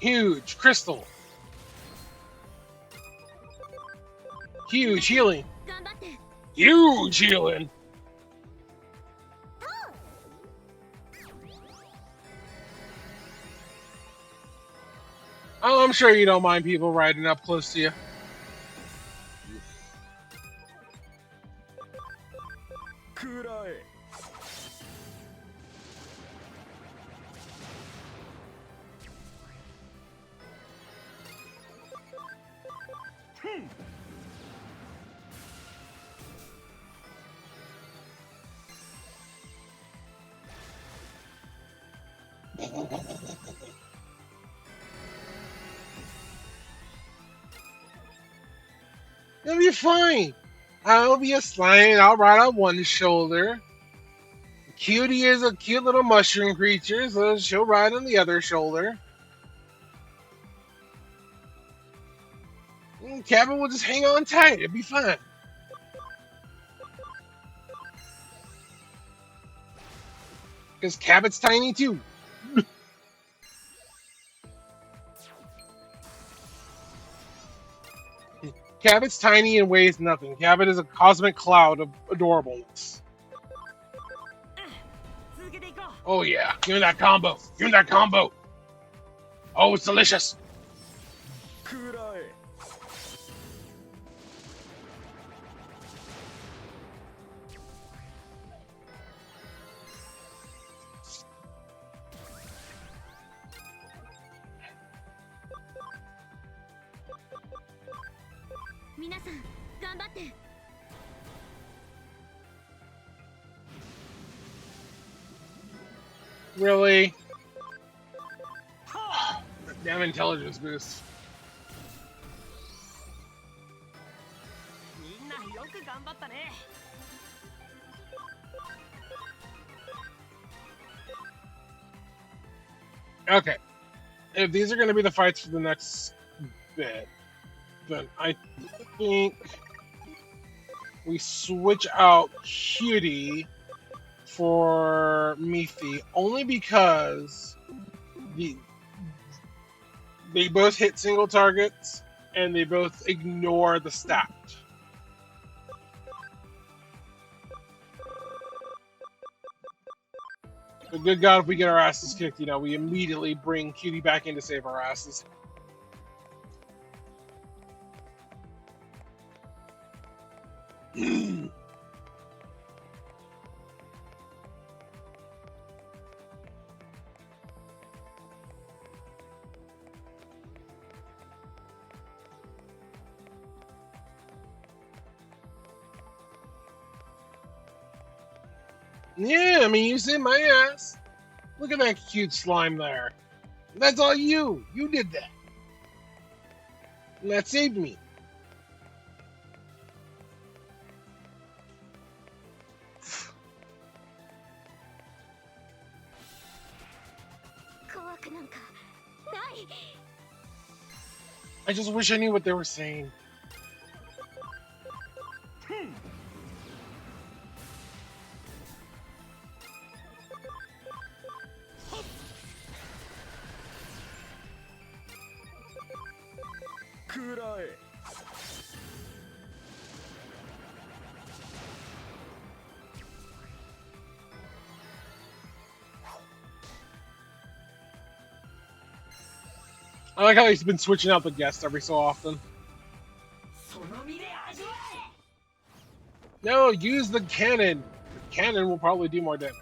Huge crystal. Huge healing. 頑張って。 Huge healing. Oh, I'm sure you don't mind people riding up close to you. くらえ It'll be fine. I'll be a slime. I'll ride on one shoulder. Cutie is a cute little mushroom creature, so she'll ride on the other shoulder. And Cabin will just hang on tight. It'll be fine. Because Cabot's tiny too. Cabot's tiny and weighs nothing. Cabot is a cosmic cloud of adorableness. 続けていこう。 Oh yeah, give me that combo. Give me that combo. Oh, it's delicious. くらえ 皆さん頑張って。 Really? Damn intelligence boost. みんなよく頑張ったね。 Okay. If these are going to be the fights for the next bit, then I think we switch out Cutie for Mithi, only because they both hit single targets and they both ignore the stat. But good God, if we get our asses kicked, you know, we immediately bring Cutie back in to save our asses. Yeah, I mean, you see my ass. Look at that cute slime there. That's all you. You did that. And that saved me. I just wish I knew what they were saying. I like how he's been switching out the guests every so often. No, use the cannon. The cannon will probably do more damage.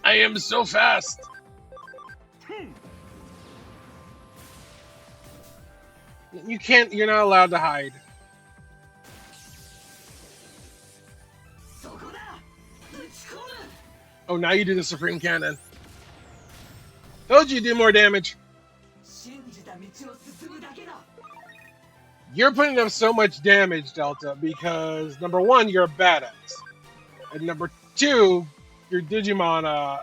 I am so fast. You can't. You're not allowed to hide. Oh, now you do the Supreme Cannon. Told you do more damage. You're putting up so much damage, Delta, because number one, you're a badass, and number two, your Digimon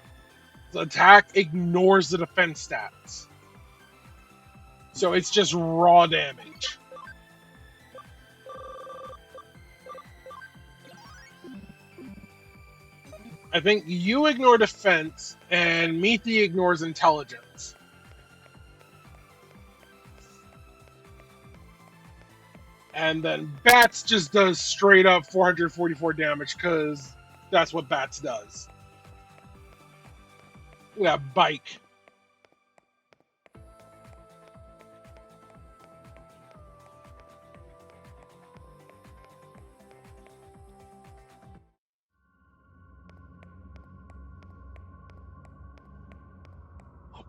attack ignores the defense stats, so it's just raw damage. I think you ignore defense, and Mithi ignores intelligence. And then Bats just does straight up 444 damage, because that's what Bats does. Look at that bike.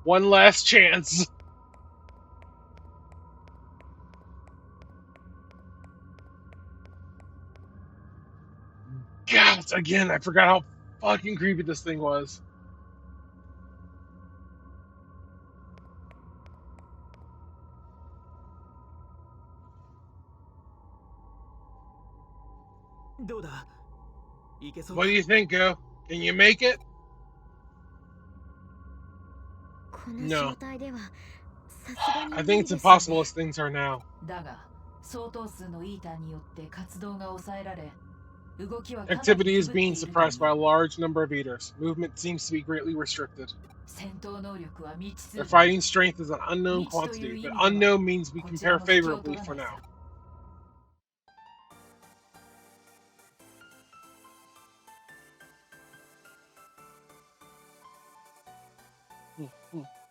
One last chance. God, again, I forgot how fucking creepy this thing was. What do you think, Go? Can you make it? この No. 状態ではさすがに I 無 think 理 it's ですよ impossible ね as things are now. だが相当数のイーターによって活動が抑えられ動きはかなり Activity is 鈍ってい being るという suppressed by a large number of eaters. Movement seems to be greatly restricted. 戦闘能力は未知数 Their だ fighting strength is an unknown 未知という quantity, 意 but 味では unknown means we こちら compare も引きを favorably 取ら for ない now. さ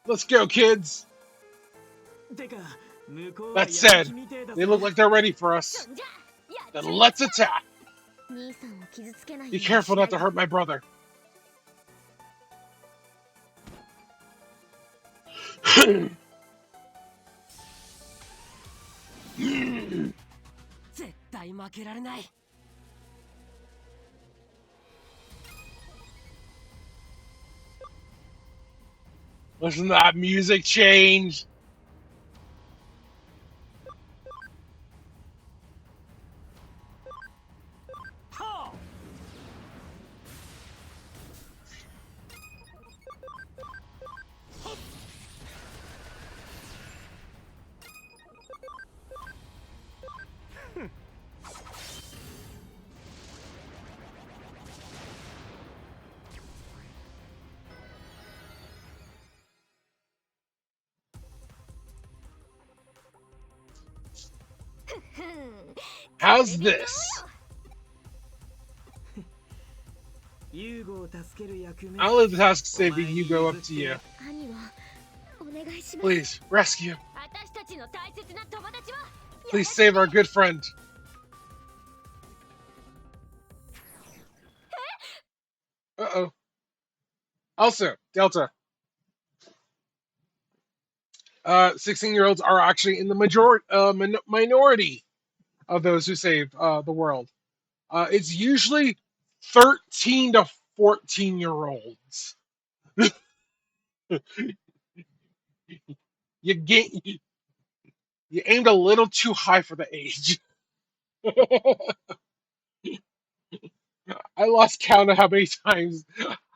Let's go, kids! てか向こうは That said, やる気みてえだぜ they look like they're ready for us. そんじゃやっ Then ちゃい let's attack! 兄さんを傷つけないよ Be うに careful しない not to hurt my brother. Listen to that music change. How's this? ユーゴを助ける役目 I'll leave the task of saving Hugo up to you. 兄をお願いします Please, rescue. 私たちの大切な友達は Please save our good friend. Uh-oh. Also, Delta. 16-year-olds are actually in the minority of those who save the world. It's usually 13 to 14-year-olds. You aimed a little too high for the age. I lost count of how many times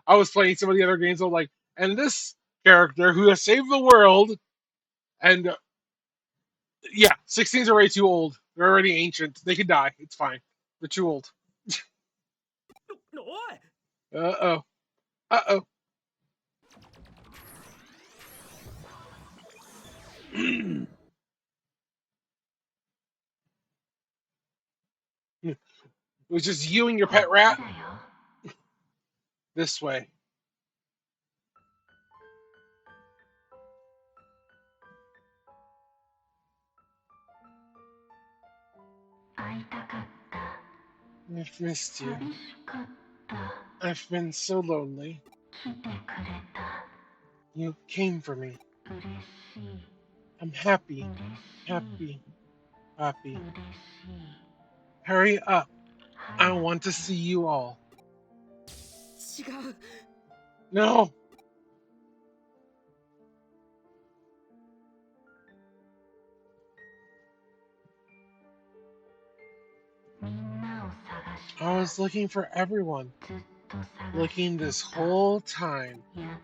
I was playing some of the other games. I was like, and this character who has saved the world, and yeah, 16s are way too old. They're already ancient. They could die. It's fine. They're too old. おい Uh-oh. Uh-oh. It was just you and your pet rat? This way. I've missed you. I've been so lonely. You came for me. I'm happy, happy, happy. Hurry up. I want to see you all. 違う。 No! みんなを探し I was looking for everyone. ずっと探 Looking して this た whole time. やっ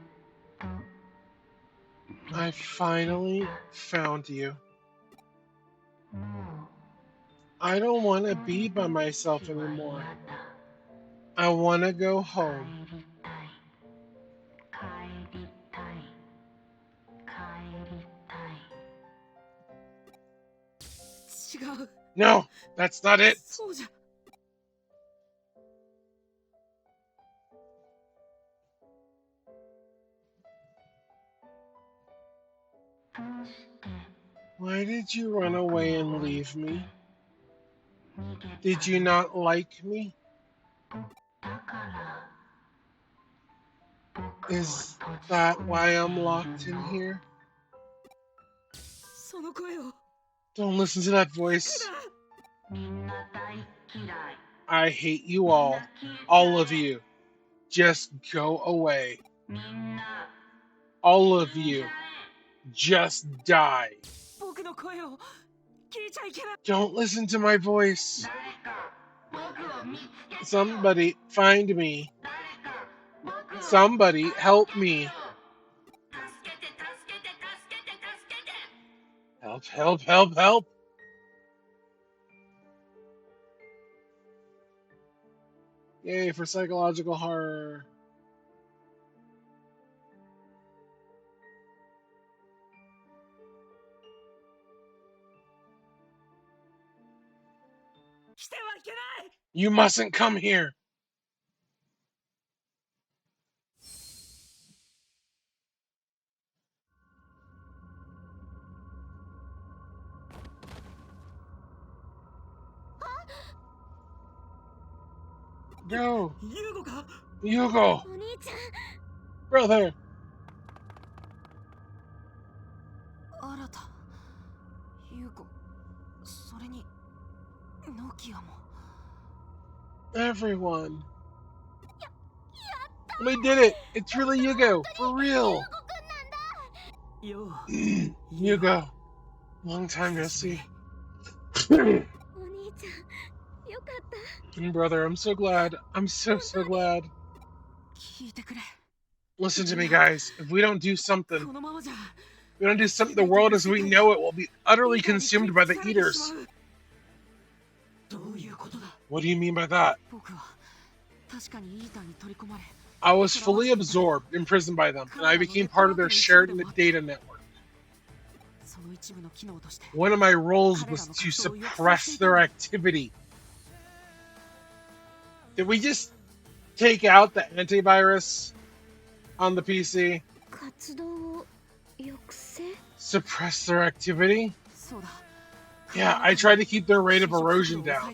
と I finally found you. も I don't want う to be by 一人ぼっ myself ちは anymore. 嫌だ I want to go 帰 home. りたい帰りたい帰りたい 違う。 No, that's not it. そうじゃ。 どうして Why did you run away and leave me? 逃げた Did you not like me? だから僕を Is 閉じ that 込 why め I'm てい locked る in の here? その声を。 Don't listen to that voice. みんな大嫌い I hate you みん all. な消えちゃ All of え you. Just go away. みんな All of 死んじゃ you. え Just die. 僕の声を聞いちゃいけない。 Don't listen to my voice. 誰か僕を見つけてよ Somebody find me. 誰か僕を Somebody help me. 助けて助けて助けて助けて Help, help, help, help. Yay for psychological horror. You mustn't come here. Go, ユーゴか。 Yugo, お兄ちゃん brother. 新た。ユーゴ。それに。ノキアも。 Everyone. We did it. It's really Yugo. For real. よう。 Yugo. Long time no see. お兄ちゃんよかった And brother, I'm so glad. I'm so glad. 聞いてくれ。 Listen to me, guys. If we don't do something, このままじゃ。 we don't do something, the world as we know it will be utterly consumed by the eaters. どういうことだ。 What do you mean by that? 僕は確かにイーターに取り込まれ。 I was fully absorbed, imprisoned by them, and I became part of their shared data network. その一部の機能として。 One of my roles was to suppress their activity. Did we just take out the antivirus on the PC? 活動を抑制 Suppress their activity? そうだ。 Yeah, I tried to keep their rate of erosion down.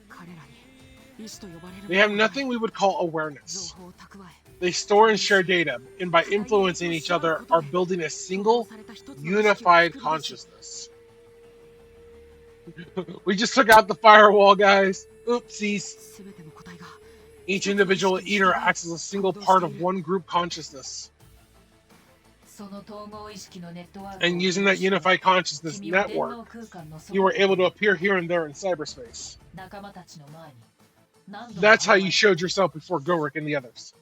彼らに意志と呼ばれる They have nothing we would call 情 awareness. 報を蓄え。 They store and share data, and by influencing each other, are building a single, unified consciousness. We just took out the firewall, guys. Oopsies. 全ての個体が Each individual eater acts as a single part of one group consciousness. その統合意識のネットワーク And using that unified consciousness 君は電 network, 脳空間の底 you were able to appear here and there in cyberspace. 仲間たちの前に何度も That's how you showed yourself before Gorik and the others.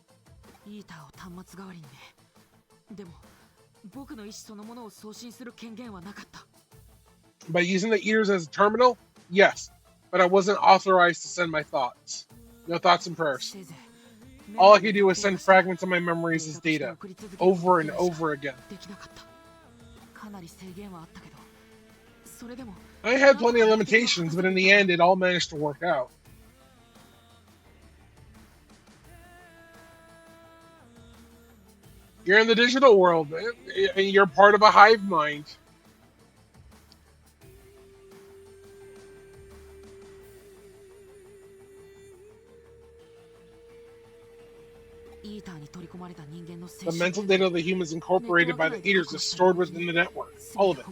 イーターを端末代わりにね。でも僕の意志そのものを送信する権限はなかった。 By using the eaters as a terminal, yes, but I wasn't authorized to send my thoughts. No thoughts and prayers. せいぜい All I could do was send fragments of my memories as data, over and over again. できなかった。かなり制限はあったけど、それでも I had plenty of limitations, but in the end, it all managed to work out. You're in the digital world, man, and you're part of a hive mind. イーターに取り The mental data of the humans incorporated by the Eaters is stored within the network. All of it.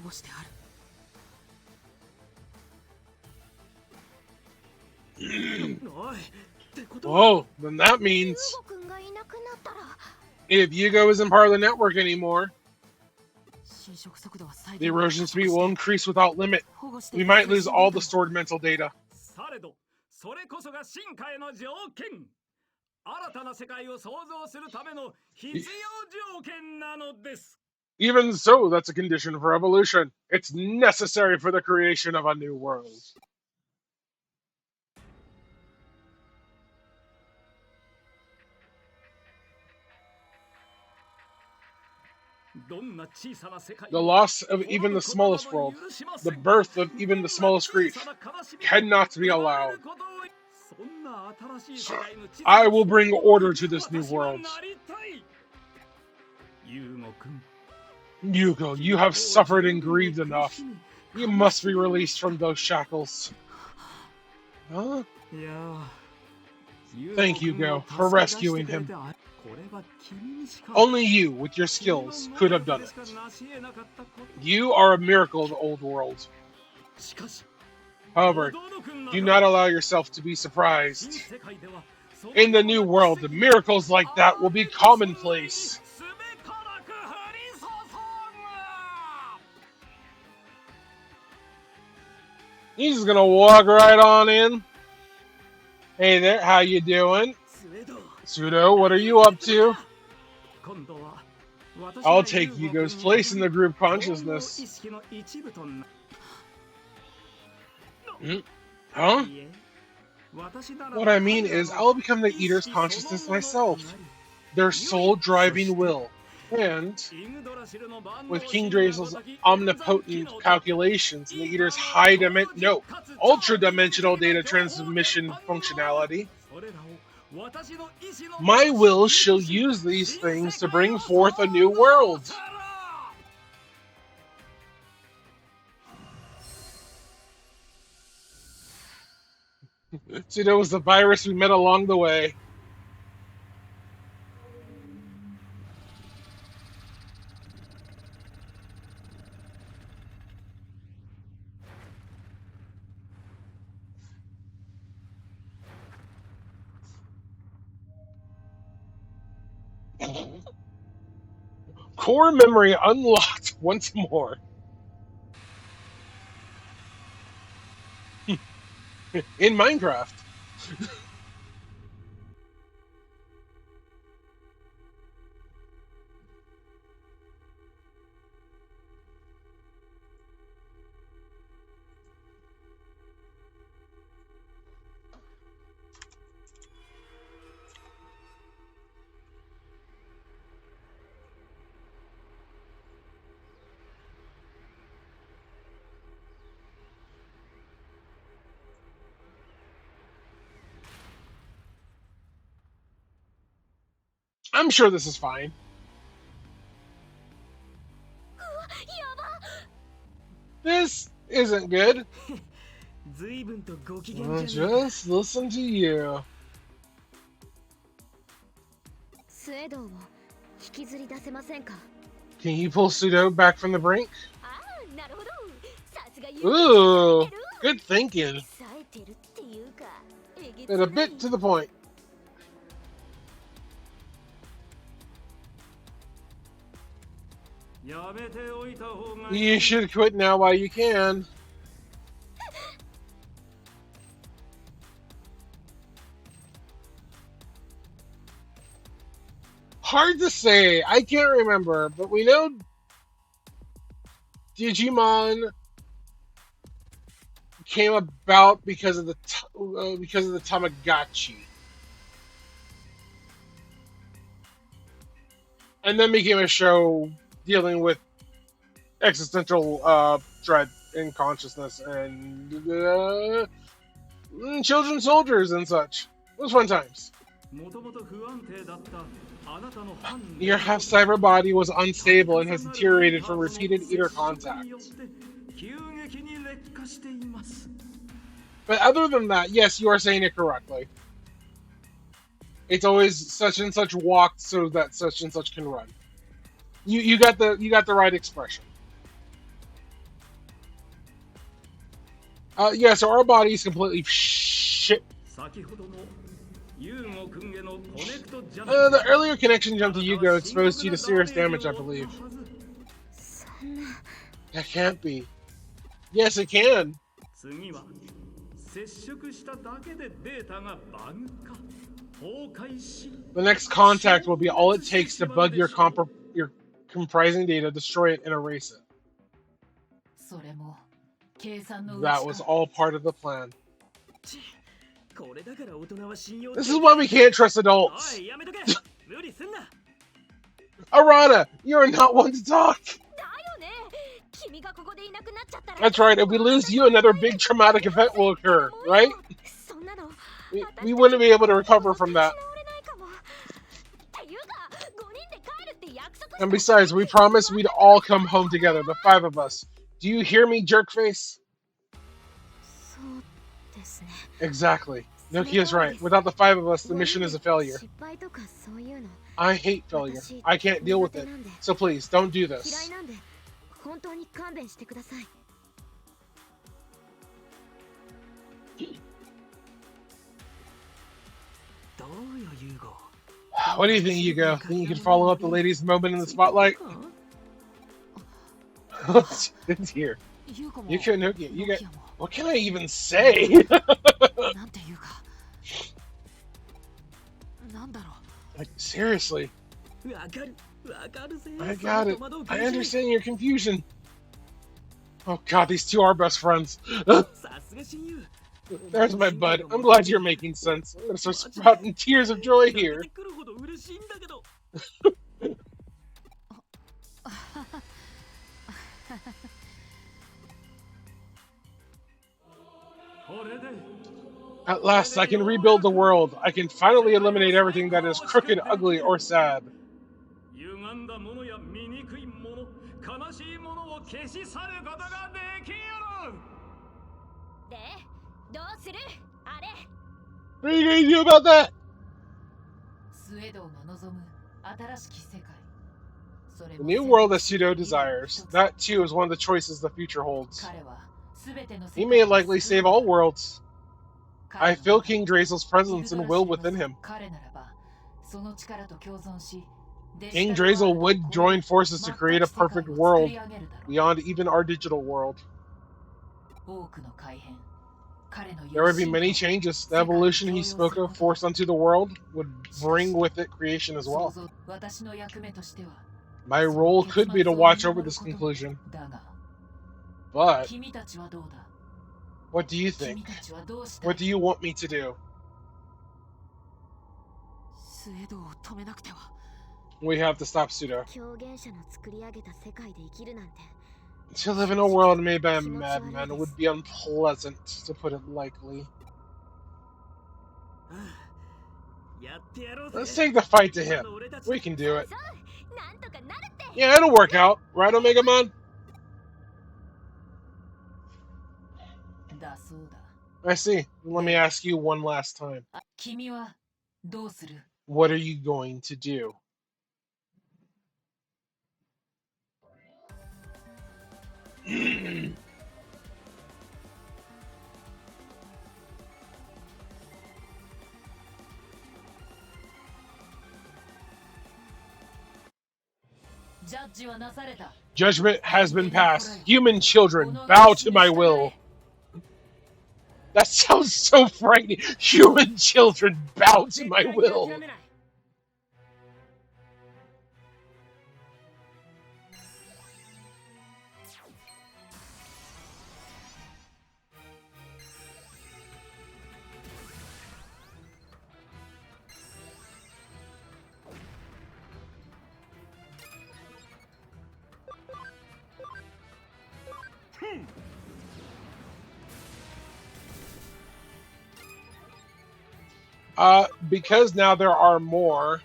Whoa, then that means ユーゴくんがいなくなったら if Yugo isn't part of the network anymore, the erosion speed will increase without limit. We might lose all the stored mental data. されどそれこそが進化への条件。新たな世界を創造するための必要条件なのです。 Even so, that's a condition for evolution. It's necessary for the creation of a new world. The loss of even the smallest world, the birth of even the smallest grief, cannot be allowed. I will bring order to this new world. Yugo, you have suffered and grieved enough. You must be released from those shackles. Huh? Thank you, Yugo, for rescuing him. Only you, with your skills, could have done it. You are a miracle of the old world. However, do not allow yourself to be surprised. In the new world, miracles like that will be commonplace. He's just gonna walk right on in. Hey there, how you doing? Pseudo, what are you up to? I'll take Yugo's place in the group consciousness. Huh? What I mean is, I'll become the Eater's consciousness myself. Their sole driving will. And, with King Drazel's omnipotent calculations and the Eater's ultra-dimensional data transmission functionality, my will shall use these things to bring forth a new world. Pseudo was the virus we met along the way. Core memory unlocked once more. In Minecraft. I'm sure this is fine. This isn't good. Just listen to you. スエドを引きずり出せませんか Can you pull Pseudo back from the brink? ああ、なるほど。さすがユー Ooh, good thinking. 冴えてるっていうか、えげつ And な a い bit to the point. You should quit now while you can. Hard to say. I can't remember, but we know Digimon came about because of the Tamagotchi, and then became a show dealing with existential dread and consciousness and children soldiers and such. It was fun times. Your half-cyber body was unstable and has deteriorated from repeated Eater contact. But other than that, yes, you are saying it correctly. It's always such and such walked so that such and such can run. You got the right expression. Yeah, so our body is completely shit. 先ほどのユーゴ君へのコネクトジャンプ The earlier connection jump to あなた Yugo は exposed you to 深刻な serious ダメー damage, ジ I を負った believe. はず そんな That can't be. Yes, it can. 次は接触しただけでデータがバグ化崩壊し The next contact will be all it takes to bug your comprising data, destroy it, and erase it. それも計算のうち That was か all part of the plan. これだから大人は信用 This is why we can't trust お adults. いやめとけ無理すんな Arana, you are not one to talk. だよね君がここでいなくなっちゃったら That's right. If we lose you, another big traumatic event will occur, right? そんなの We wouldn't be able to recover from that. 直れないかもっていうか5人で帰るって約束 And besides, we promised we'd all come home together, the 5 of us. Do you hear me, jerkface? そうですね Exactly. Nokia's right. Without the 5 of us, the mission is a failure. 失敗とかそういうの I hate failure. I can't deal with it. So please, don't do 嫌い this. なんで本当に勘弁してくださいどうよユーゴ What do you think, Yugo? Think you can follow up the lady's moment in the spotlight? It's here. ユウコも Yuko Nokia, you got... ノキアも What can I even say? なんていうかなんだろ Like, seriously. わかるわかるぜ I そ got の it. 戸惑う I 気持ち understand your confusion. Oh god, these two are best friends. さすが親友 There's my bud. I'm glad you're making sense. I'm gonna start sprouting tears of joy here. 来るほど嬉しいんだけど これで At last, I can rebuild the world. I can finally eliminate everything that is crooked, ugly, or sad. 歪んだものや醜いもの悲しいものを消し去ることができるでどうするあれ What are you gonna do about that? スウェードが望む新しき世界それ The も new world that Pseudo desires. That too is one of the choices the future holds. 彼は全ての He 世 may 界を likely save all worlds. I 彼の feel King Drazel's presence and will within him. 彼ならばその力と共存し King Drazel would join forces to create a perfect world beyond even our digital world. 多くの改変 There would be many changes. The evolution he spoke of, forced onto the world, would bring with it creation as well. 私の役目としては My role could be to watch over this conclusion. だが But 君たちはどうだ what do you 君 think? たちはどうしたい What do you want me to do? スウェードを止めなくては We have to stop Pseudo. 狂言者の作り上げた世界で生きるなんて To live in a world made by a madman would be unpleasant, to put it lightly. やってやろうぜ Let's take the fight to him. We can do it. そうなんとかなるって Yeah, it'll work out. Right, Omegamon? だそうだ I see. Let me ask you one last time. 君はどうする What are you going to do? Judgment has been passed. Human children, bow to my will. That sounds so frightening. Human children, bow to my will. Because now there are more.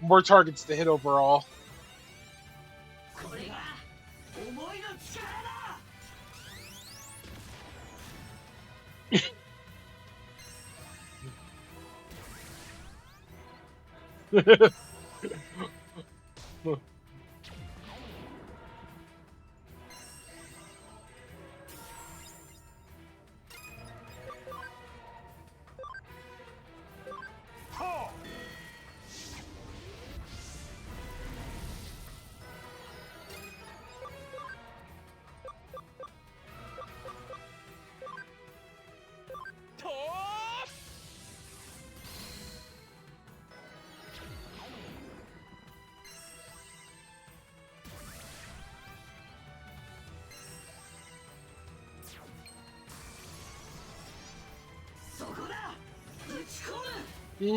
More targets to hit overall. これが思いの力だ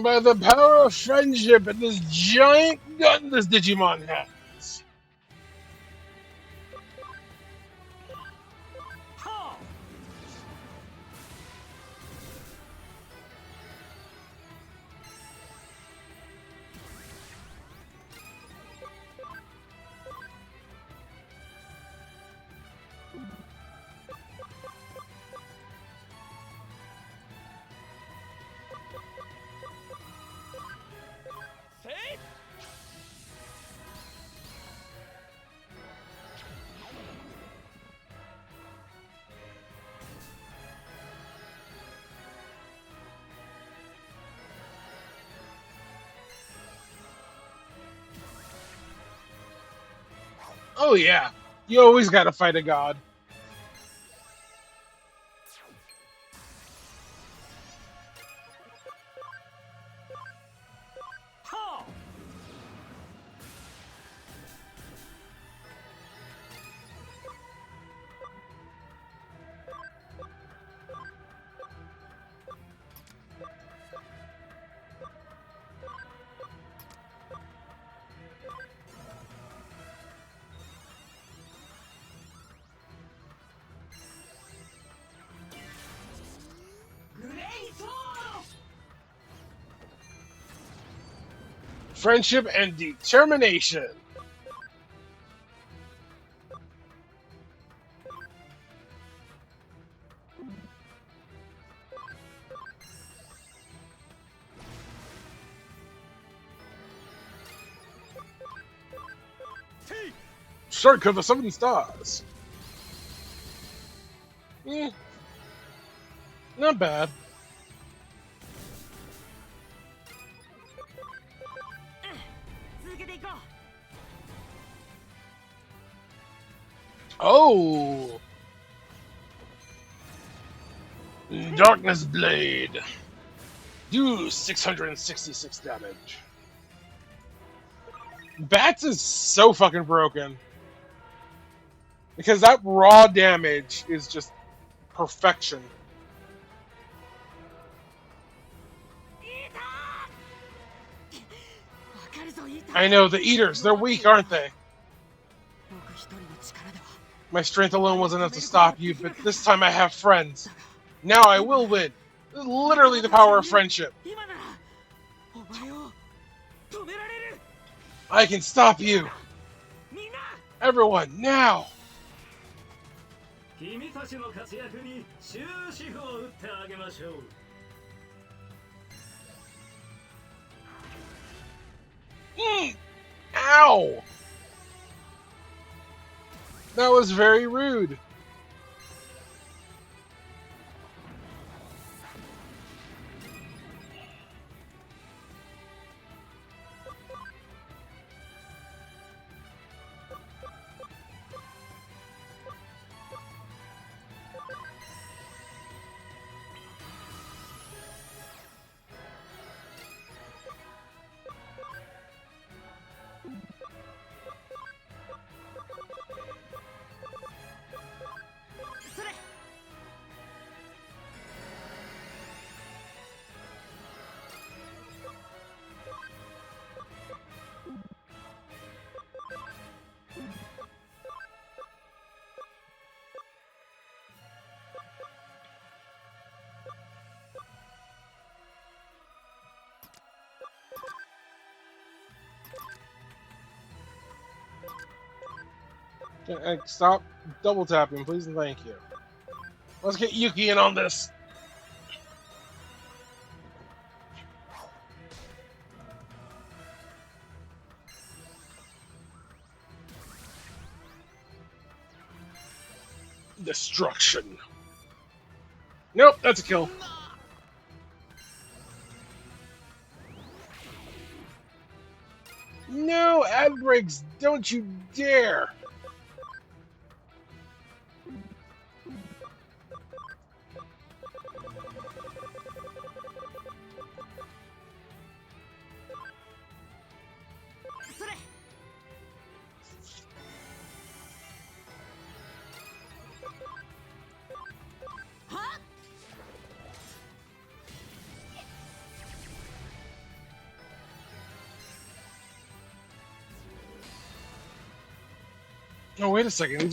By the power of friendship and this giant gun this Digimon has. Oh yeah, you always gotta fight a god. Friendship and determination. Shortcut of 7 stars. Not bad. Oh! Darkness Blade. Do 666 damage. Bats is so fucking broken. Because that raw damage is just perfection. I know, the Eaters, they're weak, aren't they? My strength alone wasn't enough to stop you, but this time I have friends. Now I will win. This is literally the power of friendship. I can stop you. Everyone, now. Ow! That was very rude. Stop double tapping, please and thank you. Let's get Yuki in on this. Destruction. Nope, that's a kill. No, ad breaks, don't you dare! Oh, wait a second.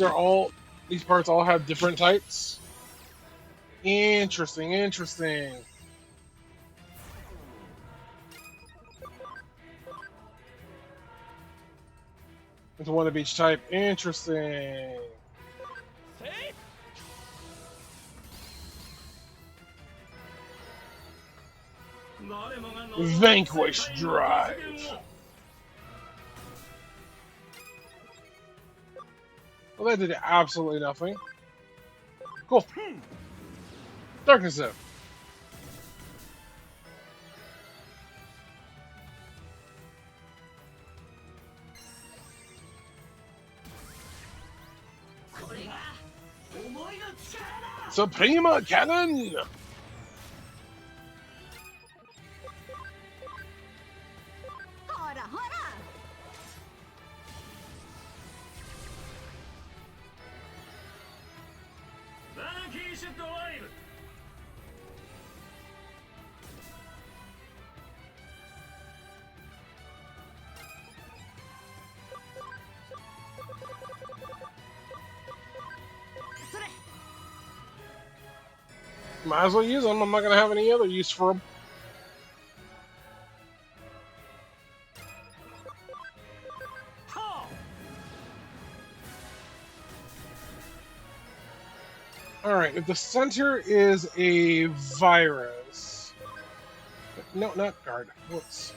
These parts all have different types? Interesting, interesting. Into one of each type. Interesting. Vanquish Drive. Well, that did absolutely nothing. Cool. Darkness Zone. Suprema Cannon! Might as well use them. I'm not going to have any other use for them. Alright, if the center is a virus... No, not guard. Whoops.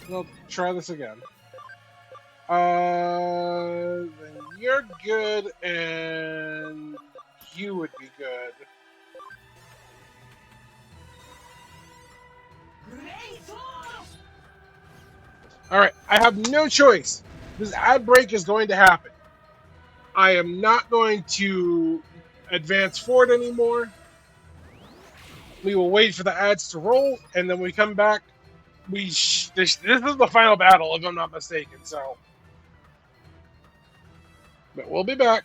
Well, try this again. Then you're good, and you would be good. Alright, I have no choice. This ad break is going to happen. I am not going to advance forward anymore. We will wait for the ads to roll, and then we come back. This is the final battle, if I'm not mistaken, so... But we'll be back.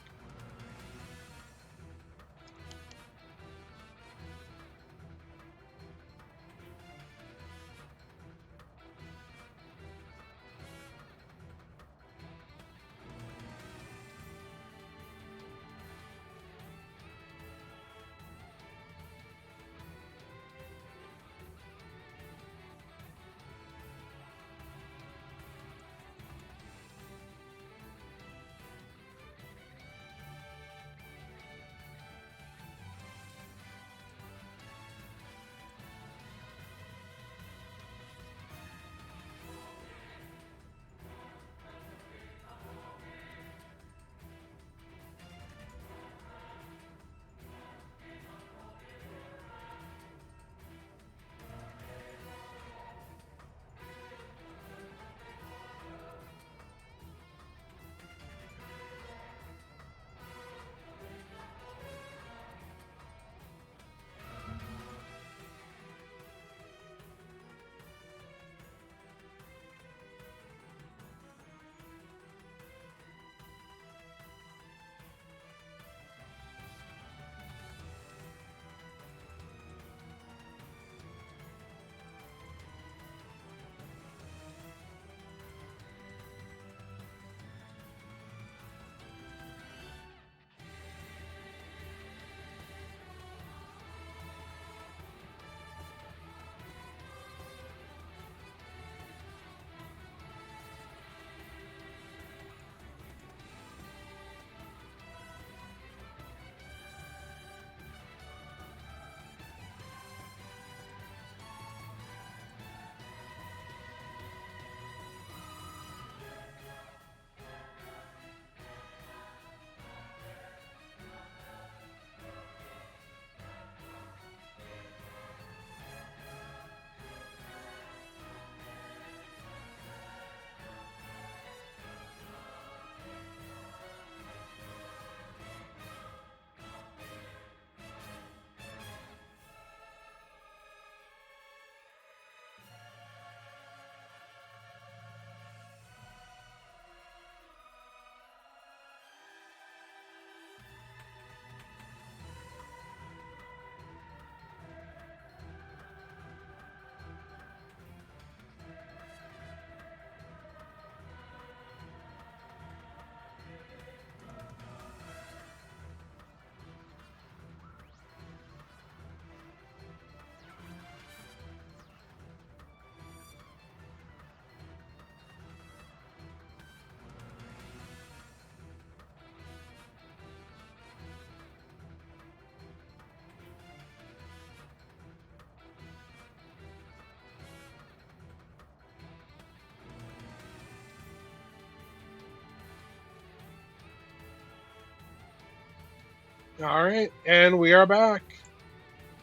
Alright, and we are back.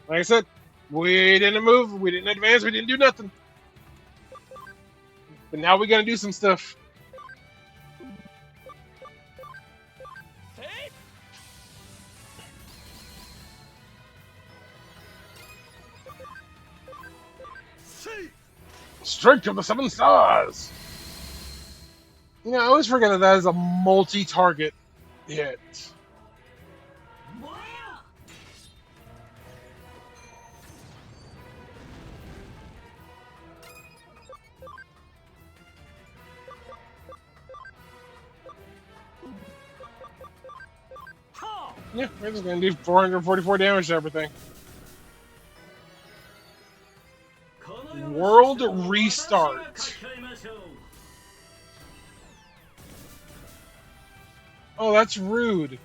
Like I said, we didn't move, we didn't advance, we didn't do nothing. But now we gotta do some stuff. Strike of the Seven Stars! You know, I always forget that that is a multi-target hit. Yeah, we're just gonna do 444 damage to everything. World restart. Oh, that's rude.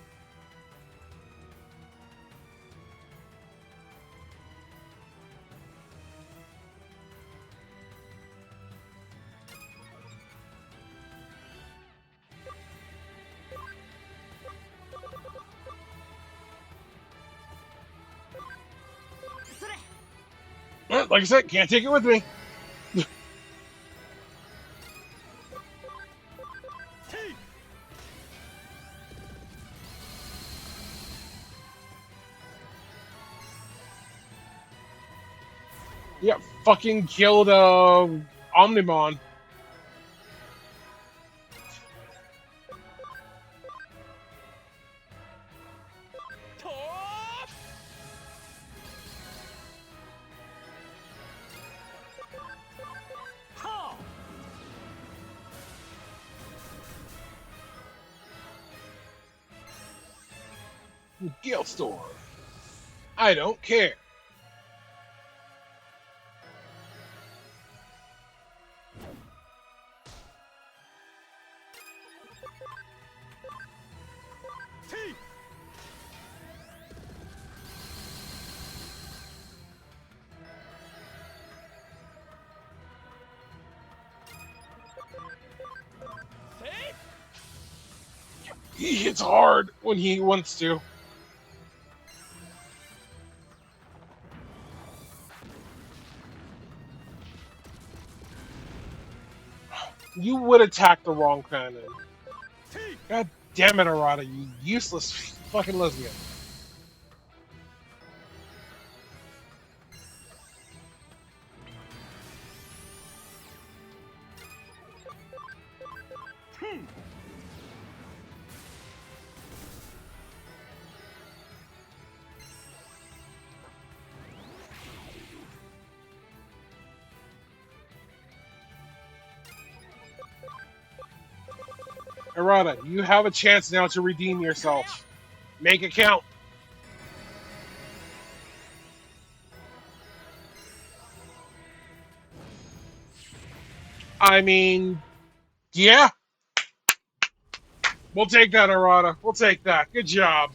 Well, like I said, can't take it with me. Yeah, fucking killed Omnimon. Gale I don't care. He hits hard when he wants to. You would attack the wrong cannon. God damn it, Arata, you useless fucking lesbian. Arata, you have a chance now to redeem yourself. Make it count. I mean, yeah. We'll take that, Arata. We'll take that. Good job.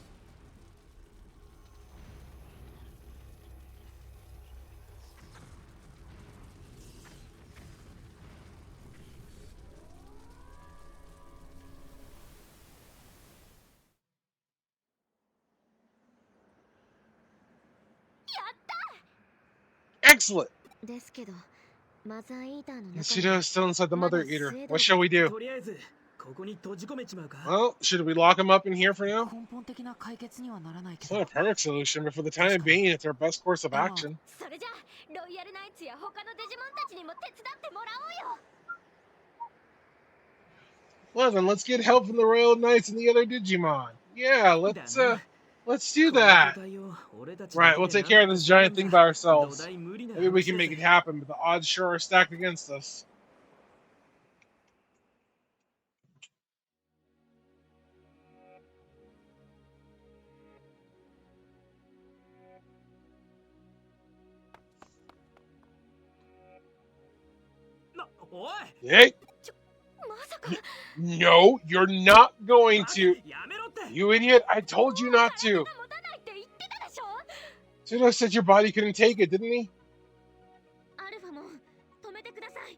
Excellent. ですけどマザーイーターの中に Shido is still inside the まだ Mother スウ Eater. ェーデン What shall we do? とりあえずここに閉じ込めちまうか。 Well, should we lock him up in here for now? 根本的な解決にはならないけ It's ど not a perfect solution, but for the time being, it's our best course of action. それじゃロイヤルナイツや他のデジモンたちにも手伝ってもらおうよ Well, then let's get help from the Royal Knights and the other Digimon. Yeah, let's do that. Right, we'll take care of this giant thing by ourselves. Maybe we can make it happen, but the odds sure are stacked against us. Hey! まさか No, you're not going to. You idiot, I told you not to. 持たないって言ってたでしょ Shido said your body couldn't take it, didn't he? アルファも止めてください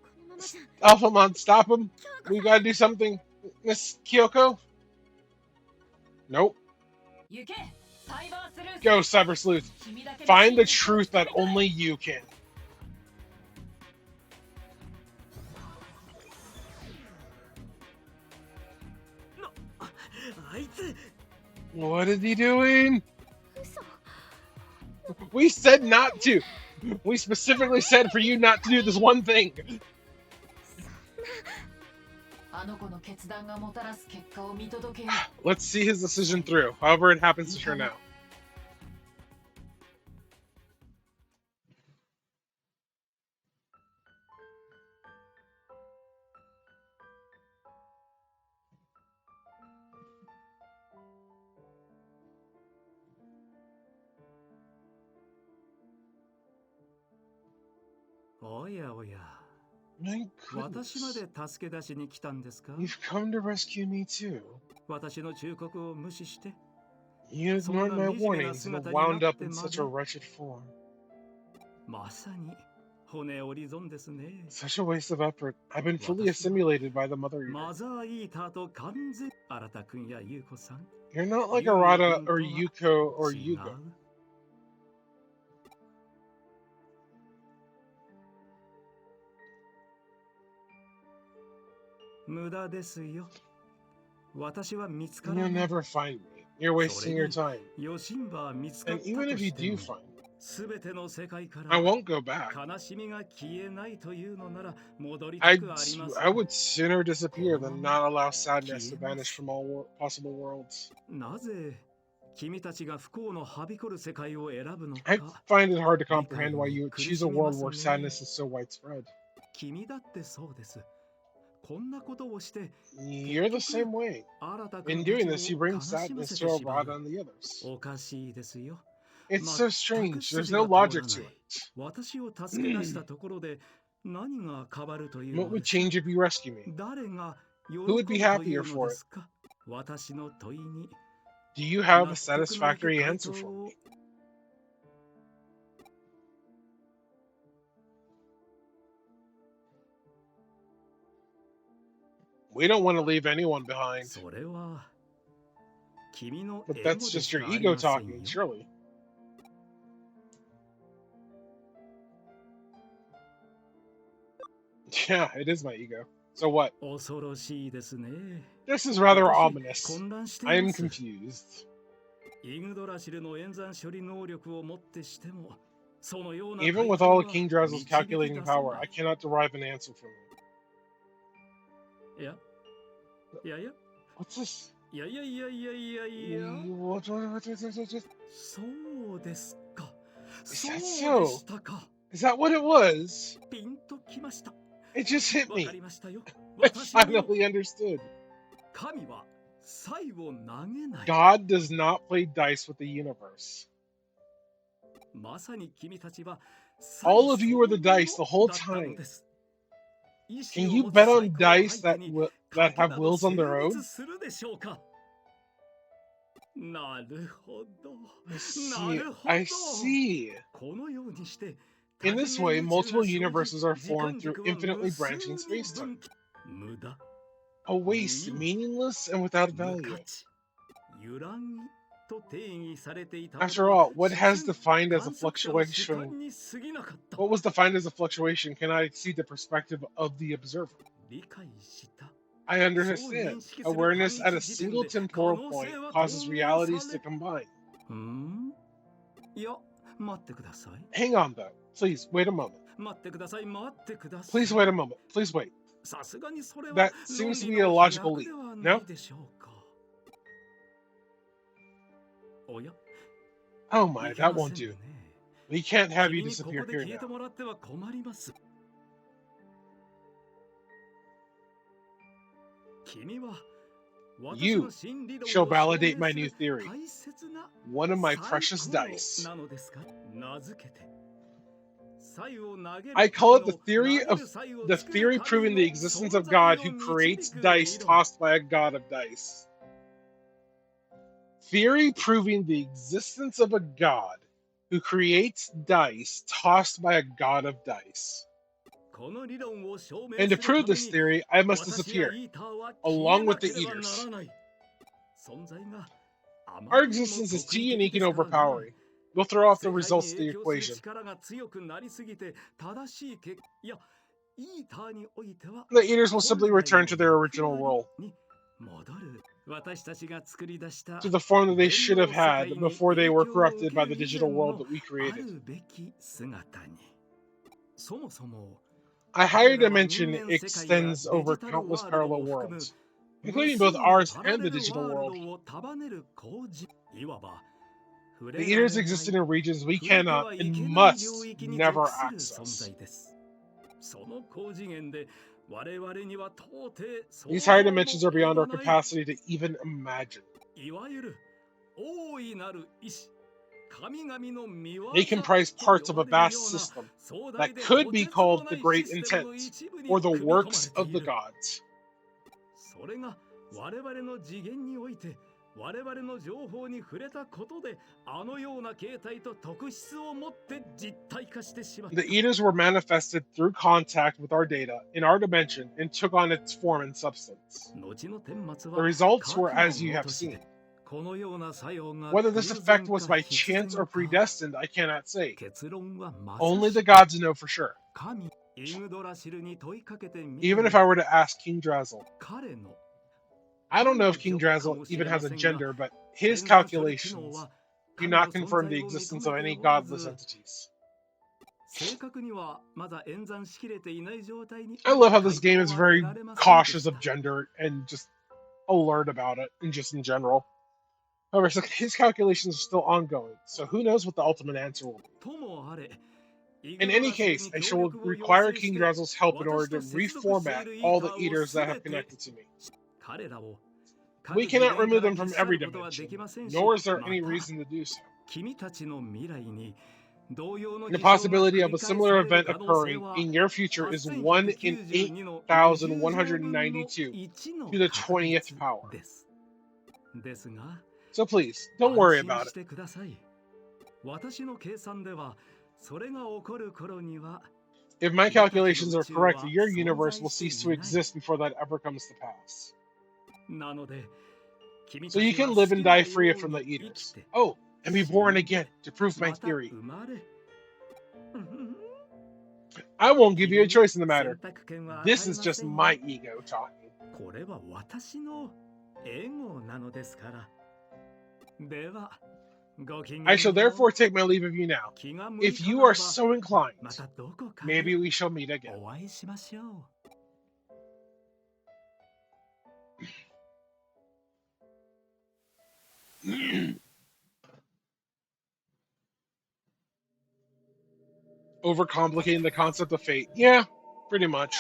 このままじゃ Alphamon, stop him. We gotta do something. Miss Kyoko? Nope. 行けサイバースルース Go, Cyber Sleuth. 君だけの Find the 真実を truth that 掴み取れ only you can. What is he doing? 嘘 We said not to. We specifically said for you not to do this one thing. あの子の決断がもたらす結果を見届けよ Let's see his decision through, however it happens to turn out. My 私ま goodness. で助け出しに来たんですか You've come to rescue me too. 私の忠告を無視して You ignored my warnings and wound up in such a wretched form. まさに骨折り損ですね。 Such a waste of effort. I've been fully assimilated by the Mother Eater. マザーイーターと完全新田君や優子さん You're not like Arata or Yuko or 違う Yugo. 無駄ですよ。私は見つから You'll ない。 never find me. You're wasting your time. ヨシンバは見つかっ And た even と if you して do も find me, すべての世界か I ら won't go back. 悲しみが消えないというのなら戻りた I くありません。 would sooner disappear than not allow sadness to vanish from all possible worlds. なぜ君たちが不幸のはびこる世界を選ぶの I か。 find it hard to comprehend why you would choose a world where sadness is so widespread. 君だってそうです。こんなことをして You're the same way. 新田 In 君 doing た this, ち you を bring 悲しま sadness せ to てしま Arata う。 and the others. おかしいですよ。 It's so strange. There's 全 no く筋が通 logic ら to ない it. 私を助け出したところで何が変わるという What の would です change if you rescue me? 誰が喜 Who ぶ would be と happier いうの for で it? すか。私の問いに Do you have a 納得のいく satisfactory 回 answer 答 for を me? We don't want to leave anyone behind. それは君の But エゴ that's で just し your かあり ego ません talking, よ。 surely. Yeah, it is my ego. So what? 恐ろしいですね。 This is rather 私 ominous. 混乱して I いま am す。 confused. イグドラシルの演算処理能力をもってしても、そのような Even with 回答 all は of King Drazel's 導き calculating 出せ power, な I い。 cannot derive an answer from it. いや、いやいや、 What's this? いやいやいやいやいやいや。 What? そうですか。 Is そう that で so? したか。 Is that what it was? ピンときました。 It just hit わ me. かりましたよ。 I 私も finally understood. 神は才を投げない。 God does not play dice with the universe. まさに君たちは All of you were the dice the whole time. Can you bet on dice that have wills on their own? なるほど。 I see. このようにして In this way, multiple universes are formed through infinitely branching spacetime. 無駄 A waste, meaningless, and without 無 value. 価値揺らぎと定義されていた After all, what has defined as a 観測者の主観 fluctuation? に過ぎなかった What was defined as a fluctuation cannot exceed the perspective of the observer. 理解した I understand. Awareness at a single temporal point causes realities to combine. いや、待ってください。 Hang on, though. Please, wait a moment. 待ってください、待ってください。 Please wait a moment. Please wait. さすがにそれは That seems to be a logical leap. 論理 No? の飛躍ではないでしょうか。おや Oh my, いけ that ま won't せん do. ね We can't have 君 you にここ disappear で here 消えて now. もらっては困ります。君は You shall validate my new theory. One of my precious dice. I call it the theory proving the existence of God who creates dice tossed by a god of dice. Theory proving the existence of a god who creates dice tossed by a god of dice. And to prove this theory, I must disappear, along with the eaters. Our existence is too unique and overpowering. We'll throw off the results of the equation. The Eaters will simply return to their original role, to the form that they should have had before they were corrupted by the digital world that we created. A higher dimension extends over countless parallel worlds, including both ours and the digital world. The Eaters exist in regions we cannot and must never access. These higher dimensions are beyond our capacity to even imagine. They comprise parts of a vast system that could be called the Great Intent or the works of the gods. The Eaters were manifested through contact with our data in our dimension and took on its form and substance. The results were as you have seen. Whether this effect was by chance or predestined, I cannot say. Only the gods know for sure. Even if I were to ask King Drazzle. I don't know if King Drazzle even has a gender, but his calculations do not confirm the existence of any godless entities. I love how this game is very cautious of gender and just alert about it, and just in general. However, his calculations are still ongoing, so who knows what the ultimate answer will be. In any case, I shall require King Drazzle's help in order to reformat all the Eaters that have connected to me. We cannot remove them from every dimension, nor is there any reason to do so. The possibility of a similar event occurring in your future is 1 in 8,192 to the 20th power. So please, don't worry about it. If my calculations are correct, your universe will cease to exist before that ever comes to pass. So you can live and die free from the Eaters. Oh, and be born again to prove my theory. I won't give you a choice in the matter. This is just my ego talking. I shall therefore take my leave of you now. If you are so inclined, maybe we shall meet again. Overcomplicating the concept of fate. Yeah, pretty much.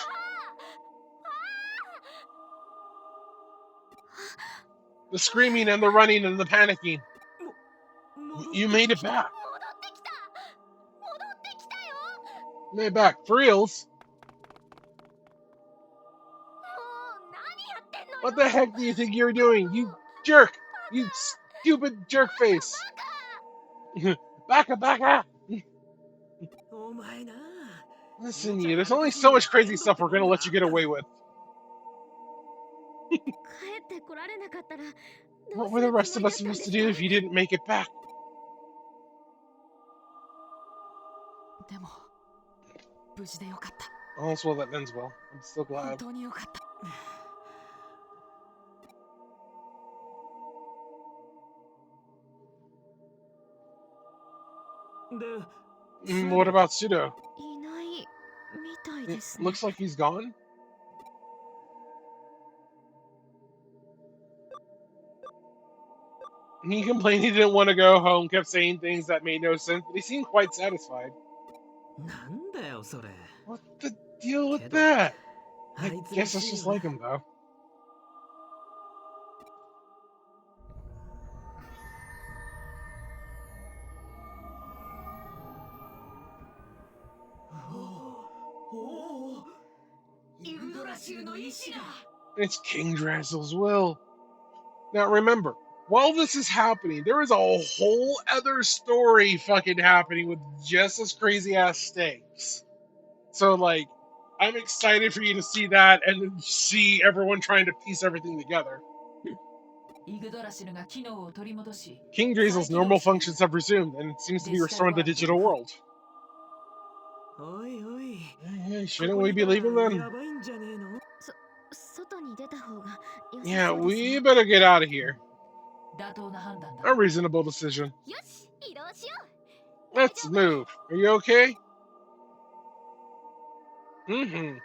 The screaming and the running and the panicking. You made it back. Made it back. For reals? What the heck do you think you're doing? You jerk! You stupid jerk face! Baka! Listen, you, there's only so much crazy stuff we're gonna let you get away with. What were the rest of us supposed to do if you didn't make it back? All's well that ends well. I'm still glad. What about Pseudo? It looks like he's gone. He complained he didn't want to go home, kept saying things that made no sense, but he seemed quite satisfied. What the deal with that? I guess it's just like him, though. It's King Drazzle's will. Now remember, while this is happening, there is a whole other story fucking happening with just as crazy ass stakes. So, like, I'm excited for you to see that and see everyone trying to piece everything together. King Drazel's normal functions have resumed, and it seems to be restoring the digital world. おいおい Hey, shouldn't we be leaving then? やばいんじゃねえの外に出た方が良さそうですね。 Yeah, we better get out of here. 妥当な判断だ。 A reasonable decision. よし、移動しよう。 Let's move. Are you okay? Mm-hmm.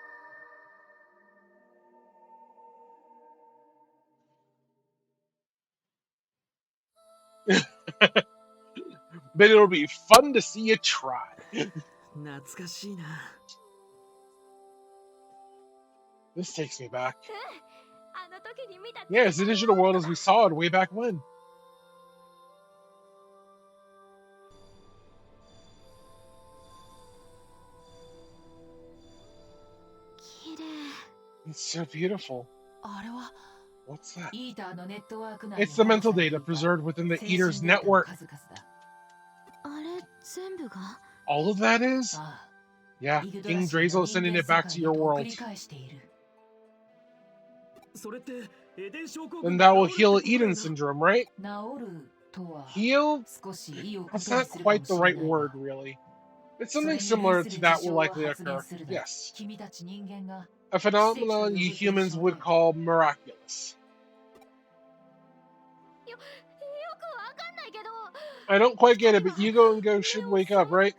But it'll be fun to see you try. 懐かしいな This takes me back. あの時に見た Yeah, it's the digital world as we saw it way back when. 綺麗。 It's so beautiful. あれは What's that? イーターのネットワーク内に It's the mental 保有されてい data た preserved within the 精 Eater's 神データの network. 数々だ。あれ全部が All of that is? ああ Yeah, イグドラ King シル Drazel が is sending 人間 it back 世 to 界 your へと送 world. り返している。それってエデン症候 Then 群 that が will 治 heal るってことだよ Eden な syndrome, right? 治るとは Heal? 少しいいおこ That's とに not するかも quite し the れ right ない word, が really. It's そ something れに similar 類す to る that 事 will 象を likely 発現 occur. するなら Yes. 君たち人間が A phenomenon you humans would call miraculous. よくわかんないけど I don't quite get it, but Yugo and Go should wake up, right?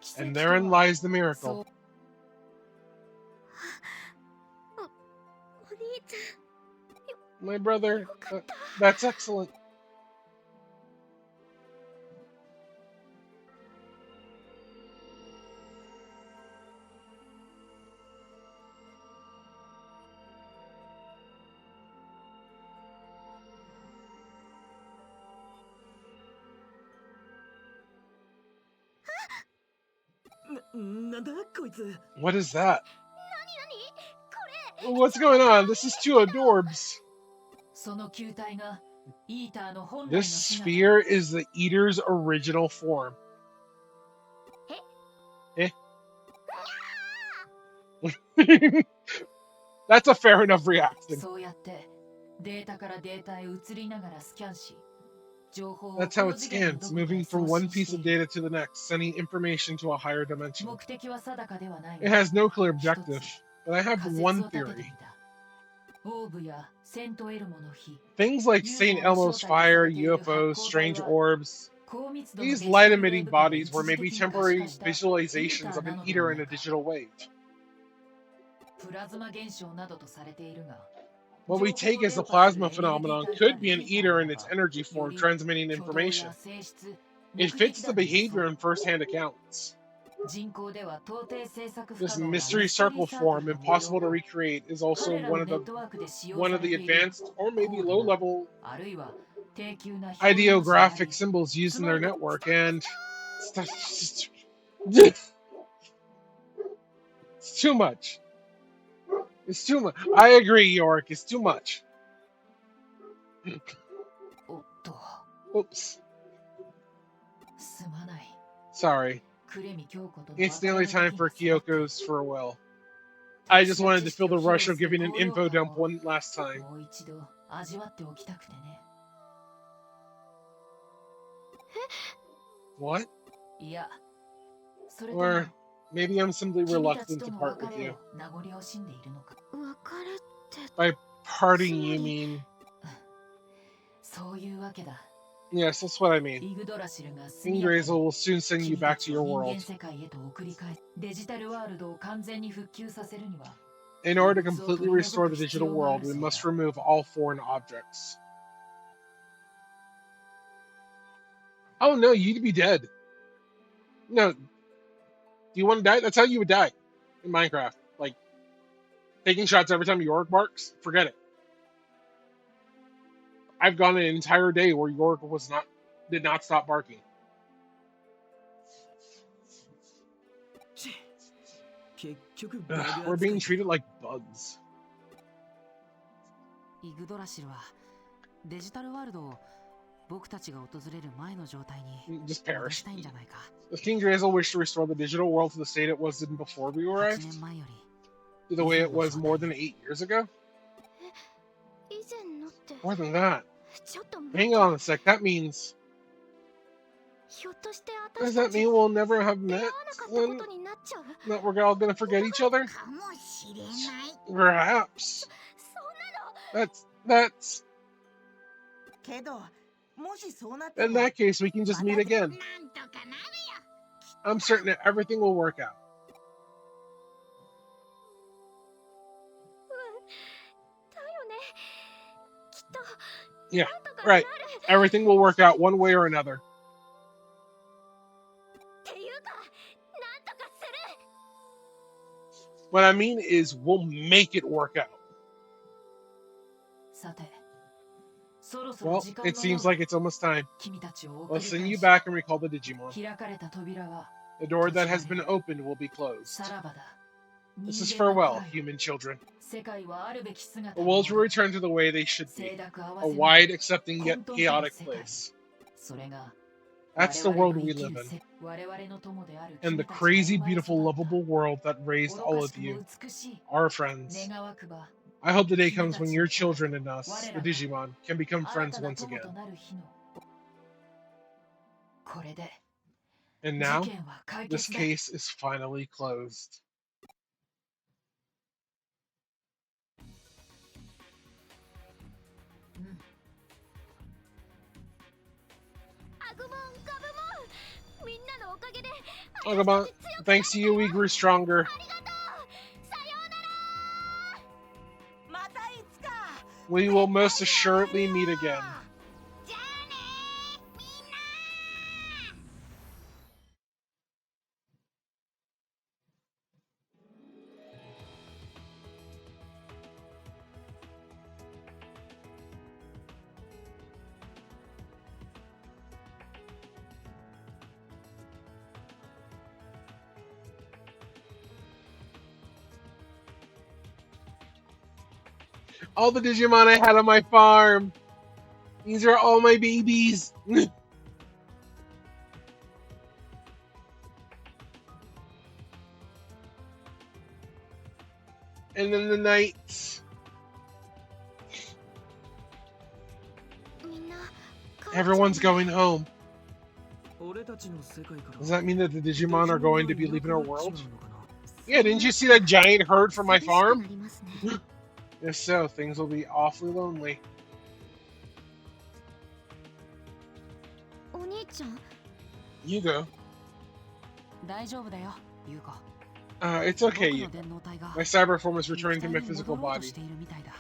奇 And 跡と therein は lies the そ miracle. うお兄ち My brother, that's excellent. N- なんだこいつ What is that? ゃん。何これ What's going on? This is two adorbs. その球体がイーターの本来の This 姿 sphere is the Eater's original form. Eh? That's a fair enough reaction. そうやってデータからデータへ移りながらスキャンし情報を That's how 高 it 次元の scans, どこかへ moving 送 from one 信し piece て of いる data to the next, sending information to a higher dimension. 目的は定かではない It が has no clear objective, but I have 仮説 one を立てて theory. みたオーブやセントエルモの火 Things like St. Elmo's fire, UFOs, strange orbs, 高密度の these デジタル light ウェ emitting ブから bodies were 一時 maybe 的に可視 temporary 化した visualizations of an イーターなのでは eater in な a いか digital wave. プラズマ現象などとされているが What we take as the plasma phenomenon could be an eater in its energy form transmitting 挙動 information. や性質 It fits the behavior in first-hand accounts. 人口では到底制作不 This 可能な mystery ミステリ circle ーサークル form, の模 impossible to 様を recreate, is also 彼ら one の of ネッ the トワークで使用 one さ of れ the ている advanced or maybe コードな low-level あるいは低級な表現の ideographic 仕組 symbols used in their network, and it's too much. It's too much. I agree, York. It's too much. みおっと Oops. すまない Sorry. クレミ京子との It's 別れ nearly の time 時 for に迫っている Kyoko's farewell. I just wanted to feel the rush of giving an info dump one last time. もう一度味わっておきたくてね What? いやそれとも Or maybe I'm simply 君たち reluctant と to の part with 別れ you. を名残惜しんでいるのか 別れって By parting, you mean? そういうわけだ Yes, that's what I mean. イグドラシルが King Drazel will soon send you 君た back ち to your を人 world. 間世界へと送り返すデジタルワールドを完全に復旧させるには In order to completely restore the digital world, we must remove all foreign objects. Oh no, you'd be dead. No. Do you want to die? That's how you would die in Minecraft. Like, taking shots every time York barks? Forget it. I've gone an entire day where York did not stop barking. 結局バグ We're 扱 being い treated like bugs. イグドラシルはデジタルワールドを僕たちが訪れる前の状態に Just 戻 perish. したいんじゃないか Does King Drazel wish to restore the digital world to the state it was in before we 8 arrived? 年前より To the way it was more than 8 years ago? 以前のって More than that. ちょっと待って Hang on a sec. That means. ひょっとして Does 私た that ち mean we'll never have 出会 met? わなかったこ Then とになっちゃう that we're all gonna forget each other? かもしれない Perhaps. そんなの That's. けどもしそうなって In も that case, we can just meet again. なんとかなるよ I'm certain that everything will work out. だよねきっと Yeah, なんとか right. なる Everything will work out one way or another. っていうかなんとかする What I mean is, we'll make it work out. さてそろそろ Well, 時間の it よう seems だ like it's almost time. 君たちを送り Let's send 返 you し back and recall the Digimon. 開かれた扉は The door that has been opened will be closed. さらばだ This is 人間の farewell, プライド human children. 世界はあるべき姿 The に worlds will 戻る return to the way they should 清 be. 濁合わ A せの wide, accepting, yet 混沌との chaotic 世界 place. それが That's the 我々 world の we 生き live る in. 世我々の友である And the 君たちが crazy, 生まれ beautiful, 育った lovable world that raised 愚 all か of しくも you, 美しい our friends. 願わくば I hope the day 君 comes た when ち your の子 children and us, 我 the らが Digimon, can become 新 friends たな once 友 again. となる日のこれで And 事 now, 件は解 this 決だ case is finally closed. アグモンガブモンみんなのおかげで Agumon, thanks to you, we grew stronger. ありがとうさようならまたいつか We will most assuredly meet again. じゃあねみんな All the Digimon I had on my farm. These are all my babies. And then the night, みんな everyone's going home. 俺たちの世界から Does that mean that the Digimon are going to be leaving our world? デジモンがいなくなっちまうのかな Yeah, didn't you see that giant herd from my 寂しくな farm? りますね If so, things will be awfully lonely. お兄ちゃん You go. 大丈夫だよ優子 It's 僕 okay, の you. 電脳体が My cyber form is returning to 肉 my 体に physical 戻ろうと body. しているみたいだ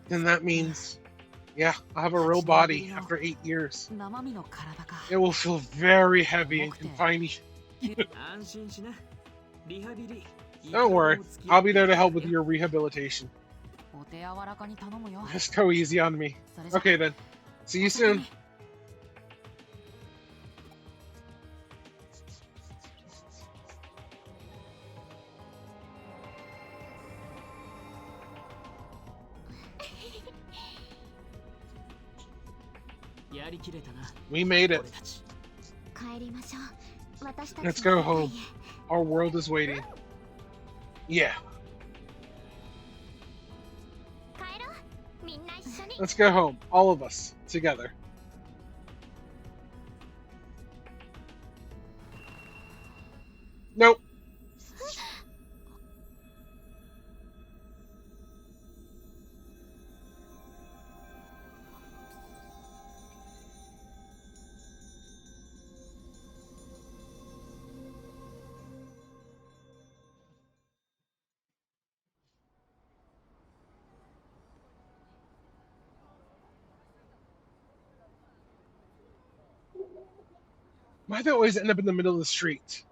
Then that means, yeah, I'll have a real body after 8 years. 生身の体か It will feel very heavy and confining. 安心しなリハビリ Don't worry, I'll be there to help with your rehabilitation. お手柔らかに頼むよ Just go easy on me. それじゃ Okay then. See you soon. やりきれたな We made it. 俺たち帰りましょう私たち Let's の go 世界へ home. Our world is waiting. Yeah, 帰ろうみんな一緒に let's go home. All of us together. Nope. Why do they always end up in the middle of the street?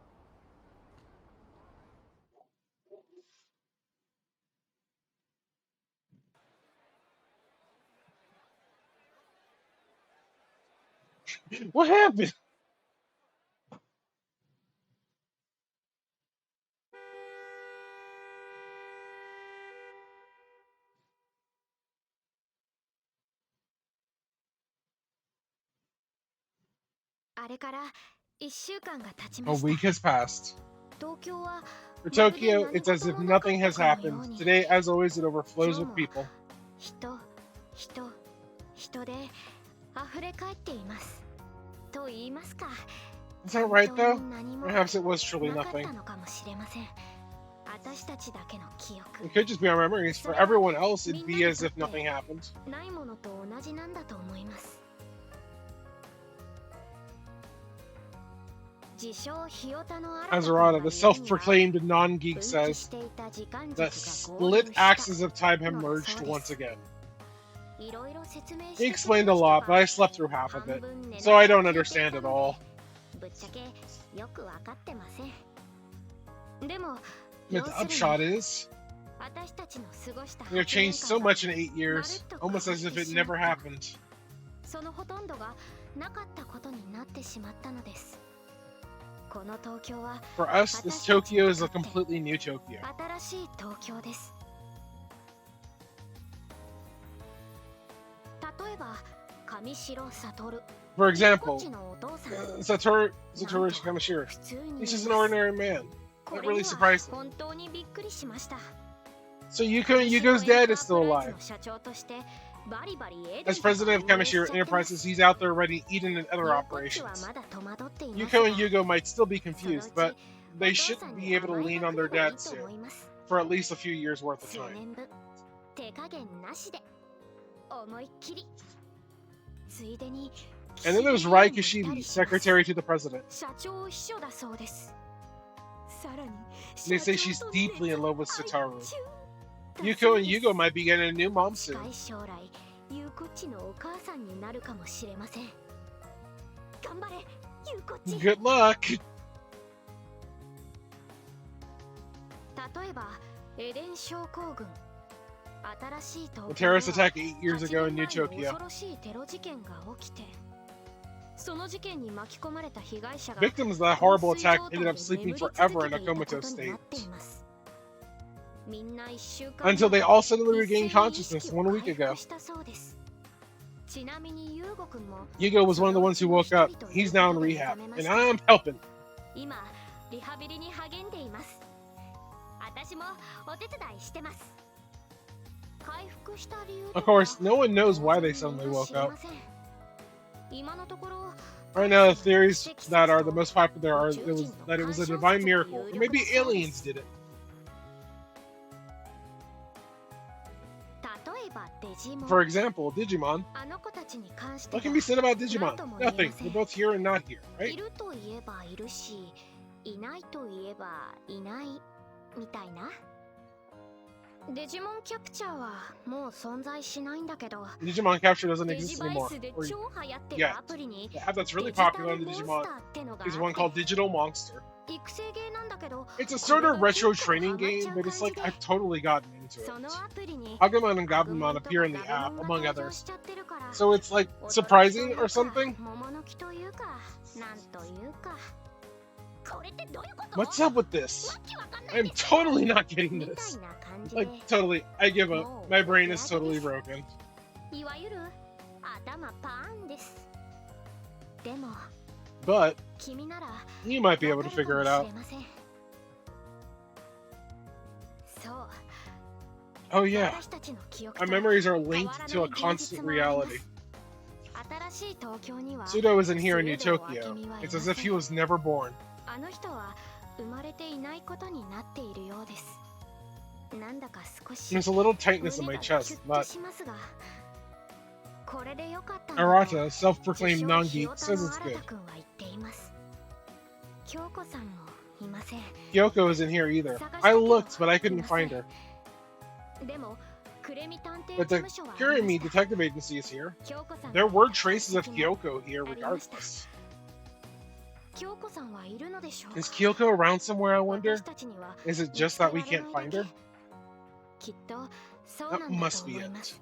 What happened? A week has passed. 東京は For Tokyo, it's as if nothing has happened. Today, as always, it overflows with people. 人で溢れ返っていますと言いますか Is that right, though? Perhaps it was truly なかっ nothing. たのかもしれません私たちだけの記 It 憶 could just be our memories. For everyone else, it'd be as if nothing happened. ないものと同じなんだと思います自称ヒオタの新たな Azarada, the 言うには self-proclaimed non-geek 分岐 says していた時間軸 that が合 split 流した axes of time have のだ merged そうで once す again. いろいろ説明し He てくれ explained ま a した lot, but が I slept through half of 半 it, 分寝な so I が don't ら聞いて understand た it の all. でぶっちゃけよくわかってませんでも The 要するに upshot is, 私たちの過ごした we have 8年 changed so 間が much in 8 years, almost as if it never happened. そのほとんどがなかったことになってしまったのですこの東京は For us, this Tokyo is a completely new Tokyo. 新しい東京です例えば上白悟 For こ example, っちのお父さん Satoru Kamashiro. 普通に He's い just ま an す ordinary man. こ That れ really には surprised me. 本当にびっくりしました So Yuko's dad is still alive. 社長としてバリバリエデン As president of とか運営しちゃ Kamashiro ってます Enterprises, he's out there running Eden and other ユウコッチは operations. まだ戸惑っています Yuko が and Yugo might still be そのう confused, ち but お they 父 should さん be に able to 甘え lean が on 来 their ればいい dad と soon 思います for at least a few years worth of 青 time. 年部手加減なしで思いっきりついでに And then there's Rai Kishibe, secretary to the president. 社長秘書だそうですさらに They say she's deeply in love with Satoru. Yuko and Yugo might be getting a new mom 近 soon. い将来ユウコッチのお母さんになるかもしれません頑張れユウコッチ Good luck! 例えばエデン症候群新しい東 The 京には terrorist attack 8 years ago in New 8年前 Tokyo. に恐ろしいテロ事件が起きてその事件に巻き込まれた被害者が Victims of that horrible attack ended up sleeping forever in a comatose state. みんな1週間 Until they all suddenly 一斉 regained に consciousness 意識を 1 week 回 ago. 復したそうですちなみにユウゴくんも Yugo was one of the ones who woke up. He's now in rehab, and I'm helping. 今リハビリに励んでいます私もお手伝いしてます回復した理由 Of course, no one knows why they suddenly woke up. 今のところ Right now, the theories that are the most popular are that it was a divine miracle, or maybe aliens did it. 例えばデジモン For example, Digimon. あの子たちに関して What は can be said about Digimon? Nothing. They're both here and not here, い right? ると言えばいるしいないと言えばいないみたいなデジモンキャプチャーはもう存在しないんだけど Digimon Capture doesn't デジ exist バイ anymore. スで Or, 超流行ってる yeah, アプリに the app that's デ really ジタ popular ル on モン the ス Digimon ターってのが is あ one っ called て Digital Monster. 育成ゲーなんだけど It's a sort of これが retro 結構 training ハマっ game, ちゃう but it's 感 like じで I've totally gotten into その it. アプリに Agumon and アグ Gabumon モンと appear か in the ガ app, ブモン among が登場 others. しちゃってるから So it's like 驚きとい surprising う or か something. 桃の木というかなんというかこれってどういうこと What's up with this? わけわかんない I'm です totally not getting みたい this. な感じで Like, totally. I give up. My brain is totally broken. いわゆる頭パーンですでも But 君なら you might be able to わかる figure it か out. もしれませんそう Oh yeah, 私たちの記憶 our と memories are 変わ linked ら to な a い現 constant 実もありま reality. す新しい東京には Pseudo isn't here in New スエドを Tokyo. 明美はい It's ま as せ if he ん was never born. あの人は生まれていないことになっているようですなんだか少し There's a little tightness in 胸 my がキュ chest, ッと but しますがこれでよかったのだと Arata, self-proclaimed 自称 non-geek, ひよた says の it's 新 good. 田くんは言っています京子さんもいません Kyoko isn't here either. I looked, but I couldn't find her. でもクレミ探偵 But 事 the 務所はありま Kirimi した detective agency is here. 京子さん There が were いた traces of 痕跡も Kyoko here regardless. 京子さんはいるのでしょう Is Kyoko around somewhere, I wonder? 私たちには Is it just that we can't find her? きっとそう That なんだ must と be 思い it. ます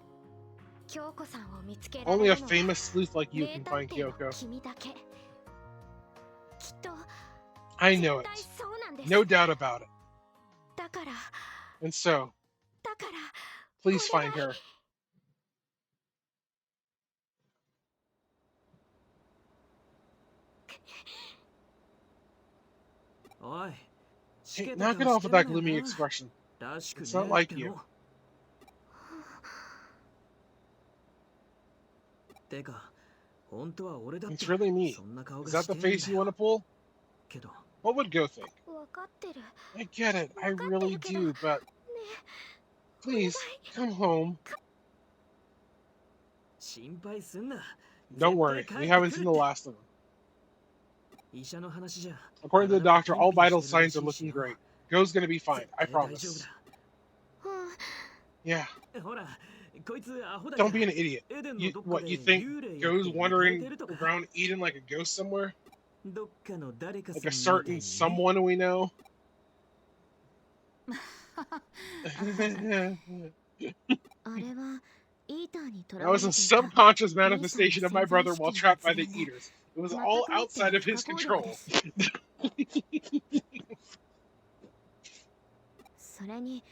京子さんを見つけられ Only る a のは famous sleuth like you 名 can 探 find 偵の Kyoko. 君だけきっと I 絶 know it. 対そうなんです No doubt about it. だから And so, だから please find her. おいし Hey, けた knock it 顔 off して with る that のよ gloomy な expression. らしくね It's not えっ like て you. のてか本当は俺だって It's really me. そんな顔 Is が that し the てえん face だ you want よ to pull? けど What would Go think? わかってる。 I get it. I really do, but ねえ、 please come home. 心配すんな Don't 絶 worry. 対 We 帰って haven't く seen る the って last of him. 医者の話じゃ According to the 体は doctor, ピン all ピン vital してるら signs し are いし looking よ great. Go's gonna be fine. 絶 I 対大丈夫 promise. だ Yeah. ほらこいつアホだ Don't か be ら an idiot. エデンの You どっか what? で You think 幽霊やっ Go's て見かれ wandering てるとか around Eden like a ghost somewhere? どっかの誰か Like さ a んみたい certain にね someone we know? あれはイーターに囚 That わ was れ a ていた subconscious 兄さんの manifestation of my 潜在 brother 意 while 識の trapped 発 by the 言で Eaters. It was 全 all くもって outside of 不 his 可抗力 control. ですそれに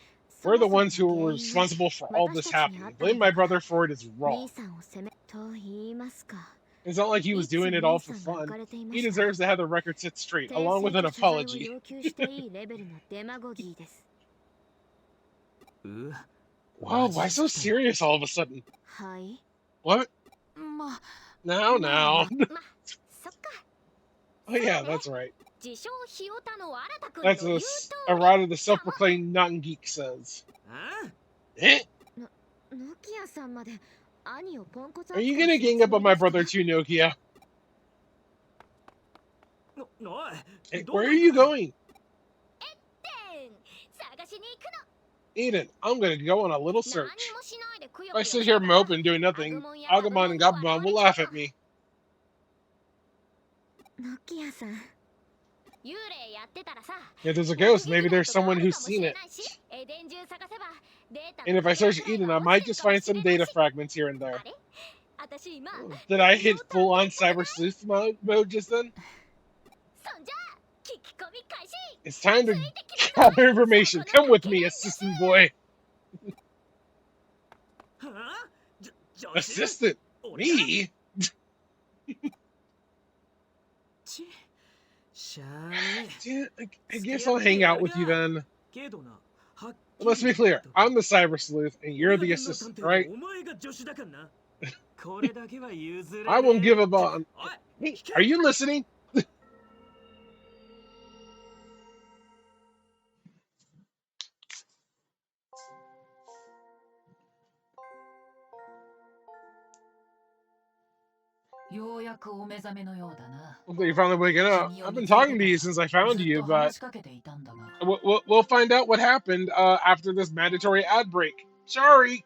We're the そも ones そ who も were 原因は responsible for all 私 this たちにあ happening. った の Blame で my は brother for it is 兄 wrong. さんを責めと言いますか It's not like he い was つ doing it 兄 all さ for んが浮 fun. かれていま He した deserves to have the record set straight, 訂 along 正 with an と謝罪を apology. 要求していいレベルのデマゴギーです うわ Whoa, why so serious all of a sudden? はい What? まあ Now, ま now. あそっか Oh yeah, that's right. 自称ひよたの新田君 That's の a 言う s- 通 a り ride of the self-proclaimed non-geek says. あ Eh? ノキアさんまで兄をポンコツ Are you 扱い gonna する gang つ up も on り my ですか brother too, Nokia? おい Hey, どこ where are 行 you くの going? 探しに行くの Eden, I'm gonna go on a little 何 search. もしないでくよ If I くよ sit して here たら moping doing ア nothing, グモンや Agumon and ガブモ Gabumon ン will が笑わ laugh れ at me. ノキアさん幽霊やってたらさ If there's a 目 ghost, 撃 maybe 談 there's とかあ someone る who's かもし seen れ it. ないしエデン中探せばデータ And の if I かけら search くらい Eden, は I 落 might ちてる just かも find し some れない data し fragments here and there. あれ私今 Did I hit full on Cyber Sleuth mode just then? そんじゃ聞き込み開始 It's time to ついてきなさい gather information. Come with me, assistant boy. はあ助手 Assistant? 俺が Me? ちしゃあね Dude, I え guess I'll hang out with you then. けどなはっきり Let's be clear. I'm the Cyber Sleuth, and you're the 俺が電脳 assistant, 探偵で right? お前が助手だからなこれだけは譲れねえ I won't give up on. おい Hey, are you listening? Well, ようやくお目覚めのようだな。 Looks like you're finally waking up. I've been talking to you since I found ずっ you, と but 話しかけていたんだが。 we'll find out what happened after this mandatory ad break. Sorry.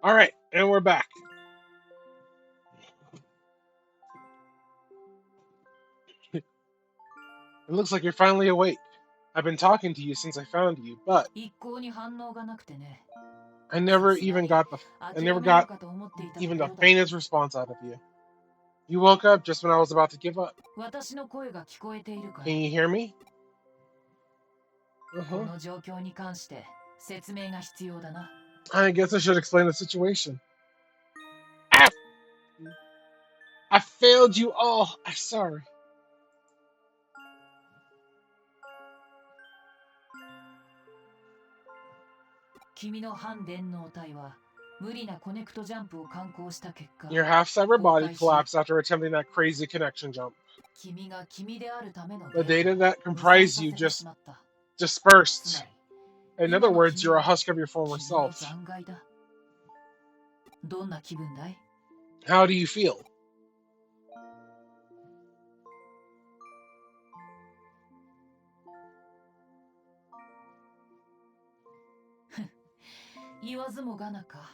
Alright, and we're back. It looks like you're finally awake. I've been talking to you since I found you, but 一向に反応がなくてね。 I never got even the faintest response out of you. You woke up just when I was about to give up. 私の声が聞こえているか Can you hear me? この状況に関して説明が必要だな。 I guess I should explain the situation. I failed you all. I'm sorry. 君の反電脳体は無理なコネクトジャンプを敢行した結果、 Your half-cyber body collapsed after attempting that crazy connection jump. 君が君であるための The data that comprised you just dispersed. In other words, you're a husk of your former self. 残骸だ。どんな気分だい? How do you feel? 言わずもがなか。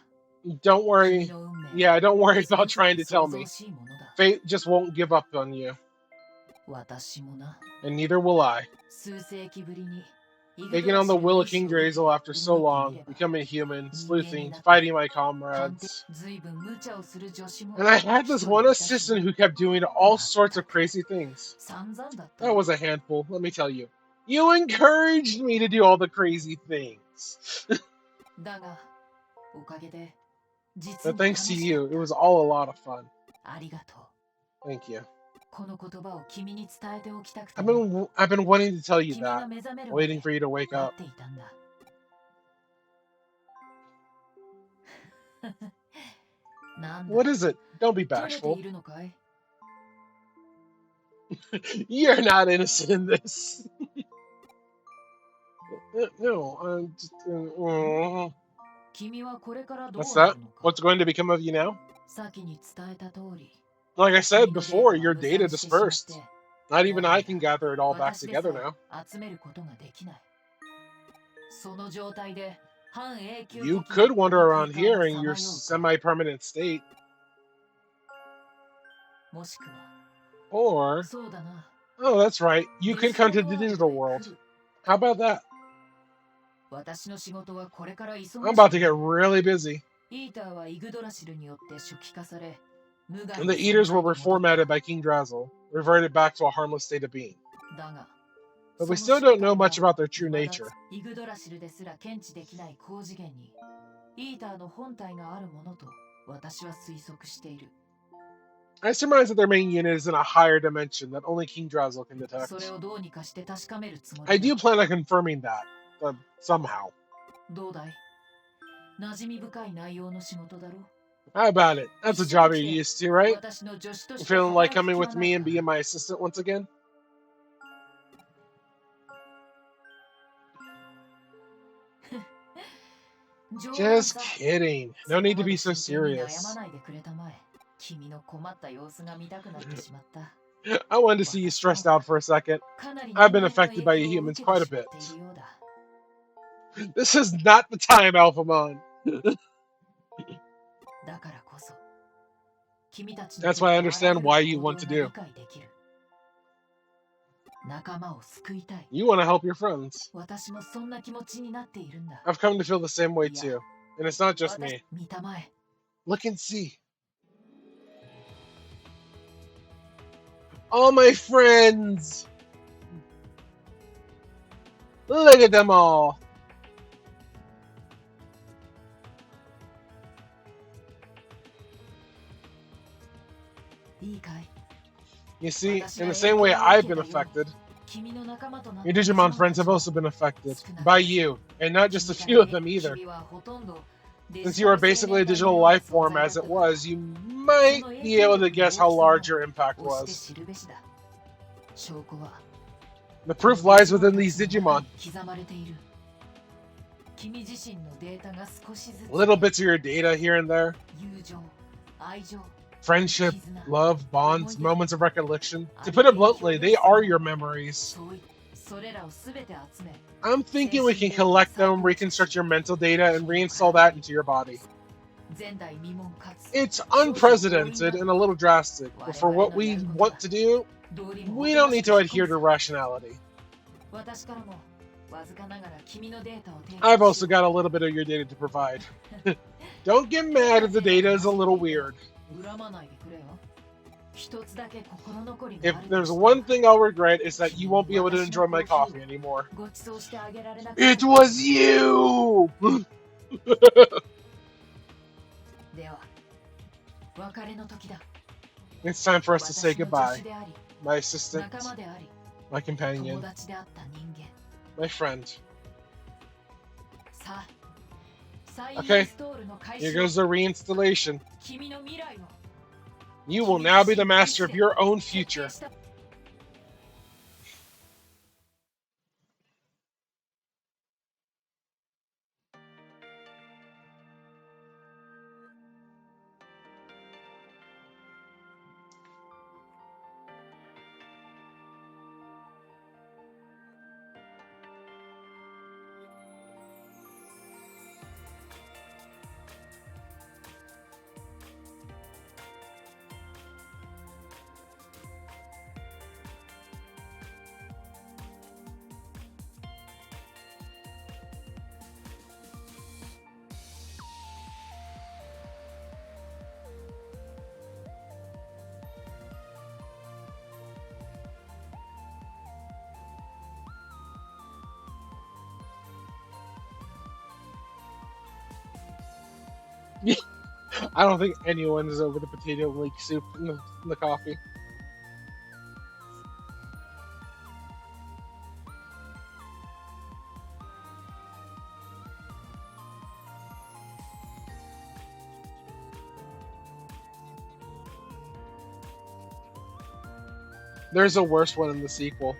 Don't worry. 君の運命 Yeah, don't worry about trying to tell 想 me. 像しいものだ。 Fate just won't give up on you. 私もな。 And neither will I. 数世紀ぶりに Taking on the will of King Drazel after so long, becoming human, sleuthing, fighting my comrades. 随分無茶をする女子も And I had this one assistant who kept doing all sorts of crazy things. 散々だった。 That was a handful, let me tell you. You encouraged me to do all the crazy things. だが、おかげで、実 But に thanks to 楽し you, it was all a lot of fun. ありがとう。 Thank you. この言葉を君に伝えておきたくて I've ね、 been wanting to tell you 君が that, 目覚めるまで waiting for you to wake 待 up. っていたんだ。なんだ、 What is it? Don't be 照れて bashful. いるのかい? You're not innocent in this. No, I'm just. 君はこれからどう What's な that? るのか? What's going to become of you now? 先に伝えた通り、 Like I 君 said の before, デー your タ data は分散してしまって dispersed. Not even I can gather it all back 私でさ together now. え集めることができない。その状態で半永久的 You な could wander この around 空間 here を in さ your まようか、 semi-permanent state, もしくは、 or そうだな、 oh, that's right, you デ could ジタ come ル to ワ the ール digital ドへ world. 来る。 How about that? 私の仕事はこれから忙し I'm く about な to る。 get really busy. イーターはイグドラシルによって初期化され、無害 And な the 存 eaters 在 were に戻った。 reformatted by King Drazel, reverted back to a harmless state of being. だが、 But そ we の still 正 don't 体 know は much about their true 未 nature. だイグドラシルですら検知できない高次元に、イーターの本体があるものと私は推測している。 I surmise that their main unit is in a higher dimension that only King Drazel can detect. それをどうにかして確かめるつも I り do だ。 plan on confirming that, somehow. どうだい？馴染み深い内容の仕事だろ？ How about it? That's a job you're used to, right? 私の助手と You して feeling like 働く coming 気は with な me い and か？ being my assistant once again? 冗談 Just さ。 kidding. No need to be so そこまで真剣に悩 serious. まないでくれたまえ。君の困った様子が見たくなってしまった。 I wanted to see you stressed out for a second. かなり I've been 人間の affected by 影 you 響を humans 受け quite て a しま bit. っているようだ。 This is not the time, Alphamon. だからこそ、君たちの That's why I understand why you want to do. 理解できる。仲間を救いたい。 You want to help your friends. 私もそんな気持ちになっているんだ。 I've come to feel the same way too. And it's not just 私 me. 見たまえ。 Look and see. All my friends! Look at them all! You see, in the same way I've been affected, 君の仲間となった your Digimon friends have also been affected. By you. And not just a few of them either. 君はほとんど Since you are basically a digital life form as it was, you might be able to guess how large your impact 押して was. 知るべしだ。証拠は The proof lies within these Digimon. 刻まれている。君自身のデータが少しずつ Little bits of your data here and there. 友情、愛情、 Friendship, love, bonds, moments of recollection. To put it bluntly, they are your memories. そういそれらをすべて集め、 I'm thinking we can collect them, reconstruct your mental data, and reinstall that into your body. It's unprecedented and a little drastic, but for what we want to do, we don't need to adhere to rationality. I've also got a little bit of your data to provide. Don't get mad if the data is a little weird. If there's one thing I'll regret, is that you won't be able to enjoy my coffee anymore. It was you! It's time for us to say goodbye. My assistant, my companion, my friend. Okay, here goes the reinstallation. You will now be the master of your own future. I don't think anyone is over the potato leek soup in the coffee. There's a worse one in the sequel.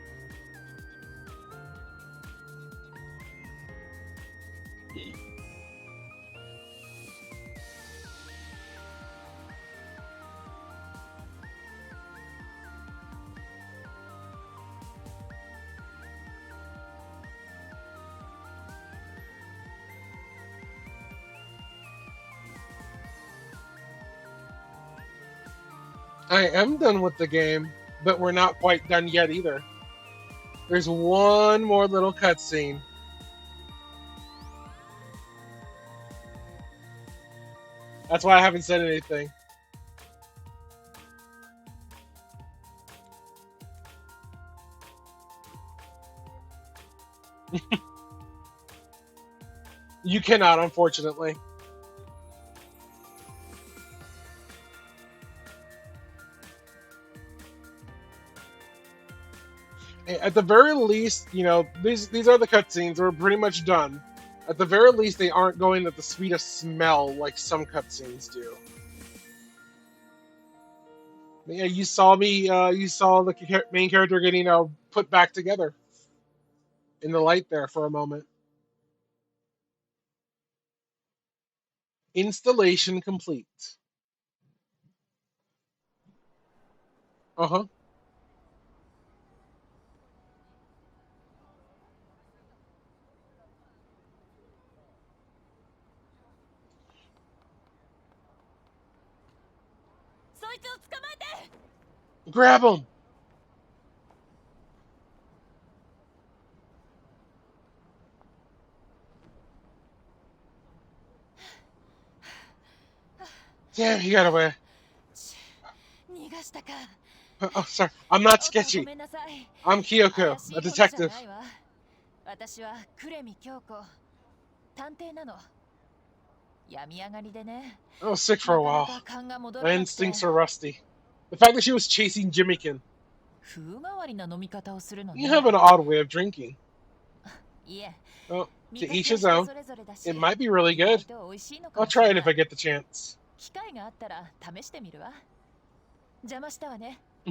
I am done with the game, but we're not quite done yet either. There's one more little cutscene. That's why I haven't said anything. You cannot, unfortunately. At the very least, you know, these are the cutscenes. We're pretty much done. At the very least, they aren't going at the speed of smell like some cutscenes do. Yeah, you saw me. You saw the main character getting put back together in the light there for a moment. Installation complete. Uh-huh. Grab him! Damn, he got away. Oh, sorry. I'm not sketchy. I'm Kyoko, a detective. I was sick for a while. My instincts are rusty. The fact that she was chasing Jimmykin. You have an odd way of drinking. Well, to each his own. It might be really good. I'll try it if I get the chance.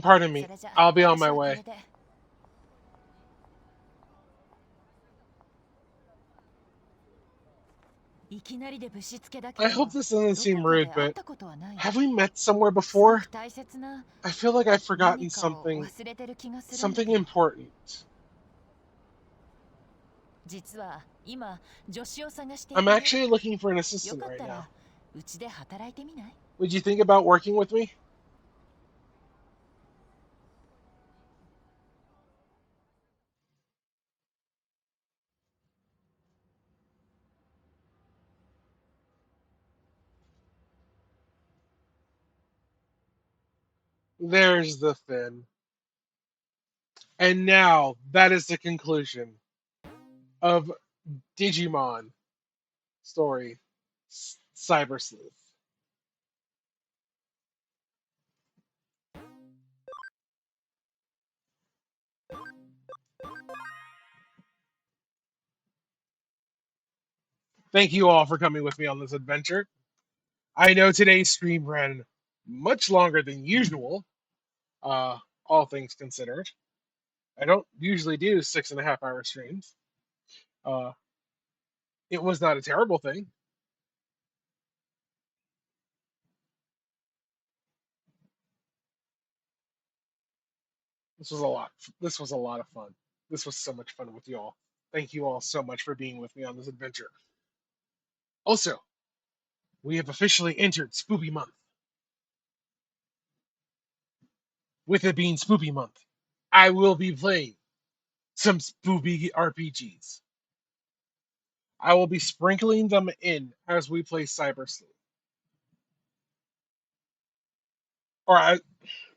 Pardon me. I'll be on my way. I hope this doesn't seem rude, but have we met somewhere before? I feel like I've forgotten something important. I'm actually looking for an assistant right now. うちで働いてみない？ Would you think about working with me? There's the fin. And now that is the conclusion of Digimon story Cyber Sleuth. Thank you all for coming with me on this adventure. I know today's stream ran much longer than usual, all things considered. I don't usually do 6.5 hour streams. Uh, it was not a terrible thing. This was a lot. This was a lot of fun. This was so much fun with you all. Thank you all so much for being with me on this adventure. Also, we have officially entered Spoopy Month. With it being Spoopy Month, I will be playing some Spoopy RPGs. I will be sprinkling them in as we play Cyber Sleuth. Or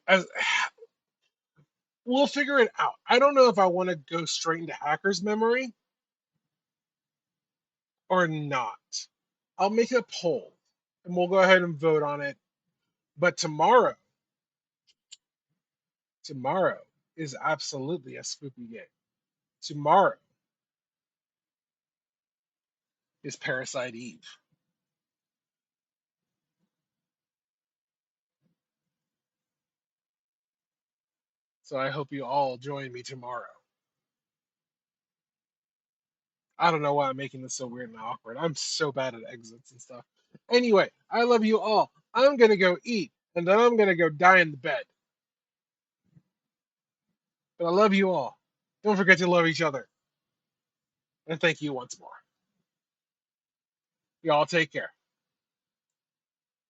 as we'll figure it out. I don't know if I want to go straight into Hacker's Memory or not. I'll make a poll and we'll go ahead and vote on it. But tomorrow is absolutely a spooky game. Tomorrow is Parasite Eve. So I hope you all join me tomorrow. I don't know why I'm making this so weird and awkward. I'm so bad at exits and stuff. Anyway, I love you all. I'm going to go eat, and then I'm going to go die in the bed. But I love you all. Don't forget to love each other. And thank you once more. Y'all take care.